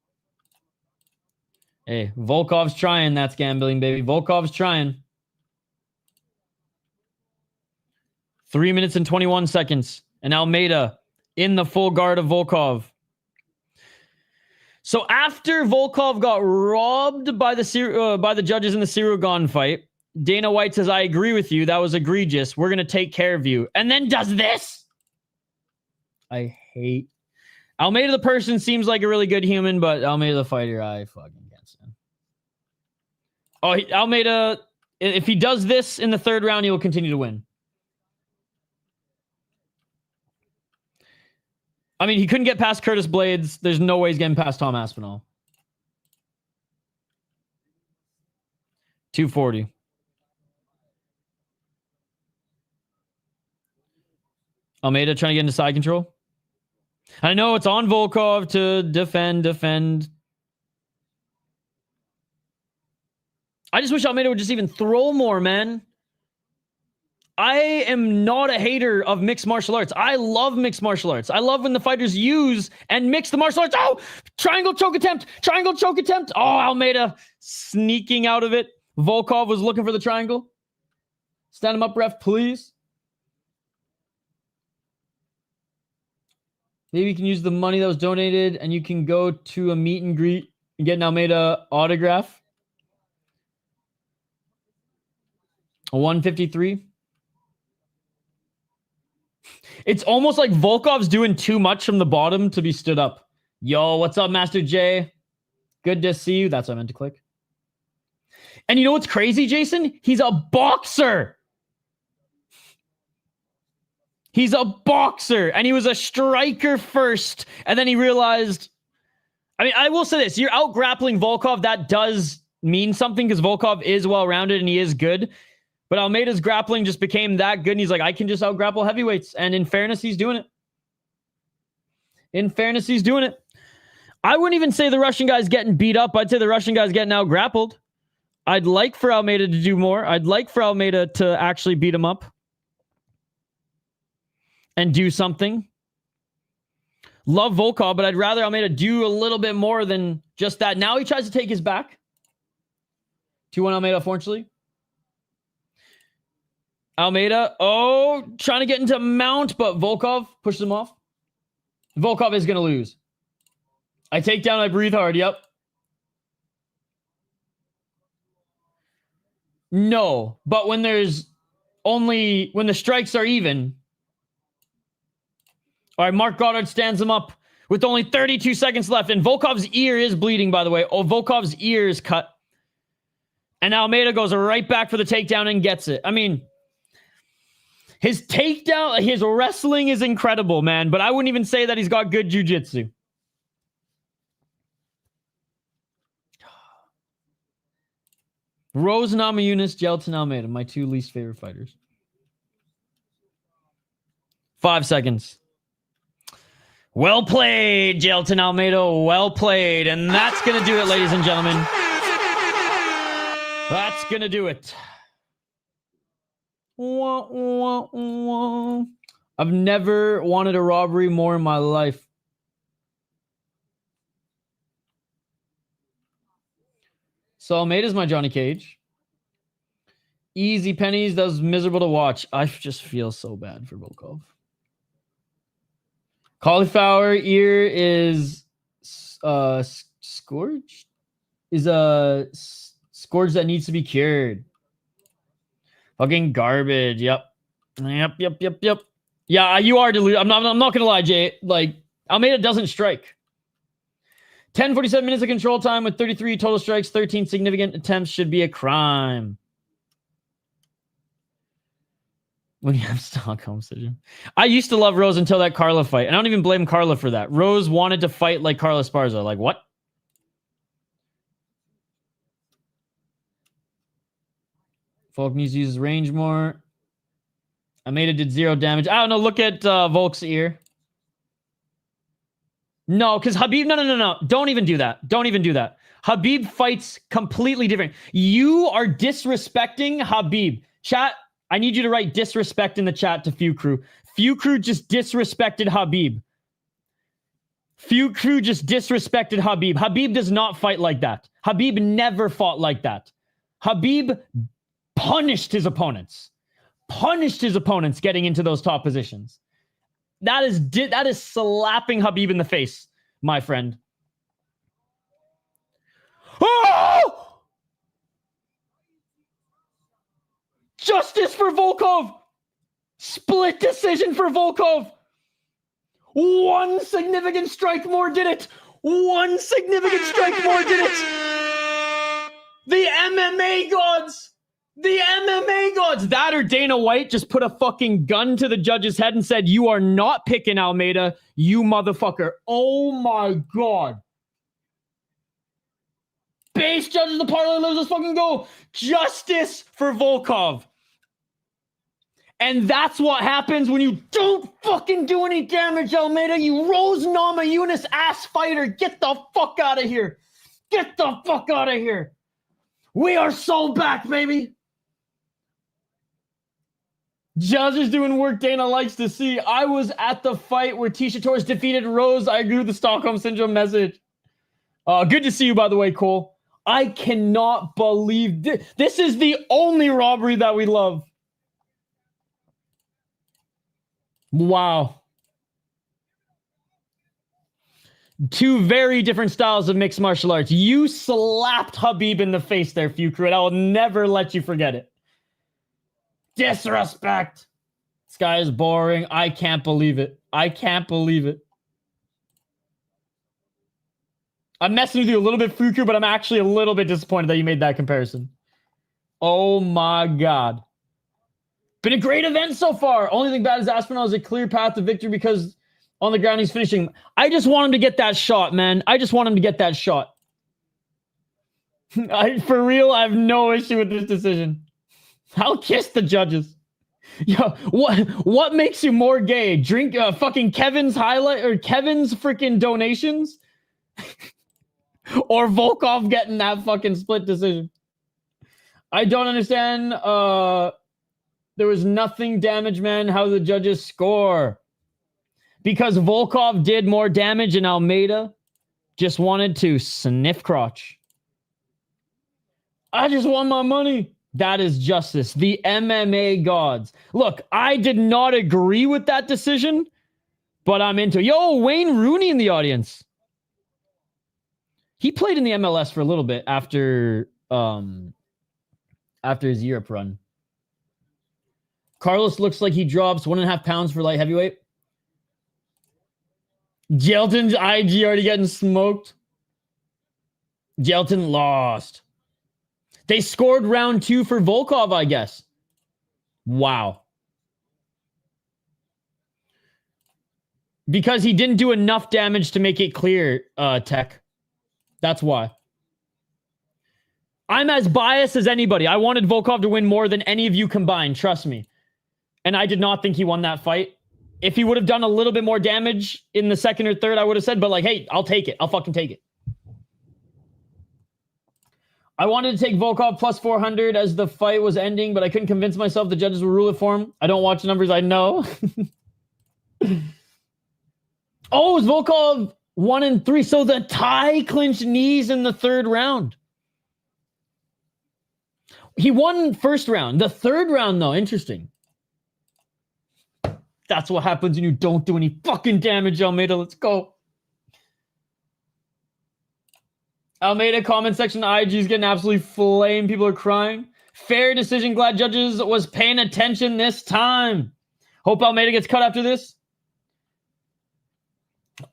Hey, Volkov's trying. That's gambling, baby. Volkov's trying. 3 minutes and 21 seconds. And Almeida in the full guard of Volkov. So after Volkov got robbed by the judges in the Ciryl Gane fight, Dana White says, I agree with you. That was egregious. We're going to take care of you. And then does this. I hate Almeida the person seems like a really good human, but Almeida the fighter, I fucking can't stand. Oh, Almeida, if he does this in the third round, he will continue to win. I mean, he couldn't get past Curtis Blades. There's no way he's getting past Tom Aspinall. 240. Almeida trying to get into side control. I know it's on Volkov to defend. I just wish Almeida would just even throw more, man. I am not a hater of mixed martial arts. I love mixed martial arts. I love when the fighters use and mix the martial arts. Oh, triangle choke attempt. Oh, Almeida sneaking out of it. Volkov was looking for the triangle. Stand him up, ref, please. Maybe you can use the money that was donated and you can go to a meet and greet and get an Almeida autograph. 153. It's almost like Volkov's doing too much from the bottom to be stood up. Yo, what's up, Master J? Good to see you. That's what I meant to click. And you know what's crazy, Jason? He's a boxer. He's a boxer, and he was a striker first, and then he realized... I mean, I will say this. You're out-grappling Volkov. That does mean something, because Volkov is well-rounded, and he is good. But Almeida's grappling just became that good, and he's like, I can just out-grapple heavyweights. And in fairness, he's doing it. I wouldn't even say the Russian guy's getting beat up. I'd say the Russian guy's getting out-grappled. I'd like for Almeida to do more. I'd like for Almeida to actually beat him up and do something. Love Volkov, but I'd rather Almeida do a little bit more than just that. Now he tries to take his back. 2-1 Almeida, unfortunately. Almeida, trying to get into mount, but Volkov pushes him off. Volkov is going to lose. I take down, I breathe hard, yep. No, but when the strikes are even... All right, Mark Goddard stands him up with only 32 seconds left. And Volkov's ear is bleeding, by the way. Oh, Volkov's ear is cut. And Almeida goes right back for the takedown and gets it. I mean, his takedown, his wrestling is incredible, man. But I wouldn't even say that he's got good jiu-jitsu. Rose Namajunas, Jailton Almeida, my two least favorite fighters. 5 seconds. Well played, Jailton Almeida. Well played. And that's going to do it, ladies and gentlemen. That's going to do it. Wah, wah, wah. I've never wanted a robbery more in my life. So Almeida's my Johnny Cage. Easy pennies. That was miserable to watch. I just feel so bad for Volkov. Cauliflower ear is scourged? Is a scourge that needs to be cured. Fucking garbage. Yep. Yeah, you are deluded. I'm not gonna lie, Jay. Like, Almeida doesn't strike. 10:47 minutes of control time with 33 total strikes, 13 significant attempts should be a crime. When you have Stockholm syndrome. I used to love Rose until that Carla fight. And I don't even blame Carla for that. Rose wanted to fight like Carla Esparza. Like, what? Volk needs to use his range more. Almeida did 0 damage. I don't know. Look at Volk's ear. No, because Khabib... No. Don't even do that. Khabib fights completely different. You are disrespecting Khabib. Chat... I need you to write disrespect in the chat to Few Crew. Few Crew just disrespected Khabib. Khabib does not fight like that. Khabib never fought like that. Khabib punished his opponents. Getting into those top positions. That is slapping Khabib in the face, my friend. Oh! Justice for Volkov! Split decision for Volkov! One significant strike more did it. One significant strike more did it. The MMA gods. The MMA gods. That or Dana White just put a fucking gun to the judge's head and said, you are not picking Almeida, you motherfucker. Oh my God. Base judges, the parlay lives, let's fucking go. Justice for Volkov. And that's what happens when you don't fucking do any damage, Almeida. You Rose Namajunas ass fighter. Get the fuck out of here. Get the fuck out of here. We are so back, baby. Judges doing work Dana likes to see. I was at the fight where Tisha Torres defeated Rose. I agree with the Stockholm Syndrome message. Good to see you, by the way, Cole. I cannot believe this is the only robbery that we love. Wow. Two very different styles of mixed martial arts. You slapped Khabib in the face there, Fuku, and I will never let you forget it. Disrespect. This guy is boring. I can't believe it. I can't believe it. I'm messing with you a little bit, Fuku, but I'm actually a little bit disappointed that you made that comparison. Oh my God. Been a great event so far. Only thing bad is Aspinall is a clear path to victory because on the ground he's finishing. I just want him to get that shot, man. I just want him to get that shot. For real, I have no issue with this decision. I'll kiss the judges. Yo, what makes you more gay? Drink fucking Kevin's highlight or Kevin's freaking donations? Or Volkov getting that fucking split decision? I don't understand. There was nothing damage, man. How the judges score? Because Volkov did more damage and Almeida just wanted to sniff crotch. I just want my money. That is justice. The MMA gods. Look, I did not agree with that decision, but I'm into it. Yo, Wayne Rooney in the audience. He played in the MLS for a little bit after his Europe run. Carlos looks like he drops 1.5 pounds for light heavyweight. Jailton's IG already getting smoked. Jailton lost. They scored round 2 for Volkov, I guess. Wow. Because he didn't do enough damage to make it clear, Tech. That's why. I'm as biased as anybody. I wanted Volkov to win more than any of you combined. Trust me. And I did not think he won that fight. If he would have done a little bit more damage in the second or third, I would have said, but like, hey, I'll take it. I'll fucking take it. I wanted to take Volkov plus 400 as the fight was ending, but I couldn't convince myself the judges would rule it for him. I don't watch numbers, I know. Oh, it was Volkov 1-3. So the tie clinched knees in the third round. He won first round. The third round, though, interesting. That's what happens when you don't do any fucking damage, Almeida. Let's go. Almeida comment section IG is getting absolutely flamed. People are crying. Fair decision. Glad judges was paying attention this time. Hope Almeida gets cut after this.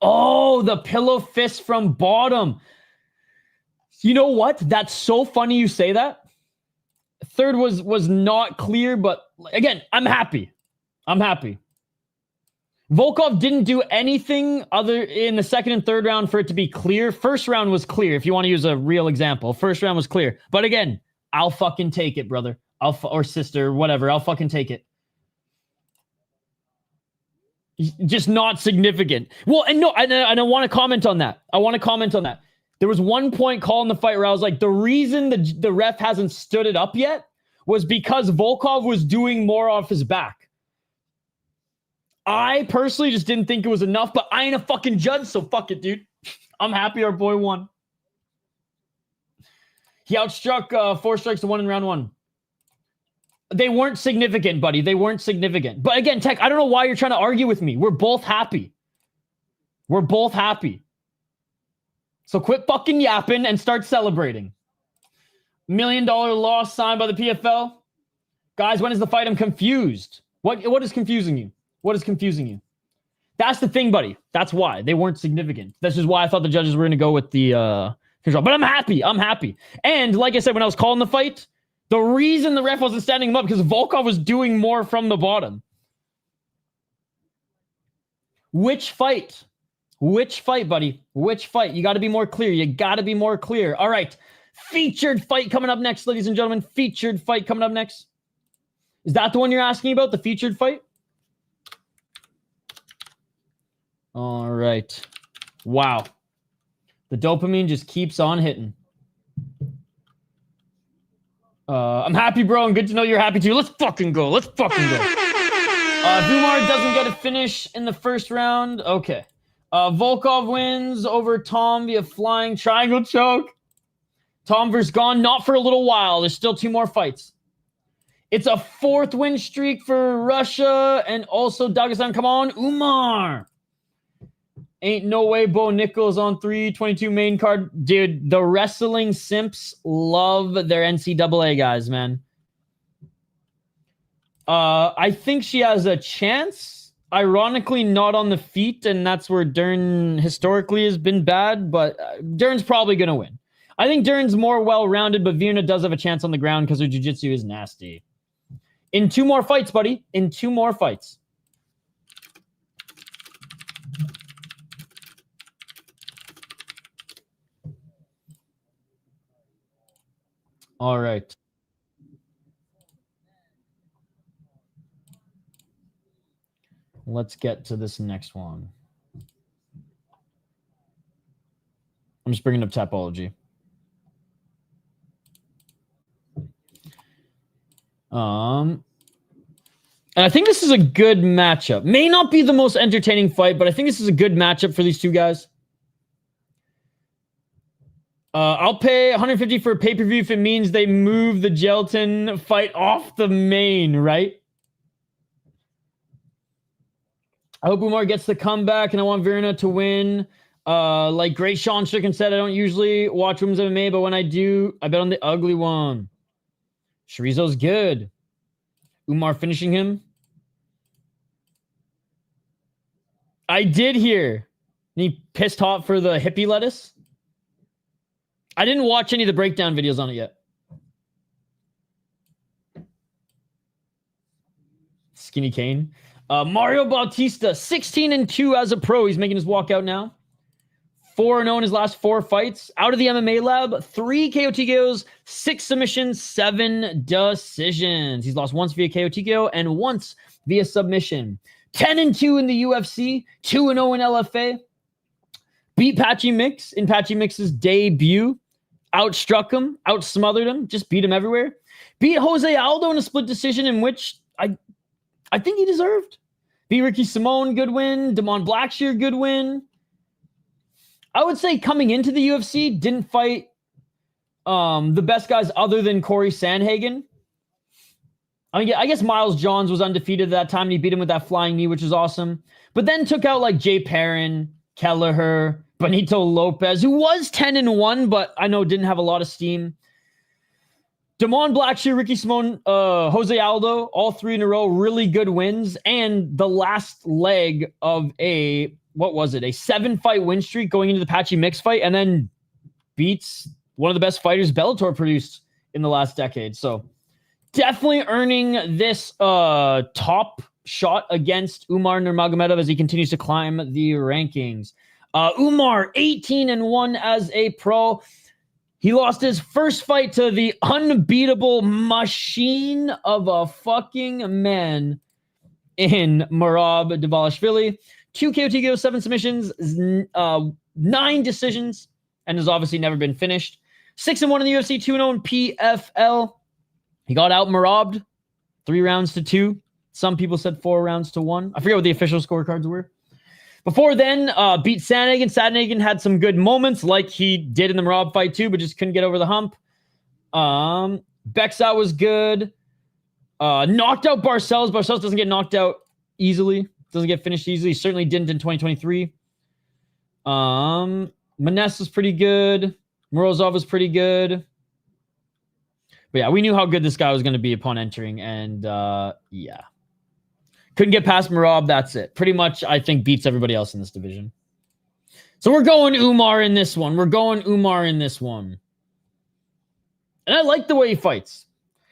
Oh, the pillow fist from bottom. You know what? That's so funny you say that. Third was not clear, but again, I'm happy. I'm happy. Volkov didn't do anything other in the second and third round for it to be clear. First round was clear, if you want to use a real example. First round was clear. But again, I'll fucking take it, brother. Or sister, whatever. I'll fucking take it. Just not significant. Well, and no, and I want to comment on that. There was one point call in the fight where I was like, the reason the ref hasn't stood it up yet was because Volkov was doing more off his back. I personally just didn't think it was enough, but I ain't a fucking judge, so fuck it, dude. I'm happy our boy won. He outstruck 4 strikes to 1 in round 1. They weren't significant, buddy. They weren't significant. But again, Tech, I don't know why you're trying to argue with me. We're both happy. We're both happy. So quit fucking yapping and start celebrating. $1 million loss signed by the PFL. Guys, when is the fight? I'm confused. What is confusing you? What is confusing you? That's the thing, buddy. That's why they weren't significant. This is why I thought the judges were going to go with the control. But I'm happy. I'm happy. And like I said, when I was calling the fight, the reason the ref wasn't standing him up because Volkov was doing more from the bottom. Which fight? Which fight, buddy? Which fight? You got to be more clear. You got to be more clear. All right. Featured fight coming up next, ladies and gentlemen. Featured fight coming up next. Is that the one you're asking about? The featured fight? All right. Wow. The dopamine just keeps on hitting. I'm happy, bro, and good to know you're happy too. Let's fucking go. Let's fucking go. If Umar doesn't get a finish in the first round, okay. Volkov wins over Tom via flying triangle choke. Tom versus Gane, not for a little while. There's still 2 more fights. It's a 4th win streak for Russia and also Dagestan. Come on, Umar. Ain't no way Bo Nichols on 322 main card. Dude, the wrestling simps love their NCAA guys, man. I think she has a chance. Ironically, not on the feet, and that's where Dern historically has been bad, but Dern's probably going to win. I think Dern's more well-rounded, but Virna does have a chance on the ground because her jiu-jitsu is nasty. In 2 more fights, buddy. In 2 more fights. All right. Let's get to this next one. I'm just bringing up Tapology. And I think this is a good matchup. May not be the most entertaining fight, but I think this is a good matchup for these 2 guys. I'll pay 150 for a pay-per-view if it means they move the Jailton fight off the main, right? I hope Umar gets the comeback, and I want Virna to win. Like Great Sean Strickland said, I don't usually watch women's MMA, but when I do, I bet on the ugly one. Chorizo's good. Umar finishing him. I did hear. He pissed hot for the hippie lettuce. I didn't watch any of the breakdown videos on it yet. Skinny Kane. Mario Bautista, 16-2 as a pro. He's making his walkout now. 4-0 in his last 4 fights. Out of the MMA lab, 3 KO TKOs, 6 submissions, 7 decisions. He's lost once via KO TKO and once via submission. 10-2 in the UFC, 2-0 in LFA. Beat Patchy Mix in Patchy Mix's debut. Outstruck him, outsmothered him, just beat him everywhere. Beat Jose Aldo in a split decision in which I think he deserved. Beat Ricky Simone, good win. Damon Blackshear, good win. I would say coming into the UFC, didn't fight the best guys other than Corey Sandhagen. I mean, I guess Miles Johns was undefeated at that time, and he beat him with that flying knee, which is awesome. But then took out like Jay Perrin, Kelleher, Benito Lopez, who was 10-1, but I know didn't have a lot of steam. Damon Blackshear, Ricky Simone, Jose Aldo, all 3 in a row, really good wins. And the last leg of a 7-fight win streak going into the Patchy Mix fight, and then beats one of the best fighters Bellator produced in the last decade. So definitely earning this top shot against Umar Nurmagomedov as he continues to climb the rankings. Umar, 18-1 as a pro. He lost his first fight to the unbeatable machine of a fucking man in Merab Dvalishvili. 2 KO TKO, 7 submissions, 9 decisions, and has obviously never been finished. 6-1 in the UFC, 2-0 in PFL. He got out Merab 3 rounds to 2. Some people said 4 rounds to 1. I forget what the official scorecards were. Before then, beat Sandhagen. Sandhagen had some good moments, like he did in the Merab fight too, but just couldn't get over the hump. Bexa was good. Knocked out Barcelos. Barcelos doesn't get knocked out easily. Doesn't get finished easily. Certainly didn't in 2023. Maness was pretty good. Morozov was pretty good. But yeah, we knew how good this guy was going to be upon entering. And yeah. Couldn't get past Merab. That's it. Pretty much, I think, beats everybody else in this division. So we're going Umar in this one. And I like the way he fights.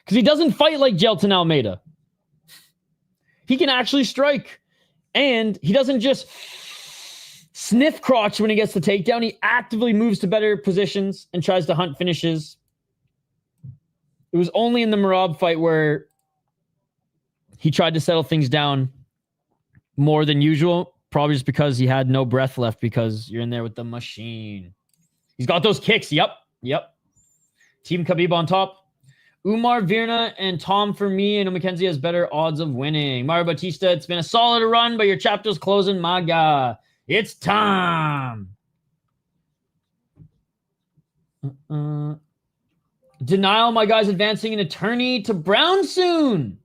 Because he doesn't fight like Jailton Almeida. He can actually strike. And he doesn't just sniff crotch when he gets the takedown. He actively moves to better positions and tries to hunt finishes. It was only in the Merab fight where he tried to settle things down more than usual. Probably just because he had no breath left because you're in there with the machine. He's got those kicks. Yep. Team Khabib on top. Umar, Virna, and Tom for me. And Mackenzie has better odds of winning. Mario Bautista, it's been a solid run, but your chapter's closing. Maga. It's time. Denial, my guy's advancing an attorney to Brown soon.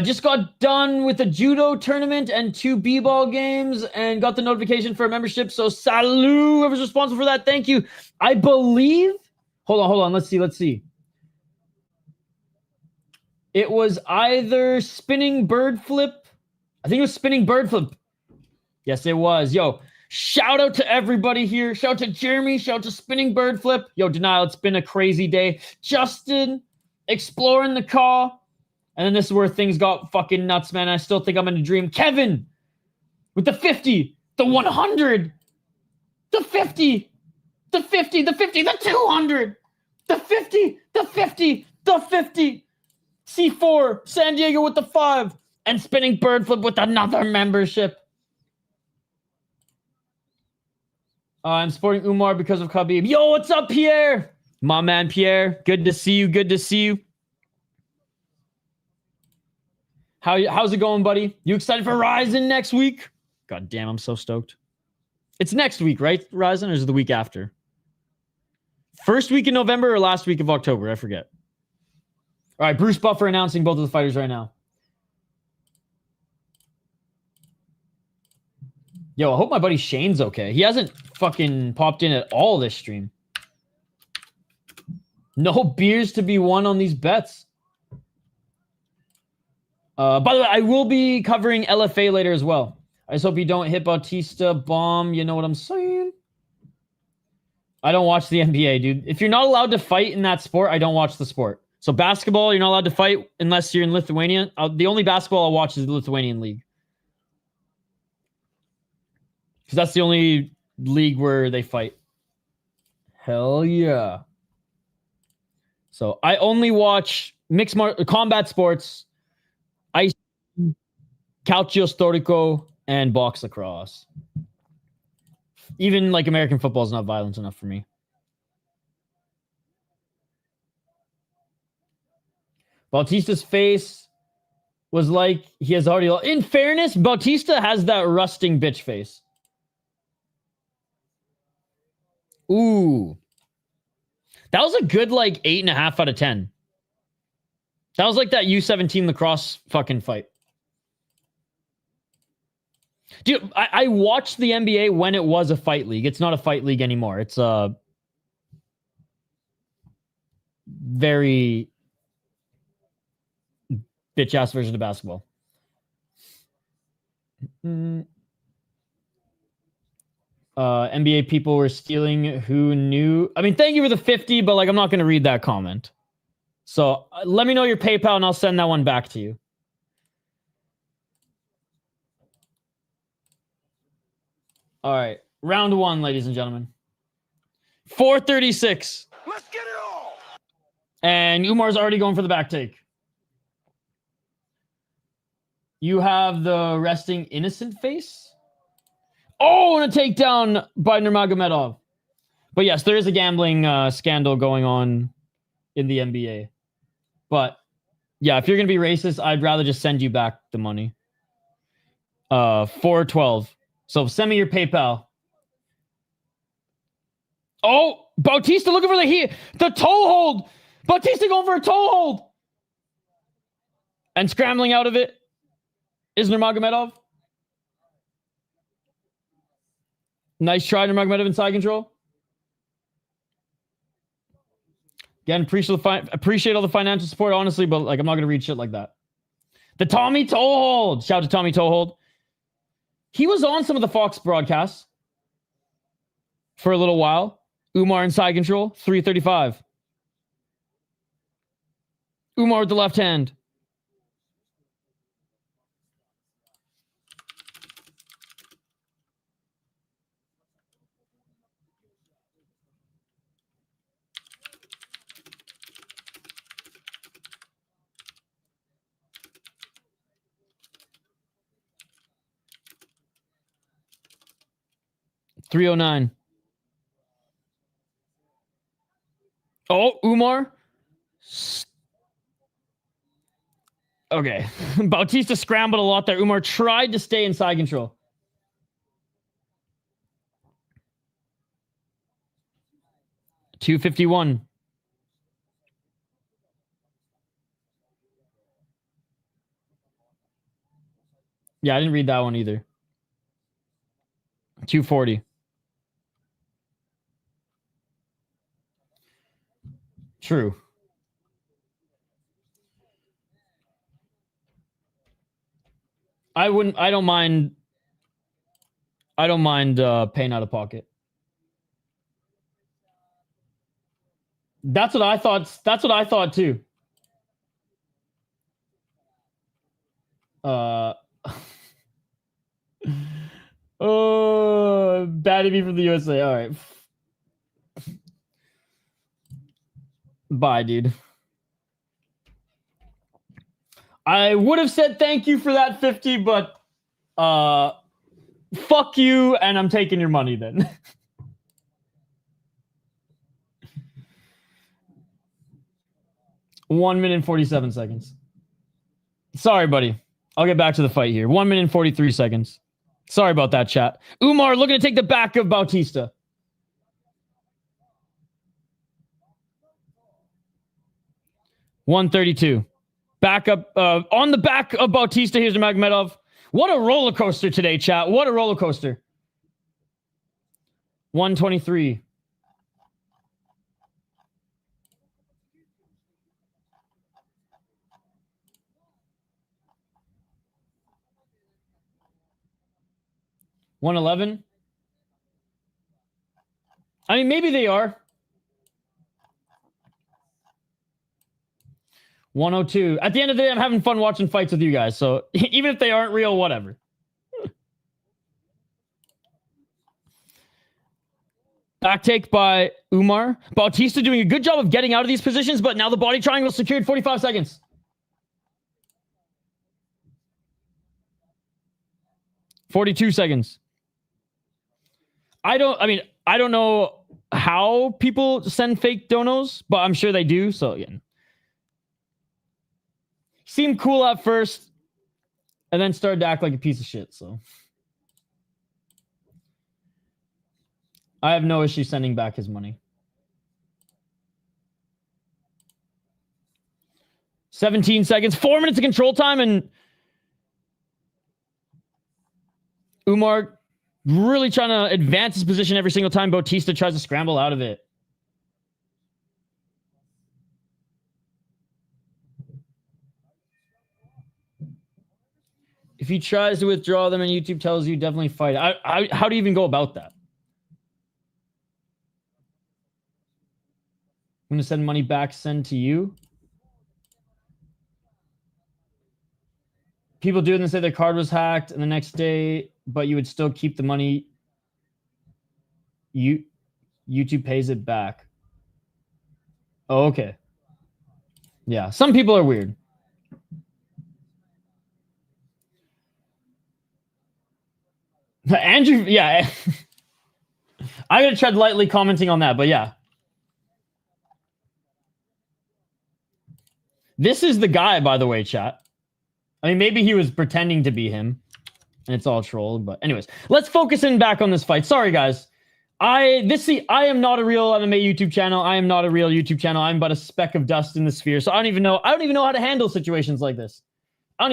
Just got done with a judo tournament and 2 b-ball games and got the notification for a membership. So salut, whoever's responsible for that. Thank you. I believe. Hold on. Let's see. It was either spinning bird flip. I think it was spinning bird flip. Yes, it was. Yo, shout out to everybody here. Shout out to Jeremy. Shout out to spinning bird flip. Yo, Denial, it's been a crazy day. Justin, exploring the car. And then this is where things got fucking nuts, man. I still think I'm in a dream. Kevin with the 50, the 100, the 50, the 50, the 50, the 200, the 50, the 50, the 50. C4, San Diego with the 5, and spinning bird flip with another membership. I'm supporting Umar because of Khabib. Yo, what's up, Pierre? My man, Pierre. Good to see you. How's it going, buddy? You excited for Ryzen next week? God damn, I'm so stoked. It's next week, right, Ryzen, or is it the week after? First week in November or last week of October? I forget. All right, Bruce Buffer announcing both of the fighters right now. Yo, I hope my buddy Shane's okay. He hasn't fucking popped in at all this stream. No beers to be won on these bets. By the way, I will be covering LFA later as well. I just hope you don't hit Bautista bomb. You know what I'm saying? I don't watch the NBA, dude. If you're not allowed to fight in that sport, I don't watch the sport. So basketball, you're not allowed to fight unless you're in Lithuania. The only basketball I'll watch is the Lithuanian league. Because that's the only league where they fight. Hell yeah. So I only watch mixed combat sports, ice, calcio storico, and box lacrosse. Even like American football is not violent enough for me. Bautista's face was like he has already... In fairness, Bautista has that rusting bitch face. Ooh. That was a good, like, 8.5 out of 10. That was like that U17 lacrosse fucking fight. Dude, I watched the NBA when it was a fight league. It's not a fight league anymore. It's a very bitch-ass version of basketball. NBA people were stealing. Who knew? I mean, thank you for the 50, but like, I'm not going to read that comment. So let me know your PayPal and I'll send that one back to you. All right. Round 1, ladies and gentlemen. 436. Let's get it all. And Umar's already going for the back take. You have the resting innocent face. Oh, and a takedown by Nurmagomedov. But yes, there is a gambling scandal going on in the NBA. But yeah, if you're going to be racist, I'd rather just send you back the money. 412. So send me your PayPal. Oh, Bautista looking for the toe hold. Bautista going for a toe hold. And scrambling out of it is Nurmagomedov. Nice try, Nurmagomedov in side control. Again, appreciate all the financial support, honestly, but like I'm not going to read shit like that. The Tommy Toehold. Shout out to Tommy Toehold. He was on some of the Fox broadcasts for a little while. Umar in side control, 335. Umar with the left hand. $309. Oh, Umar. Okay. Bautista scrambled a lot there. Umar tried to stay in side control. $251. Yeah, I didn't read that one either. $240. True. I don't mind paying out of pocket. That's what I thought too. Oh, Batty me from the USA. All right. Bye, dude. I would have said thank you for that 50, but fuck you, and I'm taking your money then. One minute and 47 seconds. Sorry, buddy. I'll get back to the fight here. 1 minute and 43 seconds. Sorry about that, chat. Umar looking to take the back of Bautista. $132. Back up on the back of Bautista. Here's Nurmagomedov. What a roller coaster today, chat. What a roller coaster. 123. $111. I mean, maybe they are. 102. At the end of the day, I'm having fun watching fights with you guys. So even if they aren't real, whatever. Back take by Umar. Bautista doing a good job of getting out of these positions, but now the body triangle secured. 45 seconds. $42 seconds. I don't know how people send fake donos, but I'm sure they do. So again, seemed cool at first and then started to act like a piece of shit. So I have no issue sending back his money. 17 seconds, 4 minutes of control time, and Umar really trying to advance his position every single time Bautista tries to scramble out of it. If he tries to withdraw them and YouTube tells you definitely fight, how do you even go about that? I'm going to send money back, send to you. People do it and say their card was hacked and the next day, but you would still keep the money. YouTube pays it back. Oh, okay. Yeah, some people are weird. Andrew, yeah. I'm going to tread lightly commenting on that, but yeah. This is the guy, by the way, chat. I mean, maybe he was pretending to be him, and it's all trolled. But anyways, let's focus in back on this fight. Sorry, guys. I am not a real MMA YouTube channel. I am not a real YouTube channel. I'm but a speck of dust in the sphere. So I don't even know how to handle situations like this. I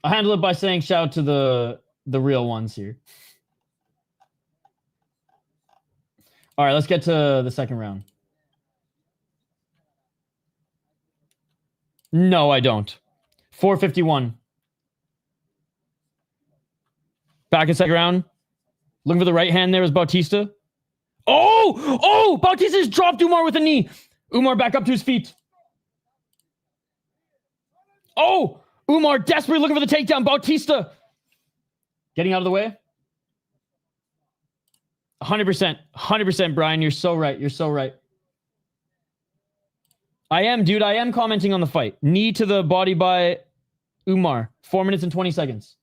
handle it by saying shout out to the real ones here. All right, let's get to the second round. No, I don't. 451. Back in second round. Looking for the right hand there is Bautista. Oh! Bautista just dropped Umar with a knee. Umar back up to his feet. Oh! Umar desperately looking for the takedown. Bautista getting out of the way. 100%. 100%, Brian. You're so right. You're so right. I am, dude. I am commenting on the fight. Knee to the body by Umar. 4 minutes and 20 seconds.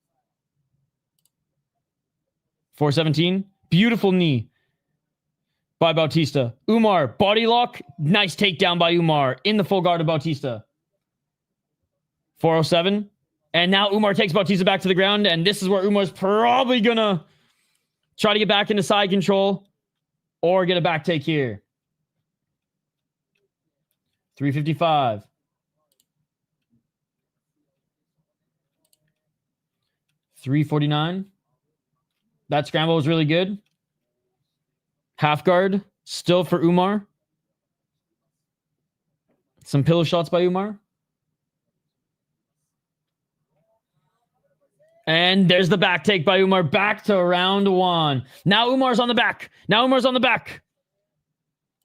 417. Beautiful knee by Bautista. Umar, body lock. Nice takedown by Umar. In the full guard of Bautista. 407. And now Umar takes Bautista back to the ground. And this is where Umar's probably going to try to get back into side control or get a back take here. 355. 349. That scramble was really good. Half guard still for Umar. Some pillow shots by Umar. And there's the back take by Umar. Back to round one. Now Umar's on the back.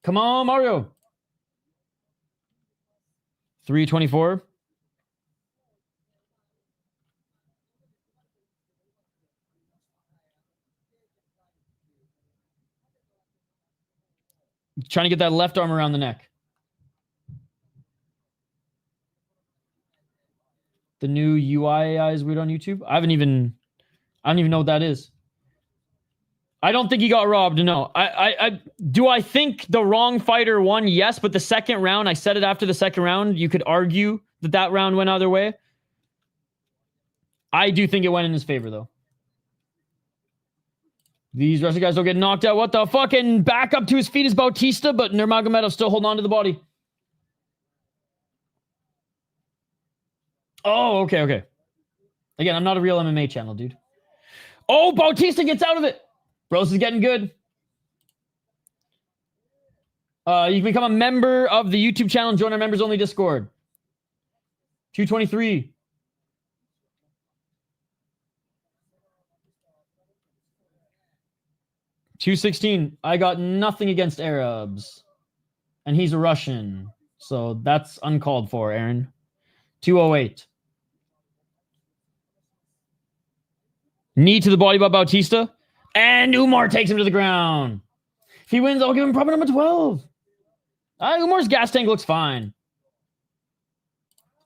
Come on, Mario. 324. Trying to get that left arm around the neck. The new UI is weird on YouTube. I don't even know what that is. I don't think he got robbed. No. Do I think the wrong fighter won? Yes, but the second round, I said it after the second round, you could argue that round went either way. I do think it went in his favor, though. These wrestling guys don't get knocked out. What the fuck? And back up to his feet is Bautista, but Nurmagomedov still holding on to the body. Oh, okay. Again, I'm not a real MMA channel, dude. Oh, Bautista gets out of it. Bros is getting good. You can become a member of the YouTube channel and join our members only Discord. 223. $216. I got nothing against Arabs. And he's a Russian. So that's uncalled for, Aaron. 208. Knee to the body by Bautista. And Umar takes him to the ground. If he wins, I'll give him problem number 12. Umar's gas tank looks fine.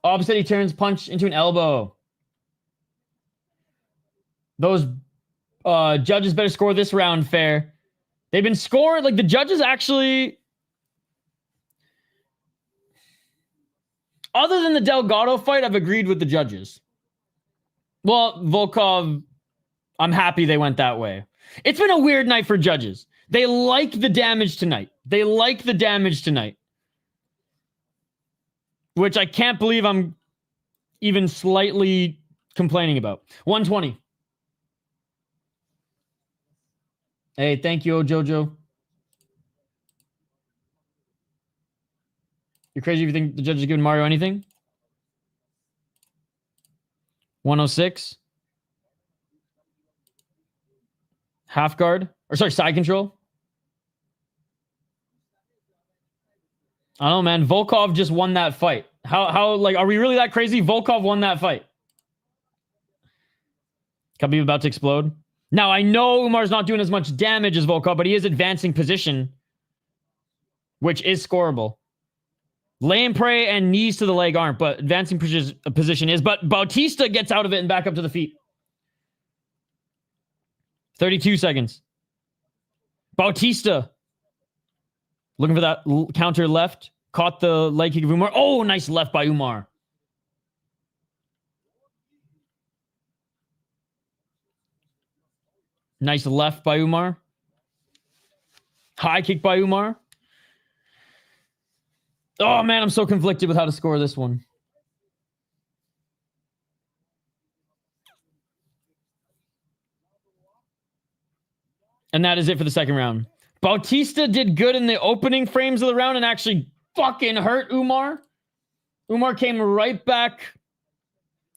Opposite, he turns punch into an elbow. Those judges better score this round fair. They've been scoring, like the judges actually, other than the Delgado fight, I've agreed with the judges. Well, Volkov, I'm happy they went that way. It's been a weird night for judges. They like the damage tonight. Which I can't believe I'm even slightly complaining about. 120. Hey, thank you, Jojo. You're crazy if you think the judge is giving Mario anything? 106. Half guard. Or sorry, side control. I don't know, man. Volkov just won that fight. How like, are we really that crazy? Volkov won that fight. Khabib about to explode. Now, I know Umar's not doing as much damage as Volkov, but he is advancing position, which is scoreable. Lay and pray and knees to the leg aren't, but advancing position is. But Bautista gets out of it and back up to the feet. 32 seconds. Bautista looking for that counter left. Caught the leg kick of Umar. Oh, nice left by Umar. Nice left by Umar. High kick by Umar. Oh, man, I'm so conflicted with how to score this one. And that is it for the second round. Bautista did good in the opening frames of the round and actually fucking hurt Umar. Umar came right back,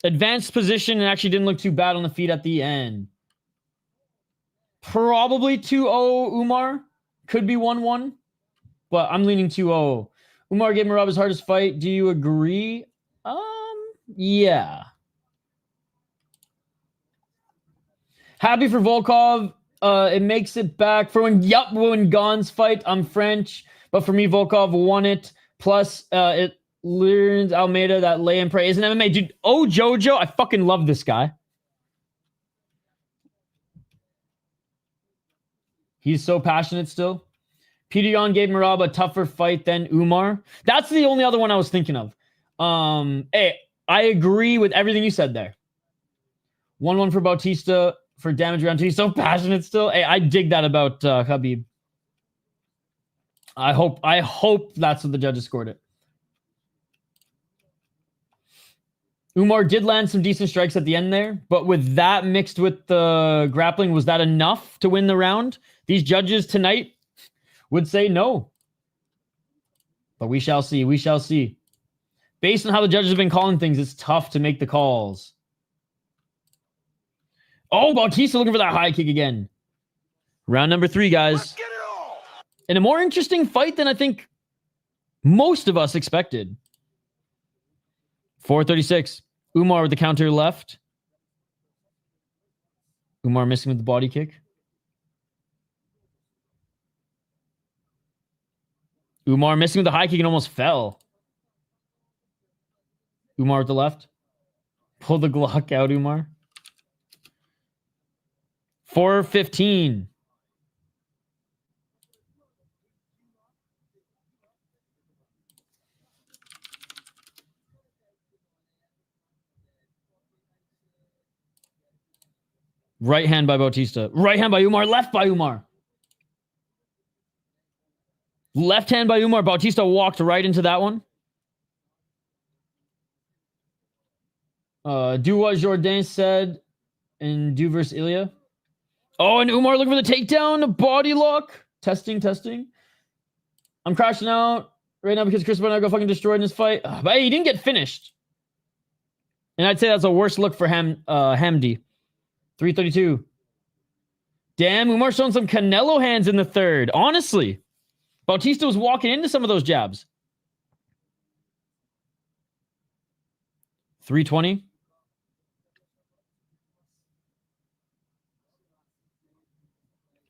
advanced position, and actually didn't look too bad on the feet at the end. Probably 2-0 Umar. Could be 1-1, but I'm leaning 2-0. Umar gave Merab his hardest fight. Do you agree? Yeah. Happy for Volkov. It makes it back for when Gane's fight. I'm French, but for me, Volkov won it. Plus, it learns Almeida that lay and pray isn't MMA. Dude, oh, Jojo, I fucking love this guy. He's so passionate still. Peter Yan gave Merab a tougher fight than Umar. That's the only other one I was thinking of. Hey, I agree with everything you said there. 1-1 for Bautista for damage round 2. He's so passionate still. Hey, I dig that about Khabib. I hope that's what the judges scored it. Umar did land some decent strikes at the end there, but with that mixed with the grappling, was that enough to win the round? These judges tonight would say no. But we shall see. We shall see. Based on how the judges have been calling things, it's tough to make the calls. Oh, Bautista looking for that high kick again. Round number 3, guys. And a more interesting fight than I think most of us expected. 436. Umar with the counter left. Umar missing with the body kick. Umar missing with the high kick and almost fell. Umar with the left. Pull the Glock out, Umar. 415. Right hand by Bautista. Right hand by Umar. Left by Umar. Left hand by Umar. Bautista walked right into that one. Do what Jourdain said in Do versus Ilya. Oh, and Umar looking for the takedown. Body lock. Testing. I'm crashing out right now because Chris Barnett got fucking destroyed in this fight. But hey, he didn't get finished. And I'd say that's a worse look for Hamdy. 332. Damn, Umar showing some Canelo hands in the third. Honestly, Bautista was walking into some of those jabs. 320.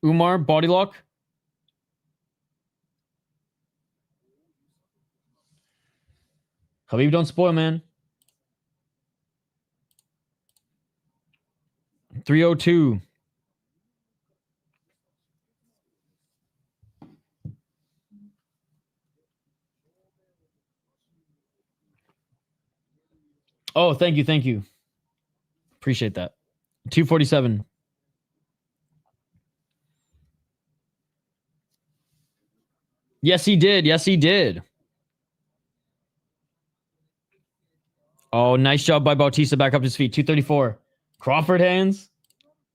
Umar, body lock. Khabib, don't spoil, man. 302. Oh, thank you. Appreciate that. 247. Yes, he did. Oh, nice job by Bautista back up to his feet. 234. Crawford hands.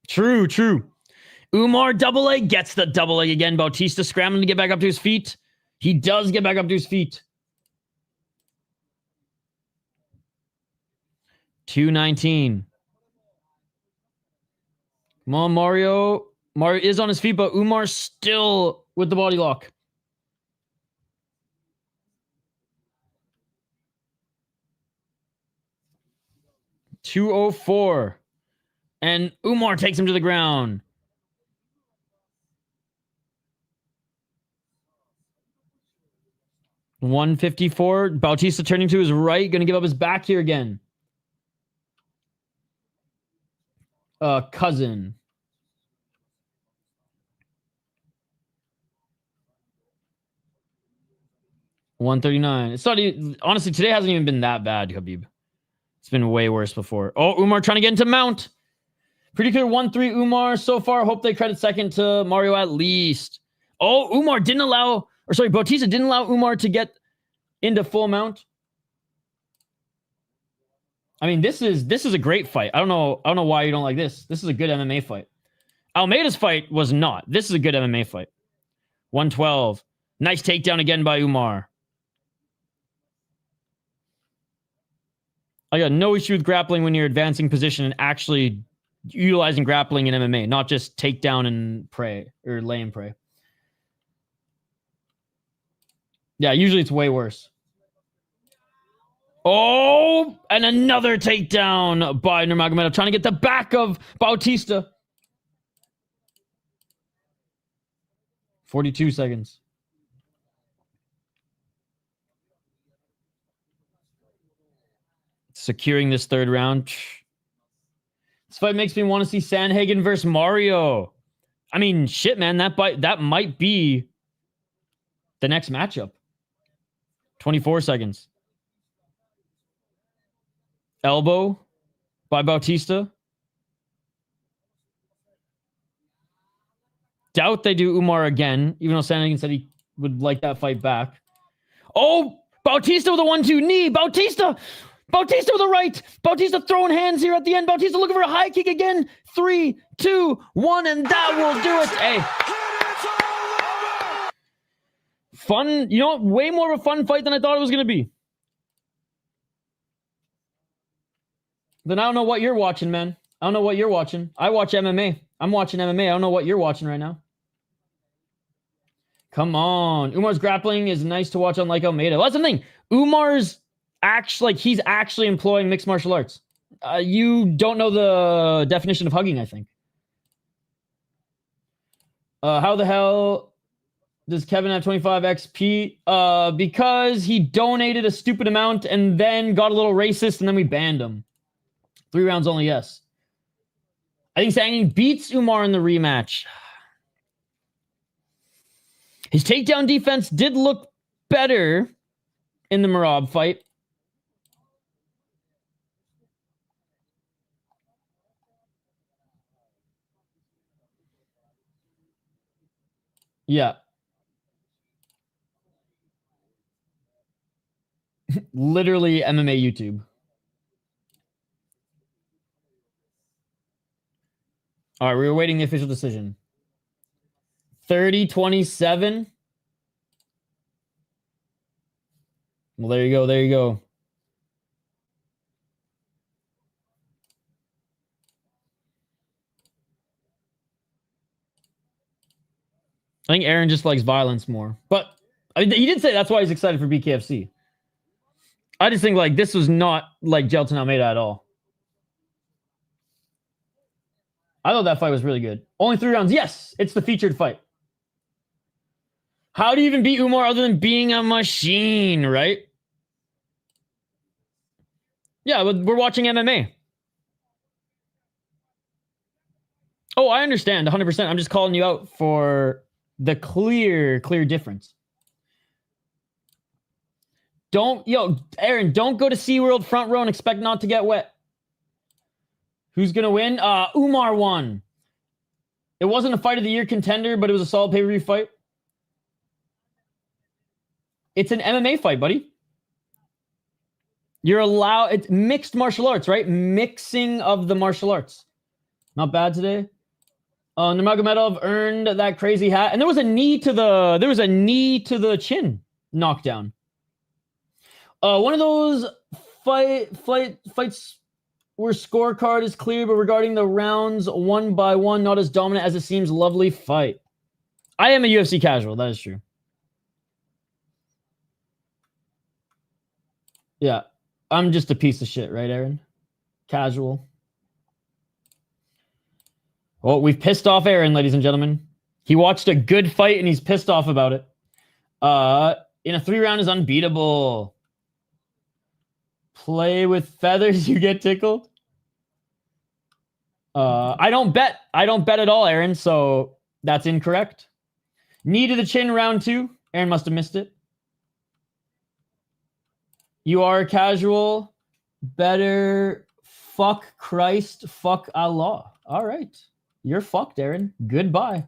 True. Umar double leg gets the double leg again. Bautista scrambling to get back up to his feet. He does get back up to his feet. 219. Come on, Mario. Mario is on his feet, but Umar still with the body lock. $204. And Umar takes him to the ground. $154. Bautista turning to his right. Going to give up his back here again. Cousin. $139. It's not even, honestly, today hasn't even been that bad, Khabib. It's been way worse before. Oh, Umar trying to get into mount. Pretty clear 1-3 Umar so far. Hope they credit second to Mario at least. Oh, Bautista didn't allow Umar to get into full mount. I mean, this is a great fight. I don't know why you don't like this. This is a good MMA fight. Almeida's fight was not. This is a good MMA fight. 112. Nice takedown again by Umar. I got no issue with grappling when you're advancing position and actually utilizing grappling in MMA, not just take down and pray or lay and pray. Yeah, usually it's way worse. Oh, and another takedown by Nurmagomedov, trying to get the back of Bautista. 42 seconds. Securing this third round. This fight makes me want to see Sandhagen versus Mario. I mean, shit, man, that might be the next matchup. 24 seconds. Elbow by Bautista. Doubt they do Umar again, even though Sandhagen said he would like that fight back. Oh, Bautista with a 1-2 knee. Bautista with a right. Bautista throwing hands here at the end. Bautista looking for a high kick again. 3, 2, 1, and that will do it. Hey. Fun, you know what? Way more of a fun fight than I thought it was going to be. Then I don't know what you're watching, man. I don't know what you're watching. I watch MMA. I'm watching MMA. I don't know what you're watching right now. Come on. Umar's grappling is nice to watch, unlike Almeida. Well, that's the thing. Umar's he's actually employing mixed martial arts. You don't know the definition of hugging, I think. How the hell does Kevin have 25 XP? Because he donated a stupid amount and then got a little racist and then we banned him. 3 rounds only, yes. I think Sangin beats Umar in the rematch. His takedown defense did look better in the Merab fight. Yeah. Literally MMA YouTube. All right, we're awaiting the official decision. 30-27. Well, there you go. There you go. I think Aaron just likes violence more. But I mean, he did say that's why he's excited for BKFC. I just think like this was not like Jailton Almeida at all. I thought that fight was really good. Only 3 rounds. Yes, it's the featured fight. How do you even beat Umar other than being a machine, right? Yeah, we're watching MMA. Oh, I understand 100%. I'm just calling you out for the clear difference. Aaron, don't go to SeaWorld front row and expect not to get wet. Who's going to win? Umar won. It wasn't a fight of the year contender, but it was a solid pay-per-view fight. It's an MMA fight, buddy. You're allowed... It's mixed martial arts, right? Mixing of the martial arts. Not bad today. Nurmagomedov earned that crazy hat. And there was a knee to the chin knockdown. One of those fights where scorecard is clear, but regarding the rounds one by one, not as dominant as it seems. Lovely fight. I am a UFC casual. That is true. Yeah. I'm just a piece of shit, right, Aaron? Casual. Well, we've pissed off Aaron, ladies and gentlemen. He watched a good fight and he's pissed off about it. In a 3-round is unbeatable. Play with feathers, you get tickled. I don't bet at all, Aaron, so that's incorrect. Knee to the chin, round 2. Aaron must have missed it. You are casual. Better fuck Christ, fuck Allah. All right. You're fucked, Aaron. Goodbye.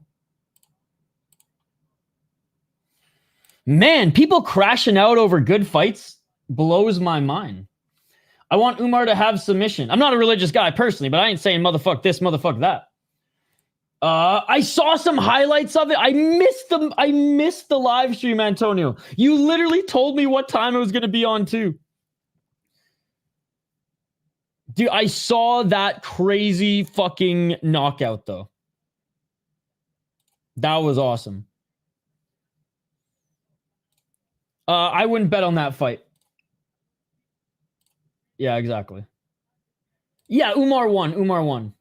Man, people crashing out over good fights blows my mind. I want Umar to have submission. I'm not a religious guy personally, but I ain't saying motherfuck this, motherfuck that. I saw some highlights of it. I missed the live stream, Antonio. You literally told me what time it was going to be on too. Dude, I saw that crazy fucking knockout, though. That was awesome. I wouldn't bet on that fight. Yeah, exactly. Yeah, Umar won.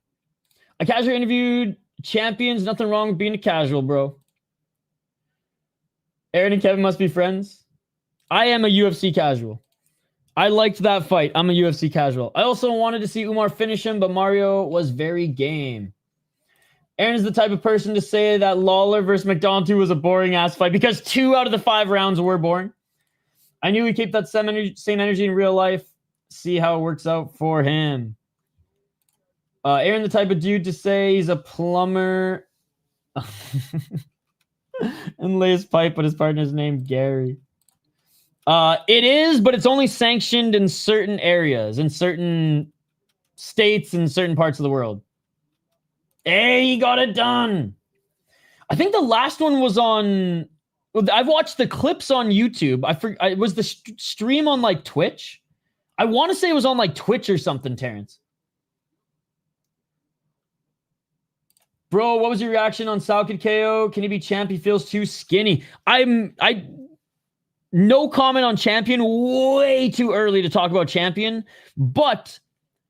A casual interviewed champions. Nothing wrong with being a casual, bro. Aaron and Kevin must be friends. I am a UFC casual. I liked that fight. I'm a UFC casual. I also wanted to see Umar finish him, but Mario was very game. Aaron is the type of person to say that Lawler versus McDonald 2 was a boring-ass fight because 2 out of the 5 rounds were boring. I knew he'd keep that same energy in real life. See how it works out for him. Aaron, the type of dude to say he's a plumber and lay his pipe, but his partner's named Gary. It is, but it's only sanctioned in certain areas, in certain states, in certain parts of the world. Hey, he got it done. I think the last one was on... I've watched the clips on YouTube. It was the stream on, like, Twitch. I want to say it was on, like, Twitch or something, Terrence. Bro, what was your reaction on Shavkat KO? Can he be champ? He feels too skinny. No comment on champion. Way too early to talk about champion. But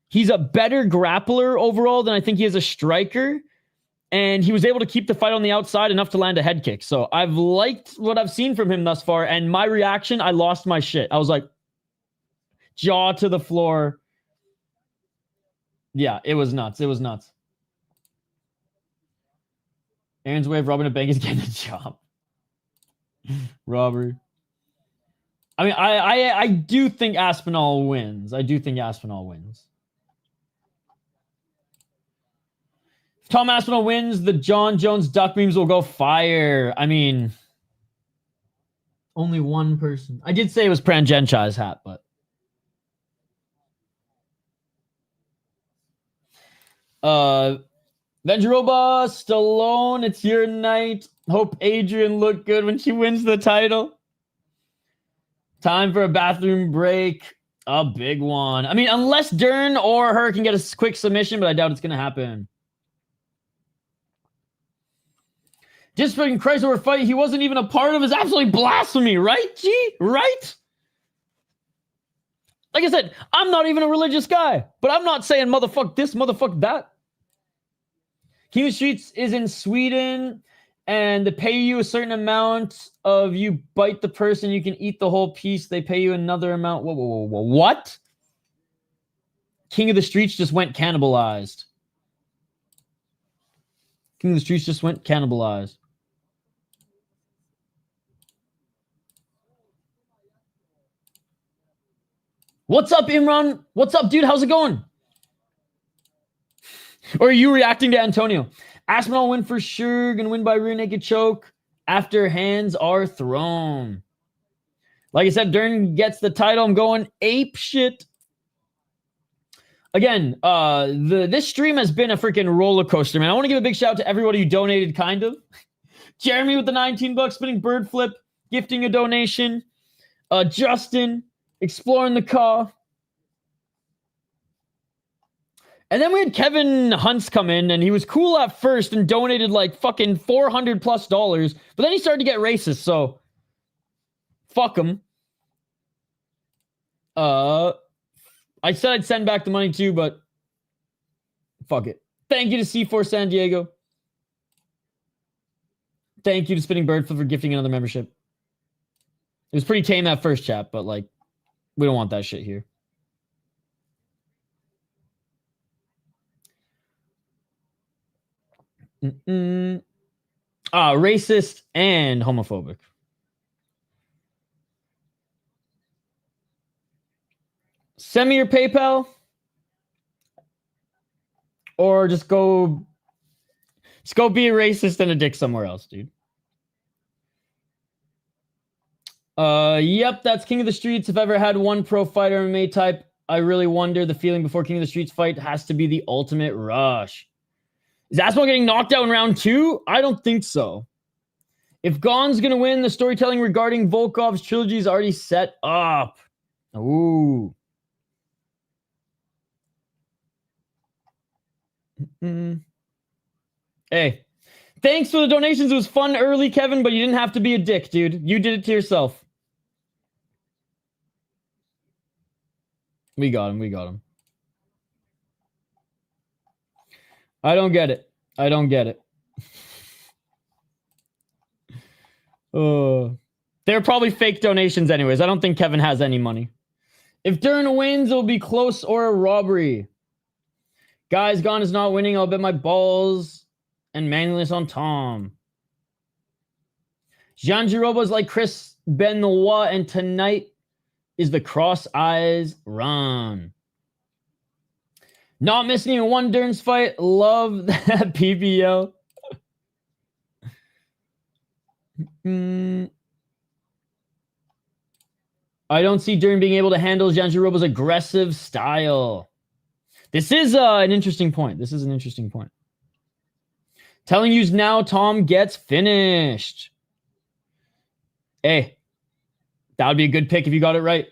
he's a better grappler overall than I think he is a striker. And he was able to keep the fight on the outside enough to land a head kick. So I've liked what I've seen from him thus far. And my reaction, I lost my shit. I was like, jaw to the floor. Yeah, it was nuts. It was nuts. Aaron's way of robbing a bank is getting a job. Robbery. I mean, I do think Aspinall wins. I do think Aspinall wins. If Tom Aspinall wins, the John Jones duck memes will go fire. I mean, only one person. I did say it was Pranjanchai's hat, but... Jandiroba, Stallone, it's your night. Hope Adrian looked good when she wins the title. Time for a bathroom break. A big one. I mean, unless Dern or her can get a quick submission, but I doubt it's going to happen. Just fucking Christ over fight he wasn't even a part of is absolutely blasphemy, right, G? Right? Like I said, I'm not even a religious guy, but I'm not saying motherfuck this, motherfuck that. King of the Streets is in Sweden, and they pay you a certain amount of you bite the person, you can eat the whole piece. They pay you another amount. Whoa. What? King of the Streets just went cannibalized. King of the Streets just went cannibalized. What's up, Imran? What's up, dude? How's it going? Or are you reacting to Antonio? Aspinall win for sure. Gonna win by rear naked choke after hands are thrown. Like I said, Dern gets the title. I'm going ape shit. Again, this stream has been a freaking roller coaster, man. I want to give a big shout out to everybody who donated, kind of. Jeremy with the $19, spinning bird flip, gifting a donation. Justin, exploring the car. And then we had Kevin Hunts come in, and he was cool at first and donated like fucking $400+, but then he started to get racist, so fuck him. I said I'd send back the money too, but fuck it. Thank you to C4 San Diego. Thank you to Spinning Bird for gifting another membership. It was pretty tame that first chat, but like, we don't want that shit here. Racist and homophobic. Send me your PayPal, or just go be a racist and a dick somewhere else, dude. Yep, that's King of the Streets. If ever had one pro fighter MMA type, I really wonder the feeling before King of the Streets fight has to be the ultimate rush. Is Aspinall getting knocked out in round 2? I don't think so. If Gane's going to win, the storytelling regarding Volkov's trilogy is already set up. Ooh. Hey, thanks for the donations. It was fun early, Kevin, but you didn't have to be a dick, dude. You did it to yourself. We got him. We got him. I don't get it. I don't get it. They're probably fake donations anyways. I don't think Kevin has any money. If Dern wins, it'll be close or a robbery. Guys, Gane is not winning. I'll bet my balls and manliness on Tom. Jandiroba is like Chris Benoit, and tonight is the cross eyes run. Not missing even one Dern's fight. Love that PBO. I don't see Dern being able to handle Jandiroba's aggressive style. This is an interesting point. This is an interesting point. Telling you now, Tom gets finished. Hey, that would be a good pick if you got it right.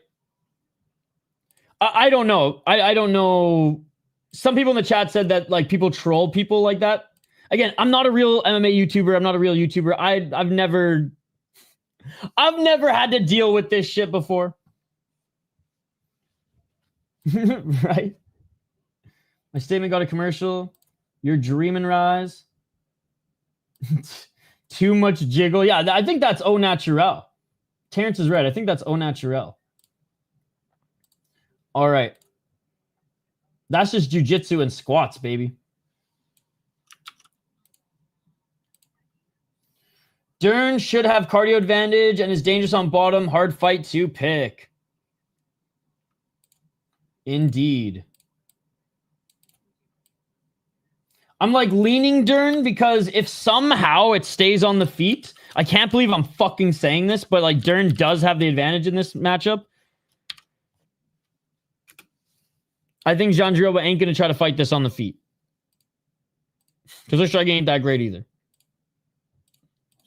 I don't know. I don't know. Some people in the chat said that like people troll people like that. Again, I'm not a real MMA YouTuber. I'm not a real YouTuber. I've never had to deal with this shit before. Right? My statement got a commercial. You're dreaming, Rise. Too much jiggle. Yeah, I think that's au naturel. Terrence is right. I think that's au naturel. All right. That's just jiu-jitsu and squats, baby. Dern should have cardio advantage and is dangerous on bottom. Hard fight to pick. Indeed. I'm like leaning Dern because if somehow it stays on the feet, I can't believe I'm fucking saying this, but like Dern does have the advantage in this matchup. I think Jandiroba ain't going to try to fight this on the feet. Because their striking ain't that great either.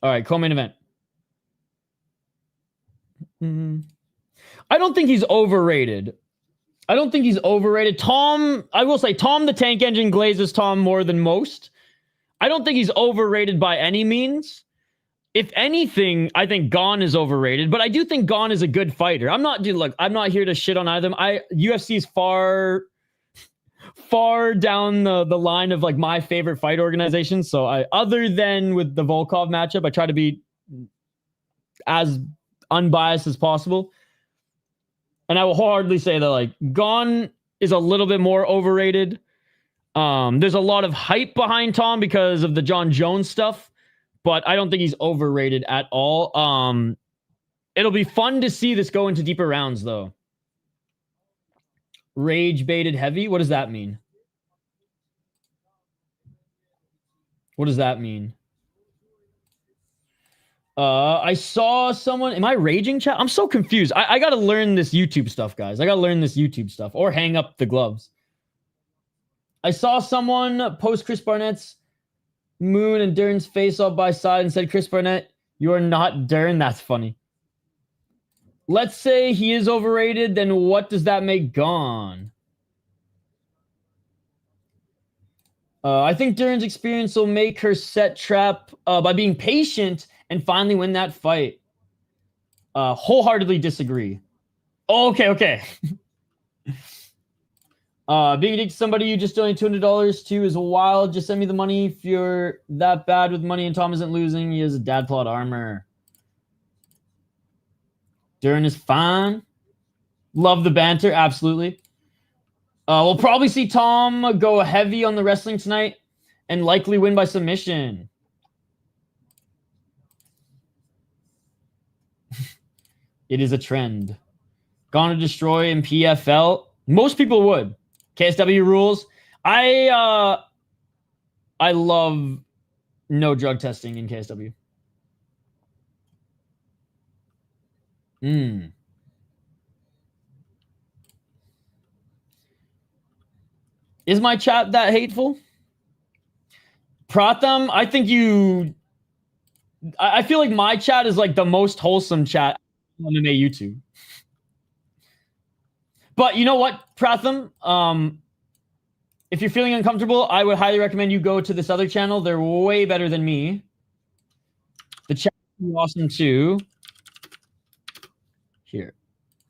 All right, co-main event. I don't think he's overrated. I don't think he's overrated. Tom, I will say, Tom the Tank Engine glazes Tom more than most. I don't think he's overrated by any means. If anything, I think Gane is overrated, but I do think Gane is a good fighter. I'm not here to shit on either of them. UFC is far down the line of like my favorite fight organizations. So other than with the Volkov matchup, I try to be as unbiased as possible. And I will wholeheartedly say that like Gane is a little bit more overrated. There's a lot of hype behind Tom because of the John Jones stuff, but I don't think he's overrated at all. It'll be fun to see this go into deeper rounds though. Rage baited heavy. What does that mean? What does that mean? I saw someone. Am I raging, chat? I'm so confused. I got to learn this YouTube stuff, guys. I got to learn this YouTube stuff or hang up the gloves. I saw someone post Chris Barnett's Moon and Dern's face all by side and said, Chris Barnett, you are not Dern. That's funny. Let's say he is overrated. Then what does that make Gane? I think Dern's experience will make her set trap by being patient and finally win that fight. Wholeheartedly disagree. Oh, okay. Being addicted to somebody you just donated $200 to is wild. Just send me the money if you're that bad with money and Tom isn't losing. He has a dad plot armor. Dern is fine. Love the banter. Absolutely. We'll probably see Tom go heavy on the wrestling tonight and likely win by submission. It is a trend. Gone to destroy in PFL. Most people would. KSW rules. I love no drug testing in KSW. Is my chat that hateful? Pratham, I think I feel like my chat is like the most wholesome chat on MMA YouTube. But you know what, Pratham? if you're feeling uncomfortable, I would highly recommend you go to this other channel. They're way better than me. The chat is awesome too. Here.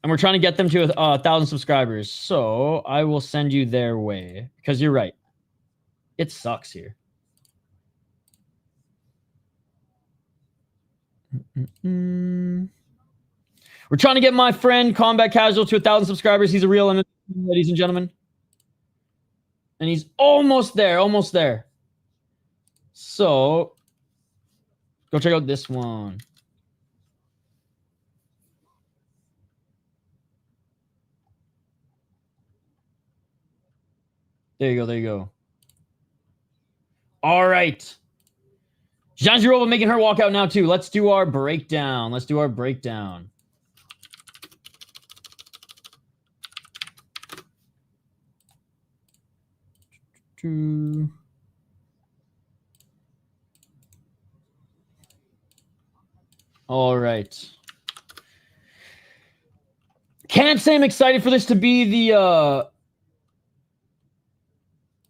And we're trying to get them to 1,000 subscribers. So I will send you their way. Because you're right. It sucks here. We're trying to get my friend Combat Casual to 1,000 subscribers. He's a real MMA, ladies and gentlemen. And he's almost there. Almost there. So go check out this one. There you go. There you go. All right. Jandiroba making her walk out now, too. Let's do our breakdown. Let's do our breakdown. All right. Can't say I'm excited for this to be the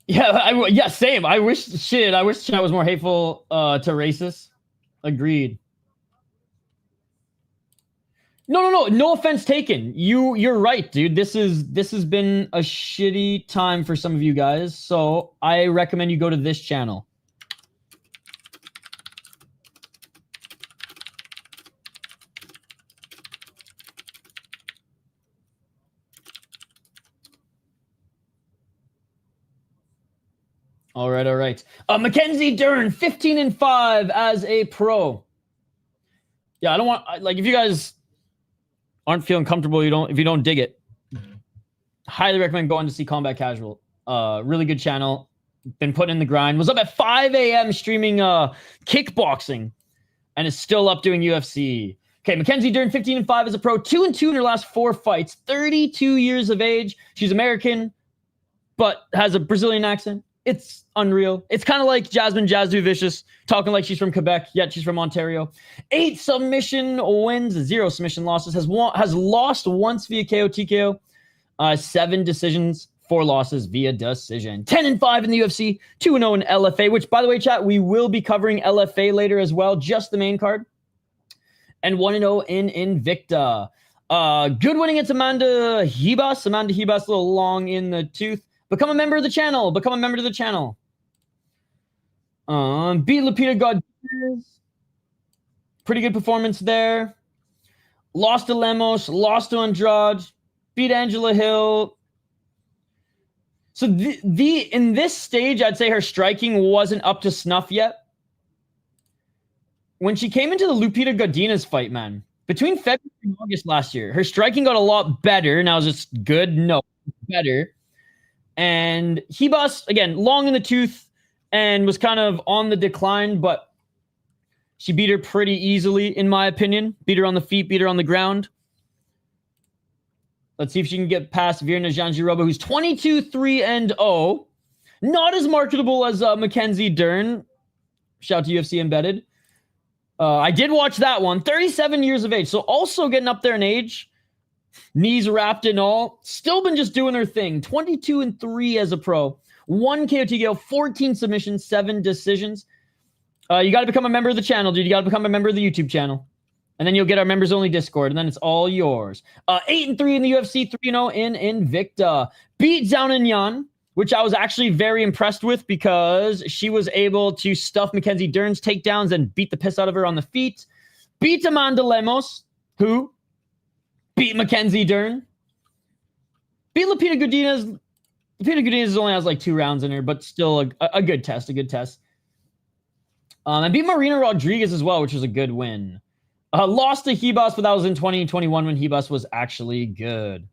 yeah, same. I wish chat was more hateful to racists. Agreed. No offense taken. You're right, dude. This has been a shitty time for some of you guys. So I recommend you go to this channel. All right. Mackenzie Dern, 15-5 as a pro. Yeah, I don't want if you guys aren't feeling comfortable, if you don't dig it, highly recommend going to see Combat Casual. Really good channel. Been putting in the grind. Was up at 5 a.m. streaming kickboxing, and is still up doing UFC. Okay, Mackenzie Dern, 15-5 as a pro, 2-2 in her last 4 fights, 32 years of age. She's American, but has a Brazilian accent. It's unreal. It's kind of like Jasmine Jazzu Vicious talking like she's from Quebec, yet she's from Ontario. 8 submission wins, 0 submission losses. Has lost once via KO TKO. 7 decisions, 4 losses via decision. 10-5 in the UFC, 2-0 in LFA. Which, by the way, chat, we will be covering LFA later as well, just the main card. And 1-0 in Invicta. Good winning against Amanda Hibas. Amanda Hibas a little long in the tooth. Become a member of the channel. Beat Lupita Godinez. Pretty good performance there. Lost to Lemos. Lost to Andrade. Beat Angela Hill. So in this stage, I'd say her striking wasn't up to snuff yet. When she came into the Lupita Godinez fight, man, between February and August last year, her striking got a lot better. Now, is it good? No, better. And Hibas, again, long in the tooth and was kind of on the decline, but she beat her pretty easily, in my opinion. Beat her on the feet, beat her on the ground. Let's see if she can get past Virna Jandiroba, who's 22-3-0. Not as marketable as Mackenzie Dern. Shout out to UFC Embedded. I did watch that one. 37 years of age, so also getting up there in age. Knees wrapped and all. Still been just doing her thing. 22-3 as a pro. 1 KO TKO, 14 submissions, 7 decisions. You got to become a member of the channel, dude. You got to become a member of the YouTube channel. And then you'll get our members-only Discord, and then it's all yours. 8-3 in the UFC, 3-0 in Invicta. Beat Zhao Yan, which I was actually very impressed with because she was able to stuff Mackenzie Dern's takedowns and beat the piss out of her on the feet. Beat Amanda Lemos, who beat Mackenzie Dern. Beat Lupita Godinez. Lupita Godinez only has like 2 rounds in her, but still a good test, And beat Marina Rodriguez as well, which was a good win. Lost to Hibas, but that was in 2021 when Hibas was actually good.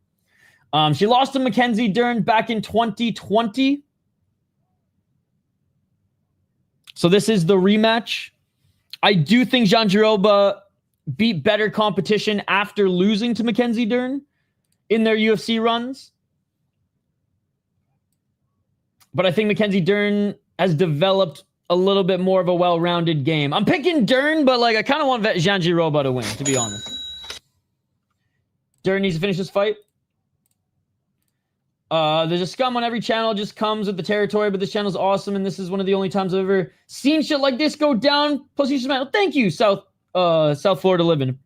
She lost to Mackenzie Dern back in 2020. So this is the rematch. I do think Jandiroba beat better competition after losing to Mackenzie Dern in their UFC runs. But I think Mackenzie Dern has developed a little bit more of a well-rounded game. I'm picking Dern, but I kind of want Jandiroba to win, to be honest. Dern needs to finish this fight. There's a scum on every channel, just comes with the territory, but this channel's awesome, and this is one of the only times I've ever seen shit like this go down. Pussy Smile. Thank you, South Florida living.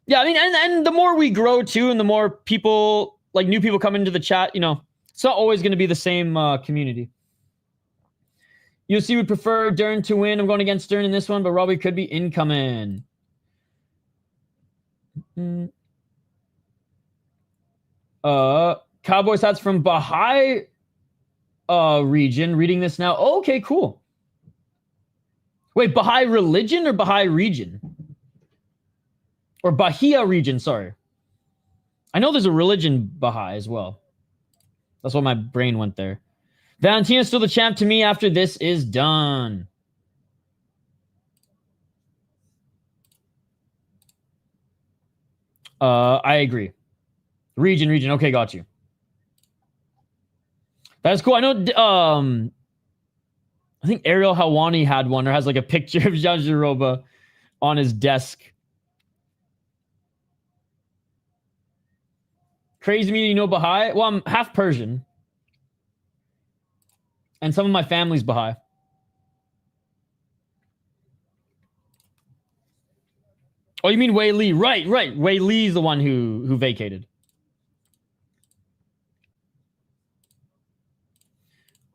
Yeah, I mean, and the more we grow too, and the more people, like new people come into the chat, you know, it's not always going to be the same community. UFC would prefer Dern to win. I'm going against Dern in this one, but Robbie could be incoming. Cowboys hats from Baha'i region. Reading this now. Oh, okay, cool. Wait, Baha'i religion or Baha'i region? Or Bahia region, sorry. I know there's a religion Baha'i as well. That's why my brain went there. Valentina's still the champ to me after this is done. I agree. Region. Okay, got you. That's cool. I know I think Ariel Hawani had one or has like a picture of Jandiroba on his desk. Crazy me, you know Baha'i? Well, I'm half Persian. And some of my family's Baha'i. Oh, you mean Wei Li? Right. Wei Li's the one who vacated.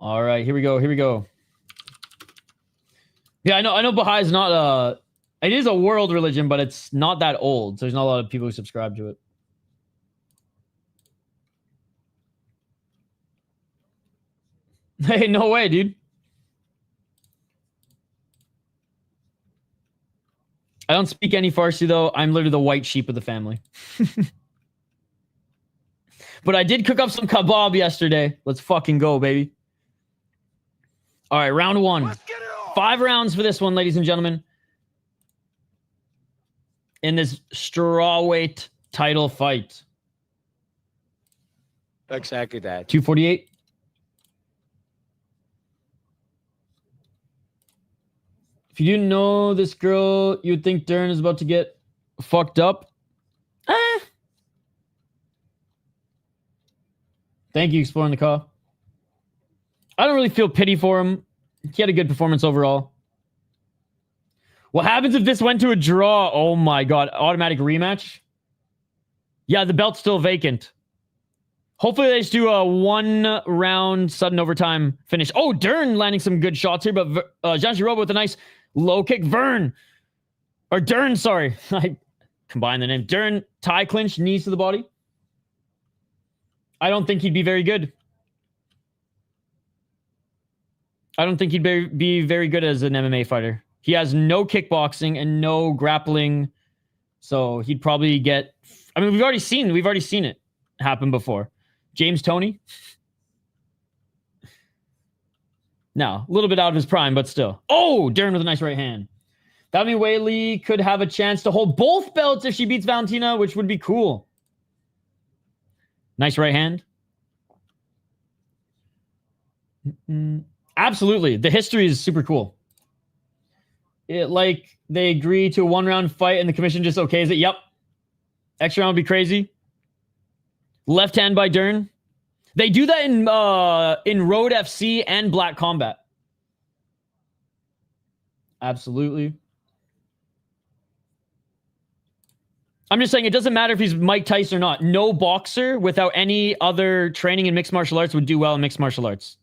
All right, here we go. Yeah, I know Baha'i is not it is a world religion, but it's not that old. So there's not a lot of people who subscribe to it. Hey, no way, dude. I don't speak any Farsi, though. I'm literally the white sheep of the family. But I did cook up some kebab yesterday. Let's fucking go, baby. All right, round one. 5 rounds for this one, ladies and gentlemen. In this strawweight title fight. Exactly that. 248. If you didn't know this girl, you'd think Dern is about to get fucked up. Thank you, Exploring the Car. I don't really feel pity for him. He had a good performance overall. What happens if this went to a draw? Oh my god. Automatic rematch? Yeah, the belt's still vacant. Hopefully they just do a 1-round sudden overtime finish. Oh, Dern landing some good shots here, but Jandiroba with a nice low kick. Dern, sorry. I combined the name. Dern, tie clinch, knees to the body. I don't think he'd be very good. I don't think he'd be very good as an MMA fighter. He has no kickboxing and no grappling. So he'd probably get... I mean, we've already seen it happen before. James Toney? No, a little bit out of his prime, but still. Oh, Dern with a nice right hand. That would mean Wei Li could have a chance to hold both belts if she beats Valentina, which would be cool. Nice right hand. Absolutely. The history is super cool. Like, they agree to a 1-round fight and the commission just okays it. Yep. Extra round would be crazy. Left hand by Dern. They do that in Road FC and Black Combat. Absolutely. I'm just saying, it doesn't matter if he's Mike Tyson or not. No boxer without any other training in mixed martial arts would do well in mixed martial arts.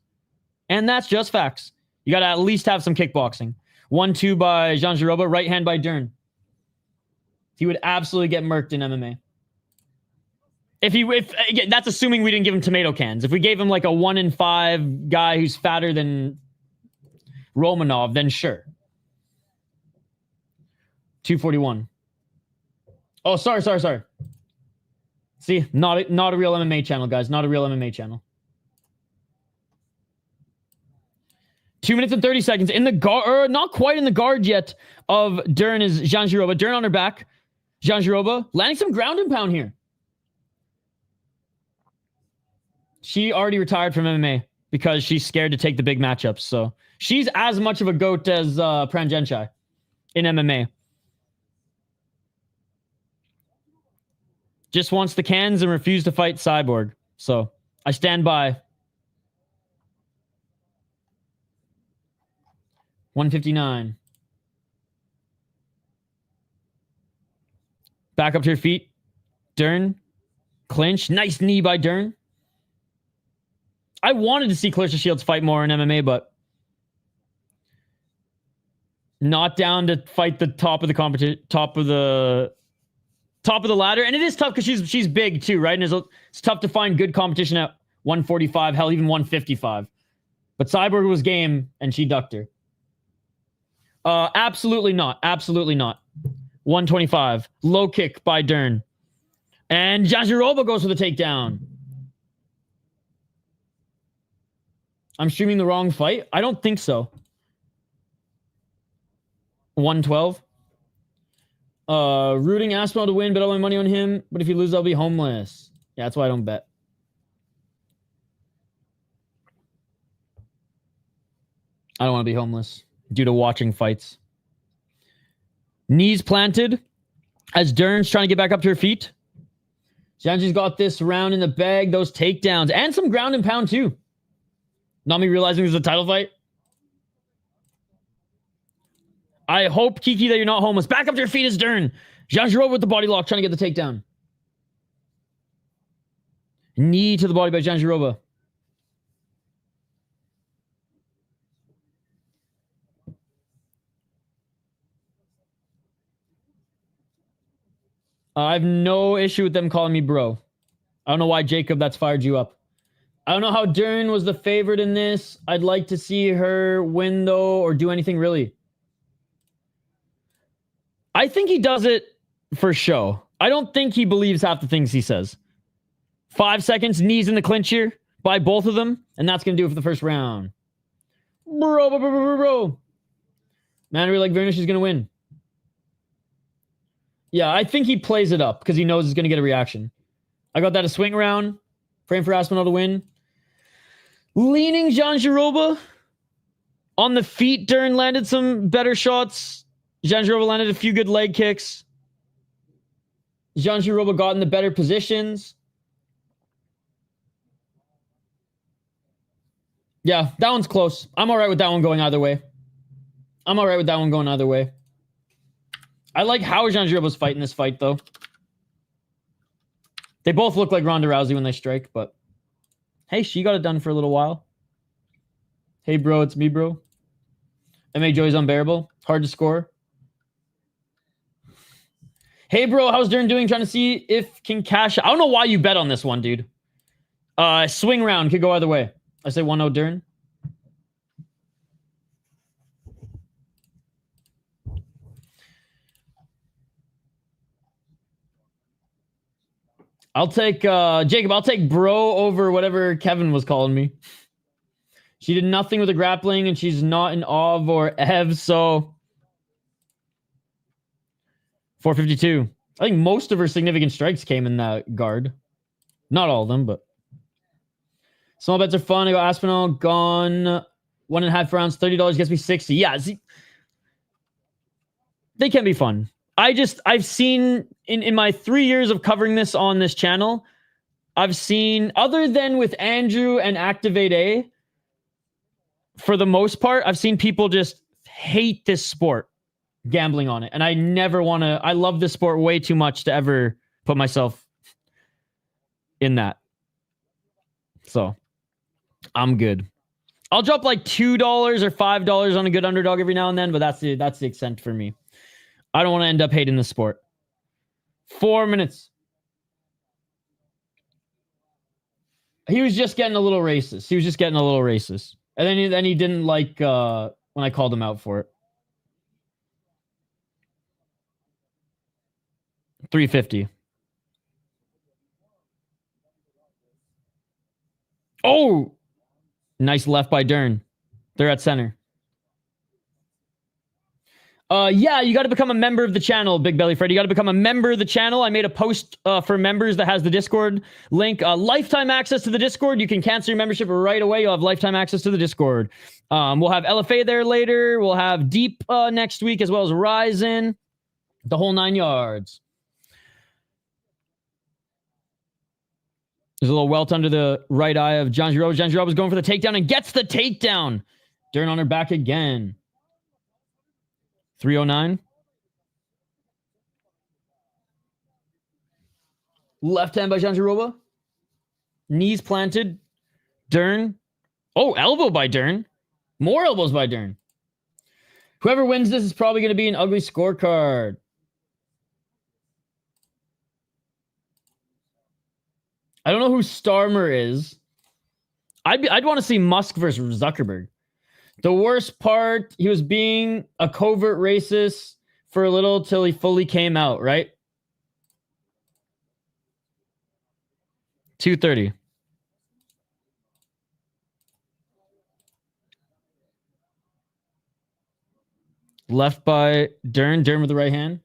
And that's just facts. You got to at least have some kickboxing. 1-2 by Jandiroba, right hand by Dern. He would absolutely get murked in MMA. If again, that's assuming we didn't give him tomato cans. If we gave him like a 1-5 guy who's fatter than Romanov, then sure. 241. Oh, sorry. See, not a real MMA channel, guys. Not a real MMA channel. 2 minutes and 30 seconds in the guard, not quite in the guard yet of Dern is Jandiroba. Dern on her back. Jandiroba landing some ground and pound here. She already retired from MMA because she's scared to take the big matchups. So she's as much of a goat as Pranjanchai in MMA. Just wants the cans and refused to fight Cyborg. So I stand by. 159. Back up to your feet. Dern. Clinch. Nice knee by Dern. I wanted to see Clarissa Shields fight more in MMA, but not down to fight the top of the competition, top of the ladder. And it is tough because she's big too, right? And it's tough to find good competition at 145, hell, even 155. But Cyborg was game, and she ducked her. Absolutely not. Absolutely not. 125. Low kick by Dern. And Jandiroba goes for the takedown. I'm streaming the wrong fight? I don't think so. 112. Rooting Aspinall to win, bet all my money on him. But if he loses, I'll be homeless. Yeah, that's why I don't bet. I don't want to be homeless due to watching fights. Knees planted as Dern's trying to get back up to her feet. Janji's got this round in the bag. Those takedowns and some ground and pound too. Not me realizing there's a title fight. I hope, Kiki, that you're not homeless. Back up to your feet is Dern. Jandiroba with the body lock, trying to get the takedown. Knee to the body by Jandiroba. I have no issue with them calling me bro. I don't know why, Jacob, that's fired you up. I don't know how Dern was the favorite in this. I'd like to see her win, though, or do anything really. I think he does it for show. I don't think he believes half the things he says. 5 seconds, knees in the clinch here by both of them, and that's going to do it for the first round. Bro. Man, I really like Virna. She's going to win. Yeah, I think he plays it up because he knows he's going to get a reaction. I got that a swing round. Praying for Aspinall to win. Leaning Jandiroba. On the feet, Dern landed some better shots. Jandiroba landed a few good leg kicks. Jandiroba got in the better positions. Yeah, that one's close. I'm all right with that one going either way. I like how Jandiroba's fighting this fight, though. They both look like Ronda Rousey when they strike, but hey, she got it done for a little while. Hey, bro, it's me, bro. MMA Joey's unbearable. Hard to score. Hey, bro, how's Dern doing? Trying to see if can cash. I don't know why you bet on this one, dude. Swing round could go either way. I say 1-0 Dern. I'll take, Jacob, I'll take bro over whatever Kevin was calling me. She did nothing with the grappling, and she's not an Ov or Ev, so 452. I think most of her significant strikes came in that guard. Not all of them, but small bets are fun. I got Aspinall gone 1.5 rounds, $30 gets me 60. Yeah, see, they can be fun. I've seen in my 3 years of covering this on this channel, I've seen, other than with Andrew and Activate A, for the most part, I've seen people just hate this sport, gambling on it. And I never want to, I love this sport way too much to ever put myself in that. So I'm good. I'll drop like $2 or $5 on a good underdog every now and then, but that's the extent for me. I don't want to end up hating the sport. 4 minutes. He was just getting a little racist. And then he didn't like when I called him out for it. 350. Oh! Nice left by Dern. They're at center. Yeah, you got to become a member of the channel, Big Belly Fred. You got to become a member of the channel. I made a post for members that has the Discord link. Lifetime access to the Discord. You can cancel your membership right away. You'll have lifetime access to the Discord. We'll have LFA there later. We'll have Deep next week, as well as Ryzen. The whole 9 yards. There's a little welt under the right eye of Jandiroba. Jandiroba's going for the takedown and gets the takedown. Dern on her back again. 309. Left hand by Jandiroba. Knees planted. Dern. Oh, elbow by Dern. More elbows by Dern. Whoever wins this is probably going to be an ugly scorecard. I don't know who Starmer is. I'd want to see Musk versus Zuckerberg. The worst part, he was being a covert racist for a little till he fully came out, right? 230. Left by Dern. Dern with the right hand.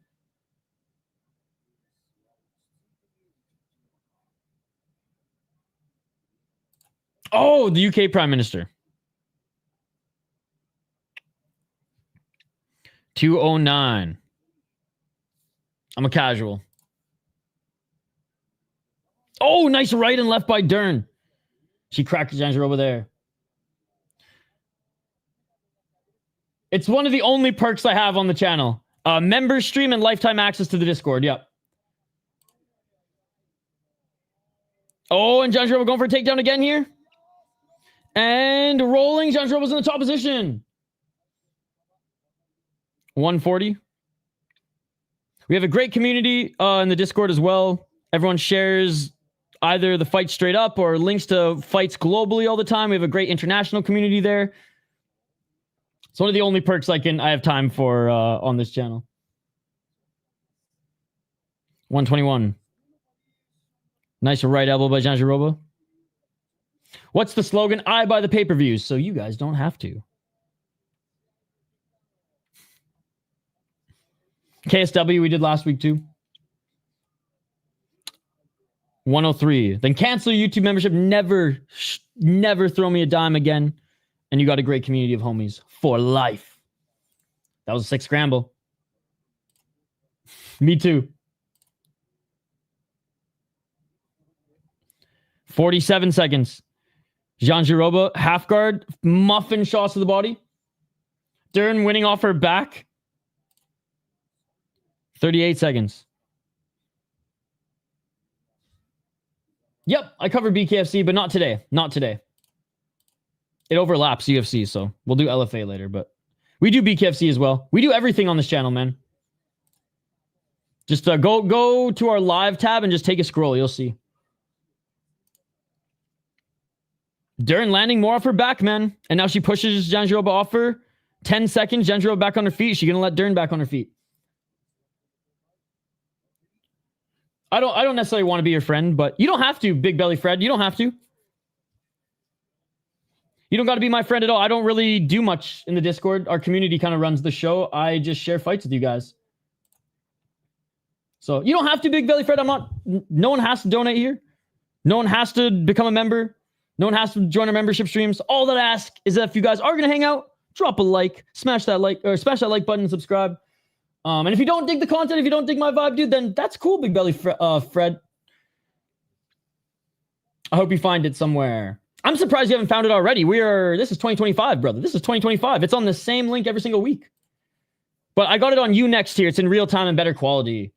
Oh, the UK Prime Minister. 209. I'm a casual. Oh, nice right and left by Dern. She cracked Jandiroba there. It's one of the only perks I have on the channel. Member stream and lifetime access to the Discord. Yep. Oh, and Jandiroba going for a takedown again here. And rolling. Jandiroba's in the top position. 140. We have a great community in the Discord as well. Everyone shares either the fight straight up or links to fights globally all the time. We have a great international community there. It's one of the only perks I have time for on this channel. 121. Nice right elbow by Jandiroba. What's the slogan? I buy the pay-per-views, so you guys don't have to. KSW we did last week too. 103. Then cancel your YouTube membership. Never throw me a dime again. And you got a great community of homies for life. That was a 6 scramble. Me too. 47 seconds. Jandiroba, half guard, muffin shots to the body. Dern winning off her back. 38 seconds. Yep, I covered BKFC, but not today. Not today. It overlaps UFC, so we'll do LFA later, but we do BKFC as well. We do everything on this channel, man. Just go to our live tab and just take a scroll. You'll see. Dern landing more off her back, man. And now she pushes Jandiroba off her. 10 seconds, Jandiroba back on her feet. She's going to let Dern back on her feet. I don't necessarily want to be your friend, but you don't have to, Big Belly Fred. You don't have to. You don't got to be my friend at all. I don't really do much in the Discord. Our community kind of runs the show. I just share fights with you guys. So you don't have to, Big Belly Fred. No one has to donate here. No one has to become a member. No one has to join our membership streams. All that I ask is that if you guys are going to hang out, drop a like, smash that like button and subscribe. And if you don't dig the content, if you don't dig my vibe, dude, then that's cool, Big Belly Fred. I hope you find it somewhere. I'm surprised you haven't found it already. This is 2025, brother. This is 2025. It's on the same link every single week. But I got it on Unext here. It's in real time and better quality.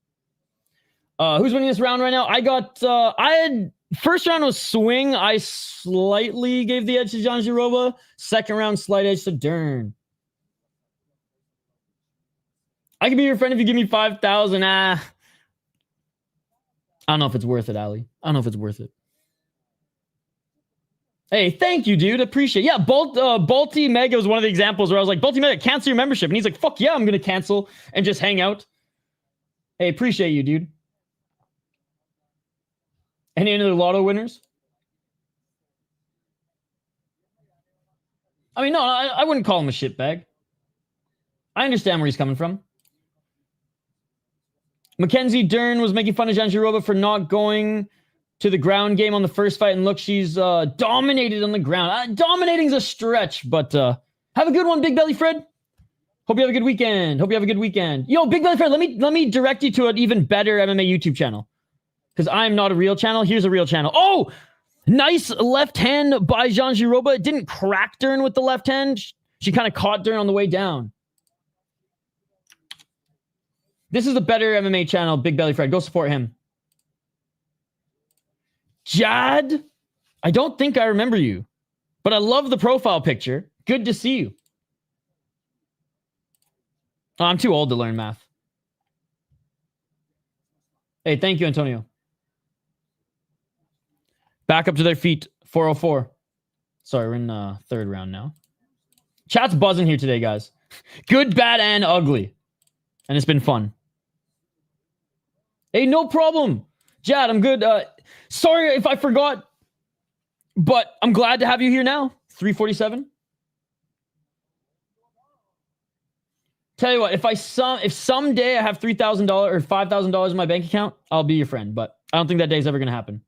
Who's winning this round right now? First round was swing. I slightly gave the edge to Jandiroba. Second round, slight edge to Dern. I can be your friend if you give me 5,000. I don't know if it's worth it, Ali. I don't know if it's worth it. Hey, thank you, dude. Appreciate it. Yeah, Balti Mega was one of the examples where I was like, Balti Mega, cancel your membership. And he's like, fuck yeah, I'm going to cancel and just hang out. Hey, appreciate you, dude. Any other lotto winners? I mean, no, I wouldn't call him a shitbag. I understand where he's coming from. Mackenzie Dern was making fun of Jandiroba for not going to the ground game on the first fight. And look, she's dominated on the ground. Dominating's a stretch, but have a good one, Big Belly Fred. Hope you have a good weekend. Yo, Big Belly Fred, let me direct you to an even better MMA YouTube channel. Because I'm not a real channel. Here's a real channel. Oh, Nice left hand by Jandiroba. It didn't crack Dern with the left hand. She kind of caught Dern on the way down. This is a better MMA channel, Big Belly Fred. Go support him. Jad? I don't think I remember you, but I love the profile picture. Good to see you. Oh, I'm too old to learn math. Hey, thank you, Antonio. Back up to their feet. 404. Sorry, we're in third round now. Chat's buzzing here today, guys. Good, bad, and ugly. And it's been fun. Hey, no problem. Jad, I'm good. Sorry if I forgot, but I'm glad to have you here now. 347. Tell you what, if someday I have $3,000 or $5,000 in my bank account, I'll be your friend. But I don't think that day's ever going to happen.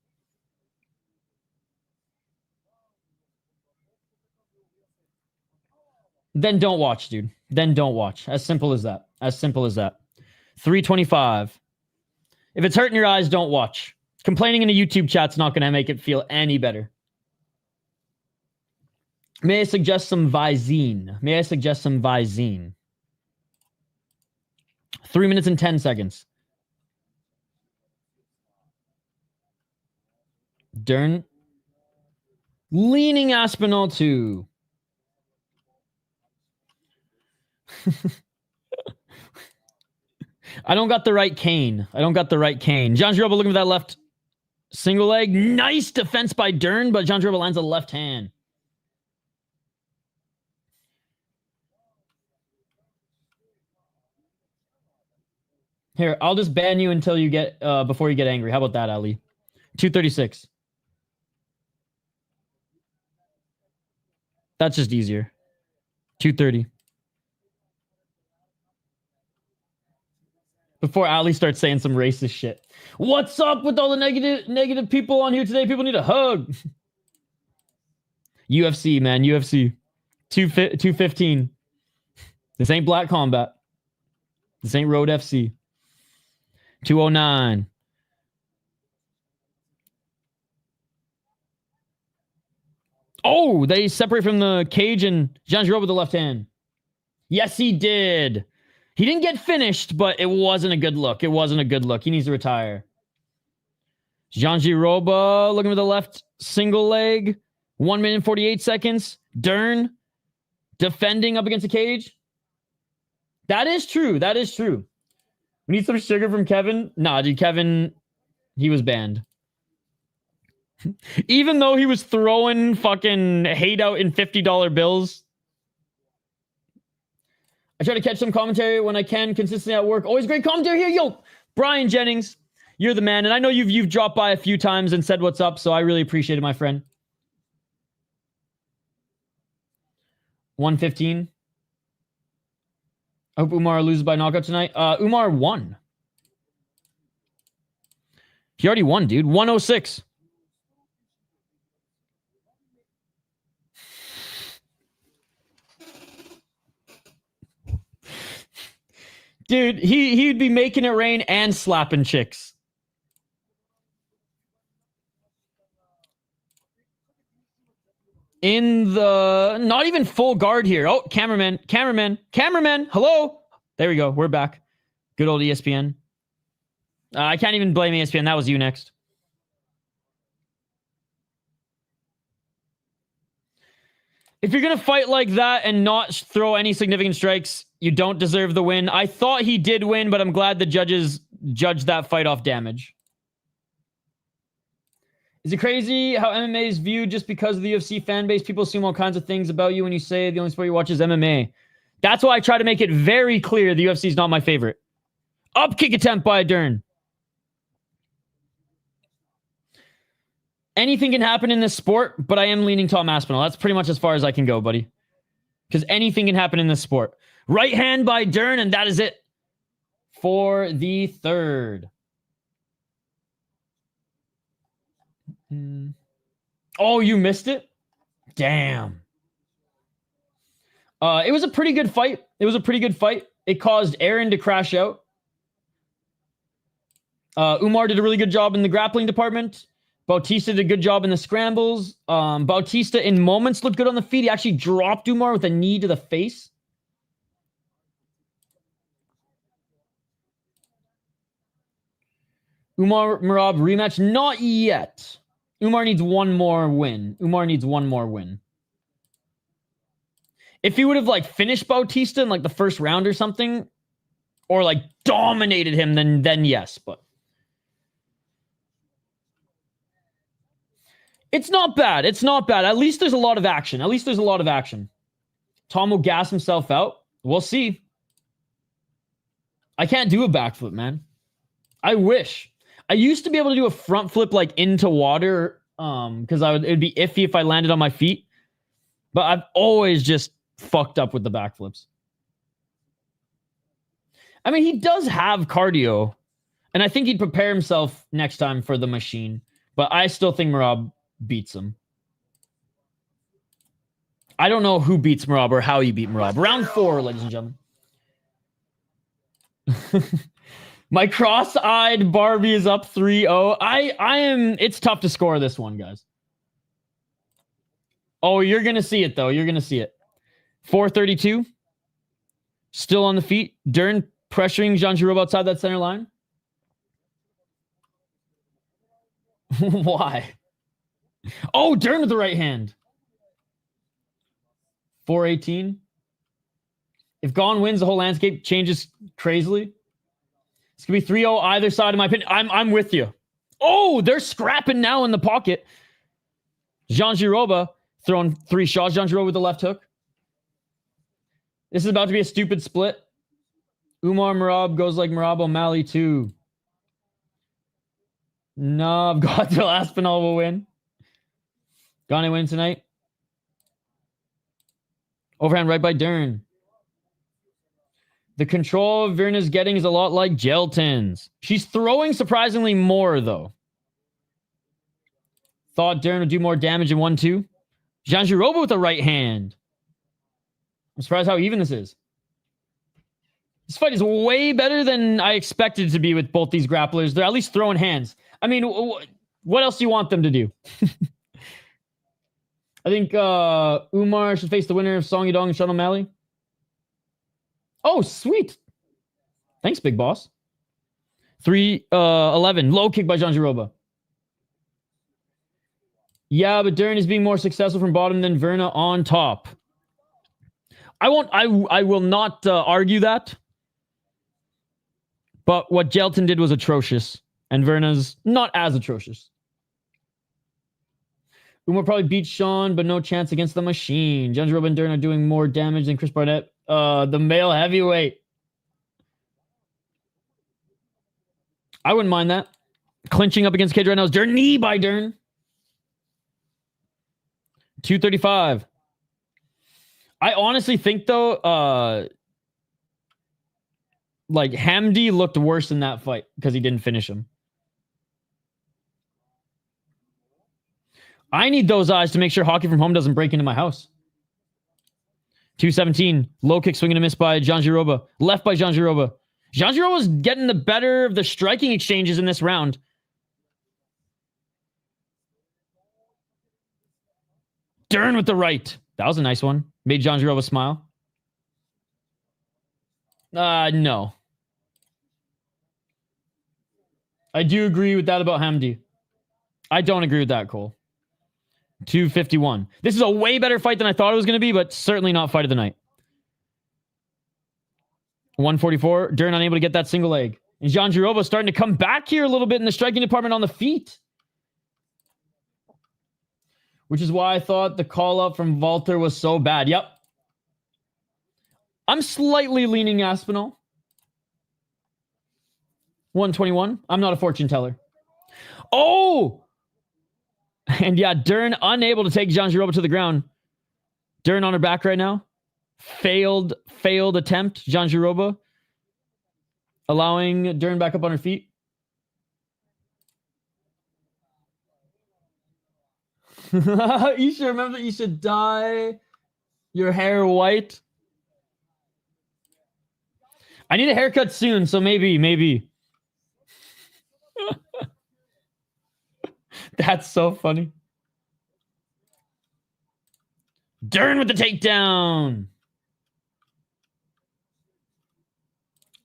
Then don't watch, dude. Then don't watch. As simple as that. As simple as that. 325. If it's hurting your eyes, don't watch. Complaining in a YouTube chat's not going to make it feel any better. May I suggest some Visine? May I suggest some Visine? 3 minutes and 10 seconds. Dern. Leaning Aspinall too. I don't got the right cane. Jandiroba looking for that left single leg. Nice defense by Dern, but Jandiroba lands a left hand. Here, I'll just ban you until you get before you get angry. How about that, Ali? 236. That's just easier. 230. Before Ali starts saying some racist shit. What's up with all the negative people on here today? People need a hug. UFC, man. UFC. 215. This ain't Black Combat. This ain't Road FC. 209. Oh, they separate from the cage and Jandiroba with the left hand. Yes, he did. He didn't get finished, but it wasn't a good look. It wasn't a good look. He needs to retire. Jandiroba looking for the left single leg. 1 minute and 48 seconds. Dern defending up against the cage. That is true. That is true. We need some sugar from Kevin. Nah, dude, Kevin, he was banned. Even though he was throwing fucking hate out in $50 bills. I try to catch some commentary when I can, consistently at work. Always great commentary here. Yo, Brian Jennings, you're the man. And I know you've dropped by a few times and said what's up, so I really appreciate it, my friend. 115. I hope Umar loses by knockout tonight. Umar won. He already won, dude. 106. Dude, he'd be making it rain and slapping chicks. In the... Not even full guard here. Oh, cameraman. Hello? There we go. We're back. Good old ESPN. I can't even blame ESPN. That was you next. If you're going to fight like that and not throw any significant strikes, you don't deserve the win. I thought he did win, but I'm glad the judges judged that fight off damage. Is it crazy how MMA is viewed just because of the UFC fan base? People assume all kinds of things about you when you say the only sport you watch is MMA. That's why I try to make it very clear the UFC is not my favorite. Up kick attempt by Dern. Anything can happen in this sport, but I am leaning Tom Aspinall. That's pretty much as far as I can go, buddy. Because anything can happen in this sport. Right hand by Dern, and that is it for the third. Oh, you missed it? Damn. It was a pretty good fight. It caused Aaron to crash out. Umar did a really good job in the grappling department. Bautista did a good job in the scrambles. Bautista in moments looked good on the feet. He actually dropped Umar with a knee to the face. Umar Merab rematch? Not yet. Umar needs one more win. If he would have like finished Bautista in like the first round or something, or like dominated him, then yes, but it's not bad. At least there's a lot of action. Tom will gas himself out. We'll see. I can't do a backflip, man. I wish. I used to be able to do a front flip like into water, because it'd be iffy if I landed on my feet. But I've always just fucked up with the backflips. I mean, he does have cardio, and I think he'd prepare himself next time for the machine. But I still think Merab beats him. I don't know who beats Merab or how you beat Merab. Round 4, ladies and gentlemen. My cross-eyed Barbie is up 3-0. It's tough to score this one, guys. Oh, you're going to see it, though. 4:32. Still on the feet. Dern pressuring Jandiroba outside that center line. Why? Oh, Dern with the right hand. 4:18. If Gane wins, the whole landscape changes crazily. It's going to be 3-0 either side, in my opinion. I'm with you. Oh, they're scrapping now in the pocket. Jandiroba throwing 3 shots. Jandiroba with the left hook. This is about to be a stupid split. Umar Merab goes like Merab O'Malley too. No, I've got till Aspinall will win. Gane win tonight. Overhand right by Dern. The control Virna's getting is a lot like Jailton's. She's throwing surprisingly more, though. Thought Dern would do more damage in 1-2. Jandiroba with the right hand. I'm surprised how even this is. This fight is way better than I expected it to be with both these grapplers. They're at least throwing hands. I mean, what else do you want them to do? I think Umar should face the winner of Song Yadong and Sean O'Malley. Oh, sweet. Thanks, big boss. 3-11. Low kick by Jandiroba. Yeah, but Dern is being more successful from bottom than Virna on top. I will not argue that. But what Jailton did was atrocious. And Virna's not as atrocious. Umar probably beat Sean, but no chance against the machine. Jandiroba and Dern are doing more damage than Chris Barnett. The male heavyweight. I wouldn't mind that. Clinching up against Cage right now is Dern. Knee by Dern. 235. I honestly think, though, like, Hamdy looked worse in that fight because he didn't finish him. I need those eyes to make sure Hockey from Home doesn't break into my house. 217. Low kick swing and a miss by Jandiroba. Left by Jandiroba. Jandiroba's getting the better of the striking exchanges in this round. Dern with the right. That was a nice one. Made Jandiroba smile. No. I do agree with that about Hamdy. I don't agree with that, Cole. 251. This is a way better fight than I thought it was going to be, but certainly not fight of the night. 144. Dern unable to get that single leg. And Jandiroba starting to come back here a little bit in the striking department on the feet. Which is why I thought the call-up from Walter was so bad. Yep. I'm slightly leaning Aspinall. 121. I'm not a fortune teller. Oh! And yeah, Dern unable to take Jandiroba to the ground. Dern on her back right now. Failed attempt. Jandiroba allowing Dern back up on her feet. You should remember that you should dye your hair white. I need a haircut soon, so maybe. That's so funny. Dern with the takedown.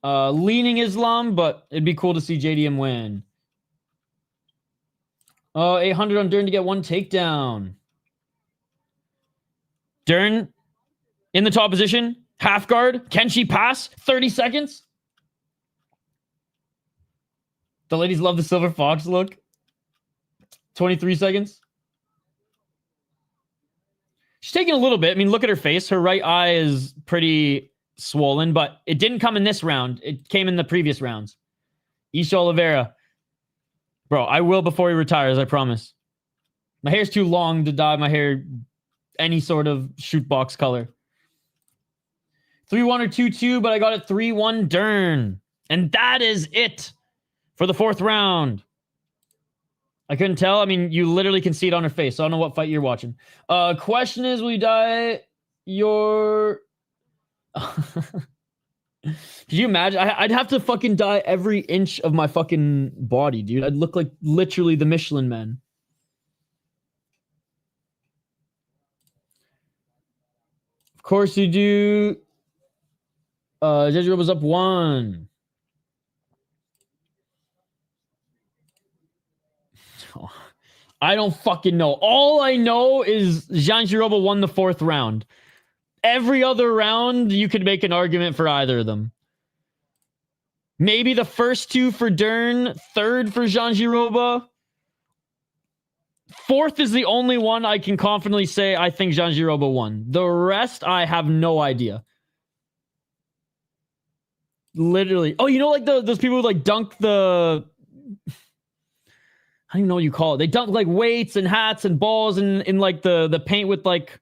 Leaning Islam, but it'd be cool to see JDM win. 800 on Dern to get one takedown. Dern in the top position. Half guard. Can she pass? 30 seconds. The ladies love the Silver Fox look. 23 seconds. She's taking a little bit. I mean, look at her face. Her right eye is pretty swollen, but it didn't come in this round. It came in the previous rounds. Isha Oliveira. Bro, I will before he retires, I promise. My hair's too long to dye my hair any sort of shoot box color. 3-1 or 2-2, but I got it 3-1 Dern. And that is it for the fourth round. I couldn't tell. I mean, you literally can see it on her face. So I don't know what fight you're watching. Question is, will you dye your... Could you imagine? I'd have to fucking dye every inch of my fucking body, dude. I'd look like literally the Michelin Man. Of course you do. Jandiroba's up 1. I don't fucking know. All I know is Jandiroba won the 4th round. Every other round, you could make an argument for either of them. Maybe the first 2 for Dern, 3rd for Jandiroba. 4th is the only one I can confidently say I think Jandiroba won. The rest, I have no idea. Literally. Oh, you know, like those people who like dunk the... I don't even know what you call it. They dunk like weights and hats and balls in like the paint with like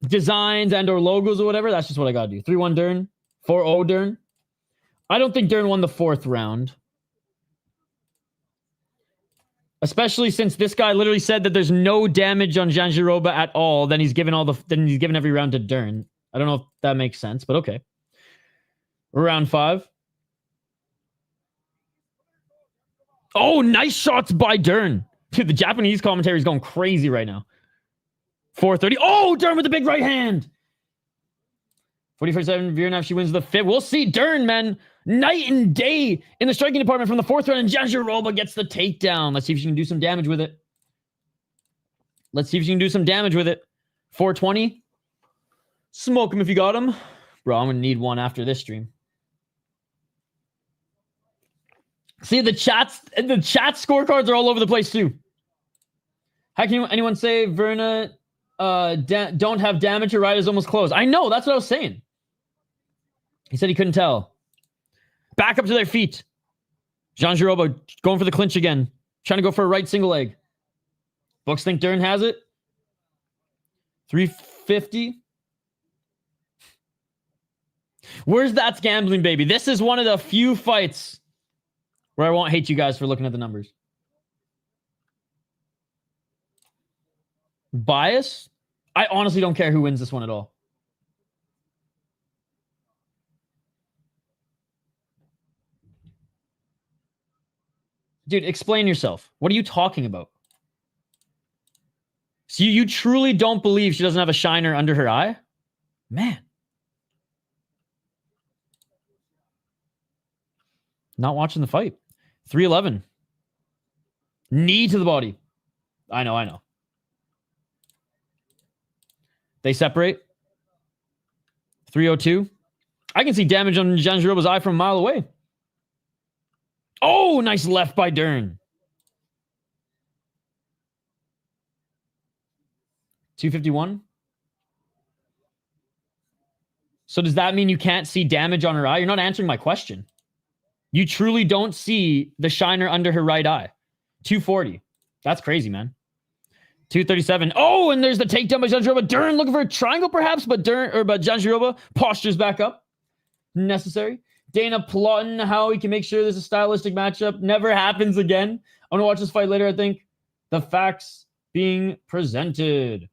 designs and or logos or whatever. That's just what I gotta do. 3-1 Dern. 4-0 Dern. I don't think Dern won the 4th round. Especially since this guy literally said that there's no damage on Jandiroba at all. Then he's given every round to Dern. I don't know if that makes sense, but okay. Round 5. Oh, nice shots by Dern. Dude, the Japanese commentary is going crazy right now. 4:30. Oh, Dern with the big right hand. 40-47, Virna, if she wins the 5th. We'll see. Dern, man. Night and day in the striking department from the 4th round, and Jandiroba gets the takedown. Let's see if she can do some damage with it. 420. Smoke him if you got him. Bro, I'm going to need one after this stream. See, the chat scorecards are all over the place, too. How can anyone say Virna don't have damage? Her ride is almost closed. I know, that's what I was saying. He said he couldn't tell. Back up to their feet. Jandiroba going for the clinch again. Trying to go for a right single leg. Books think Dern has it. 350. Where's That's Gambling, baby? This is one of the few fights where I won't hate you guys for looking at the numbers. Bias? I honestly don't care who wins this one at all. Dude, explain yourself. What are you talking about? So you truly don't believe she doesn't have a shiner under her eye? Man. Not watching the fight. 311. Knee to the body. I know. They separate. 302. I can see damage on Jandiroba's eye from a mile away. Oh, nice left by Dern. 251. So does that mean you can't see damage on her eye? You're not answering my question. You truly don't see the shiner under her right eye. 240. That's crazy, man. 237. Oh, and there's the takedown by Jandiroba. Dern looking for a triangle, perhaps, but Jandiroba postures back up. Necessary. Dana plotting how he can make sure there's a stylistic matchup. Never happens again. I want to watch this fight later, I think. The facts being presented.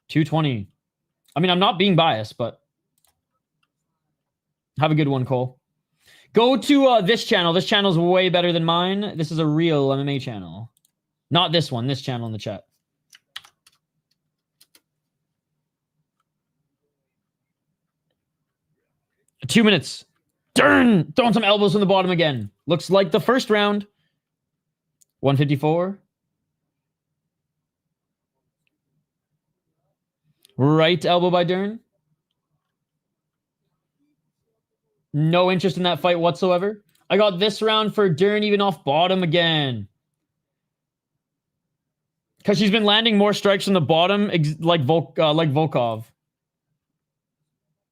220. I mean, I'm not being biased, but have a good one, Cole. Go to this channel. This channel's way better than mine. This is a real MMA channel. Not this one. This channel in the chat. Two minutes. Dern throwing some elbows from the bottom again. Looks like the first round. 154. Right elbow by Dern. No interest in that fight whatsoever. I got this round for Dern even off bottom again. Because she's been landing more strikes from the bottom like Volkov.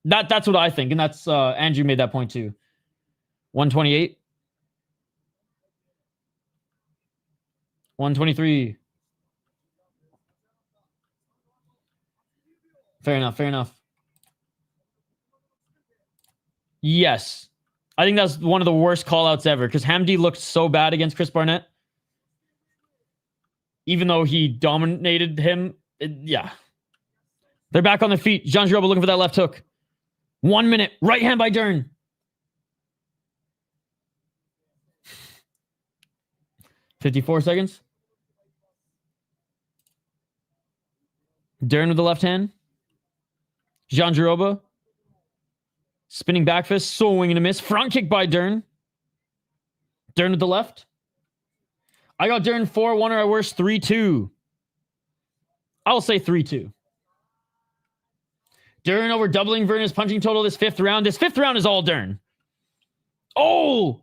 That's what I think. And that's Andrew made that point too. 128. 123. Fair enough. Fair enough. Yes. I think that's one of the worst call-outs ever because Hamdy looked so bad against Chris Barnett. Even though he dominated him. Yeah. They're back on their feet. Jandiroba looking for that left hook. 1 minute. Right hand by Dern. $54 seconds. Dern with the left hand. Jandiroba. Spinning back fist. Swing and a miss. Front kick by Dern. Dern with the left. I got Dern 4-1 or at worst 3-2. I'll say 3-2. Dern over doubling Virna's punching total this fifth round. This fifth round is all Dern. Oh!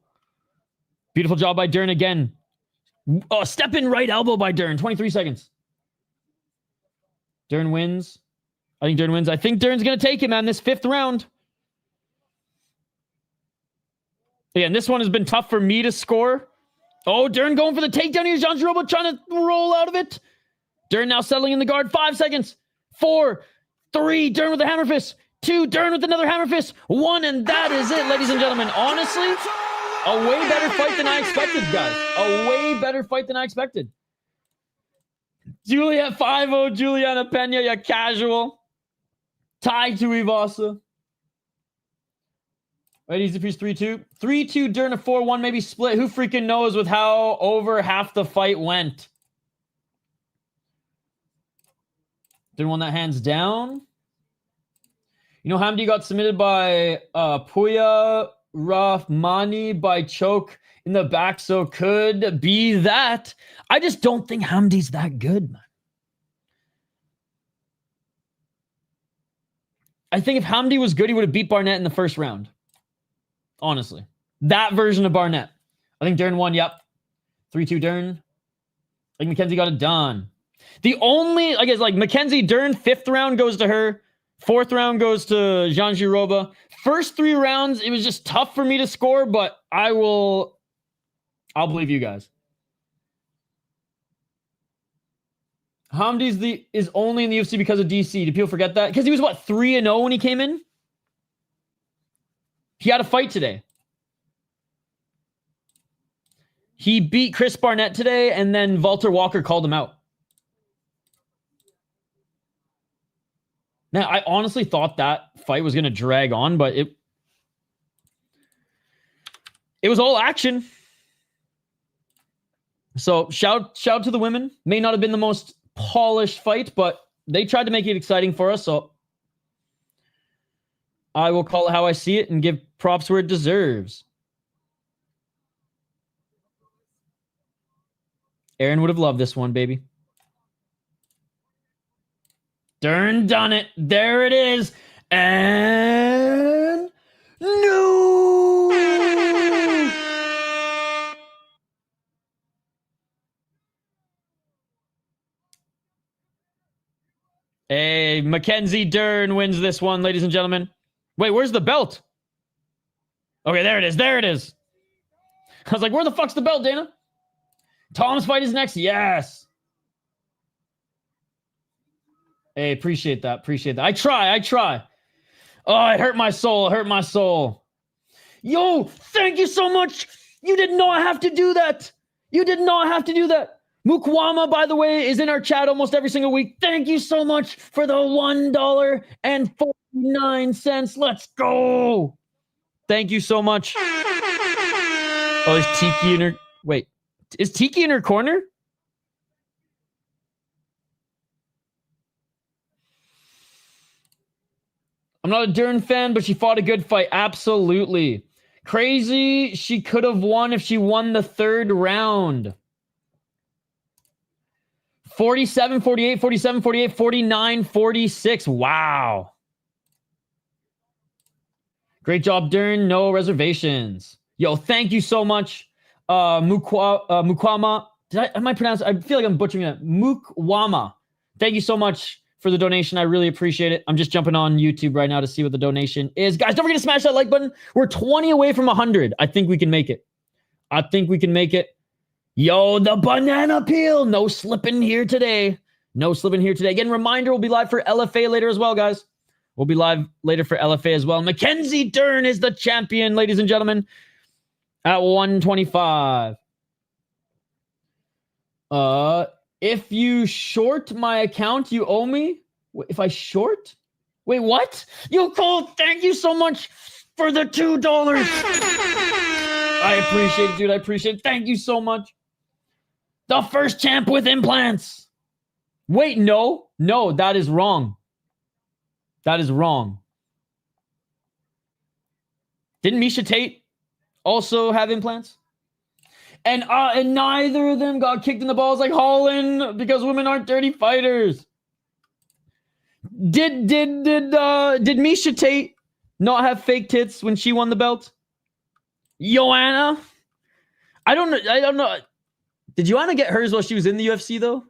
Beautiful job by Dern again. Step in right elbow by Dern. 23 seconds. Dern wins. I think Dern wins. I think Dern's going to take it, man, this fifth round. Again, this one has been tough for me to score. Oh, Dern going for the takedown here. Jandiroba trying to roll out of it. Dern now settling in the guard. 5 seconds. 4, 3. Dern with the hammer fist. 2. Dern with another hammer fist. 1, and that is it, ladies and gentlemen. Honestly, a way better fight than I expected, guys. A way better fight than I expected. Juliet 5-0. Juliana Pena, ya casual. Tai Tuivasa. Right, easy piece 3-2. 3-2, Dern a 4-1, maybe split. Who freaking knows with how over half the fight went? Dern won that hands down. You know, Hamdy got submitted by Puya Rahmani by choke in the back, so could be that. I just don't think Hamdy's that good, man. I think if Hamdy was good, he would have beat Barnett in the first round. Honestly. That version of Barnett. I think Dern won, yep. 3-2 Dern. I think Mackenzie got it done. The only, I guess, like Mackenzie, Dern, 5th round goes to her. 4th round goes to Jandiroba. First 3 rounds, it was just tough for me to score, but I'll believe you guys. Hamdy is only in the UFC because of DC. Do people forget that? Because he was, what, 3-0 when he came in? He had a fight today. He beat Chris Barnett today, and then Walter Walker called him out. Now, I honestly thought that fight was going to drag on, but it was all action. So shout to the women. May not have been the most polished fight, but they tried to make it exciting for us, so I will call it how I see it and give props where it deserves. Aaron would have loved this one, baby. Dern done it. There it is. And no. Hey, Mackenzie Dern wins this one, ladies and gentlemen. Wait, where's the belt? Okay, there it is. There it is. I was like, where the fuck's the belt, Dana? Tom's fight is next. Yes. Hey, appreciate that. Appreciate that. I try. Oh, it hurt my soul. It hurt my soul. Yo, thank you so much. You did not have to do that. You did not have to do that. Mukwama, by the way, is in our chat almost every single week. Thank you so much for the $1.49. Let's go. Thank you so much. Oh, is Tiki in her... Wait. Is Tiki in her corner? I'm not a Dern fan, but she fought a good fight. Absolutely. Crazy. She could have won if she won the third round. 47, 48, 47, 48, 49, 46. Wow. Great job, Dern. No reservations. Yo, thank you so much. Mukwama. Am I pronouncing? I feel like I'm butchering it. Mukwama. Thank you so much for the donation. I really appreciate it. I'm just jumping on YouTube right now to see what the donation is. Guys, don't forget to smash that like button. We're 20 away from 100. I think we can make it. I think we can make it. Yo, the banana peel. No slipping here today. No slipping here today. Again, reminder, we'll be live for LFA later as well, guys. We'll be live later for LFA as well. Mackenzie Dern is the champion, ladies and gentlemen, at 125. If you short my account, you owe me. If I short? Wait, what? Yo, Cole, thank you so much for the $2. I appreciate it, dude. I appreciate it. Thank you so much. The first champ with implants. Wait, no. No, that is wrong. That is wrong. Didn't Misha Tate also have implants? And neither of them got kicked in the balls like Holland because women aren't dirty fighters. Did Misha Tate not have fake tits when she won the belt? Joanna? I don't know. Did Joanna get hers while she was in the UFC though?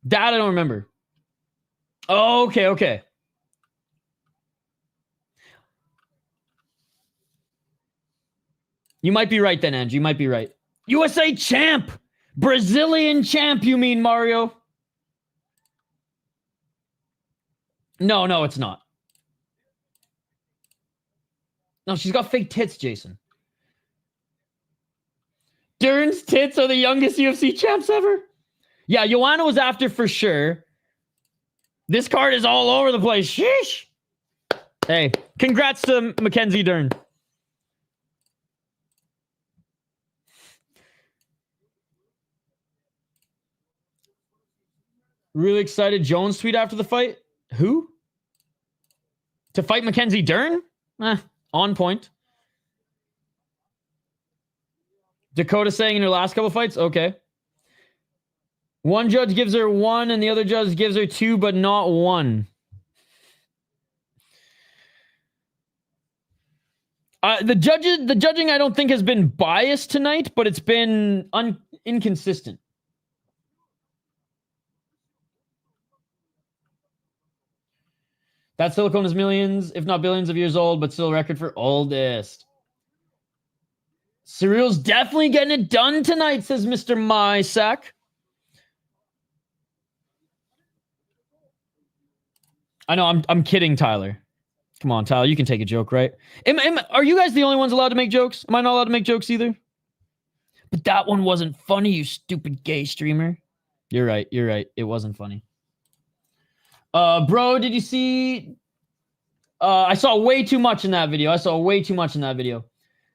That I don't remember. Oh, okay. You might be right then, Andrew. You might be right. USA champ! Brazilian champ, you mean, Mario? No, it's not. No, she's got fake tits, Jason. Dern's tits are the youngest UFC champs ever? Yeah, Joanna was after for sure. This card is all over the place. Sheesh. Hey, congrats to Mackenzie Dern. Really excited. Jones tweet after the fight. Who? To fight Mackenzie Dern? On point. Dakota saying in her last couple fights? Okay. One judge gives her 1 and the other judge gives her 2, but not 1. The judging I don't think has been biased tonight, but it's been inconsistent. That silicone is millions, if not billions of years old, but still a record for oldest. Cyryl's definitely getting it done tonight, says Mr. Mysack. I know, I'm kidding, Tyler. Come on, Tyler, you can take a joke, right? Are you guys the only ones allowed to make jokes? Am I not allowed to make jokes either? But that one wasn't funny, you stupid gay streamer. You're right. It wasn't funny. Bro, did you see... I saw way too much in that video.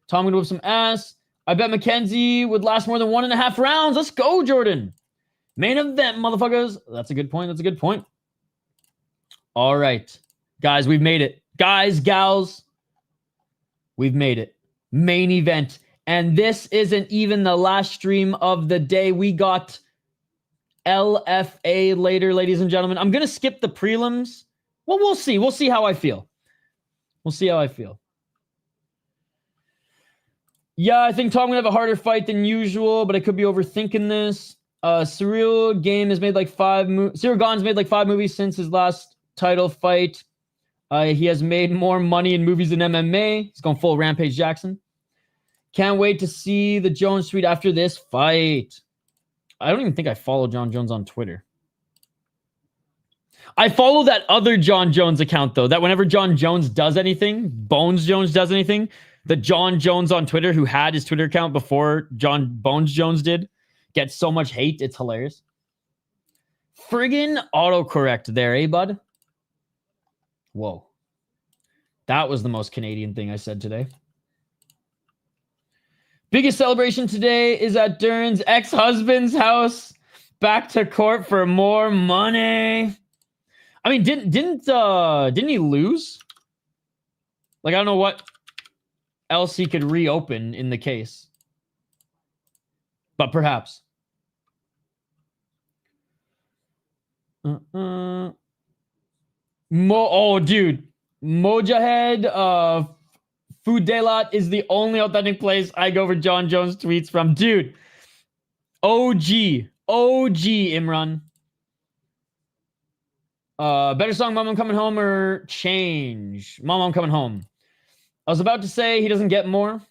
Tom would whip some ass. I bet Mackenzie would last more than 1.5 rounds. Let's go, Jordan. Main event, motherfuckers. That's a good point. All right. Guys, we've made it. Guys, gals, we've made it. Main event. And this isn't even the last stream of the day. We got LFA later, ladies and gentlemen. I'm going to skip the prelims. Well, we'll see. We'll see how I feel. Yeah, I think Tom will have a harder fight than usual, but I could be overthinking this. Ciryl Gane's made like 5 movies since his last title fight. He has made more money in movies than MMA. He's going full Rampage Jackson. Can't wait to see the Jones tweet after this fight. I don't even think I follow John Jones on Twitter. I follow that other John Jones account, though, that whenever John Jones does anything, Bones Jones does anything, the John Jones on Twitter, who had his Twitter account before John Bones Jones did, gets so much hate. It's hilarious. Friggin' autocorrect there, eh, bud? Whoa. That was the most Canadian thing I said today. Biggest celebration today is at Dern's ex-husband's house. Back to court for more money. I mean, didn't he lose? Like, I don't know what else he could reopen in the case. But perhaps. Oh, dude. Mojahed Food Delat is the only authentic place I go for John Jones tweets from. Dude. OG Imran. Better song, Mom I'm Coming Home or Change? Mom I'm Coming Home. I was about to say he doesn't get more.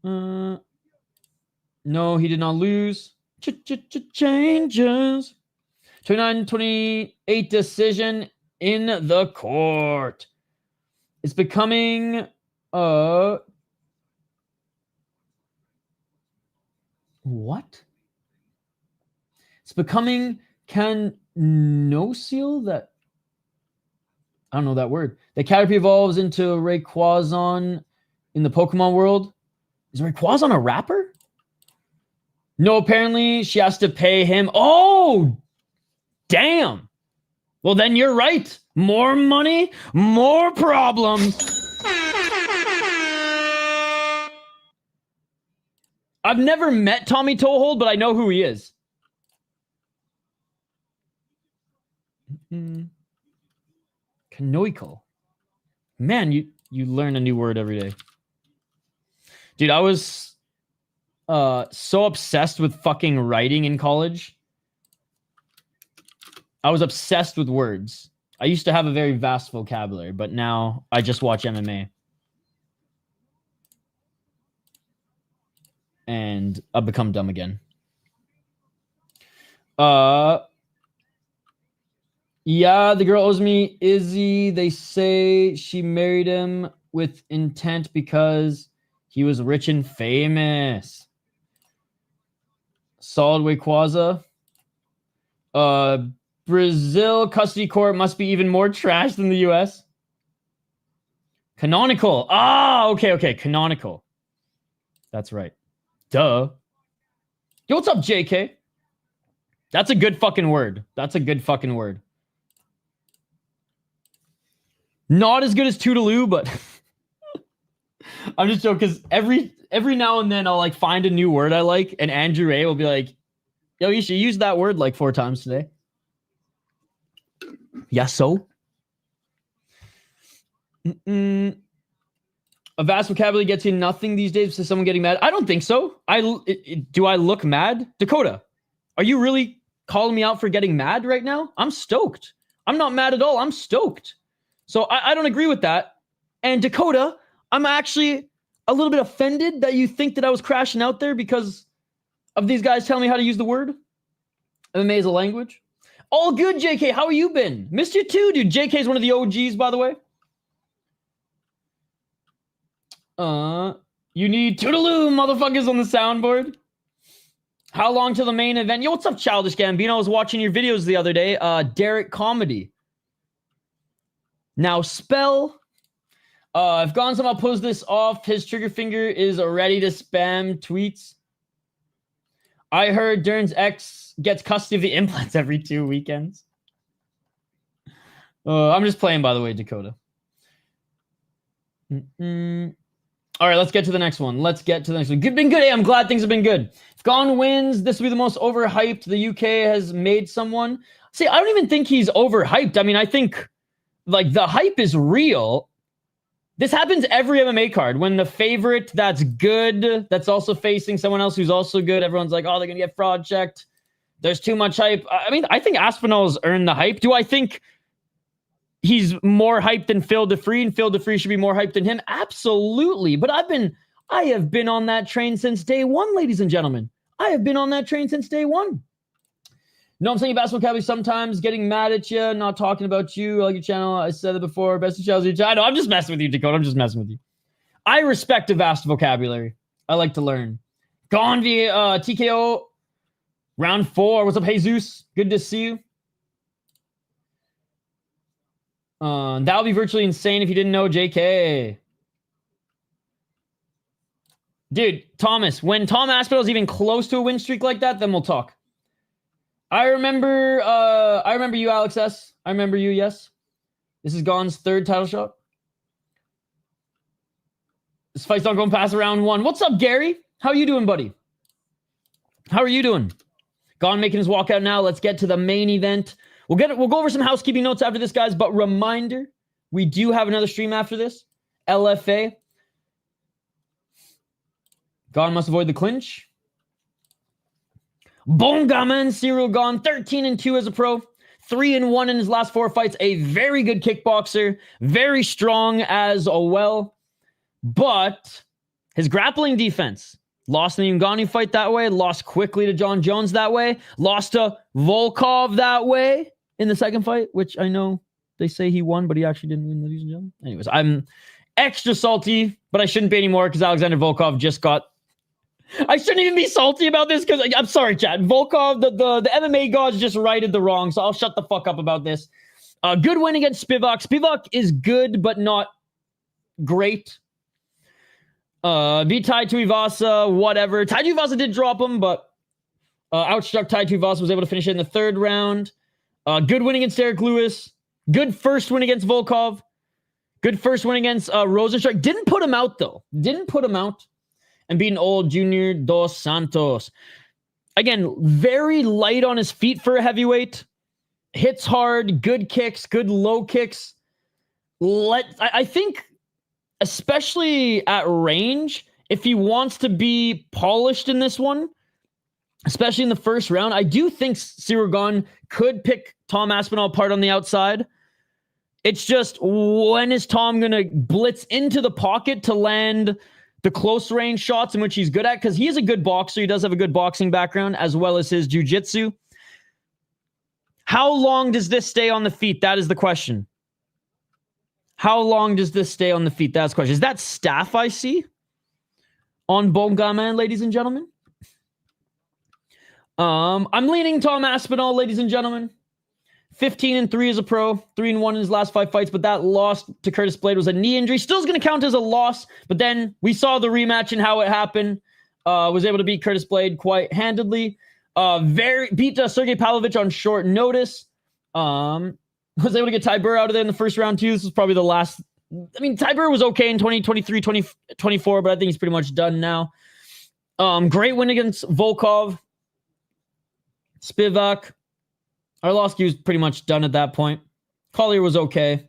No, he did not lose. Changes. 29-28 decision in the court. It's becoming what? It's becoming canocial that I don't know that word. The Caterpie evolves into Rayquaza in the Pokemon world. Is Rayquaza a rapper? No, apparently she has to pay him. Oh, damn. Well, then you're right. More money, more problems. I've never met Tommy Toehold, but I know who he is. Canoical. Man, you learn a new word every day. Dude, I was so obsessed with fucking writing in college. I was obsessed with words. I used to have a very vast vocabulary, but now I just watch MMA. And I've become dumb again. Yeah, the girl owes me Izzy. They say she married him with intent because he was rich and famous. Solid Rayquaza. Brazil custody court must be even more trash than the US. Canonical. Ah, okay. Canonical. That's right. Duh. Yo, what's up, JK? That's a good fucking word. Not as good as Toodaloo, but I'm just joking because every now and then I'll like find a new word I like, and Andrew A will be like, "Yo, you should use that word like 4 times today." Yeah, so a vast vocabulary gets you nothing these days. To someone getting mad, I don't think so. Do I look mad, Dakota? Are you really calling me out for getting mad right now? I'm stoked. I'm not mad at all. I'm stoked. So I don't agree with that. And Dakota, I'm actually a little bit offended that you think that I was crashing out there because of these guys telling me how to use the word. MMA is a language. All good, JK. How have you been? Missed you too, dude. JK is one of the OGs, by the way. You need Toodaloo, motherfuckers, on the soundboard. How long till the main event? Yo, what's up, Childish Gambino? I was watching your videos the other day. Derek Comedy. Now spell. If Gonzalo I'll pulls this off, his trigger finger is ready to spam tweets. I heard Dern's ex gets custody of the implants every 2 weekends. I'm just playing, by the way, Dakota. All right, let's get to the next one. Been good. Hey, I'm glad things have been good. If Gane wins, this will be the most overhyped the UK has made someone. See, I don't even think he's overhyped. I mean, I think like the hype is real. This happens every MMA card. When the favorite that's good, that's also facing someone else who's also good, everyone's like, oh, they're going to get fraud checked. There's too much hype. I mean, I think Aspinall's earned the hype. Do I think he's more hyped than Phil DeFree and Phil DeFree should be more hyped than him? Absolutely. But I have been on that train since day one, ladies and gentlemen. I have been on that train since day one. No, I'm saying basketball vocabulary sometimes getting mad at you, not talking about you. I like your channel. I said it before. Best of channels. I know. I'm just messing with you, Dakota. I'm just messing with you. I respect a vast vocabulary. I like to learn. Gone via TKO round 4. What's up, Jesus? Good to see you. That would be virtually insane if you didn't know JK. Dude, Thomas, when Tom Aspinall's even close to a win streak like that, then we'll talk. I remember you, Alex S. I remember you, yes. This is Gane's third title shot. This fight's not going past round 1. What's up, Gary? How are you doing, buddy? How are you doing? Gane making his walkout now. Let's get to the main event. We'll go over some housekeeping notes after this, guys, but reminder, we do have another stream after this. LFA. Gane must avoid the clinch. Bongaman, Ciryl Gane, 13-2 as a pro. 3-1 in his last 4 fights. A very good kickboxer. Very strong as well. But his grappling defense. Lost in the Ungani fight that way. Lost quickly to John Jones that way. Lost to Volkov that way in the second fight, which I know they say he won, but he actually didn't win, ladies and gentlemen. Anyways, I'm extra salty, but I shouldn't be anymore because Aleksandar Volkov just got... I shouldn't even be salty about this because I'm sorry, chat. Volkov, the MMA gods just righted the wrong, so I'll shut the fuck up about this. Good win against Spivak. Spivak is good, but not great. Beat Tai Tuivasa, whatever. Tai Tuivasa did drop him, but outstruck Tai Tuivasa, was able to finish it in the 3rd round. Good win against Derek Lewis. Good first win against Volkov. Good first win against Rosenstruck. Didn't put him out, though. Didn't put him out. And beating old Junior Dos Santos. Again, very light on his feet for a heavyweight. Hits hard, good kicks, good low kicks. I think, especially at range, if he wants to be polished in this one, especially in the first round, I do think Ciryl Gane could pick Tom Aspinall apart on the outside. It's just, when is Tom going to blitz into the pocket to land the close range shots in which he's good at? Because he is a good boxer. He does have a good boxing background as well as his jiu-jitsu. How long does this stay on the feet? That is the question. How long does this stay on the feet? That's the question. Is that staff I see on Bongaman, ladies and gentlemen? I'm leaning Tom Aspinall, ladies and gentlemen. 15-3 as a pro, 3-1 in his last 5 fights, but that loss to Curtis Blade was a knee injury. Still going to count as a loss, but then we saw the rematch and how it happened. Was able to beat Curtis Blade quite handedly. Beat Sergey Pavlovich on short notice. Was able to get Ty Burr out of there in the first round too. This was probably the last. I mean, Ty Burr was okay in 2023, 2024, but I think he's pretty much done now. Great win against Volkov. Spivak. Arlovsky was pretty much done at that point. Collier was okay.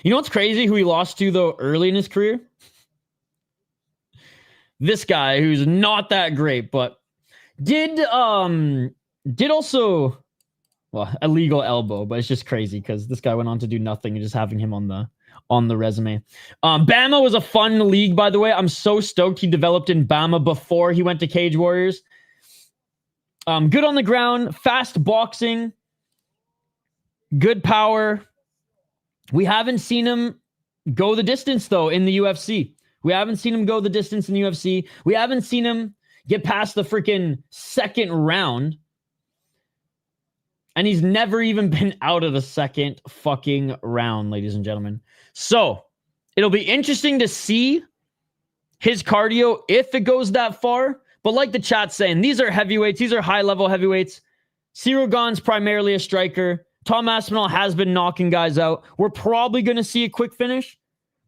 You know what's crazy? Who he lost to, though, early in his career? This guy, who's not that great, but did also, well, a legal elbow, but it's just crazy because this guy went on to do nothing and just having him on the resume. Bama was a fun league, by the way. I'm so stoked he developed in Bama before he went to Cage Warriors. Good on the ground, fast boxing, good power. We haven't seen him go the distance, though, in the UFC. We haven't seen him go the distance in the UFC. We haven't seen him get past the freaking 2nd round. And he's never even been out of the 2nd fucking round, ladies and gentlemen. So, it'll be interesting to see his cardio if it goes that far. But like the chat's saying, these are heavyweights. These are high-level heavyweights. Ciryl Gane's primarily a striker. Tom Aspinall has been knocking guys out. We're probably going to see a quick finish.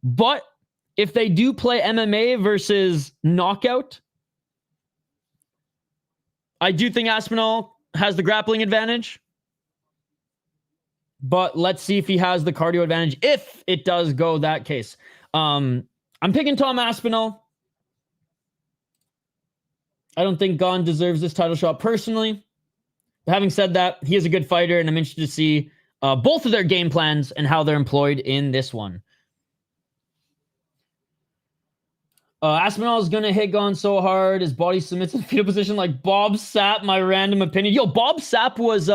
But if they do play MMA versus knockout, I do think Aspinall has the grappling advantage. But let's see if he has the cardio advantage if it does go that case. I'm picking Tom Aspinall. I don't think Gane deserves this title shot personally. But having said that, he is a good fighter, and I'm interested to see both of their game plans and how they're employed in this one. Aspinall is going to hit Gane so hard, his body submits in fetal position like Bob Sapp, my random opinion. Yo, Bob Sapp was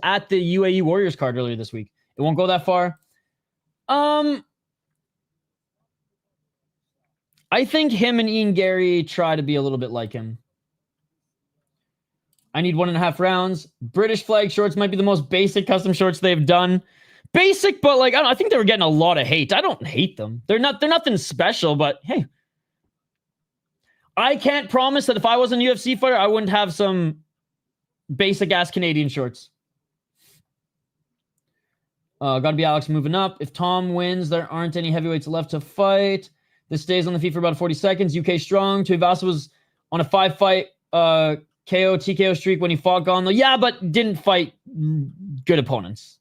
at the UAE Warriors card earlier this week. It won't go that far. I think him and Ian Gary try to be a little bit like him. I need 1.5 rounds. British flag shorts might be the most basic custom shorts they've done. basic, but like I think they were getting a lot of hate. I don't hate them. They're nothing special, but hey. I can't promise that if I was a UFC fighter, I wouldn't have some basic ass Canadian shorts. Gotta be Alex moving up. If Tom wins, there aren't any heavyweights left to fight. This stays on the feet for about 40 seconds. UK strong. Tuivasa was on a 5-fight KO, TKO streak when he fought Gane. Yeah, but didn't fight good opponents.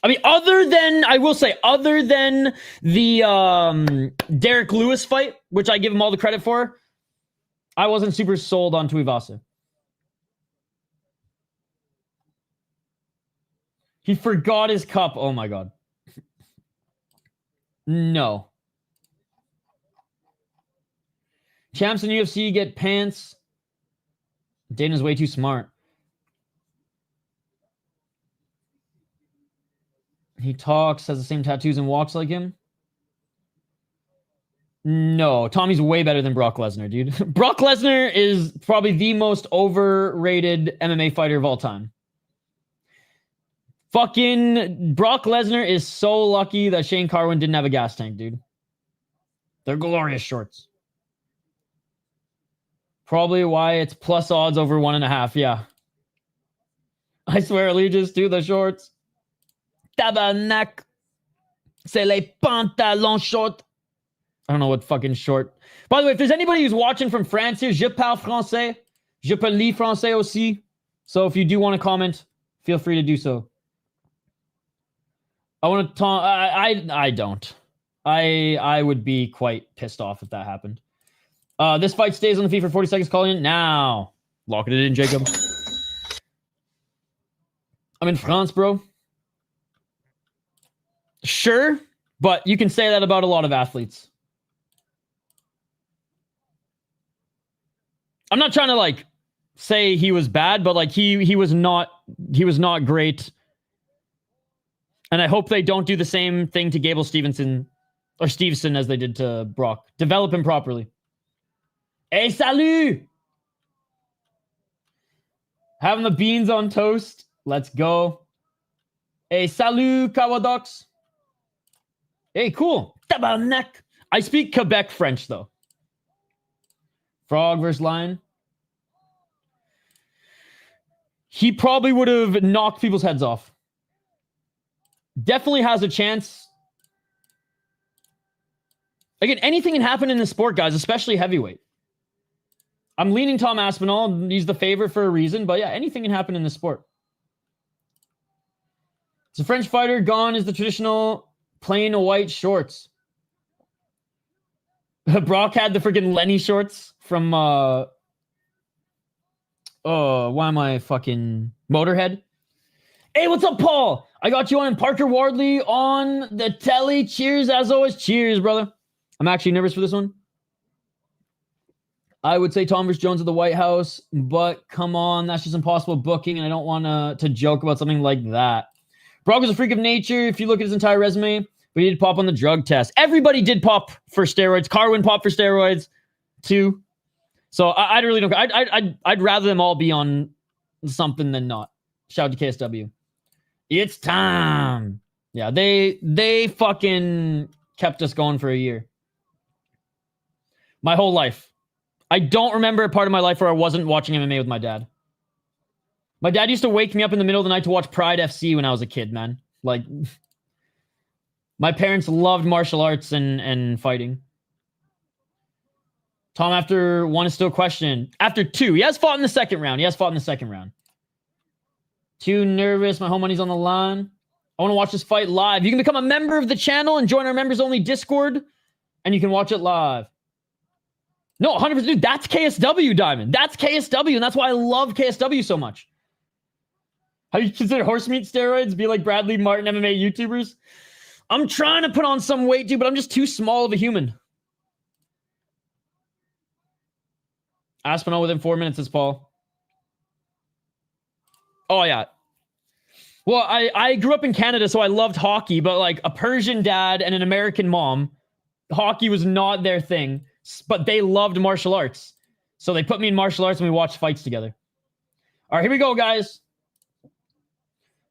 I mean, other than the Derek Lewis fight, which I give him all the credit for, I wasn't super sold on Tuivasa. He forgot his cup. Oh my God. No. Champs in UFC get pants. Dana's way too smart. He talks, has the same tattoos, and walks like him. No, Tommy's way better than Brock Lesnar, dude. Brock Lesnar is probably the most overrated MMA fighter of all time. Fucking Brock Lesnar is so lucky that Shane Carwin didn't have a gas tank, dude. They're glorious shorts. Probably why it's plus odds over 1.5, yeah. I swear, allegiance to the shorts. Tabarnak. C'est les pantalons shorts. I don't know what fucking short. By the way, if there's anybody who's watching from France here, je parle français. Je peux lire français aussi. So if you do want to comment, feel free to do so. I want to talk. I don't. I would be quite pissed off if that happened. This fight stays on the feet for 40 seconds. Calling it now. Locking it in, Jacob. I'm in France, bro. Sure, but you can say that about a lot of athletes. I'm not trying to like say he was bad, but like he was not great. And I hope they don't do the same thing to Gable Stevenson as they did to Brock. Develop him properly. Hey, salut! Having the beans on toast. Let's go. Hey, salut, Kawadox. Hey, cool. Tabarnak. I speak Quebec French, though. Frog versus Lion. He probably would have knocked people's heads off. Definitely has a chance. Again, anything can happen in this sport, guys, especially heavyweight. I'm leaning Tom Aspinall. He's the favorite for a reason, but yeah, anything can happen in this sport. It's a French fighter. Gane is the traditional plain white shorts. Brock had the freaking Lenny shorts from why am I fucking Motorhead? Hey, what's up, Paul? I got you on Parker Wardley on the telly. Cheers, as always. Cheers, brother. I'm actually nervous for this one. I would say Tom vs. Jones at the White House, but come on, that's just impossible booking, and I don't want to joke about something like that. Brock is a freak of nature. If you look at his entire resume, but he did pop on the drug test. Everybody did pop for steroids. Carwin popped for steroids too. So I really don't. I'd rather them all be on something than not. Shout out to KSW. It's time. Yeah, they fucking kept us going for a year. My whole life. I don't remember a part of my life where I wasn't watching MMA with my dad. My dad used to wake me up in the middle of the night to watch Pride FC when I was a kid, man. Like, my parents loved martial arts and fighting. Tom, after one is still questioning. After two. He has fought in the second round. Too nervous. My home money's on the line. I want to watch this fight live. You can become a member of the channel and join our members-only Discord, and you can watch it live. No, 100%. Dude, that's KSW, Diamond. That's KSW, and that's why I love KSW so much. How do you consider horse meat steroids? Be like Bradley Martin MMA YouTubers? I'm trying to put on some weight, dude, but I'm just too small of a human. Aspinall within 4 minutes, says Paul. Oh, yeah. Well, I grew up in Canada, so I loved hockey, but like a Persian dad and an American mom, hockey was not their thing, but they loved martial arts. So they put me in martial arts and we watched fights together. All right, here we go, guys.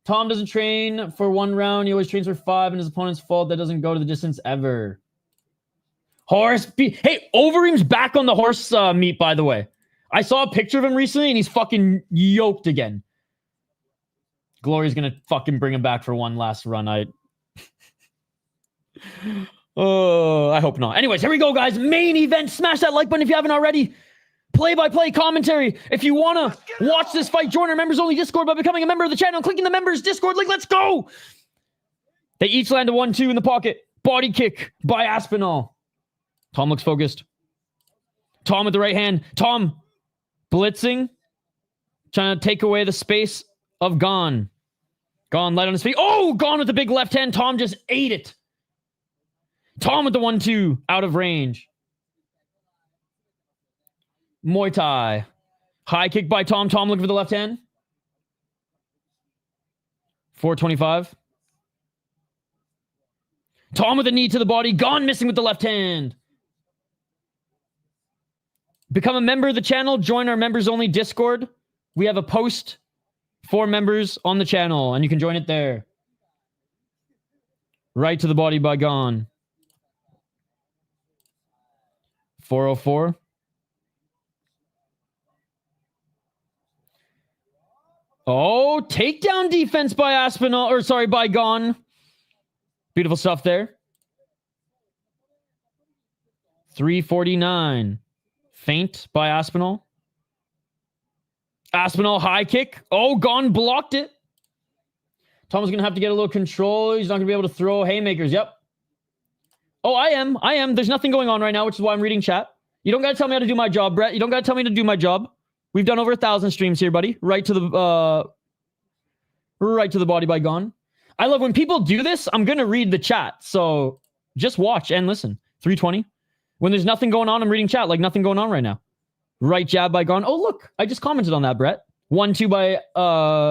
Tom doesn't train for 1 round. He always trains for 5, and his opponent's fault that doesn't go to the distance ever. Hey, Overeem's back on the horse meat, by the way. I saw a picture of him recently, and he's fucking yoked again. Glory's gonna fucking bring him back for one last run. Oh, I hope not. Anyways, here we go, guys. Main event. Smash that like button if you haven't already. Play-by-play commentary. If you want to watch this fight, join our members-only Discord by becoming a member of the channel and clicking the members Discord link. Let's go! They each land a 1-2 in the pocket. Body kick by Aspinall. Tom looks focused. Tom with the right hand. Tom blitzing. Trying to take away the space of Gane. Gane light on his feet. Oh, Gane with the big left hand. Tom just ate it. Tom with the 1-2 out of range. Muay Thai. High kick by Tom. Tom looking for the left hand. 425. Tom with a knee to the body. Gane missing with the left hand. Become a member of the channel. Join our members-only Discord. We have a post for members on the channel, and you can join it there. Right to the body by Gane. 404. Oh, takedown defense by by Gane. Beautiful stuff there. 349. Feint by Aspinall. Aspinall high kick. Oh, Gane blocked it. Tom's going to have to get a little control. He's not going to be able to throw haymakers. Yep. Oh, I am. There's nothing going on right now, which is why I'm reading chat. You don't got to tell me how to do my job, Brett. You don't got to tell me to do my job. We've done over 1,000 streams here, buddy. Right to the body by Gane. I love when people do this. I'm going to read the chat. So just watch and listen. 320. When there's nothing going on, I'm reading chat like nothing going on right now. Right jab by Gane. Oh, look. I just commented on that, Brett. 1-2 by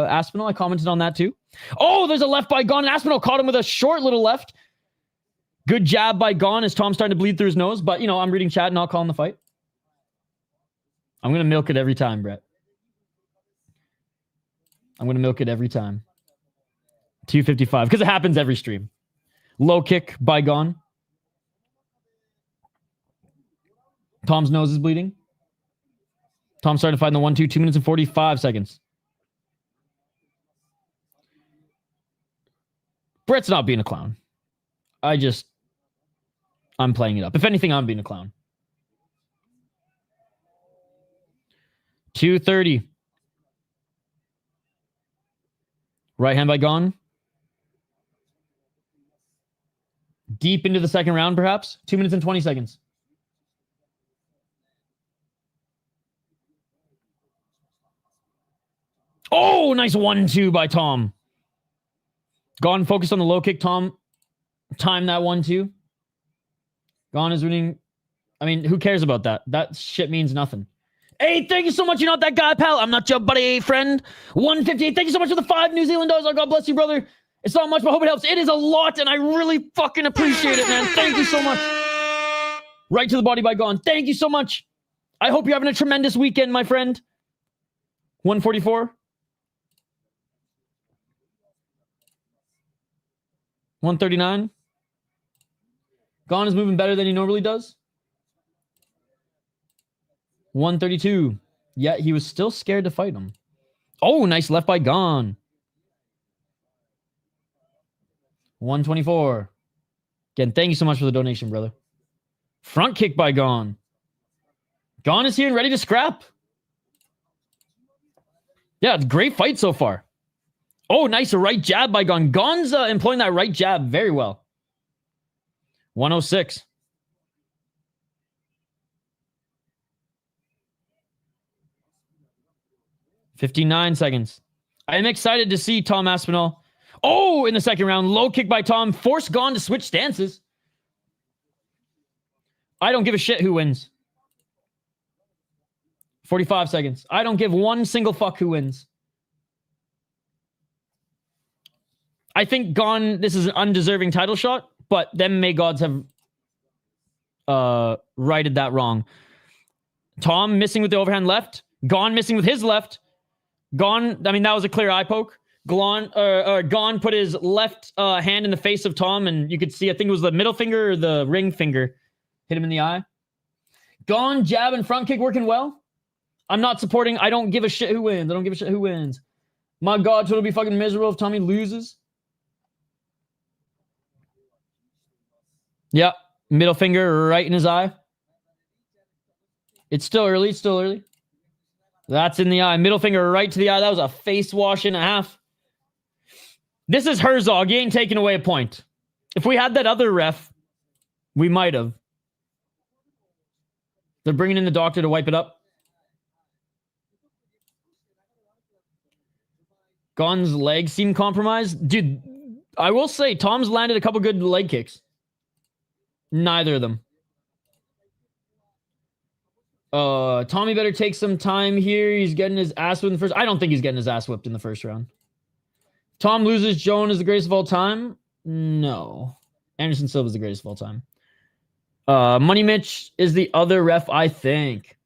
Aspinall. I commented on that too. Oh, there's a left by Gane. Aspinall caught him with a short little left. Good jab by Gane as Tom's starting to bleed through his nose. But, I'm reading chat and not calling the fight. I'm going to milk it every time, Brett. I'm going to milk it every time. 255. Because it happens every stream. Low kick by Gane. Tom's nose is bleeding. Tom's starting to fight in the 1-2. 2 minutes and 45 seconds. Brett's not being a clown. I'm playing it up. If anything, I'm being a clown. 230. Right hand by Gane. Deep into the second round, perhaps. 2 minutes and 20 seconds. Oh, nice 1-2 by Tom. Gane focused on the low kick. Tom timed that 1-2. Gane is winning. I mean, who cares about that? That shit means nothing. Hey, thank you so much. You're not that guy, pal. I'm not your buddy, friend. 158. Thank you so much for the 5 New Zealand dollars. Oh, God bless you, brother. It's not much, but I hope it helps. It is a lot, and I really fucking appreciate it, man. Thank you so much. Right to the body by Gane. Thank you so much. I hope you're having a tremendous weekend, my friend. 144. 139. Gane is moving better than he normally does. 132. Yeah, he was still scared to fight him. Oh, nice left by Gane. 124. Again, thank you so much for the donation, brother. Front kick by Gane. Gane is here and ready to scrap. Yeah, it's a great fight so far. Oh, nice. A right jab by Gane. Gane's employing that right jab very well. 106. $59 seconds. I am excited to see Tom Aspinall. Oh, in the second round. Low kick by Tom. Forced Gane to switch stances. I don't give a shit who wins. 45 seconds. I don't give one single fuck who wins. I think Gane, this is an undeserving title shot, but them May gods have righted that wrong. Tom missing with the overhand left. Gane missing with his left. Gane, I mean, that was a clear eye poke. Gane put his left hand in the face of Tom, and you could see, I think it was the middle finger or the ring finger, hit him in the eye. Gane jab and front kick working well. I'm not supporting. I don't give a shit who wins. I don't give a shit who wins. My God, it'll be fucking miserable if Tommy loses. Yeah, middle finger right in his eye. It's still early. It's still early. That's in the eye. Middle finger right to the eye. That was a face wash and a half. This is Herzog. He ain't taking away a point. If we had that other ref, we might have. They're bringing in the doctor to wipe it up. Gane's legs seem compromised. Dude, I will say, Tom's landed a couple good leg kicks. Neither of them. Tommy better take some time here. He's getting his ass whipped in the first. I don't think he's getting his ass whipped in the first round. Tom loses. Joan is the greatest of all time. No. Anderson Silva is the greatest of all time. Money Mitch is the other ref, I think.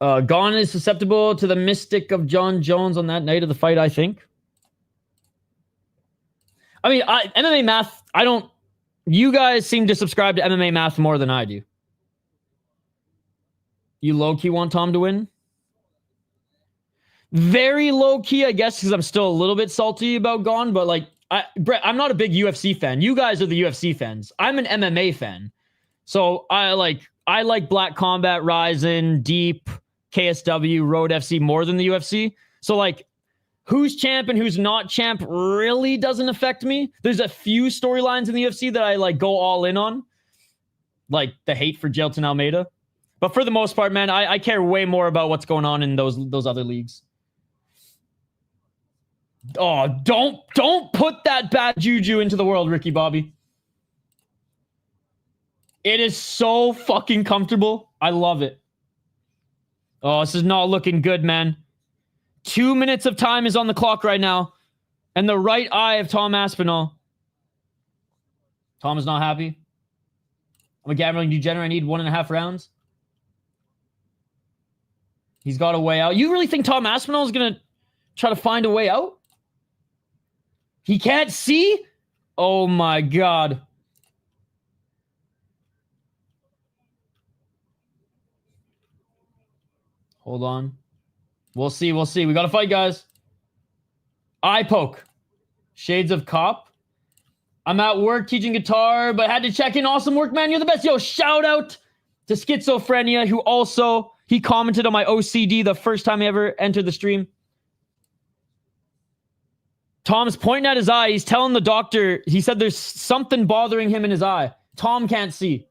Gane is susceptible to the mystic of John Jones on that night of the fight, I think. I mean, MMA math, I don't... You guys seem to subscribe to MMA math more than I do. You low-key want Tom to win? Very low-key, I guess, because I'm still a little bit salty about Gane, but like, Brett, I'm not a big UFC fan. You guys are the UFC fans. I'm an MMA fan. So I like Black Combat, Ryzen, Deep, KSW, Road FC more than the UFC. So like, who's champ and who's not champ really doesn't affect me. There's a few storylines in the UFC that I like go all in on. Like the hate for Jailton Almeida. But for the most part, man, I care way more about what's going on in those other leagues. Oh, don't put that bad juju into the world, Ricky Bobby. It is so fucking comfortable. I love it. Oh, this is not looking good, man. 2 minutes of time is on the clock right now. And the right eye of Tom Aspinall. Tom is not happy. I'm a gambling degenerate. I need 1.5 rounds. He's got a way out. You really think Tom Aspinall is going to try to find a way out? He can't see? Oh my God. Hold on. We'll see. We'll see. We got to fight, guys. Eye poke. Shades of cop. I'm at work teaching guitar, but had to check in. Awesome work, man. You're the best. Yo, shout out to Schizophrenia, who also, he commented on my OCD the first time he ever entered the stream. Tom's pointing at his eye. He's telling the doctor, he said there's something bothering him in his eye. Tom can't see.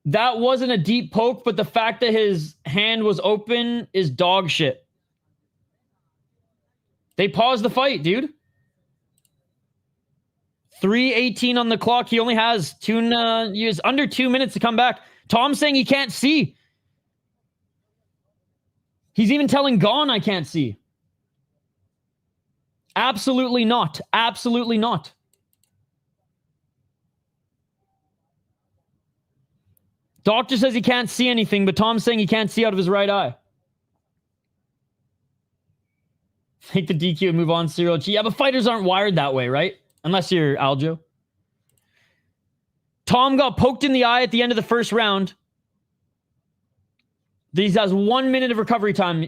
That wasn't a deep poke, but the fact that his hand was open is dog shit. They paused the fight, dude. 3:18 on the clock. He only has under 2 minutes to come back. Tom's saying he can't see. He's even telling Gane I can't see. Absolutely not. Absolutely not. Doctor says he can't see anything, but Tom's saying he can't see out of his right eye. Take the DQ and move on, Ciryl. Yeah, but fighters aren't wired that way, right? Unless you're Aljo. Tom got poked in the eye at the end of the first round. He has 1 minute of recovery time.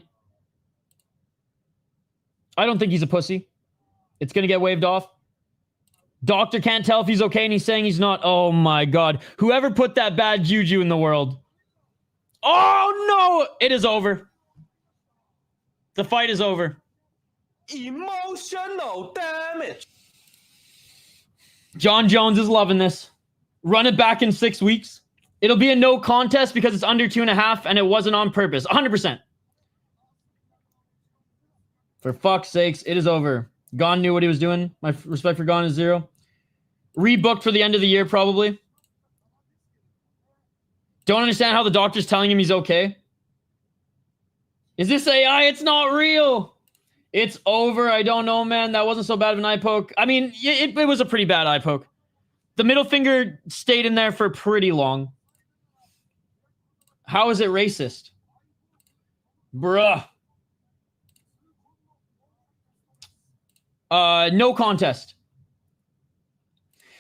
I don't think he's a pussy. It's going to get waved off. Doctor can't tell if he's okay, and he's saying he's not. Oh, my God. Whoever put that bad juju in the world. Oh, no! It is over. The fight is over. Emotional damage. John Jones is loving this. Run it back in 6 weeks. It'll be a no contest because it's under 2.5, and it wasn't on purpose. 100%. For fuck's sakes, it is over. Gane knew what he was doing. My respect for Gane is 0. Rebooked for the end of the year, probably. Don't understand how the doctor's telling him he's okay. Is this AI? It's not real. It's over. I don't know, man. That wasn't so bad of an eye poke. I mean, it was a pretty bad eye poke. The middle finger stayed in there for pretty long. How is it racist? Bruh. No contest.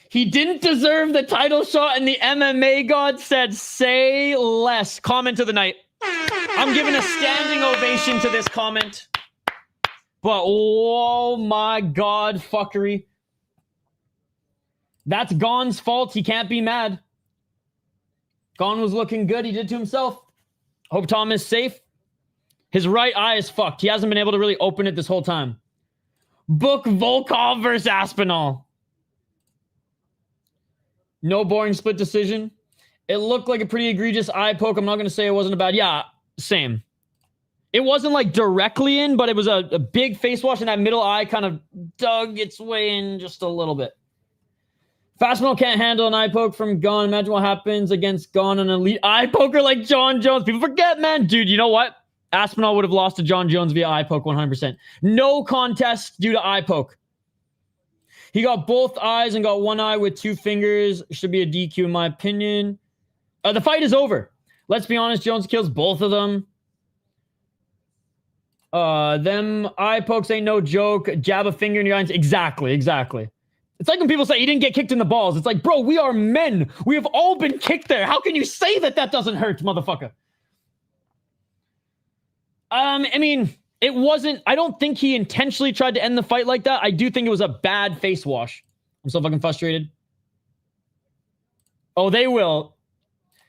He didn't deserve the title shot, and the MMA god said, say less. Comment of the night. I'm giving a standing ovation to this comment. But, oh my god, fuckery. That's Gane's fault. He can't be mad. Gane was looking good. He did to himself. Hope Tom is safe. His right eye is fucked. He hasn't been able to really open it this whole time. Book Volkov versus Aspinall. No boring split decision. It looked like a pretty egregious eye poke. I'm not going to say it wasn't a bad. Yeah, same. It wasn't like directly in, but it was a big face wash, and that middle eye kind of dug its way in just a little bit. Aspinall can't handle an eye poke from Gane. Imagine what happens against Gane, an elite eye poker like John Jones. People forget, man. Dude, you know what? Aspinall would have lost to John Jones via eye poke 100%. No contest due to eye poke. He got both eyes and got one eye with 2 fingers. Should be a DQ in my opinion. The fight is over. Let's be honest. Jones kills both of them. Them eye pokes ain't no joke. Jab a finger in your eyes. Exactly. It's like when people say he didn't get kicked in the balls. It's like, bro, we are men. We have all been kicked there. How can you say that doesn't hurt, motherfucker? I mean, it wasn't... I don't think he intentionally tried to end the fight like that. I do think it was a bad face wash. I'm so fucking frustrated. Oh, they will.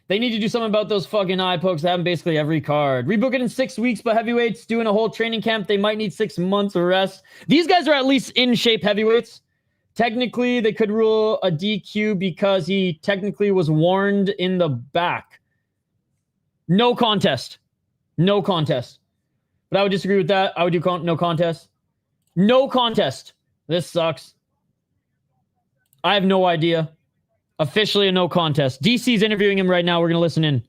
They need to do something about those fucking eye pokes. They have basically every card. Rebook it in 6 weeks, but heavyweights doing a whole training camp. They might need 6 months of rest. These guys are at least in shape heavyweights. Technically, they could rule a DQ because he technically was warned in the back. No contest. No contest. But I would disagree with that. I would do no contest. No contest. This sucks. I have no idea. Officially a no contest. DC's interviewing him right now. We're going to listen in.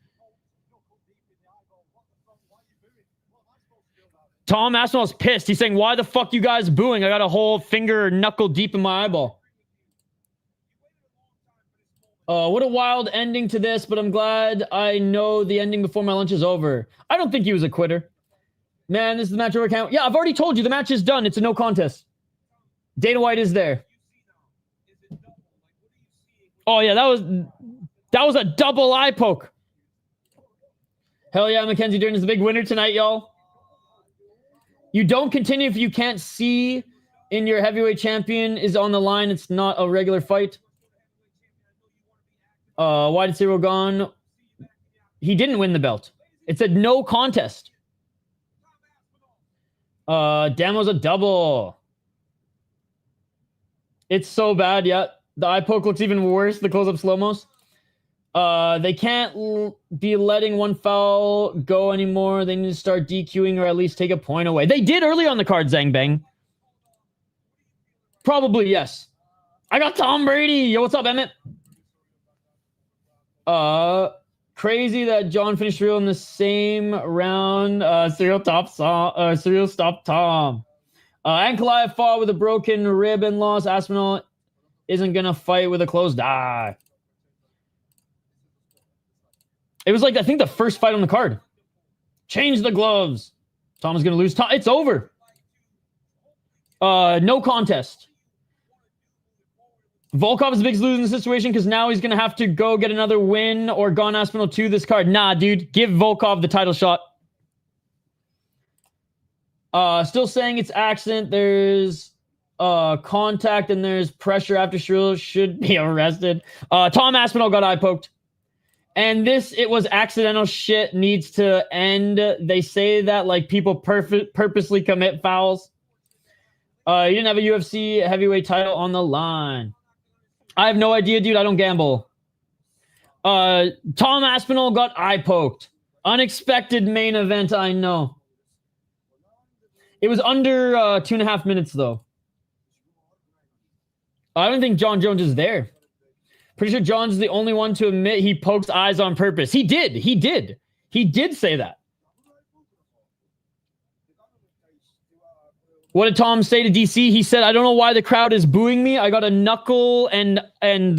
Tom Aspinall's pissed. He's saying, why the fuck you guys booing? I got a whole finger knuckle deep in my eyeball. What a wild ending to this, but I'm glad I know the ending before my lunch is over. I don't think he was a quitter. Man, this is the match over count. Yeah, I've already told you the match is done. It's a no contest. Dana White is there. Oh yeah, that was a double eye poke. Hell yeah, Mackenzie Dern is the big winner tonight, y'all. You don't continue if you can't see in your heavyweight champion is on the line. It's not a regular fight. Why did Ciryl Gane? He didn't win the belt. It said no contest. Damo's a double. It's so bad, yeah. The eye poke looks even worse. The close-up slow-mos. They can't be letting one foul go anymore. They need to start DQing or at least take a point away. They did early on the card, Zhang Bang. Probably, yes. I got Tom Brady. Yo, what's up, Emmett? Crazy that John finished Ciryl in the same round. Ciryl stopped Tom. Ankalaev fought with a broken rib and lost. Aspinall isn't going to fight with a closed eye. It was like, I think, the first fight on the card. Change the gloves. Tom is going to lose. It's over. No contest. Volkov is the biggest loser in the situation because now he's going to have to go get another win or Gane Aspinall 2 this card. Nah, dude. Give Volkov the title shot. Still saying it's accident. There's contact and there's pressure after Ciryl should be arrested. Tom Aspinall got eye poked. And it was accidental shit needs to end. They say that like people purposely commit fouls. You didn't have a UFC heavyweight title on the line. I have no idea, dude. I don't gamble. Tom Aspinall got eye poked. Unexpected main event, I know. It was under 2.5 minutes, though. I don't think John Jones is there. Pretty sure John's the only one to admit he pokes eyes on purpose. He did. He did say that. What did Tom say to DC? He said, I don't know why the crowd is booing me. I got a knuckle and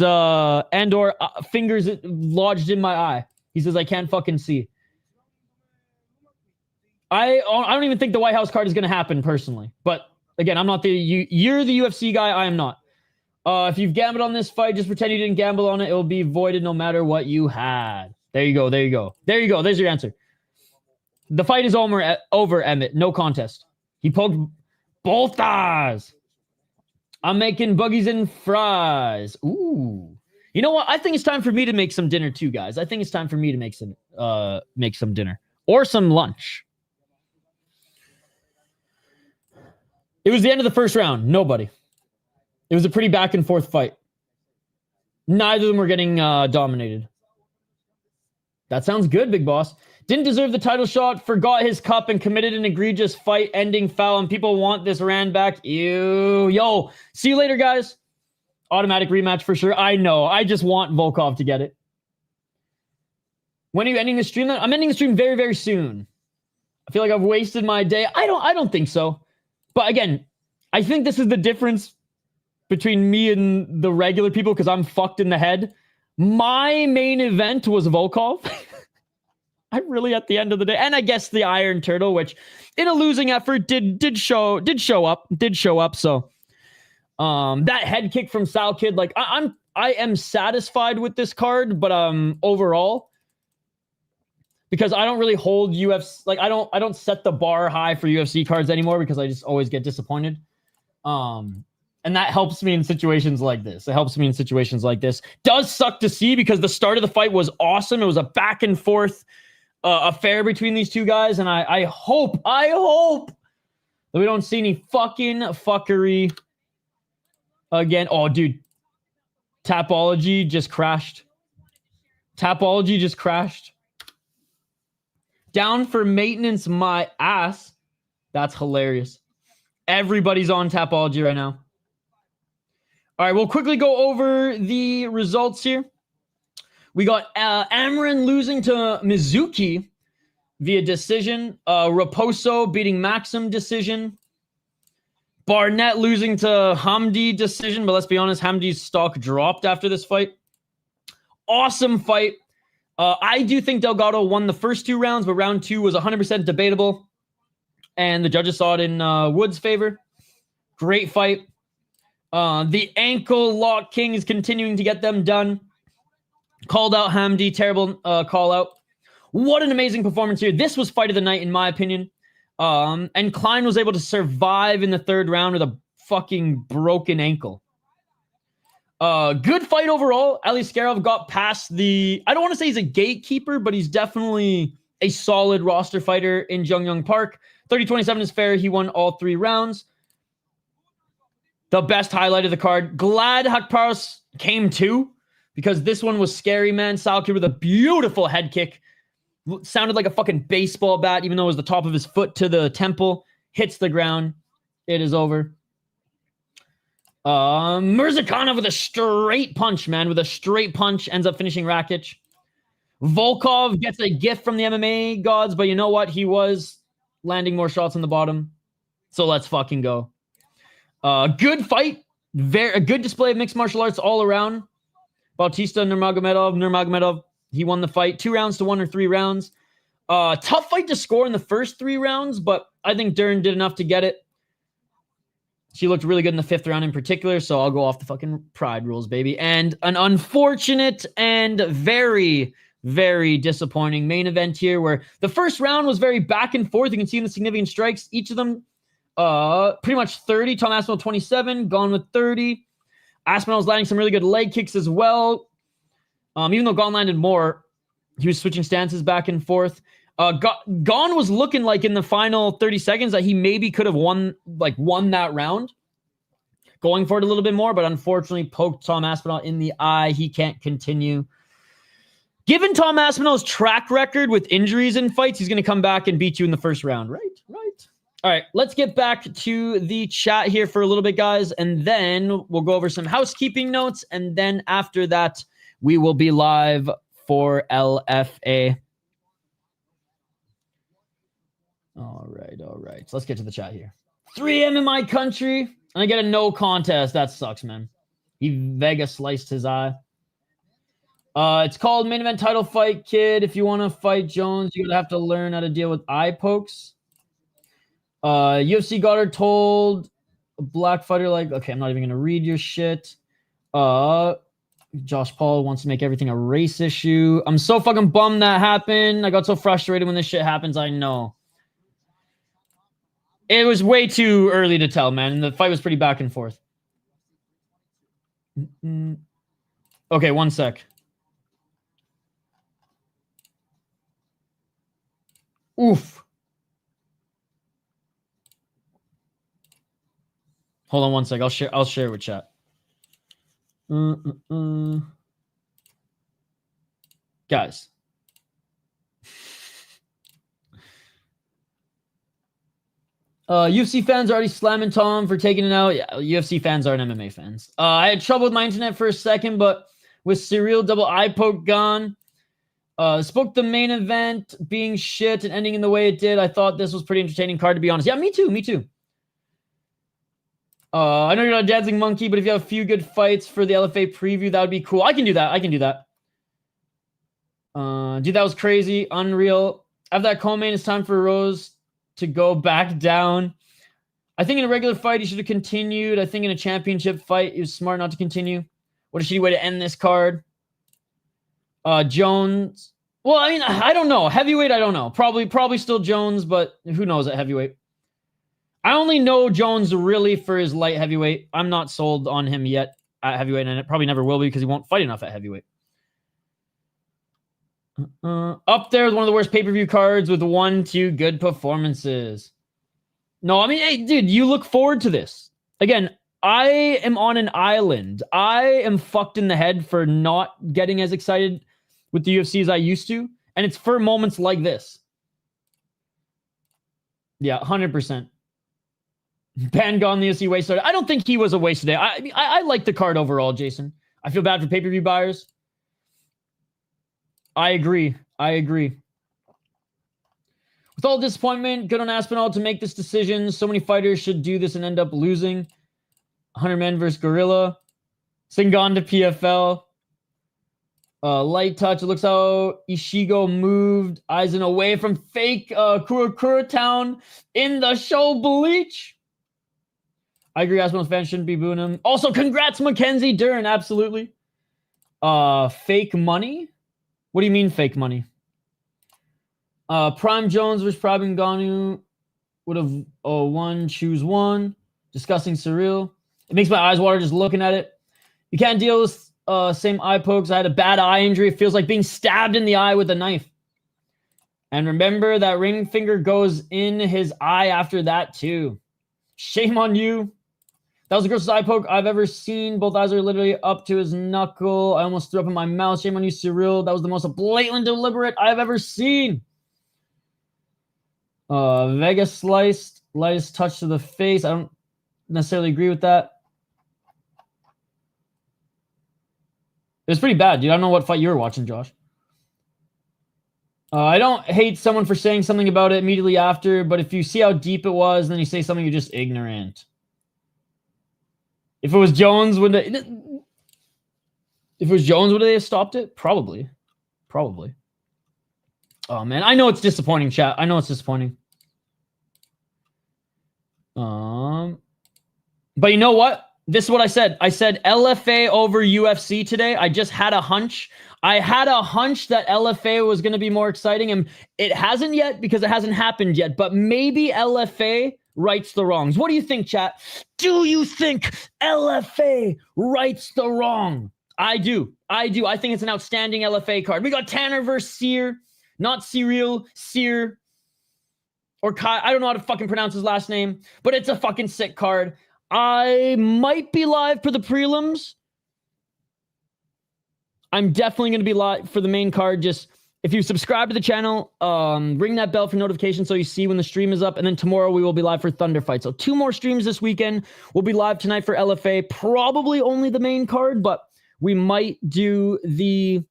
or fingers lodged in my eye. He says, I can't fucking see. I don't even think the White House card is going to happen personally. But again, I'm not you're the UFC guy. I am not. If you've gambled on this fight, just pretend you didn't gamble on it. It will be voided no matter what you had. There you go. There you go. There you go. There's your answer. The fight is over, Emmett. No contest. He poked both eyes. I'm making boogies and fries. Ooh. You know what? I think it's time for me to make some dinner too, guys. I think it's time for me to make some dinner or some lunch. It was the end of the first round. Nobody. It was a pretty back and forth fight. Neither of them were getting dominated. That sounds good, big boss. Didn't deserve the title shot, forgot his cup, and committed an egregious fight-ending foul, and people want this ran back. Ew. Yo, see you later, guys. Automatic rematch for sure. I know. I just want Volkov to get it. When are you ending the stream? I'm ending the stream very, very soon. I feel like I've wasted my day. I don't think so. But again, I think this is the difference between me and the regular people because I'm fucked in the head. My main event was Volkov. I really, at the end of the day, and I guess the Iron Turtle, which in a losing effort did show up. So that head kick from Sal Kid, like I am satisfied with this card, but overall, because I don't really hold UFC, like I don't set the bar high for UFC cards anymore because I just always get disappointed. And that helps me in situations like this. It helps me in situations like this. Does suck to see because the start of the fight was awesome. It was a back and forth affair between these two guys, and I hope that we don't see any fucking fuckery again. Oh, dude, Tapology just crashed. Down for maintenance, my ass. That's hilarious. Everybody's on Tapology right now. All right, we'll quickly go over the results here. We got Amorim losing to Mizuki via decision. Raposo beating Maksum decision. Barnett losing to Hamdy decision. But let's be honest, Hamdy's stock dropped after this fight. Awesome fight. I do think Delgado won the first 2 rounds, but round 2 was 100% debatable. And the judges saw it in Wood's favor. Great fight. The ankle lock king is continuing to get them done. Called out Hamdy. Terrible call out. What an amazing performance here. This was fight of the night, in my opinion. And Klein was able to survive in the 3rd round with a fucking broken ankle. Good fight overall. Aleksandar got past the... I don't want to say he's a gatekeeper, but he's definitely a solid roster fighter in Jung Park. 30-27 is fair. He won all 3 rounds. The best highlight of the card. Glad Haqparast came too, because this one was scary, man. Salkir with a beautiful head kick. Sounded like a fucking baseball bat, even though it was the top of his foot to the temple. Hits the ground. It is over. Mirzakhanov with a straight punch, man. With a straight punch. Ends up finishing Rakic. Volkov gets a gift from the MMA gods, but you know what? He was landing more shots on the bottom. So let's fucking go. Good fight. A good display of mixed martial arts all around. Bautista, Nurmagomedov, he won the fight. 2 rounds to 1 or 3 rounds. Tough fight to score in the first 3 rounds, but I think Dern did enough to get it. She looked really good in the 5th round in particular, so I'll go off the fucking pride rules, baby. And an unfortunate and very, very disappointing main event here where the first round was very back and forth. You can see in the significant strikes, each of them pretty much 30. Tom Aspinall 27, Gane with 30. Aspinall's landing some really good leg kicks as well. Even though Gane landed more, he was switching stances back and forth. Gane was looking like in the final 30 seconds that he maybe could have won that round. Going for it a little bit more, but unfortunately poked Tom Aspinall in the eye. He can't continue. Given Tom Aspinall's track record with injuries in fights, he's going to come back and beat you in the first round, right? All right, let's get back to the chat here for a little bit, guys, and then we'll go over some housekeeping notes, and then after that, we will be live for LFA. All right. So let's get to the chat here. 3M in my country, and I get a no contest. That sucks, man. He Vega sliced his eye. It's called main event title fight, kid. If you want to fight Jones, you're going to have to learn how to deal with eye pokes. UFC Goddard told a black fighter like, okay, I'm not even going to read your shit. Josh Paul wants to make everything a race issue. I'm so fucking bummed that happened. I got so frustrated when this shit happens. I know. It was way too early to tell, man. The fight was pretty back and forth. Okay, one sec. Oof. Hold on one sec. I'll share with chat. Guys. UFC fans are already slamming Tom for taking it out. Yeah, UFC fans aren't MMA fans. I had trouble with my internet for a second, but with Ciryl double eye poke gone, spoke the main event being shit and ending in the way it did. I thought this was pretty entertaining card, to be honest. Yeah, me too. I know you're not a dancing monkey, but if you have a few good fights for the LFA preview, that would be cool. I can do that. Dude, that was crazy. Unreal. After that co-main, it's time for Rose to go back down. I think in a regular fight, he should have continued. I think in a championship fight, he was smart not to continue. What a shitty way to end this card. Jones. Well, I mean, I don't know. Heavyweight, I don't know. Probably still Jones, but who knows at heavyweight. I only know Jones really for his light heavyweight. I'm not sold on him yet at heavyweight, and it probably never will be because he won't fight enough at heavyweight. Up there with one of the worst pay-per-view cards with 1-2 good performances. No, I mean, hey, dude, you look forward to this. Again, I am on an island. I am fucked in the head for not getting as excited with the UFC as I used to, and it's for moments like this. Yeah, 100%. Ban gone the UFC waste day. I don't think he was a waste day. I like the card overall, Jason. I feel bad for pay-per-view buyers. I agree. With all disappointment, good on Aspinall to make this decision. So many fighters should do this and end up losing. 100 men versus Gorilla. Singon to PFL. Light touch. It looks how Ishigo moved Eisen away from fake Kura Town in the show Bleach. I agree. Aspinall's fans shouldn't be booing him. Also, congrats, Mackenzie Dern. Absolutely. Fake money? What do you mean fake money? Prime Jones versus Prime Ngannou would have won. Choose one. Discussing Ciryl. It makes my eyes water just looking at it. You can't deal with same eye pokes. I had a bad eye injury. It feels like being stabbed in the eye with a knife. And remember that ring finger goes in his eye after that too. Shame on you. That was the grossest eye poke I've ever seen. Both eyes are literally up to his knuckle. I almost threw up in my mouth. Shame on you, Ciryl. That was the most blatant deliberate I've ever seen. Vega sliced. Lightest touch to the face. I don't necessarily agree with that. It was pretty bad, dude. I don't know what fight you were watching, Josh. I don't hate someone for saying something about it immediately after, but if you see how deep it was, and then you say something, you're just ignorant. If it was Jones, would they have stopped it? Probably. Oh man, I know it's disappointing, chat. I know it's disappointing. But you know what? This is what I said. I said LFA over UFC today. I just had a hunch. I had a hunch that LFA was going to be more exciting, and it hasn't yet because it hasn't happened yet. But maybe LFA rights the wrongs. What do you think, chat? Do you think LFA rights the wrong? I do. I think it's an outstanding LFA card. We got Tanner versus Sear, not Ciryl, Sear, or Kai. I don't know how to fucking pronounce his last name, but it's a fucking sick card. I might be live for the prelims. I'm definitely going to be live for the main card. Just if you subscribe to the channel, ring that bell for notifications so you see when the stream is up. And then tomorrow we will be live for Thunder Fight. So 2 more streams this weekend. We'll be live tonight for LFA. Probably only the main card, but we might do the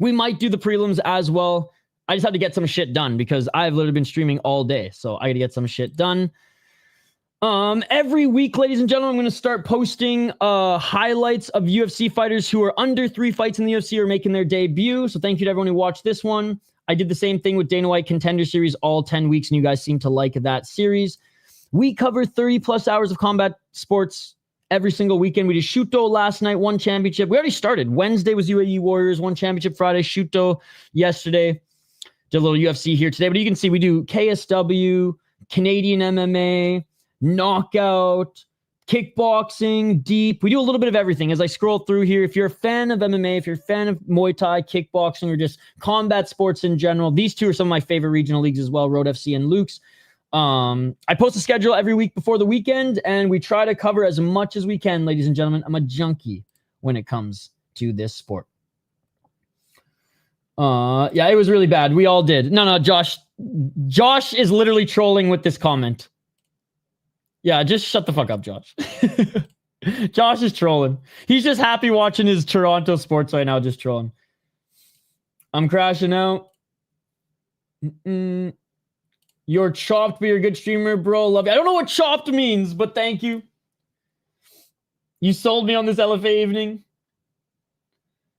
prelims as well. I just had to get some shit done because I've literally been streaming all day. So I got to get some shit done. Every week, ladies and gentlemen, I'm going to start posting highlights of UFC fighters who are under 3 fights in the UFC or making their debut. So thank you to everyone who watched this one. I did the same thing with Dana White Contender Series all 10 weeks, and you guys seem to like that series. We cover 30 plus hours of combat sports every single weekend. We did Shuto last night, won championship. We already started. Wednesday was UAE Warriors, won championship. Friday, Shuto yesterday. Did a little UFC here today. But you can see we do KSW, Canadian MMA, knockout, kickboxing, deep. We do a little bit of everything. As I scroll through here, if you're a fan of MMA, if you're a fan of Muay Thai, kickboxing, or just combat sports in general, these two are some of my favorite regional leagues as well, Road FC and Luke's. I post a schedule every week before the weekend, and we try to cover as much as we can, ladies and gentlemen. I'm a junkie when it comes to this sport. Yeah, it was really bad. We all did. No, Josh is literally trolling with this comment. Yeah, just shut the fuck up, Josh. Josh is trolling. He's just happy watching his Toronto sports right now, just trolling. I'm crashing out. You're chopped, but you're a good streamer, bro. Love you. I don't know what chopped means, but thank you. You sold me on this LFA evening.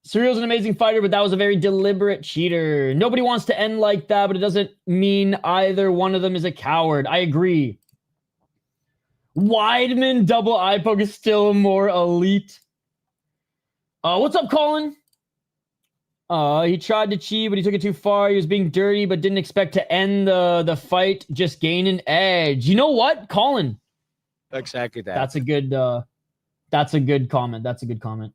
Cyryl's an amazing fighter, but that was a very deliberate cheater. Nobody wants to end like that, but it doesn't mean either one of them is a coward. I agree. Weidman double eye poke is still more elite. What's up, Colin? He tried to cheat, but he took it too far. He was being dirty, but didn't expect to end the fight. Just gain an edge. You know what, Colin? Exactly that. That's a good comment. That's a good comment.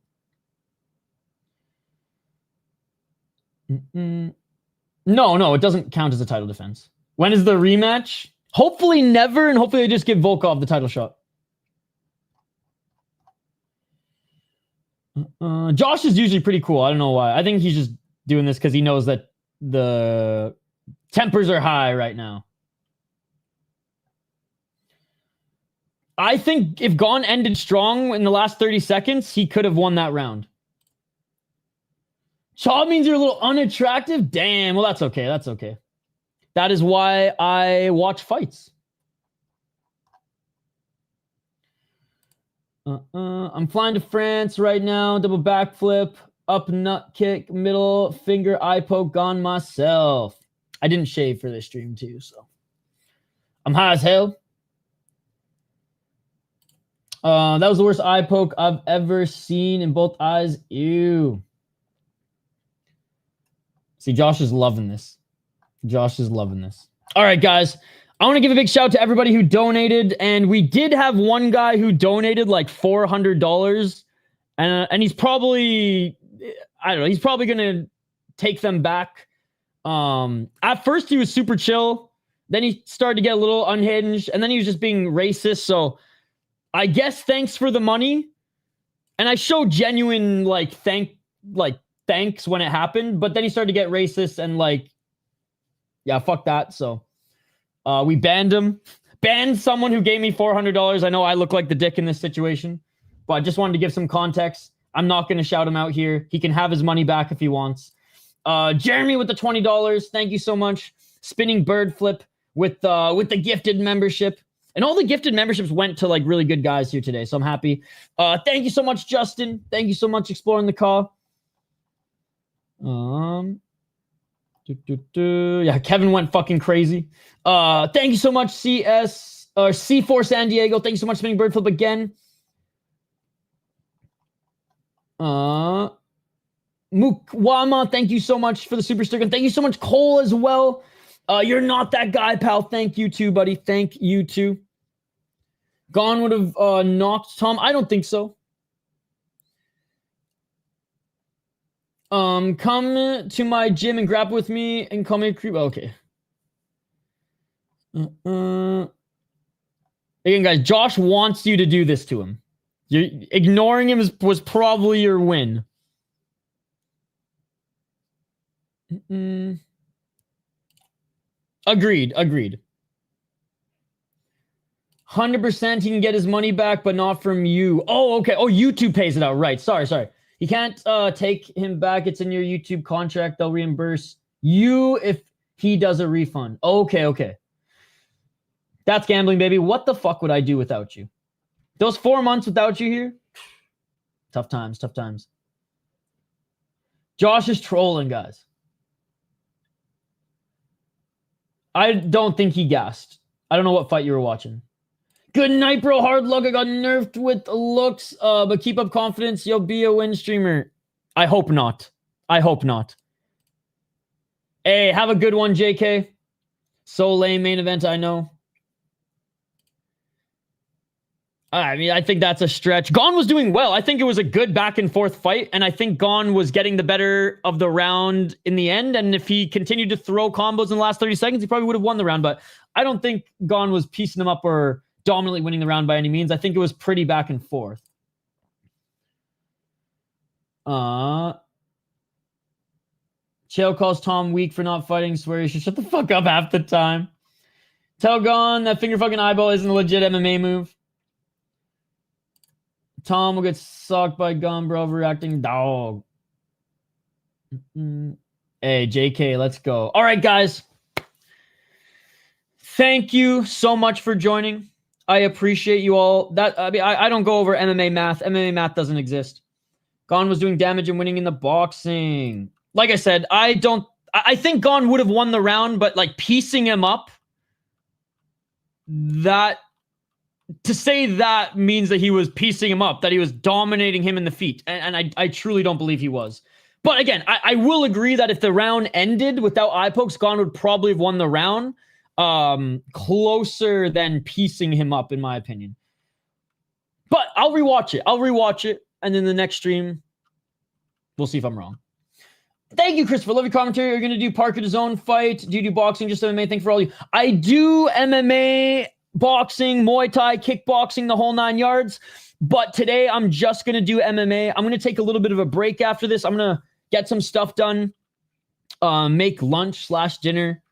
No, it doesn't count as a title defense. When is the rematch? Hopefully never, and hopefully they just give Volkov the title shot. Josh is usually pretty cool. I don't know why. I think he's just doing this because he knows that the tempers are high right now. I think if Gane ended strong in the last 30 seconds, he could have won that round. Chaw means you're a little unattractive? Damn, well, that's okay. That's okay. That is why I watch fights. I'm flying to France right now. Double backflip, up nut kick, middle finger, eye poke, gone myself. I didn't shave for this stream too, so I'm high as hell. That was the worst eye poke I've ever seen in both eyes. Ew. See, Josh is loving this. Josh is loving this. All right, guys. I want to give a big shout out to everybody who donated. And we did have one guy who donated like $400. And he's probably, I don't know, he's probably going to take them back. At first, he was super chill. Then he started to get a little unhinged. And then he was just being racist. So I guess thanks for the money. And I showed genuine, thanks when it happened. But then he started to get racist and yeah, fuck that. So we banned him. Banned someone who gave me $400. I know I look like the dick in this situation, but I just wanted to give some context. I'm not going to shout him out here. He can have his money back if he wants. Jeremy with the $20. Thank you so much. Spinning bird flip with the gifted membership. And all the gifted memberships went to really good guys here today. So I'm happy. Thank you so much, Justin. Thank you so much, Exploring the Car. Yeah, Kevin went fucking crazy. Thank you so much, C4 San Diego. Thank you so much, Spinning Bird Flip again. Mukwama, thank you so much for the super sticker. Thank you so much, Cole, as well. You're not that guy, pal. Thank you too, buddy. Thank you too. Gane would have knocked Tom. I don't think so. Come to my gym and grapple with me and call me a creep. Okay. Again, guys, Josh wants you to do this to him. You're ignoring him was probably your win. Agreed. 100% he can get his money back, but not from you. Oh, okay. Oh, YouTube pays it out. Right. Sorry. You can't take him back. It's in your YouTube contract. They'll reimburse you if he does a refund. Okay. That's gambling, baby. What the fuck would I do without you? Those 4 months without you here? Tough times. Josh is trolling, guys. I don't think he gassed. I don't know what fight you were watching. Good night, bro. Hard luck. I got nerfed with looks, but keep up confidence. You'll be a win streamer. I hope not. I hope not. Hey, have a good one, JK. So lame main event, I know. I mean, I think that's a stretch. Gane was doing well. I think it was a good back and forth fight, and I think Gane was getting the better of the round in the end, and if he continued to throw combos in the last 30 seconds, he probably would have won the round, but I don't think Gane was piecing them up or dominantly winning the round by any means. I think it was pretty back and forth. Chael calls Tom weak for not fighting. Swear you should shut the fuck up half the time. Tell Gane that finger fucking eyeball isn't a legit MMA move. Tom will get sucked by Gane, bro. Overreacting dog. Hey, JK, let's go. All right, guys. Thank you so much for joining. I appreciate you all. I don't go over MMA math. MMA math doesn't exist. Gane was doing damage and winning in the boxing. Like I said, I think Gane would have won the round, but like piecing him up, to say that means that he was piecing him up, that he was dominating him in the feet. And I truly don't believe he was. But again, I will agree that if the round ended without eye pokes, Gane would probably have won the round. Closer than piecing him up, in my opinion. But I'll rewatch it. And then the next stream, we'll see if I'm wrong. Thank you, Christopher. Love your commentary. You're going to do Parker DAZN fight. Do you do boxing? Just MMA? Thanks for all you. I do MMA, boxing, Muay Thai, kickboxing, the whole 9 yards. But today I'm just going to do MMA. I'm going to take a little bit of a break after this. I'm going to get some stuff done. Make lunch / dinner.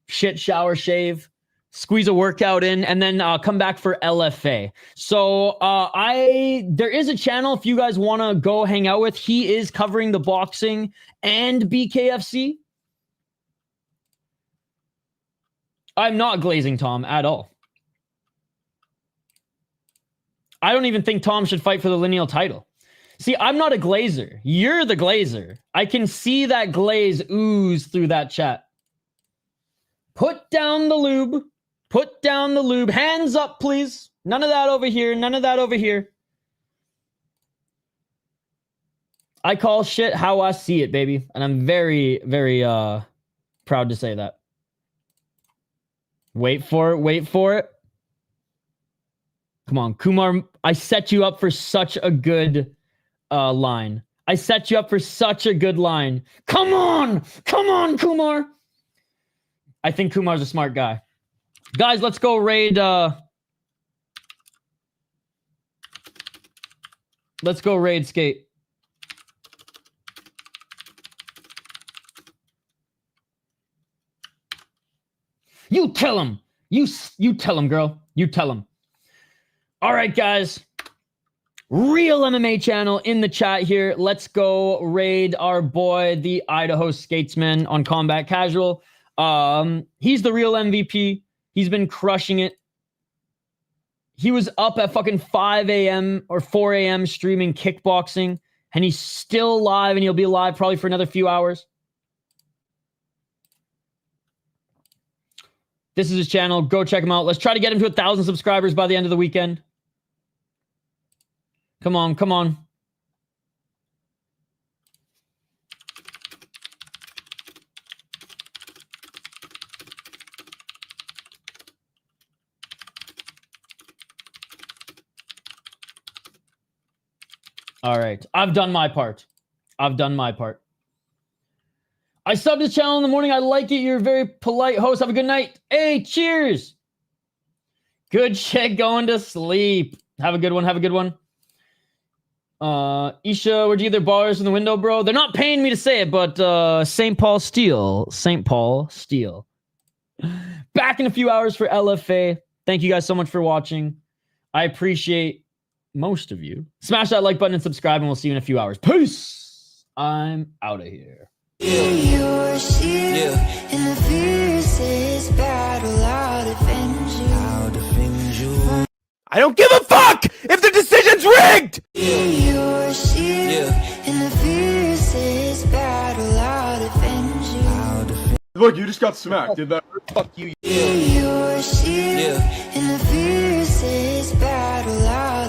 Shit, shower, shave. Squeeze a workout in, and then come back for LFA. So there is a channel if you guys want to go hang out with. He is covering the boxing and BKFC. I'm not glazing Tom at all. I don't even think Tom should fight for the lineal title. See, I'm not a glazer. You're the glazer. I can see that glaze ooze through that chat. Put down the lube. Put down the lube. Hands up, please. None of that over here. None of that over here. I call shit how I see it, baby. And I'm very, very proud to say that. Wait for it. Wait for it. Come on, Kumar. I set you up for such a good line. I set you up for such a good line. Come on. Come on, Kumar. I think Kumar's a smart guy. Guys, let's go raid. Let's go raid skate. You tell him. You tell him, girl. You tell him. All right, guys. Real MMA channel in the chat here. Let's go raid our boy, the Idaho Skatesman on Combat Casual. He's the real MVP. He's been crushing it. He was up at fucking 5 a.m. or 4 a.m. streaming kickboxing, and he's still live, and he'll be live probably for another few hours. This is his channel. Go check him out. Let's try to get him to 1,000 subscribers by the end of the weekend. Come on, come on. All right. I've done my part. I've done my part. I subbed this channel in the morning. I like it. You're a very polite host. Have a good night. Hey, cheers. Good shit going to sleep. Have a good one. Have a good one. Isha, where'd you get their bars in the window, bro? They're not paying me to say it, but St. Paul Steel. St. Paul Steel. Back in a few hours for LFA. Thank you guys so much for watching. I appreciate most of you. Smash that like button and subscribe, and we'll see you in a few hours. Peace. I'm out of here. Your shield in the fiercest battle, I'll defend you. I don't give a fuck if the decision's rigged! Your shield in the fiercest battle, I'll defend you. Look, you just got smacked. Did that hurt? Fuck you. Your shield in the fiercest fiercest battle out of